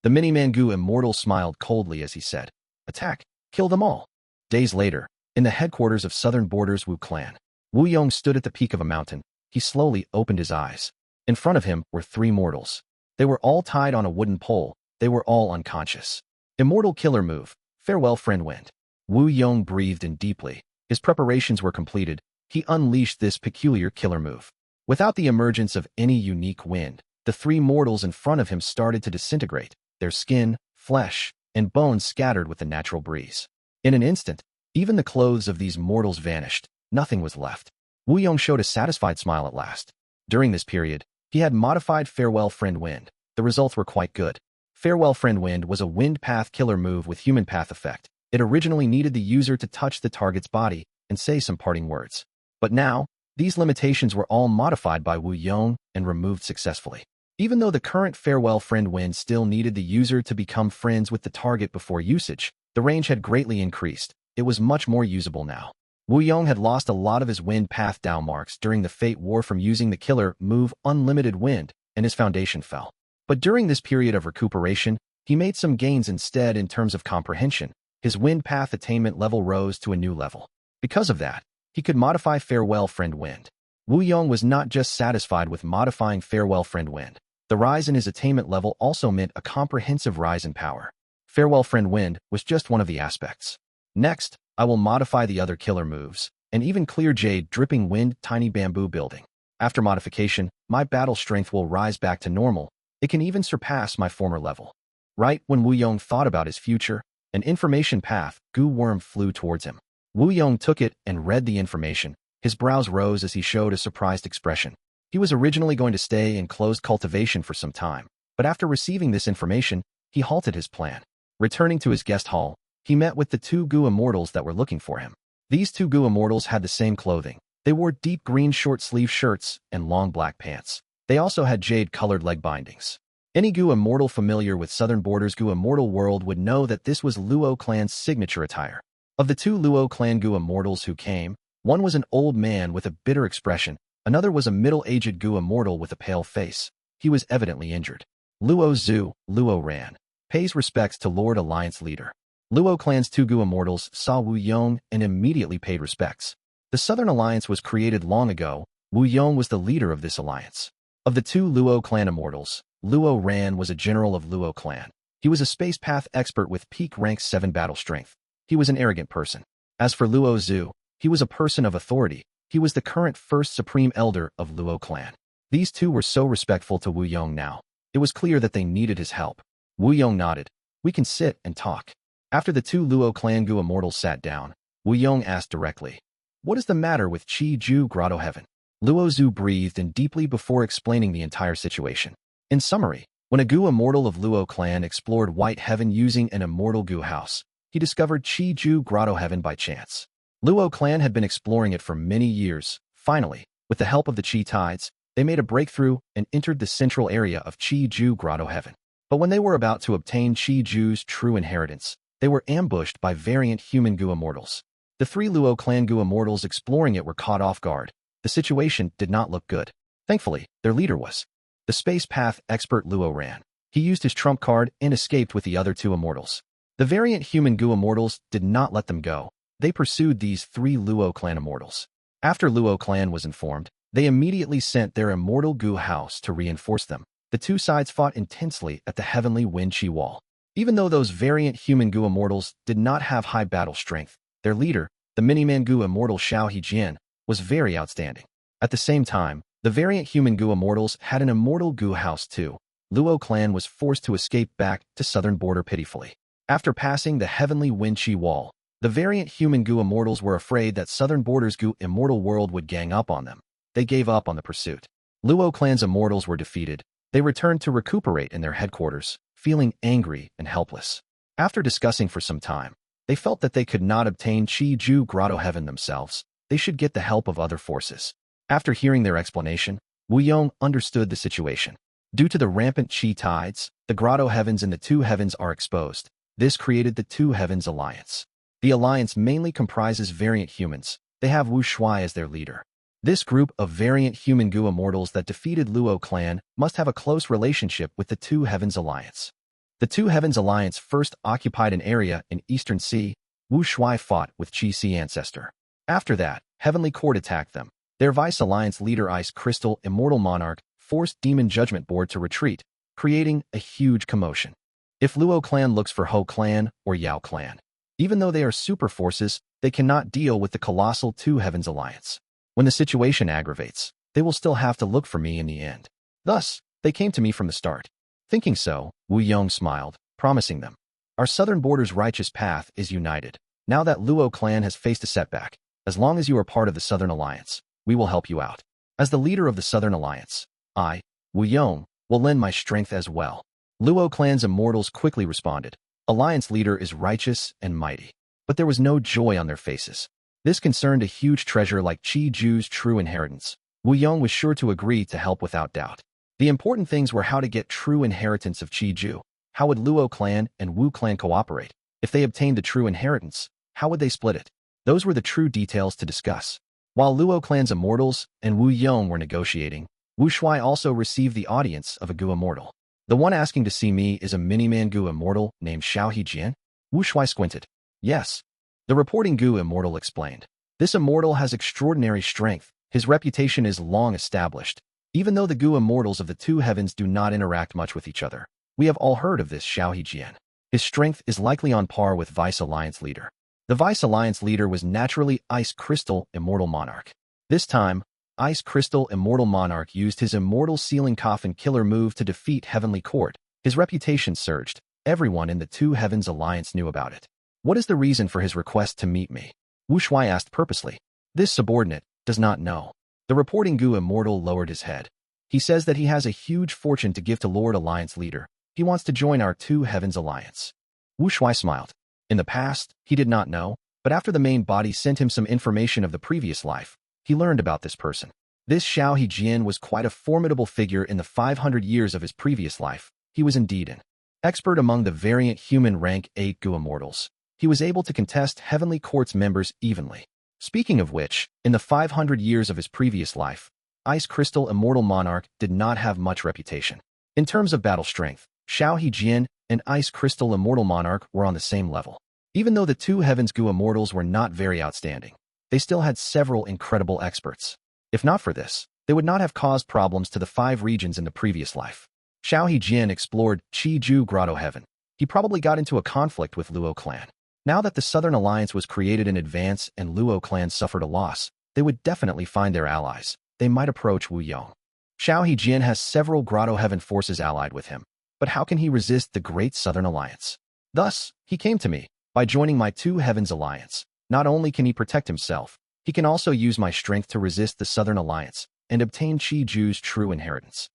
The mini-man Gu immortal smiled coldly as he said, attack, kill them all. Days later, in the headquarters of Southern Borders Wu clan, Wu Yong stood at the peak of a mountain. He slowly opened his eyes. In front of him were 3 mortals. They were all tied on a wooden pole. They were all unconscious. Immortal killer move. Farewell, friend wind. Wu Yong breathed in deeply. His preparations were completed. He unleashed this peculiar killer move. Without the emergence of any unique wind, the 3 mortals in front of him started to disintegrate, their skin, flesh, and bones scattered with the natural breeze. In an instant, even the clothes of these mortals vanished. Nothing was left. Wu Yong showed a satisfied smile at last. During this period, he had modified Farewell Friend Wind. The results were quite good. Farewell Friend Wind was a wind path killer move with human path effect. It originally needed the user to touch the target's body and say some parting words. But now, these limitations were all modified by Wu Yong and removed successfully. Even though the current Farewell Friend Wind still needed the user to become friends with the target before usage, the range had greatly increased. It was much more usable now. Wu Yong had lost a lot of his wind path Dao marks during the Fate War from using the killer move Unlimited Wind, and his foundation fell. But during this period of recuperation, he made some gains instead in terms of comprehension. His wind path attainment level rose to a new level. Because of that, he could modify Farewell Friend Wind. Wu Yong was not just satisfied with modifying Farewell Friend Wind. The rise in his attainment level also meant a comprehensive rise in power. Farewell Friend Wind was just one of the aspects. Next, I will modify the other killer moves, and even clear Jade Dripping Wind Tiny Bamboo Building. After modification, my battle strength will rise back to normal. It can even surpass my former level. Right when Wu Yong thought about his future, an information path, Gu Worm, flew towards him. Wu Yong took it and read the information. His brows rose as he showed a surprised expression. He was originally going to stay in closed cultivation for some time, but after receiving this information, he halted his plan. Returning to his guest hall, he met with the 2 Gu immortals that were looking for him. These 2 Gu immortals had the same clothing. They wore deep green short-sleeve shirts and long black pants. They also had jade-colored leg bindings. Any Gu Immortal familiar with Southern Borders Gu Immortal world would know that this was Luo clan's signature attire. Of the two Luo clan Gu Immortals who came, one was an old man with a bitter expression, another was a middle-aged Gu Immortal with a pale face. He was evidently injured. Luo Zhu, Luo Ran, pays respects to Lord Alliance leader. Luo clan's two Gu Immortals saw Wu Yong and immediately paid respects. The Southern Alliance was created long ago. Wu Yong was the leader of this alliance. Of the two Luo clan Immortals, Luo Ran was a general of Luo clan. He was a space path expert with peak rank 7 battle strength. He was an arrogant person. As for Luo Zhu, he was a person of authority. He was the current first supreme elder of Luo clan. These two were so respectful to Wu Yong now. It was clear that they needed his help. Wu Yong nodded. We can sit and talk. After the two Luo clan Gu Immortals sat down, Wu Yong asked directly, what is the matter with Qi Ju Grotto-Heaven? Luo Zhu breathed in deeply before explaining the entire situation. In summary, when a Gu Immortal of Luo clan explored White Heaven using an immortal Gu house, he discovered Qi Ju Grotto-Heaven by chance. Luo clan had been exploring it for many years. Finally, with the help of the Qi tides, they made a breakthrough and entered the central area of Qi Ju Grotto-Heaven. But when they were about to obtain Qi Ju's true inheritance, they were ambushed by variant human Gu Immortals. The three Luo clan Gu Immortals exploring it were caught off guard. The situation did not look good. Thankfully, their leader was the space path expert Luo Ran. He used his trump card and escaped with the other two Immortals. The variant human Gu Immortals did not let them go. They pursued these three Luo clan Immortals. After Luo clan was informed, they immediately sent their immortal Gu house to reinforce them. The two sides fought intensely at the heavenly Wen Qi wall. Even though those variant human Gu Immortals did not have high battle strength, their leader, the Miniman Gu Immortal Xiao Jian, was very outstanding. At the same time, the variant human Gu Immortals had an immortal Gu house too. Luo clan was forced to escape back to southern border pitifully. After passing the heavenly Wen Qi wall, the variant human Gu Immortals were afraid that southern borders Gu Immortal world would gang up on them. They gave up on the pursuit. Luo clan's Immortals were defeated. They returned to recuperate in their headquarters, feeling angry and helpless. After discussing for some time, they felt that they could not obtain Qi Ju Grotto-Heaven themselves. They should get the help of other forces. After hearing their explanation, Wu Yong understood the situation. Due to the rampant Qi tides, the Grotto-Heavens and the Two Heavens are exposed. This created the Two Heavens Alliance. The alliance mainly comprises variant humans. They have Wu Shuai as their leader. This group of variant human Gu Immortals that defeated Luo clan must have a close relationship with the Two Heavens Alliance. The Two Heavens Alliance first occupied an area in Eastern Sea. Wu Shuai fought with Qi Sea Ancestor. After that, Heavenly Court attacked them. Their Vice Alliance leader Ice Crystal Immortal Monarch forced Demon Judgment Board to retreat, creating a huge commotion. If Luo clan looks for Ho clan or Yao clan, even though they are super forces, they cannot deal with the colossal Two Heavens Alliance. When the situation aggravates, they will still have to look for me in the end. Thus, they came to me from the start. Thinking so, Wu Yong smiled, promising them, our southern border's righteous path is united. Now that Luo clan has faced a setback, as long as you are part of the Southern Alliance, we will help you out. As the leader of the Southern Alliance, I, Wu Yong, will lend my strength as well. Luo clan's Immortals quickly responded. Alliance leader is righteous and mighty. But there was no joy on their faces. This concerned a huge treasure like Qi Ju's true inheritance. Wu Yong was sure to agree to help without doubt. The important things were how to get true inheritance of Qi Ju. How would Luo clan and Wu clan cooperate? If they obtained the true inheritance, how would they split it? Those were the true details to discuss. While Luo clan's Immortals and Wu Yong were negotiating, Wu Shuai also received the audience of a Gu Immortal. The one asking to see me is a Miniman Gu Immortal named Xiao Jian? Wu Shuai squinted. Yes. The reporting Gu Immortal explained. This Immortal has extraordinary strength. His reputation is long established. Even though the Gu Immortals of the Two Heavens do not interact much with each other, we have all heard of this Xiao Jian. His strength is likely on par with Vice Alliance leader. The Vice Alliance leader was naturally Ice Crystal Immortal Monarch. This time, Ice Crystal Immortal Monarch used his Immortal Sealing Coffin killer move to defeat Heavenly Court. His reputation surged. Everyone in the Two Heavens Alliance knew about it. What is the reason for his request to meet me? Wu Shuai asked purposely. This subordinate does not know. The reporting Gu Immortal lowered his head. He says that he has a huge fortune to give to Lord Alliance leader. He wants to join our Two Heavens Alliance. Wu Shuai smiled. In the past, he did not know, but after the main body sent him some information of the previous life, he learned about this person. This Xiao Jian was quite a formidable figure in the 500 years of his previous life. he was indeed an expert among the variant human rank 8 Gu Immortals. He was able to contest Heavenly Court's members evenly. Speaking of which, in the 500 years of his previous life, Ice Crystal Immortal Monarch did not have much reputation. In terms of battle strength, Xiao Jian and Ice Crystal Immortal Monarch were on the same level. Even though the two Heavens Gu Immortals were not very outstanding, they still had several incredible experts. If not for this, they would not have caused problems to the 5 regions in the previous life. Xiao Jian explored Qiju Grotto-Heaven. He probably got into a conflict with Luo clan. Now that the Southern Alliance was created in advance and Luo clan suffered a loss, they would definitely find their allies. They might approach Wu Yong. Xiao Jian has several Grotto-Heaven forces allied with him, but how can he resist the Great Southern Alliance? Thus, he came to me. By joining my Two Heavens Alliance, not only can he protect himself, he can also use my strength to resist the Southern Alliance and obtain Qiju's true inheritance.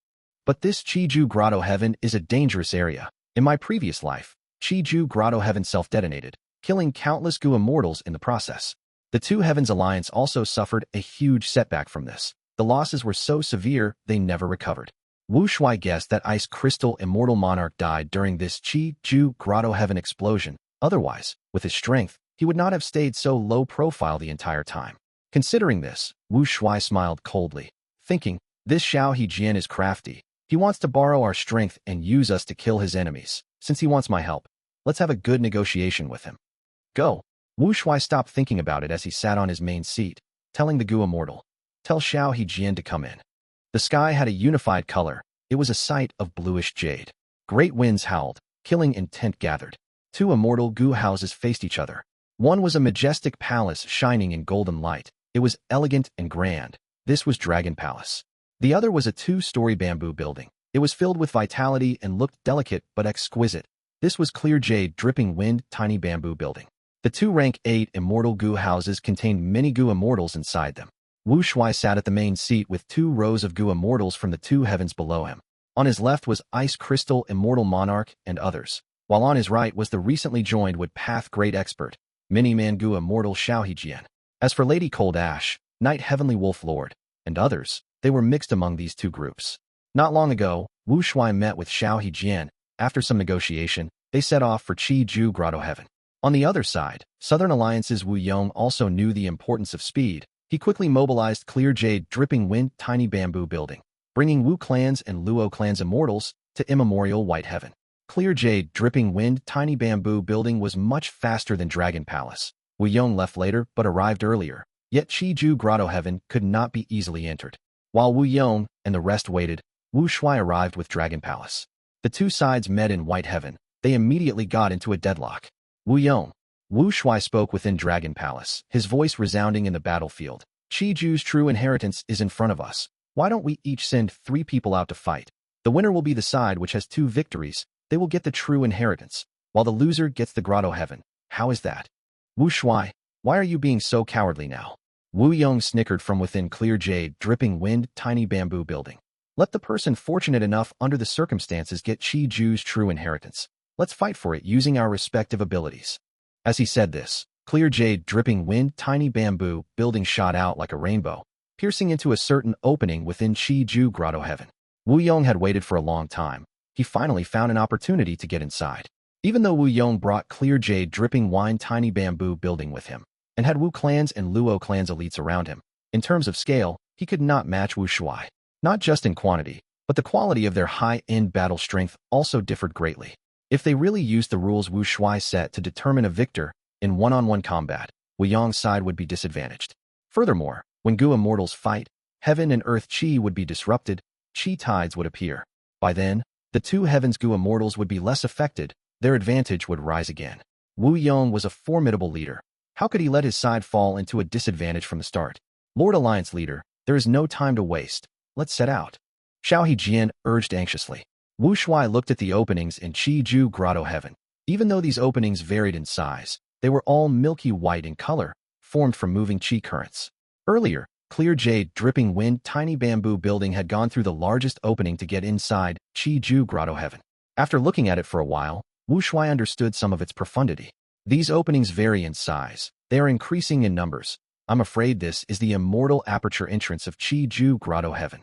But this Qiju Grotto-Heaven is a dangerous area. In my previous life, Qiju Grotto-Heaven self-detonated, killing countless Gu Immortals in the process. The Two Heavens Alliance also suffered a huge setback from this. The losses were so severe, they never recovered. Wu Shuai guessed that Ice Crystal Immortal Monarch died during this Qiju Grotto-Heaven explosion. Otherwise, with his strength, he would not have stayed so low profile the entire time. Considering this, Wu Shuai smiled coldly, thinking, this Xiao Jian is crafty. He wants to borrow our strength and use us to kill his enemies. Since he wants my help, let's have a good negotiation with him. Go. Wu Shuai stopped thinking about it as he sat on his main seat, telling the Gu Immortal, tell Xiao Jian to come in. The sky had a unified color. It was a sight of bluish jade. Great winds howled, killing intent gathered. Two immortal Gu houses faced each other. One was a majestic palace shining in golden light. It was elegant and grand. This was Dragon Palace. The other was a 2-story bamboo building. It was filled with vitality and looked delicate but exquisite. This was Clear Jade Dripping Wind Tiny Bamboo Building. The 2 rank 8 immortal Gu houses contained many Gu Immortals inside them. Wu Shuai sat at the main seat with 2 rows of Gu Immortals from the 2 heavens below him. On his left was Ice Crystal Immortal Monarch and others, while on his right was the recently joined Wood Path Great Expert, Mini-Man Gu Immortal Xiao Jian. As for Lady Cold Ash, Knight Heavenly Wolf Lord, and others, they were mixed among these 2 groups. Not long ago, Wu Shuai met with Xiao Jian. After some negotiation, they set off for Qiju Grotto-Heaven. On the other side, Southern Alliance's Wu Yong also knew the importance of speed. He quickly mobilized Clear Jade Dripping Wind Tiny Bamboo Building, bringing Wu Clan's and Luo Clan's Immortals to Immemorial White Heaven. Clear Jade Dripping Wind Tiny Bamboo Building was much faster than Dragon Palace. Wu Yong left later but arrived earlier, yet Qiju Grotto-Heaven could not be easily entered. While Wu Yong and the rest waited, Wu Shuai arrived with Dragon Palace. The 2 sides met in White Heaven. They immediately got into a deadlock. Wu Yong. Wu Shuai spoke within Dragon Palace, his voice resounding in the battlefield. Qiju's true inheritance is in front of us. Why don't we each send 3 people out to fight? The winner will be the side which has 2 victories. They will get the true inheritance, while the loser gets the Grotto-Heaven. How is that? Wu Shuai, why are you being so cowardly now? Wu Yong snickered from within Clear Jade Dripping Wind Tiny Bamboo Building. Let the person fortunate enough under the circumstances get Qiju's true inheritance. Let's fight for it using our respective abilities. As he said this, Clear Jade Dripping Wind Tiny Bamboo Building shot out like a rainbow, piercing into a certain opening within Qiju Grotto-Heaven. Wu Yong had waited for a long time. He finally found an opportunity to get inside. Even though Wu Yong brought Clear Jade Dripping Wine Tiny Bamboo Building with him, and had Wu Clan's and Luo Clan's elites around him, in terms of scale, he could not match Wu Shuai. Not just in quantity, but the quality of their high-end battle strength also differed greatly. If they really used the rules Wu Shuai set to determine a victor in one-on-one combat, Wu Yong's side would be disadvantaged. Furthermore, when Gu Immortals fight, heaven and earth Qi would be disrupted, Qi tides would appear. By then, the 2 heavens Gu Immortals would be less affected, their advantage would rise again. Wu Yong was a formidable leader. How could he let his side fall into a disadvantage from the start? Lord Alliance leader, there is no time to waste. Let's set out. Xiao Jian urged anxiously. Wu Shuai looked at the openings in Qiju Grotto-Heaven. Even though these openings varied in size, they were all milky white in color, formed from moving Qi currents. Earlier, Clear Jade Dripping Wind Tiny Bamboo Building had gone through the largest opening to get inside Qiju Grotto-Heaven. After looking at it for a while, Wu Shuai understood some of its profundity. These openings vary in size. They are increasing in numbers. I'm afraid this is the immortal aperture entrance of Qiju Grotto-Heaven.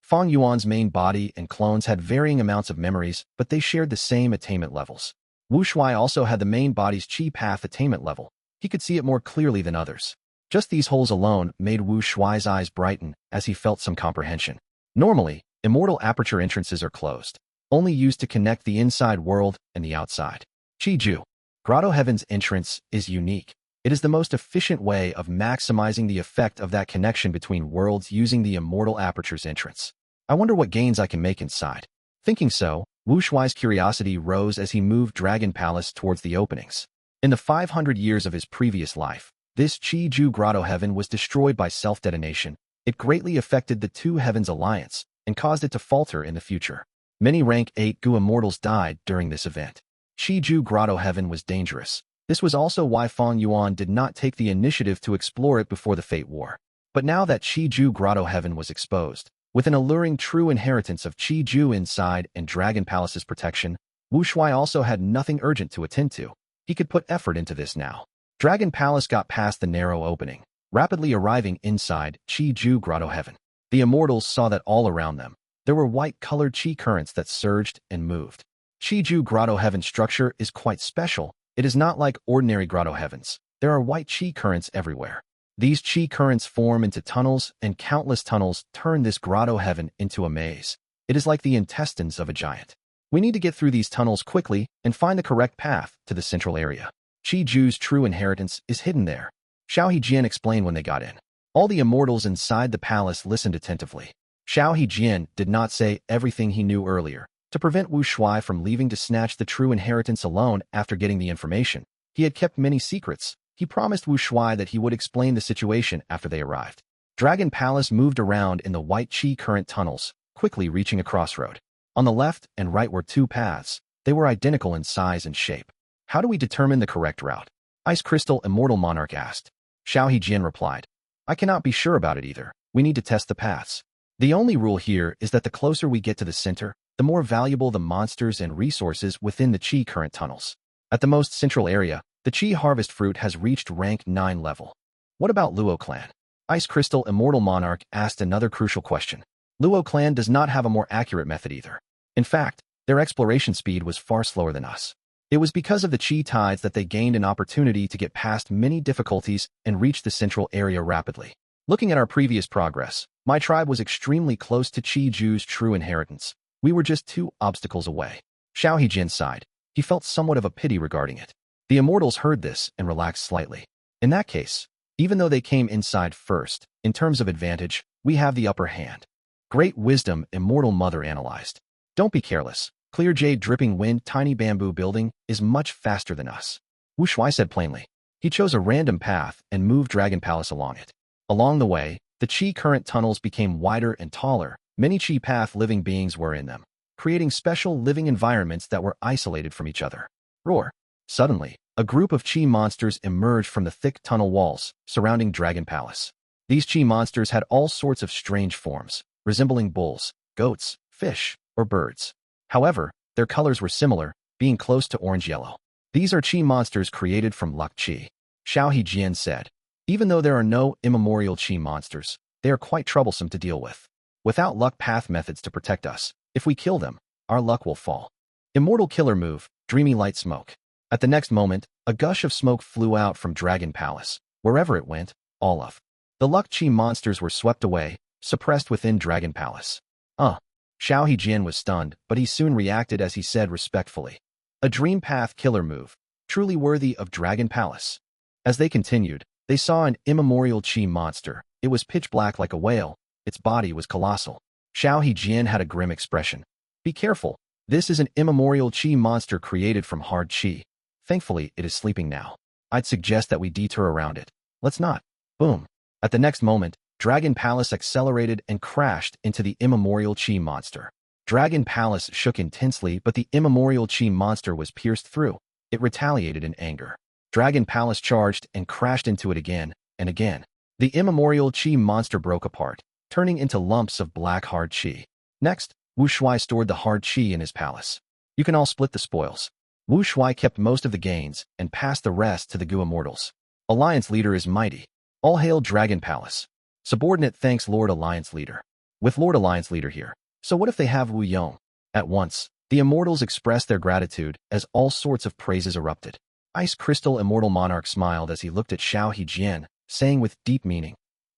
Fang Yuan's main body and clones had varying amounts of memories, but they shared the same attainment levels. Shuai also had the main body's chi path attainment level. He could see it more clearly than others. Just these holes alone made Shuai's eyes brighten as he felt some comprehension. Normally, immortal aperture entrances are closed, only used to connect the inside world and the outside. Qiju, Grotto-Heaven's entrance, is unique. It is the most efficient way of maximizing the effect of that connection between worlds using the immortal aperture's entrance. I wonder what gains I can make inside. Thinking so, Shuai's curiosity rose as he moved Dragon Palace towards the openings. In the 500 years of his previous life, this Qiju Grotto-Heaven was destroyed by self-detonation. It greatly affected the two heavens' alliance and caused it to falter in the future. Many rank 8 Gu immortals died during this event. Qiju Grotto-Heaven was dangerous. This was also why Fang Yuan did not take the initiative to explore it before the Fate War. But now that Qiju Grotto-Heaven was exposed, with an alluring true inheritance of Qiju inside and Dragon Palace's protection, Shuai also had nothing urgent to attend to. He could put effort into this now. Dragon Palace got past the narrow opening, rapidly arriving inside Qiju Grotto-Heaven. The immortals saw that all around them, there were white-colored chi currents that surged and moved. Qiju Grotto-Heaven's structure is quite special. It is not like ordinary Grotto-Heavens. There are white chi currents everywhere. These chi currents form into tunnels, and countless tunnels turn this Grotto-Heaven into a maze. It is like the intestines of a giant. We need to get through these tunnels quickly and find the correct path to the central area. Qiju's true inheritance is hidden there. Xiao explained when they got in. All the immortals inside the palace listened attentively. Xiao did not say everything he knew earlier. To prevent Shuai from leaving to snatch the true inheritance alone after getting the information, he had kept many secrets. He promised Shuai that he would explain the situation after they arrived. Dragon Palace moved around in the white chi current tunnels, quickly reaching a crossroad. On the left and right were two paths. They were identical in size and shape. How do we determine the correct route? Ice Crystal Immortal Monarch asked. Xiao replied. I cannot be sure about it either. We need to test the paths. The only rule here is that the closer we get to the center, the more valuable the monsters and resources within the chi current tunnels. At the most central area, the chi harvest fruit has reached rank 9 level. What about Luo clan? Ice Crystal Immortal Monarch asked another crucial question. Luo clan does not have a more accurate method either. In fact, their exploration speed was far slower than us. It was because of the chi tides that they gained an opportunity to get past many difficulties and reach the central area rapidly. Looking at our previous progress, my tribe was extremely close to Qiju's true inheritance. We were just 2 obstacles away. Xiao sighed. He felt somewhat of a pity regarding it. The immortals heard this and relaxed slightly. In that case, even though they came inside first, in terms of advantage, we have the upper hand. Great wisdom, Immortal Mother analyzed. Don't be careless. Clear jade dripping wind tiny bamboo building is much faster than us. Shuai said plainly. He chose a random path and moved Dragon Palace along it. Along the way, the chi current tunnels became wider and taller. Many chi path living beings were in them, creating special living environments that were isolated from each other. Roar. Suddenly, a group of chi monsters emerged from the thick tunnel walls surrounding Dragon Palace. These chi monsters had all sorts of strange forms, resembling bulls, goats, fish, or birds. However, their colors were similar, being close to orange-yellow. These are chi monsters created from luck chi. Xiao said. Even though there are no immemorial chi monsters, they are quite troublesome to deal with. Without luck path methods to protect us, if we kill them, our luck will fall. Immortal killer move, dreamy light smoke. At the next moment, a gush of smoke flew out from Dragon Palace. Wherever it went, all of the luck chi monsters were swept away, suppressed within Dragon Palace. Xiao was stunned, but he soon reacted as he said respectfully. A dream path killer move, truly worthy of Dragon Palace. As they continued, they saw an immemorial chi monster. It was pitch black like a whale. Its body was colossal. Xiao had a grim expression. Be careful. This is an immemorial chi monster created from hard chi. Thankfully, it is sleeping now. I'd suggest that we detour around it. Let's not. Boom. At the next moment, Dragon Palace accelerated and crashed into the immemorial chi monster. Dragon Palace shook intensely, but the immemorial chi monster was pierced through. It retaliated in anger. Dragon Palace charged and crashed into it again and again. The immemorial chi monster broke apart, turning into lumps of black hard chi. Next, Shuai stored the hard chi in his palace. You can all split the spoils. Shuai kept most of the gains and passed the rest to the Gu Immortals. Alliance Leader is mighty. All hail Dragon Palace. Subordinate thanks Lord Alliance Leader. with Lord Alliance leader here. So what if they have Wu Yong? At once, the Immortals expressed their gratitude as all sorts of praises erupted. Ice Crystal Immortal Monarch smiled as he looked at Xiao Hejian, saying with deep meaning,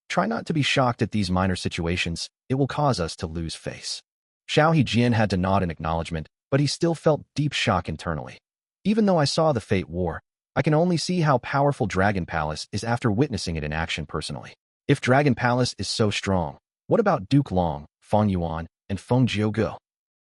"Try not to be shocked at these minor situations, it will cause us to lose face." Xiao Hejian had to nod in acknowledgement, but he still felt deep shock internally. Even though I saw the Fate War, I can only see how powerful Dragon Palace is after witnessing it in action personally. If Dragon Palace is so strong, what about Duke Long, Fang Yuan, and Feng Jiugu?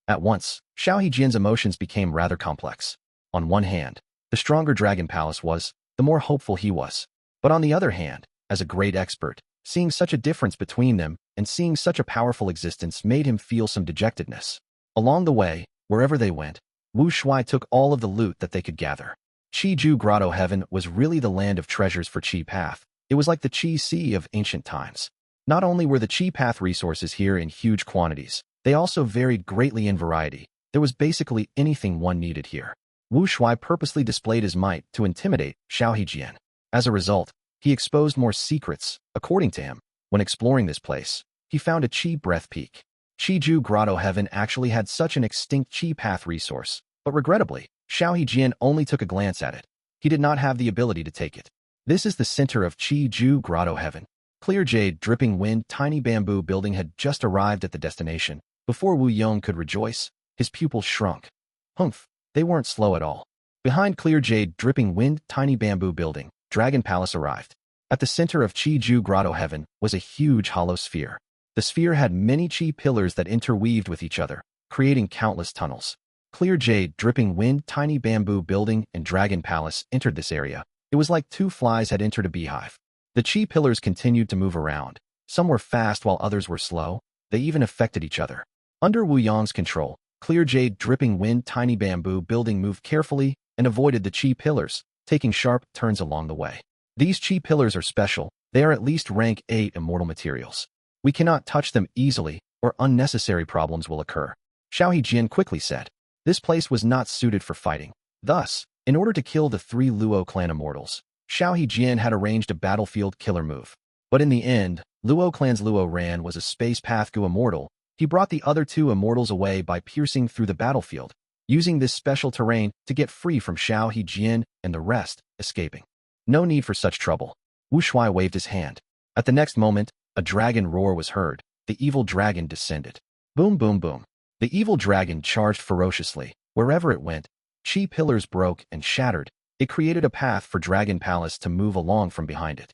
At once, Xiao Hejian's emotions became rather complex. On one hand, the stronger Dragon Palace was, the more hopeful he was. But on the other hand, as a great expert, seeing such a difference between them and seeing such a powerful existence made him feel some dejectedness. Along the way, wherever they went, Wu Shuai took all of the loot that they could gather. Qiju Grotto-Heaven was really the land of treasures for Qi Path. It was like the Qi Sea of ancient times. Not only were the Qi Path resources here in huge quantities, they also varied greatly in variety. There was basically anything one needed here. Wu Shuai purposely displayed his might to intimidate Xiao Hejian. As a result, he exposed more secrets. According to him, when exploring this place, he found a Qi breath peak. Qiju Grotto-Heaven actually had such an extinct Qi Path resource, but regrettably, Xiao Hejian only took a glance at it. He did not have the ability to take it. This is the center of Qiju Grotto-Heaven. Clear jade, dripping wind, tiny bamboo building had just arrived at the destination. Before Wu Yong could rejoice, his pupils shrunk. Humph, they weren't slow at all. Behind clear jade, dripping wind, tiny bamboo building, Dragon Palace arrived. At the center of Qiju Grotto-Heaven was a huge hollow sphere. The sphere had many Qi pillars that interweaved with each other, creating countless tunnels. Clear jade, dripping wind, tiny bamboo building, and Dragon Palace entered this area. It was like two flies had entered a beehive. The Qi pillars continued to move around. Some were fast while others were slow. They even affected each other. Under Wu Yong's control, clear jade, dripping wind, tiny bamboo building moved carefully and avoided the Qi pillars, taking sharp turns along the way. These Qi pillars are special. They are at least rank 8 immortal materials. We cannot touch them easily, or unnecessary problems will occur. Xiao Hejian quickly said. This place was not suited for fighting. Thus, in order to kill the 3 Luo clan immortals, Xiao Hejian had arranged a battlefield killer move. But in the end, Luo clan's Luo Ran was a Space Path Gu immortal. He brought the other 2 immortals away by piercing through the battlefield, using this special terrain to get free from Xiao Hejian and the rest, escaping. No need for such trouble. Wu Shuai waved his hand. At the next moment, a dragon roar was heard. The evil dragon descended. Boom, boom, boom. The evil dragon charged ferociously. Wherever it went, Qi pillars broke and shattered. It created a path for Dragon Palace to move along from behind it.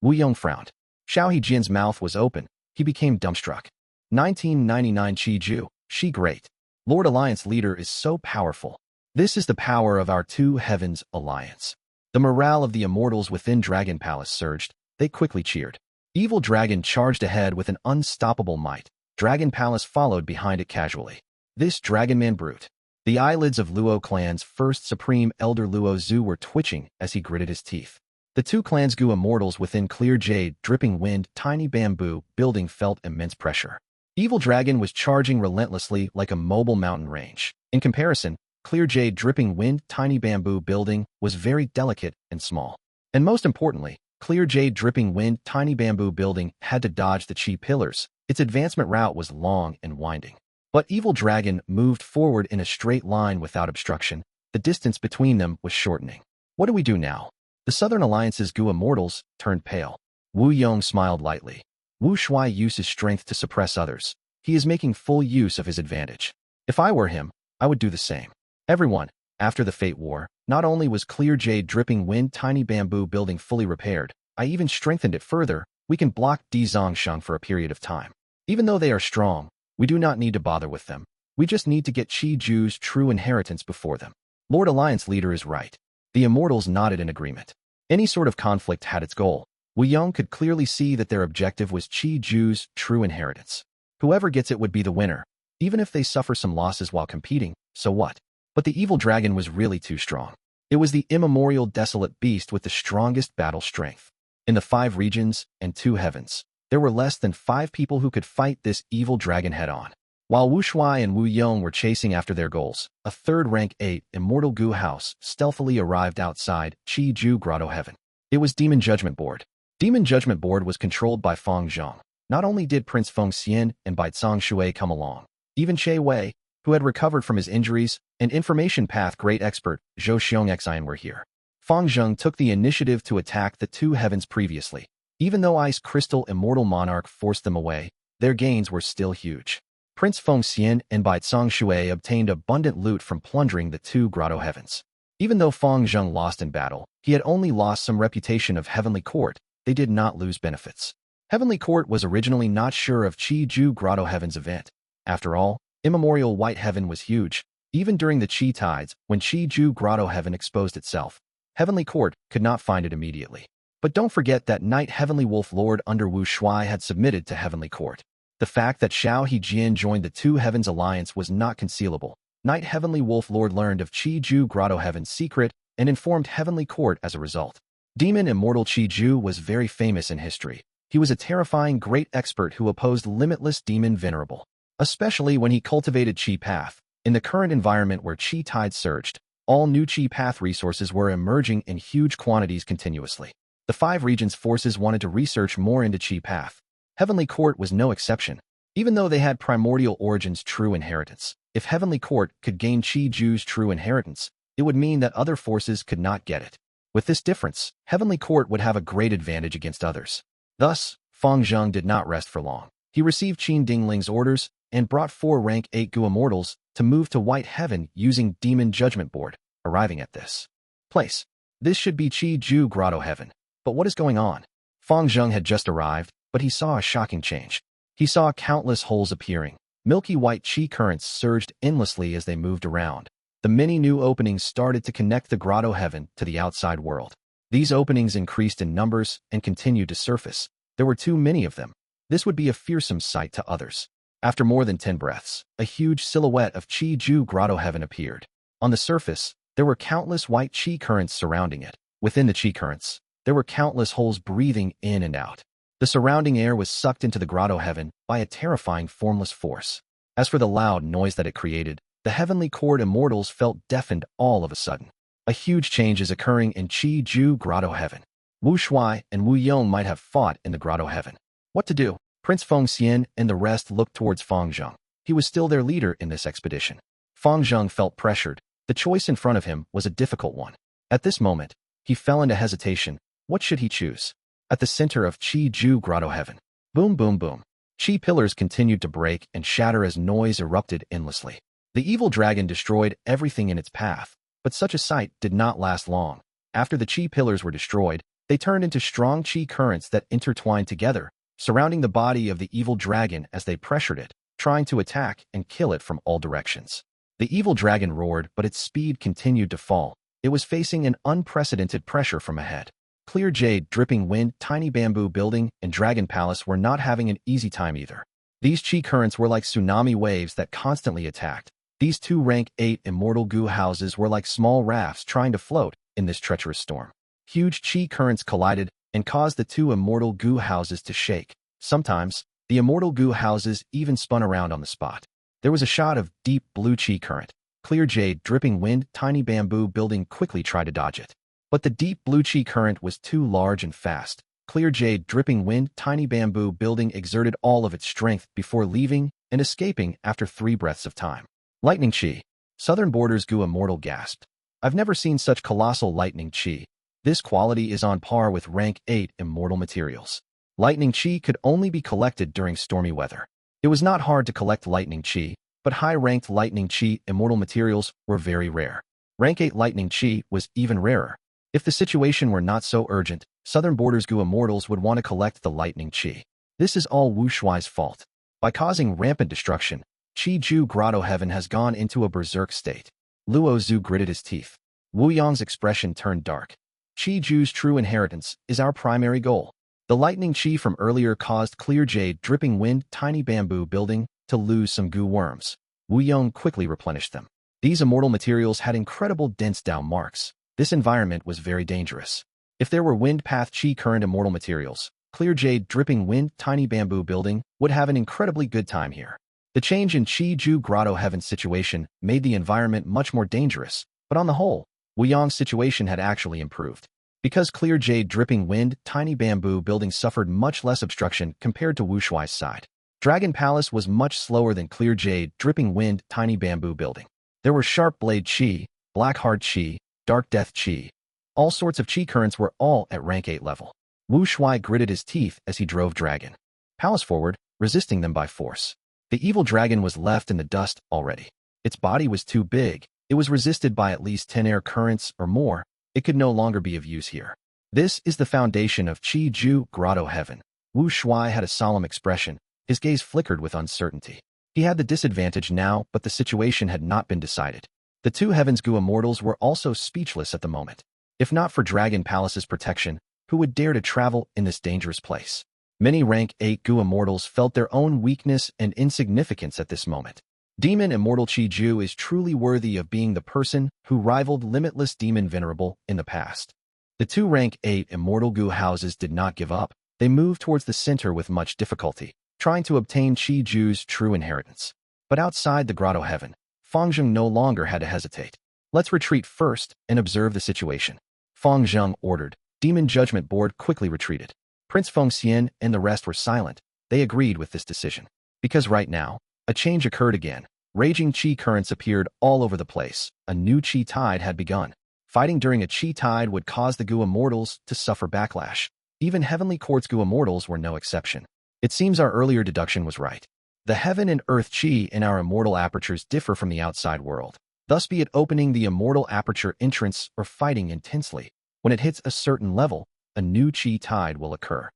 Wu Yong frowned. Xiao Hejian's mouth was open. He became dumbstruck. 1999 Qiju, she great. Lord Alliance leader is so powerful. This is the power of our 2 heavens alliance. The morale of the immortals within Dragon Palace surged. They quickly cheered. Evil Dragon charged ahead with an unstoppable might. Dragon Palace followed behind it casually. This Dragonman brute. The eyelids of Luo clan's first supreme elder Luo Zhu were twitching as he gritted his teeth. The 2 clans Gu immortals within clear jade, dripping wind, tiny bamboo building felt immense pressure. Evil Dragon was charging relentlessly like a mobile mountain range. In comparison, clear jade, dripping wind, tiny bamboo building was very delicate and small. And most importantly, clear jade, dripping wind, tiny bamboo building had to dodge the Qi pillars. Its advancement route was long and winding. But Evil Dragon moved forward in a straight line without obstruction. The distance between them was shortening. What do we do now? The Southern Alliance's Gu immortals turned pale. Wu Yong smiled lightly. Wu Shuai uses strength to suppress others. He is making full use of his advantage. If I were him, I would do the same. Everyone, after the Fate War, not only was clear jade, dripping wind, tiny bamboo building fully repaired, I even strengthened it further. We can block Di Zongsheng for a period of time. Even though they are strong, we do not need to bother with them. We just need to get Qiju's true inheritance before them. Lord Alliance leader is right. The immortals nodded in agreement. Any sort of conflict had its goal. Wu Yong could clearly see that their objective was Qiju's true inheritance. Whoever gets it would be the winner. Even if they suffer some losses while competing, so what? But the evil dragon was really too strong. It was the immemorial desolate beast with the strongest battle strength. In the 5 regions and 2 heavens, there were less than 5 people who could fight this evil dragon head-on. While Wu Shuai and Wu Yong were chasing after their goals, a 3rd rank 8 Immortal Gu house stealthily arrived outside Qiju Grotto-Heaven. It was Demon Judgment Board. Demon Judgment Board was controlled by Fang Zhang. Not only did Prince Feng Xian and Baizang Shuai come along, even Che Wei, who had recovered from his injuries, and information path great expert Zhou Xiongxian were here. Fang Zheng took the initiative to attack the two heavens previously. Even though Ice Crystal Immortal Monarch forced them away, their gains were still huge. Prince Feng Xian and Baizang Shuai obtained abundant loot from plundering the two Grotto-Heavens. Even though Fang Zheng lost in battle, he had only lost some reputation of Heavenly Court. They did not lose benefits. Heavenly Court was originally not sure of Qi Ju Grotto-Heaven's event. After all, immemorial White Heaven was huge. Even during the Qi tides, when Qi Ju Grotto-Heaven exposed itself, Heavenly Court could not find it immediately. But don't forget that Knight Heavenly Wolf Lord under Wu Shuai had submitted to Heavenly Court. The fact that Xiao Hejian joined the Two Heavens Alliance was not concealable. Knight Heavenly Wolf Lord learned of Qi Ju Grotto-Heaven's secret and informed Heavenly Court as a result. Demon Immortal Qi Ju was very famous in history. He was a terrifying great expert who opposed limitless demon venerable, especially when he cultivated Qi Path. In the current environment where Qi tides surged, all new Qi Path resources were emerging in huge quantities continuously. The 5 regions' forces wanted to research more into Qi Path. Heavenly Court was no exception. Even though they had primordial origins true inheritance, if Heavenly Court could gain Qi Ju's true inheritance, it would mean that other forces could not get it. With this difference, Heavenly Court would have a great advantage against others. Thus, Fang Zheng did not rest for long. He received Qin Dingling's orders and brought 4 rank 8 Gu Immortals to move to White Heaven using Demon Judgment Board. Arriving at this place, this should be Qi Ju Grotto-Heaven. But what is going on? Fang Zheng had just arrived, but he saw a shocking change. He saw countless holes appearing. Milky white Qi currents surged endlessly as they moved around. The many new openings started to connect the Grotto-Heaven to the outside world. These openings increased in numbers and continued to surface. There were too many of them. This would be a fearsome sight to others. After more than 10 breaths, a huge silhouette of Qi Ju Grotto-Heaven appeared. On the surface, there were countless white Qi currents surrounding it. Within the Qi currents, there were countless holes breathing in and out. The surrounding air was sucked into the Grotto-Heaven by a terrifying formless force. As for the loud noise that it created, the Heavenly Court Immortals felt deafened all of a sudden. A huge change is occurring in Qi Ju Grotto-Heaven. Wu Shuai and Wu Yong might have fought in the Grotto-Heaven. What to do? Prince Feng Xian and the rest looked towards Fang Zheng. He was still their leader in this expedition. Fang Zheng felt pressured. The choice in front of him was a difficult one. At this moment, he fell into hesitation. What should he choose? At the center of Qi Ju Grotto-Heaven, boom boom boom, Qi pillars continued to break and shatter as noise erupted endlessly. The evil dragon destroyed everything in its path, but such a sight did not last long. After the Qi pillars were destroyed, they turned into strong Qi currents that intertwined together, surrounding the body of the evil dragon as they pressured it, trying to attack and kill it from all directions. The evil dragon roared, but its speed continued to fall. It was facing an unprecedented pressure from ahead. Clear Jade, Dripping Wind, Tiny Bamboo Building, and Dragon Palace were not having an easy time either. These Qi currents were like tsunami waves that constantly attacked. These 2 rank 8 Immortal Gu houses were like small rafts trying to float in this treacherous storm. Huge Qi currents collided and caused the 2 Immortal Gu houses to shake. Sometimes, the Immortal Gu houses even spun around on the spot. There was a shot of deep blue Qi current. Clear Jade, Dripping Wind, Tiny Bamboo Building quickly tried to dodge it. But the deep blue Qi current was too large and fast. Clear Jade, Dripping Wind, Tiny Bamboo Building exerted all of its strength before leaving and escaping after 3 breaths of time. Lightning Qi. Southern Borders Gu Immortal gasped. I've never seen such colossal lightning Qi. This quality is on par with rank 8 immortal materials. Lightning Qi could only be collected during stormy weather. It was not hard to collect lightning Qi, but high-ranked lightning Qi immortal materials were very rare. Rank 8 lightning Qi was even rarer. If the situation were not so urgent, Southern Borders Gu Immortals would want to collect the lightning Qi. This is all Wu Shuai's fault. By causing rampant destruction, Qi Ju Grotto-Heaven has gone into a berserk state. Luo Zhu gritted his teeth. Wu Yong's expression turned dark. Qi Ju's true inheritance is our primary goal. The lightning Qi from earlier caused Clear Jade, Dripping Wind, Tiny Bamboo Building to lose some Gu worms. Wu Yong quickly replenished them. These immortal materials had incredible dense Dao marks. This environment was very dangerous. If there were Wind Path Qi current immortal materials, Clear Jade, Dripping Wind, Tiny Bamboo Building would have an incredibly good time here. The change in Qi Ju Grotto-Heaven's situation made the environment much more dangerous, but on the whole, Wu Yong's situation had actually improved. Because clear jade dripping wind, tiny bamboo building suffered much less obstruction compared to Shuai's side. Dragon Palace was much slower than clear jade dripping wind, tiny bamboo building. There were sharp blade chi, black hard chi, dark death chi. All sorts of chi currents were all at rank 8 level. Shuai gritted his teeth as he drove Dragon Palace forward, resisting them by force. The evil dragon was left in the dust already. Its body was too big. It was resisted by at least 10 air currents or more. It could no longer be of use here. This is the foundation of Qi Ju Grotto-Heaven. Shuai had a solemn expression. His gaze flickered with uncertainty. He had the disadvantage now, but the situation had not been decided. The two Heavens Gu Immortals were also speechless at the moment. If not for Dragon Palace's protection, who would dare to travel in this dangerous place? Many rank 8 Gu Immortals felt their own weakness and insignificance at this moment. Demon Immortal Qi Ju is truly worthy of being the person who rivaled Limitless Demon Venerable in the past. The two rank 8 Immortal Gu houses did not give up. They moved towards the center with much difficulty, trying to obtain Qi Ju's true inheritance. But outside the Grotto-Heaven, Fang Zheng no longer had to hesitate. Let's retreat first and observe the situation. Fang Zheng ordered. Demon Judgment Board quickly retreated. Prince Feng Xian and the rest were silent. They agreed with this decision. Because right now, a change occurred again. Raging chi currents appeared all over the place. A new chi tide had begun. Fighting during a chi tide would cause the Gu Immortals to suffer backlash. Even Heavenly Court's Gu Immortals were no exception. It seems our earlier deduction was right. The heaven and earth chi in our immortal apertures differ from the outside world. Thus be it opening the immortal aperture entrance or fighting intensely. When it hits a certain level, a new chi tide will occur.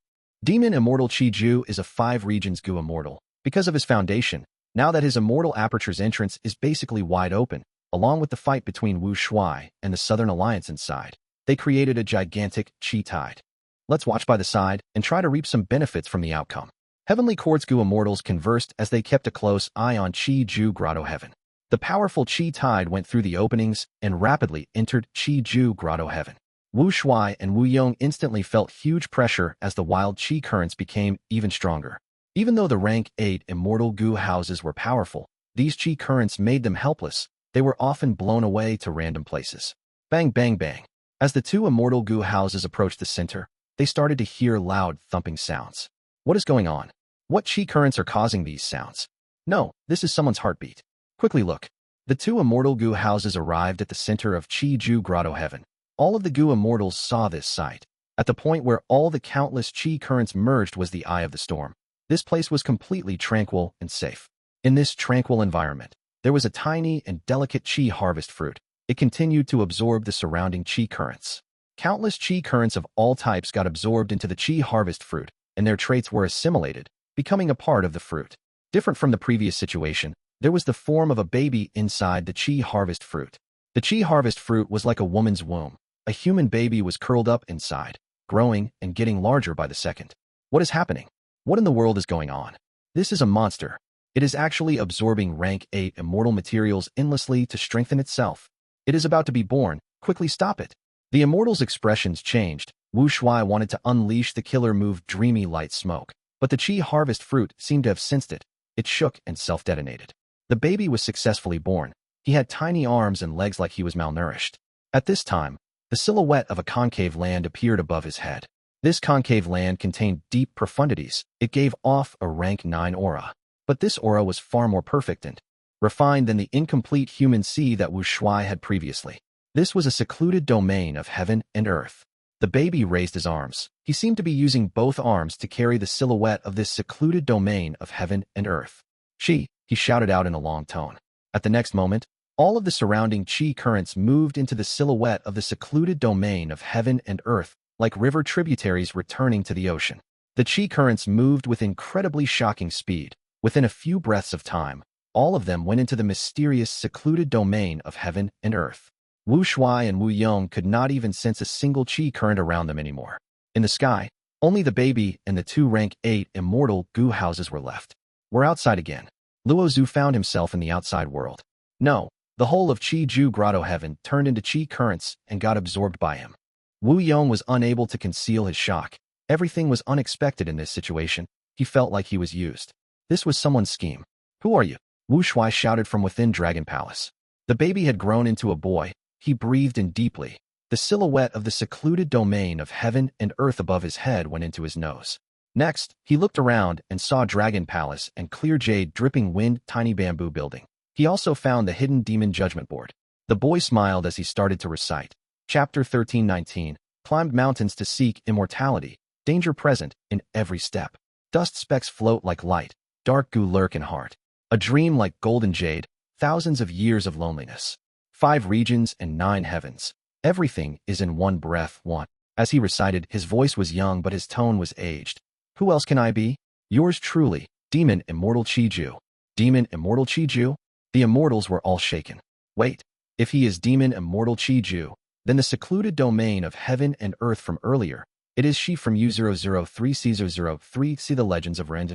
Demon Immortal Qi Ju is a 5 regions Gu Immortal. Because of his foundation, now that his immortal aperture's entrance is basically wide open, along with the fight between Shuai and the Southern Alliance inside, they created a gigantic chi tide. Let's watch by the side and try to reap some benefits from the outcome. Heavenly Court's Gu Immortals conversed as they kept a close eye on Qi Ju Grotto-Heaven. The powerful chi tide went through the openings and rapidly entered Qi Ju Grotto-Heaven. Shuai and Yong instantly felt huge pressure as the wild chi currents became even stronger. Even though the rank 8 Immortal Gu houses were powerful, these chi currents made them helpless. They were often blown away to random places. Bang, bang, bang. As the two Immortal Gu houses approached the center, they started to hear loud thumping sounds. What is going on? What chi currents are causing these sounds? No, this is someone's heartbeat. Quickly look. The two Immortal Gu houses arrived at the center of Qi Ju Grotto-Heaven. All of the Gu Immortals saw this sight. At the point where all the countless chi currents merged was the eye of the storm. This place was completely tranquil and safe. In this tranquil environment, there was a tiny and delicate chi harvest fruit. It continued to absorb the surrounding chi currents. Countless chi currents of all types got absorbed into the chi harvest fruit, and their traits were assimilated, becoming a part of the fruit. Different from the previous situation, there was the form of a baby inside the chi harvest fruit. The chi harvest fruit was like a woman's womb. A human baby was curled up inside, growing and getting larger by the second. What is happening? What in the world is going on? This is a monster. It is actually absorbing rank 8 immortal materials endlessly to strengthen itself. It is about to be born. Quickly stop it. The immortal's expressions changed. Shuai wanted to unleash the killer move Dreamy Light Smoke, but the chi harvest fruit seemed to have sensed it. It shook and self-detonated. The baby was successfully born. He had tiny arms and legs like he was malnourished. At this time, the silhouette of a concave land appeared above his head. This concave land contained deep profundities. It gave off a rank 9 aura. But this aura was far more perfect and refined than the incomplete human sea that Shuai had previously. This was a secluded domain of heaven and earth. The baby raised his arms. He seemed to be using both arms to carry the silhouette of this secluded domain of heaven and earth. He shouted out in a long tone. At the next moment, all of the surrounding chi currents moved into the silhouette of the secluded domain of heaven and earth, like river tributaries returning to the ocean. The chi currents moved with incredibly shocking speed. Within a few breaths of time, all of them went into the mysterious secluded domain of heaven and earth. Shuai and Yong could not even sense a single chi current around them anymore. In the sky, only the baby and the two rank 8 Immortal Gu houses were left. We're outside again. Luozu found himself in the outside world. No. The whole of Qi Ju Grotto-Heaven turned into chi currents and got absorbed by him. Yong was unable to conceal his shock. Everything was unexpected in this situation. He felt like he was used. This was someone's scheme. Who are you? Shuai shouted from within Dragon Palace. The baby had grown into a boy. He breathed in deeply. The silhouette of the secluded domain of heaven and earth above his head went into his nose. Next, he looked around and saw Dragon Palace and clear jade dripping wind tiny bamboo building. He also found the hidden demon judgment board. The boy smiled as he started to recite. Chapter 1319, climbed mountains to seek immortality, danger present in every step. Dust specks float like light, dark Gu lurk in heart. A dream like golden jade, thousands of years of loneliness. 5 regions and 9 heavens. Everything is in one breath, one. As he recited, his voice was young but his tone was aged. Who else can I be? Yours truly, Demon Immortal Gu. Demon Immortal Gu? The immortals were all shaken. Wait, if he is Demon Immortal Gu, then the secluded domain of heaven and earth from earlier, it is she from U003C003. See the legends of Rand.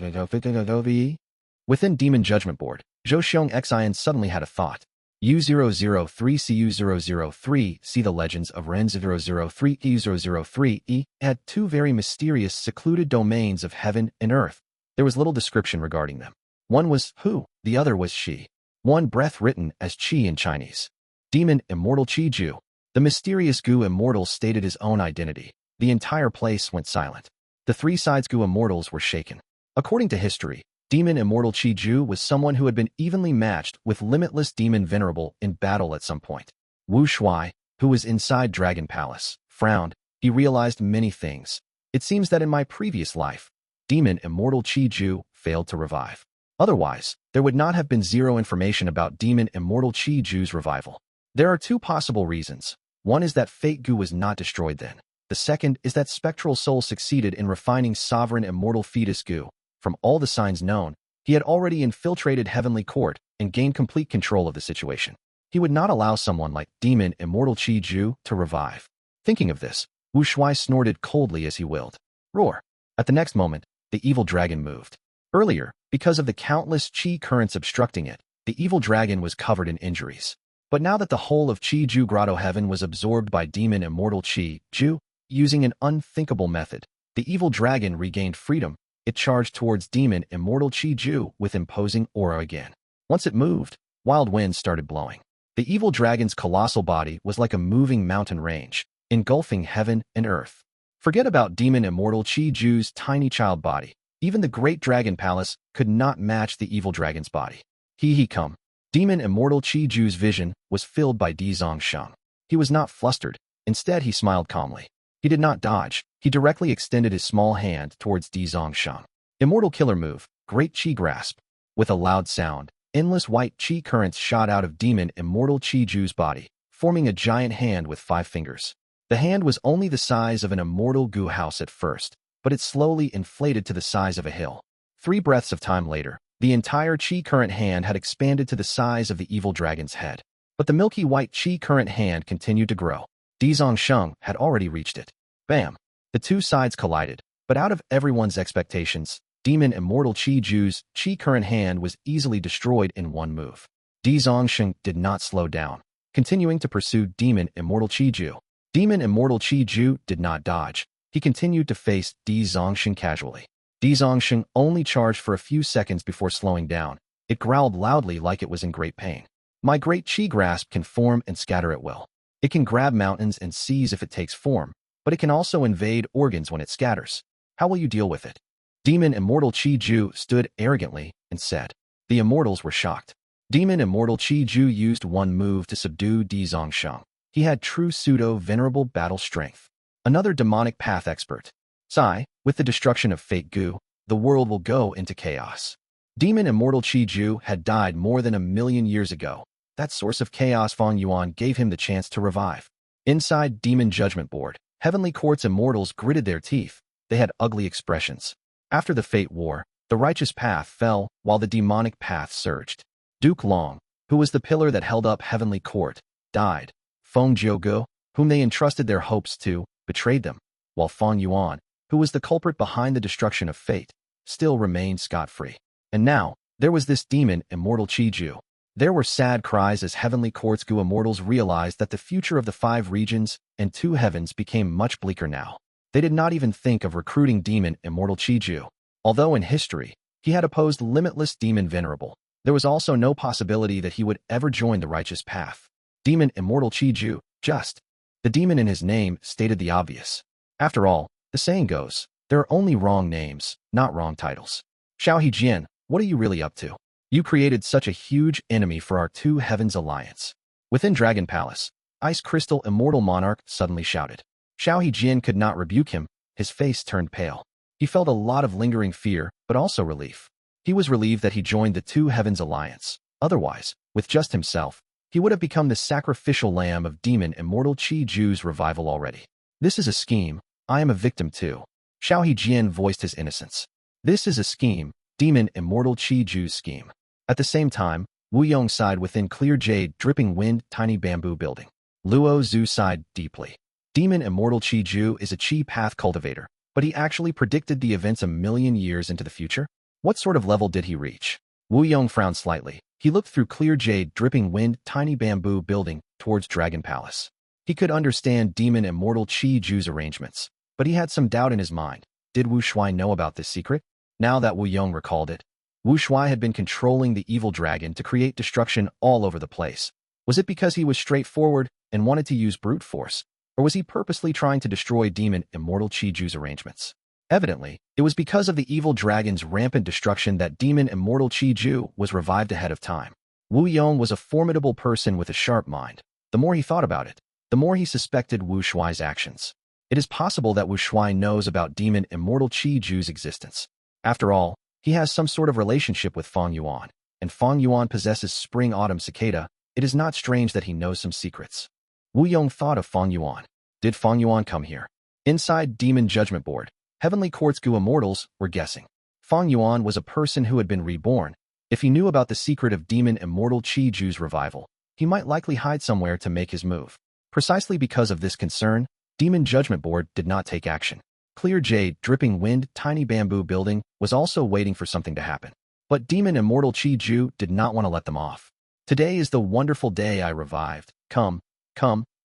Within Demon Judgment Board, Zhou Xiong Xian suddenly had a thought. U003C U003, see the legends of Ren 003 U003E, had 2 very mysterious secluded domains of heaven and earth. There was little description regarding them. One was who, the other was she. One breath written as chi in Chinese. Demon Immortal Gu. The mysterious Gu immortal stated his own identity. The entire place went silent. The 3 sides Gu immortals were shaken. According to history, Demon Immortal Gu was someone who had been evenly matched with limitless Demon Venerable in battle at some point. Wu Shuai, who was inside Dragon Palace, frowned. He realized many things. It seems that in my previous life, Demon Immortal Gu failed to revive. Otherwise, there would not have been 0 information about Demon Immortal Gu's revival. There are 2 possible reasons. One is that Fate Gu was not destroyed then. The second is that Spectral Soul succeeded in refining Sovereign Immortal Fetus Gu. From all the signs known, he had already infiltrated Heavenly Court and gained complete control of the situation. He would not allow someone like Demon Immortal Gu to revive. Thinking of this, Wu Shuai snorted coldly as he willed. Roar! At the next moment, the evil dragon moved. Earlier, because of the countless chi currents obstructing it, the evil dragon was covered in injuries. But now that the whole of Chi Ju Grotto-Heaven was absorbed by Demon Immortal Ju, using an unthinkable method, the evil dragon regained freedom. It charged towards Demon Immortal Ju with imposing aura again. Once it moved, wild winds started blowing. The evil dragon's colossal body was like a moving mountain range, engulfing heaven and earth. Forget about Demon Immortal Ju's tiny child body. Even the great dragon palace could not match the evil dragon's body. He come. Demon Immortal Ju's vision was filled by Zheng Sheng. He was not flustered. Instead, he smiled calmly. He did not dodge. He directly extended his small hand towards Zheng Sheng. Immortal killer move, great chi grasp. With a loud sound, endless white chi currents shot out of Demon Immortal Ju's body, forming a giant hand with 5 fingers. The hand was only the size of an immortal Gu house at first, but it slowly inflated to the size of a hill. 3 breaths of time later, the entire chi current hand had expanded to the size of the evil dragon's head. But the milky white chi current hand continued to grow. Zheng Sheng had already reached it. Bam! The 2 sides collided, but out of everyone's expectations, Demon Immortal Ju's chi current hand was easily destroyed in one move. Zheng Sheng did not slow down, continuing to pursue Demon Immortal Ju. Demon Immortal Ju did not dodge. He continued to face Zheng Sheng casually. Zheng Sheng only charged for a few seconds before slowing down. It growled loudly like it was in great pain. My great chi grasp can form and scatter at will. It can grab mountains and seas if it takes form, but it can also invade organs when it scatters. How will you deal with it? Demon Immortal Ju stood arrogantly and said. The immortals were shocked. Demon Immortal Ju used one move to subdue Zheng Sheng. He had true pseudo-venerable battle strength. Another demonic path expert. Sigh, with the destruction of Fate Gu, the world will go into chaos. Demon Immortal Ju had died more than 1,000,000 years ago. That source of chaos Fang Yuan gave him the chance to revive. Inside Demon Judgment Board, Heavenly Court's immortals gritted their teeth. They had ugly expressions. After the Fate War, the righteous path fell while the demonic path surged. Duke Long, who was the pillar that held up Heavenly Court, died. Feng Gu, whom they entrusted their hopes to, betrayed them, while Fang Yuan, who was the culprit behind the destruction of Fate, still remained scot-free. And now, there was this Demon Immortal Ju. There were sad cries as Heavenly Court's Gu immortals realized that the future of the 5 regions and 2 heavens became much bleaker now. They did not even think of recruiting Demon Immortal Ju. Although in history, he had opposed limitless Demon Venerable, there was also no possibility that he would ever join the righteous path. Demon Immortal Ju, just The demon in his name stated the obvious. After all, the saying goes, there are only wrong names, not wrong titles. Xiao Jian, what are you really up to? You created such a huge enemy for our two heavens alliance. Within Dragon Palace, Ice Crystal Immortal Monarch suddenly shouted. Xiao Jian could not rebuke him, his face turned pale. He felt a lot of lingering fear, but also relief. He was relieved that he joined the two heavens alliance. Otherwise, with just himself, he would have become the sacrificial lamb of demon Immortal Gu's revival already. This is a scheme, I am a victim too. Xiao Jian voiced his innocence. This is a scheme, demon Immortal Gu's scheme. At the same time, Wu Yong sighed within clear jade dripping wind tiny bamboo building. Luo Zhu sighed deeply. Demon Immortal Gu is a chi path cultivator, but he actually predicted the events 1,000,000 years into the future? What sort of level did he reach? Wu Yong frowned slightly. He looked through clear jade dripping wind tiny bamboo building towards Dragon Palace. He could understand demon Immortal Gu's arrangements, but he had some doubt in his mind. Did Wu Shuai know about this secret? Now that Wu Yong recalled it, Wu Shuai had been controlling the evil dragon to create destruction all over the place. Was it because he was straightforward and wanted to use brute force, or was he purposely trying to destroy demon Immortal Gu's arrangements? Evidently, it was because of the evil dragon's rampant destruction that demon Immortal Gu was revived ahead of time. Wu Yong was a formidable person with a sharp mind. The more he thought about it, the more he suspected Wu Shuai's actions. It is possible that Wu Shuai knows about demon Immortal Gu's existence. After all, he has some sort of relationship with Fang Yuan, and Fang Yuan possesses spring Autumn Cicada. It is not strange that he knows some secrets. Wu Yong thought of Fang Yuan. Did Fang Yuan come here? Inside Demon Judgment Board, Heavenly Court's Gu immortals were guessing. Fang Yuan was a person who had been reborn. If he knew about the secret of demon Immortal Gu's revival, he might likely hide somewhere to make his move. Precisely because of this concern, Demon Judgment Board did not take action. Clear jade, dripping wind, tiny bamboo building was also waiting for something to happen. But demon Immortal Gu did not want to let them off. Today is the wonderful day I revived. Come,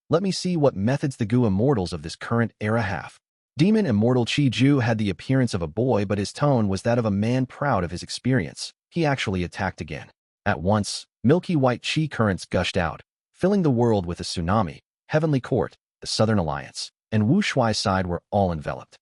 let me see what methods the Gu immortals of this current era have. Demon Immortal Gu had the appearance of a boy, but his tone was that of a man proud of his experience. He actually attacked again. At once, milky white chi currents gushed out, filling the world with a tsunami. Heavenly Court, the Southern Alliance, and Wu Shuai's side were all enveloped.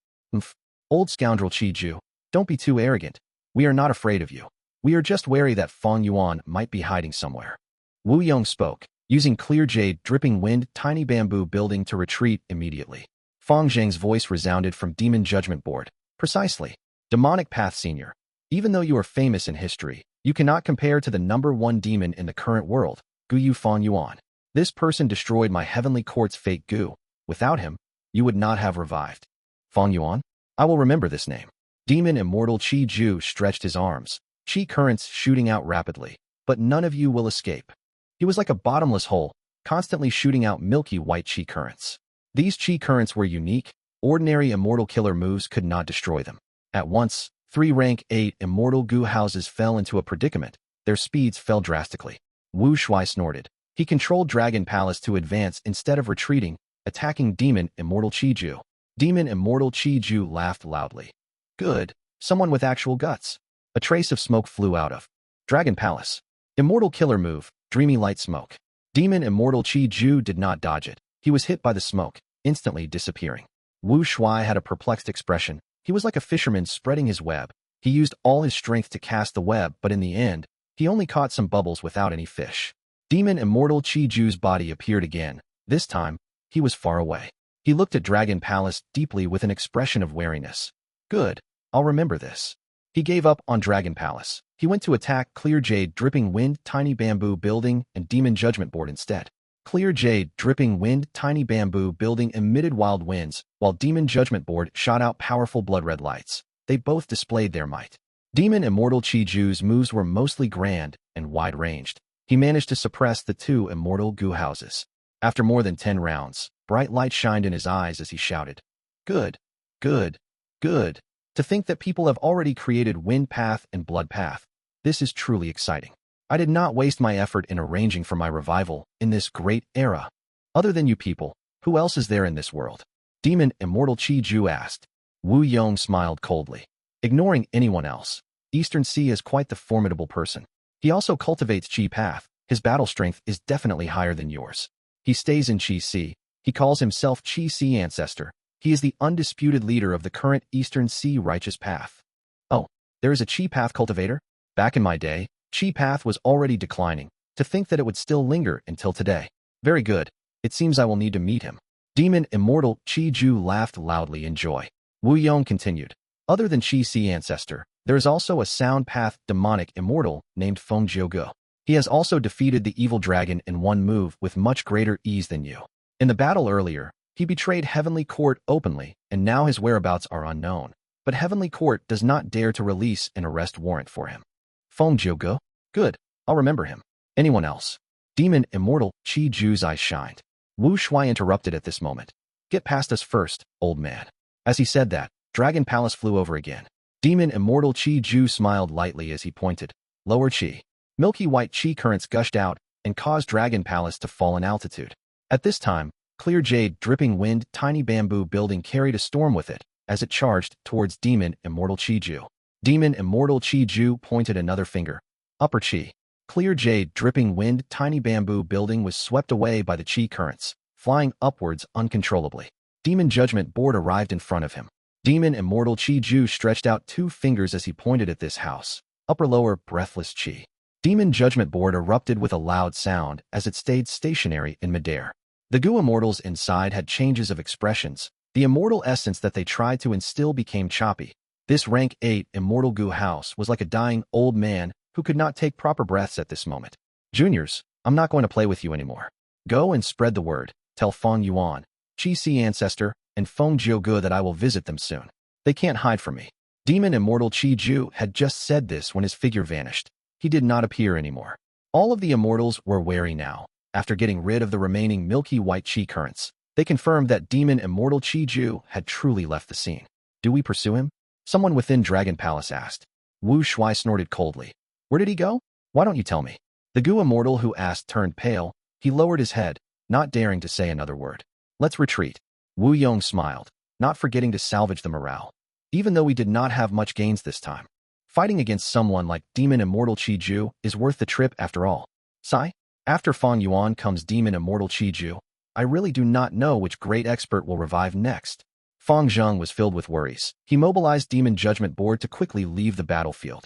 Old scoundrel Gu, don't be too arrogant. We are not afraid of you. We are just wary that Fang Yuan might be hiding somewhere. Wu Yong spoke, using clear jade dripping wind tiny bamboo building to retreat immediately. Fang Zheng's voice resounded from Demon Judgment Board. Precisely. Demonic Path Senior. Even though you are famous in history, you cannot compare to the #1 demon in the current world, Gu Fang Yuan. This person destroyed my Heavenly Court's fake Gu. Without him, you would not have revived. Fang Yuan? I will remember this name. Demon Immortal Gu stretched his arms, chi currents shooting out rapidly. But none of you will escape. He was like a bottomless hole, constantly shooting out milky white chi currents. These chi currents were unique. Ordinary immortal killer moves could not destroy them. At once, 3 rank 8 Immortal Gu houses fell into a predicament. Their speeds fell drastically. Wu Shuai snorted. He controlled Dragon Palace to advance instead of retreating, attacking Demon Immortal Gu. Demon Immortal Gu laughed loudly. Good, someone with actual guts. A trace of smoke flew out of Dragon Palace. Immortal killer move, dreamy light smoke. Demon Immortal Gu did not dodge it. He was hit by the smoke, instantly disappearing. Wu Shuai had a perplexed expression. He was like a fisherman spreading his web. He used all his strength to cast the web, but in the end, he only caught some bubbles without any fish. Demon Immortal Gu's body appeared again. This time, he was far away. He looked at Dragon Palace deeply with an expression of wariness. Good, I'll remember this. He gave up on Dragon Palace. He went to attack Clear Jade Dripping Wind Tiny Bamboo Building and Demon Judgment Board instead. Clear Jade Dripping Wind Tiny Bamboo Building emitted wild winds, while Demon Judgment Board shot out powerful blood-red lights. They both displayed their might. Demon Immortal Gu's moves were mostly grand and wide-ranged. He managed to suppress the 2 Immortal Gu houses. After more than 10 rounds, bright light shined in his eyes as he shouted, "Good, good, good. To think that people have already created Wind Path and Blood Path. This is truly exciting. I did not waste my effort in arranging for my revival in this great era. Other than you people, who else is there in this world?" Demon Immortal Gu asked. Wu Yong smiled coldly. Ignoring anyone else, Eastern Sea is quite the formidable person. He also cultivates Chi Path. His battle strength is definitely higher than yours. He stays in Chi Sea, He calls himself Qi Sea Ancestor. He is the undisputed leader of the current Eastern Sea righteous path. Oh, there is a Qi path cultivator? Back in my day, Qi path was already declining. To think that it would still linger until today. Very good. It seems I will need to meet him. Demon Immortal Qi Ju laughed loudly in joy. Wu Yong continued. Other than Qi Sea Ancestor, there is also a sound path demonic immortal named Fang Yuan. He has also defeated the evil dragon in one move with much greater ease than you. In the battle earlier, he betrayed Heavenly Court openly, and now his whereabouts are unknown. But Heavenly Court does not dare to release an arrest warrant for him. Fang Yuan? Good, I'll remember him. Anyone else? Demon Immortal Qi Ju's eyes shined. Wu Shuai interrupted at this moment. Get past us first, old man. As he said that, Dragon Palace flew over again. Demon Immortal Qi Ju smiled lightly as he pointed. Lower Qi. Milky white Qi currents gushed out and caused Dragon Palace to fall in altitude. At this time, clear jade, dripping wind, tiny bamboo building carried a storm with it as it charged towards Demon Immortal Qi Ju. Demon Immortal Qi Ju pointed another finger. Upper Qi. Clear jade, dripping wind, tiny bamboo building was swept away by the Qi currents, flying upwards uncontrollably. Demon Judgment Board arrived in front of him. Demon Immortal Qi Ju stretched out 2 fingers as he pointed at this house. Upper-lower, breathless Qi. Demon Judgment Board erupted with a loud sound as it stayed stationary in midair. The Gu immortals inside had changes of expressions. The immortal essence that they tried to instill became choppy. This rank 8 Immortal Gu house was like a dying old man who could not take proper breaths at this moment. Juniors, I'm not going to play with you anymore. Go and spread the word. Tell Fang Yuan, Qi Sea Ancestor, and Fang Gu that I will visit them soon. They can't hide from me. Demon Immortal Qi Ju had just said this when his figure vanished. He did not appear anymore. All of the immortals were wary now. After getting rid of the remaining milky white Qi currents, they confirmed that Demon Immortal Qi Ju had truly left the scene. Do we pursue him? Someone within Dragon Palace asked. Wu Shuai snorted coldly. Where did he go? Why don't you tell me? The Gu immortal who asked turned pale. He lowered his head, not daring to say another word. Let's retreat. Wu Yong smiled, not forgetting to salvage the morale. Even though we did not have much gains this time, fighting against someone like Demon Immortal Qi Ju is worth the trip after all. Sigh. After Fang Yuan comes Demon Immortal Qi Ju. I really do not know which great expert will revive next. Fang Zheng was filled with worries. He mobilized Demon Judgment Board to quickly leave the battlefield.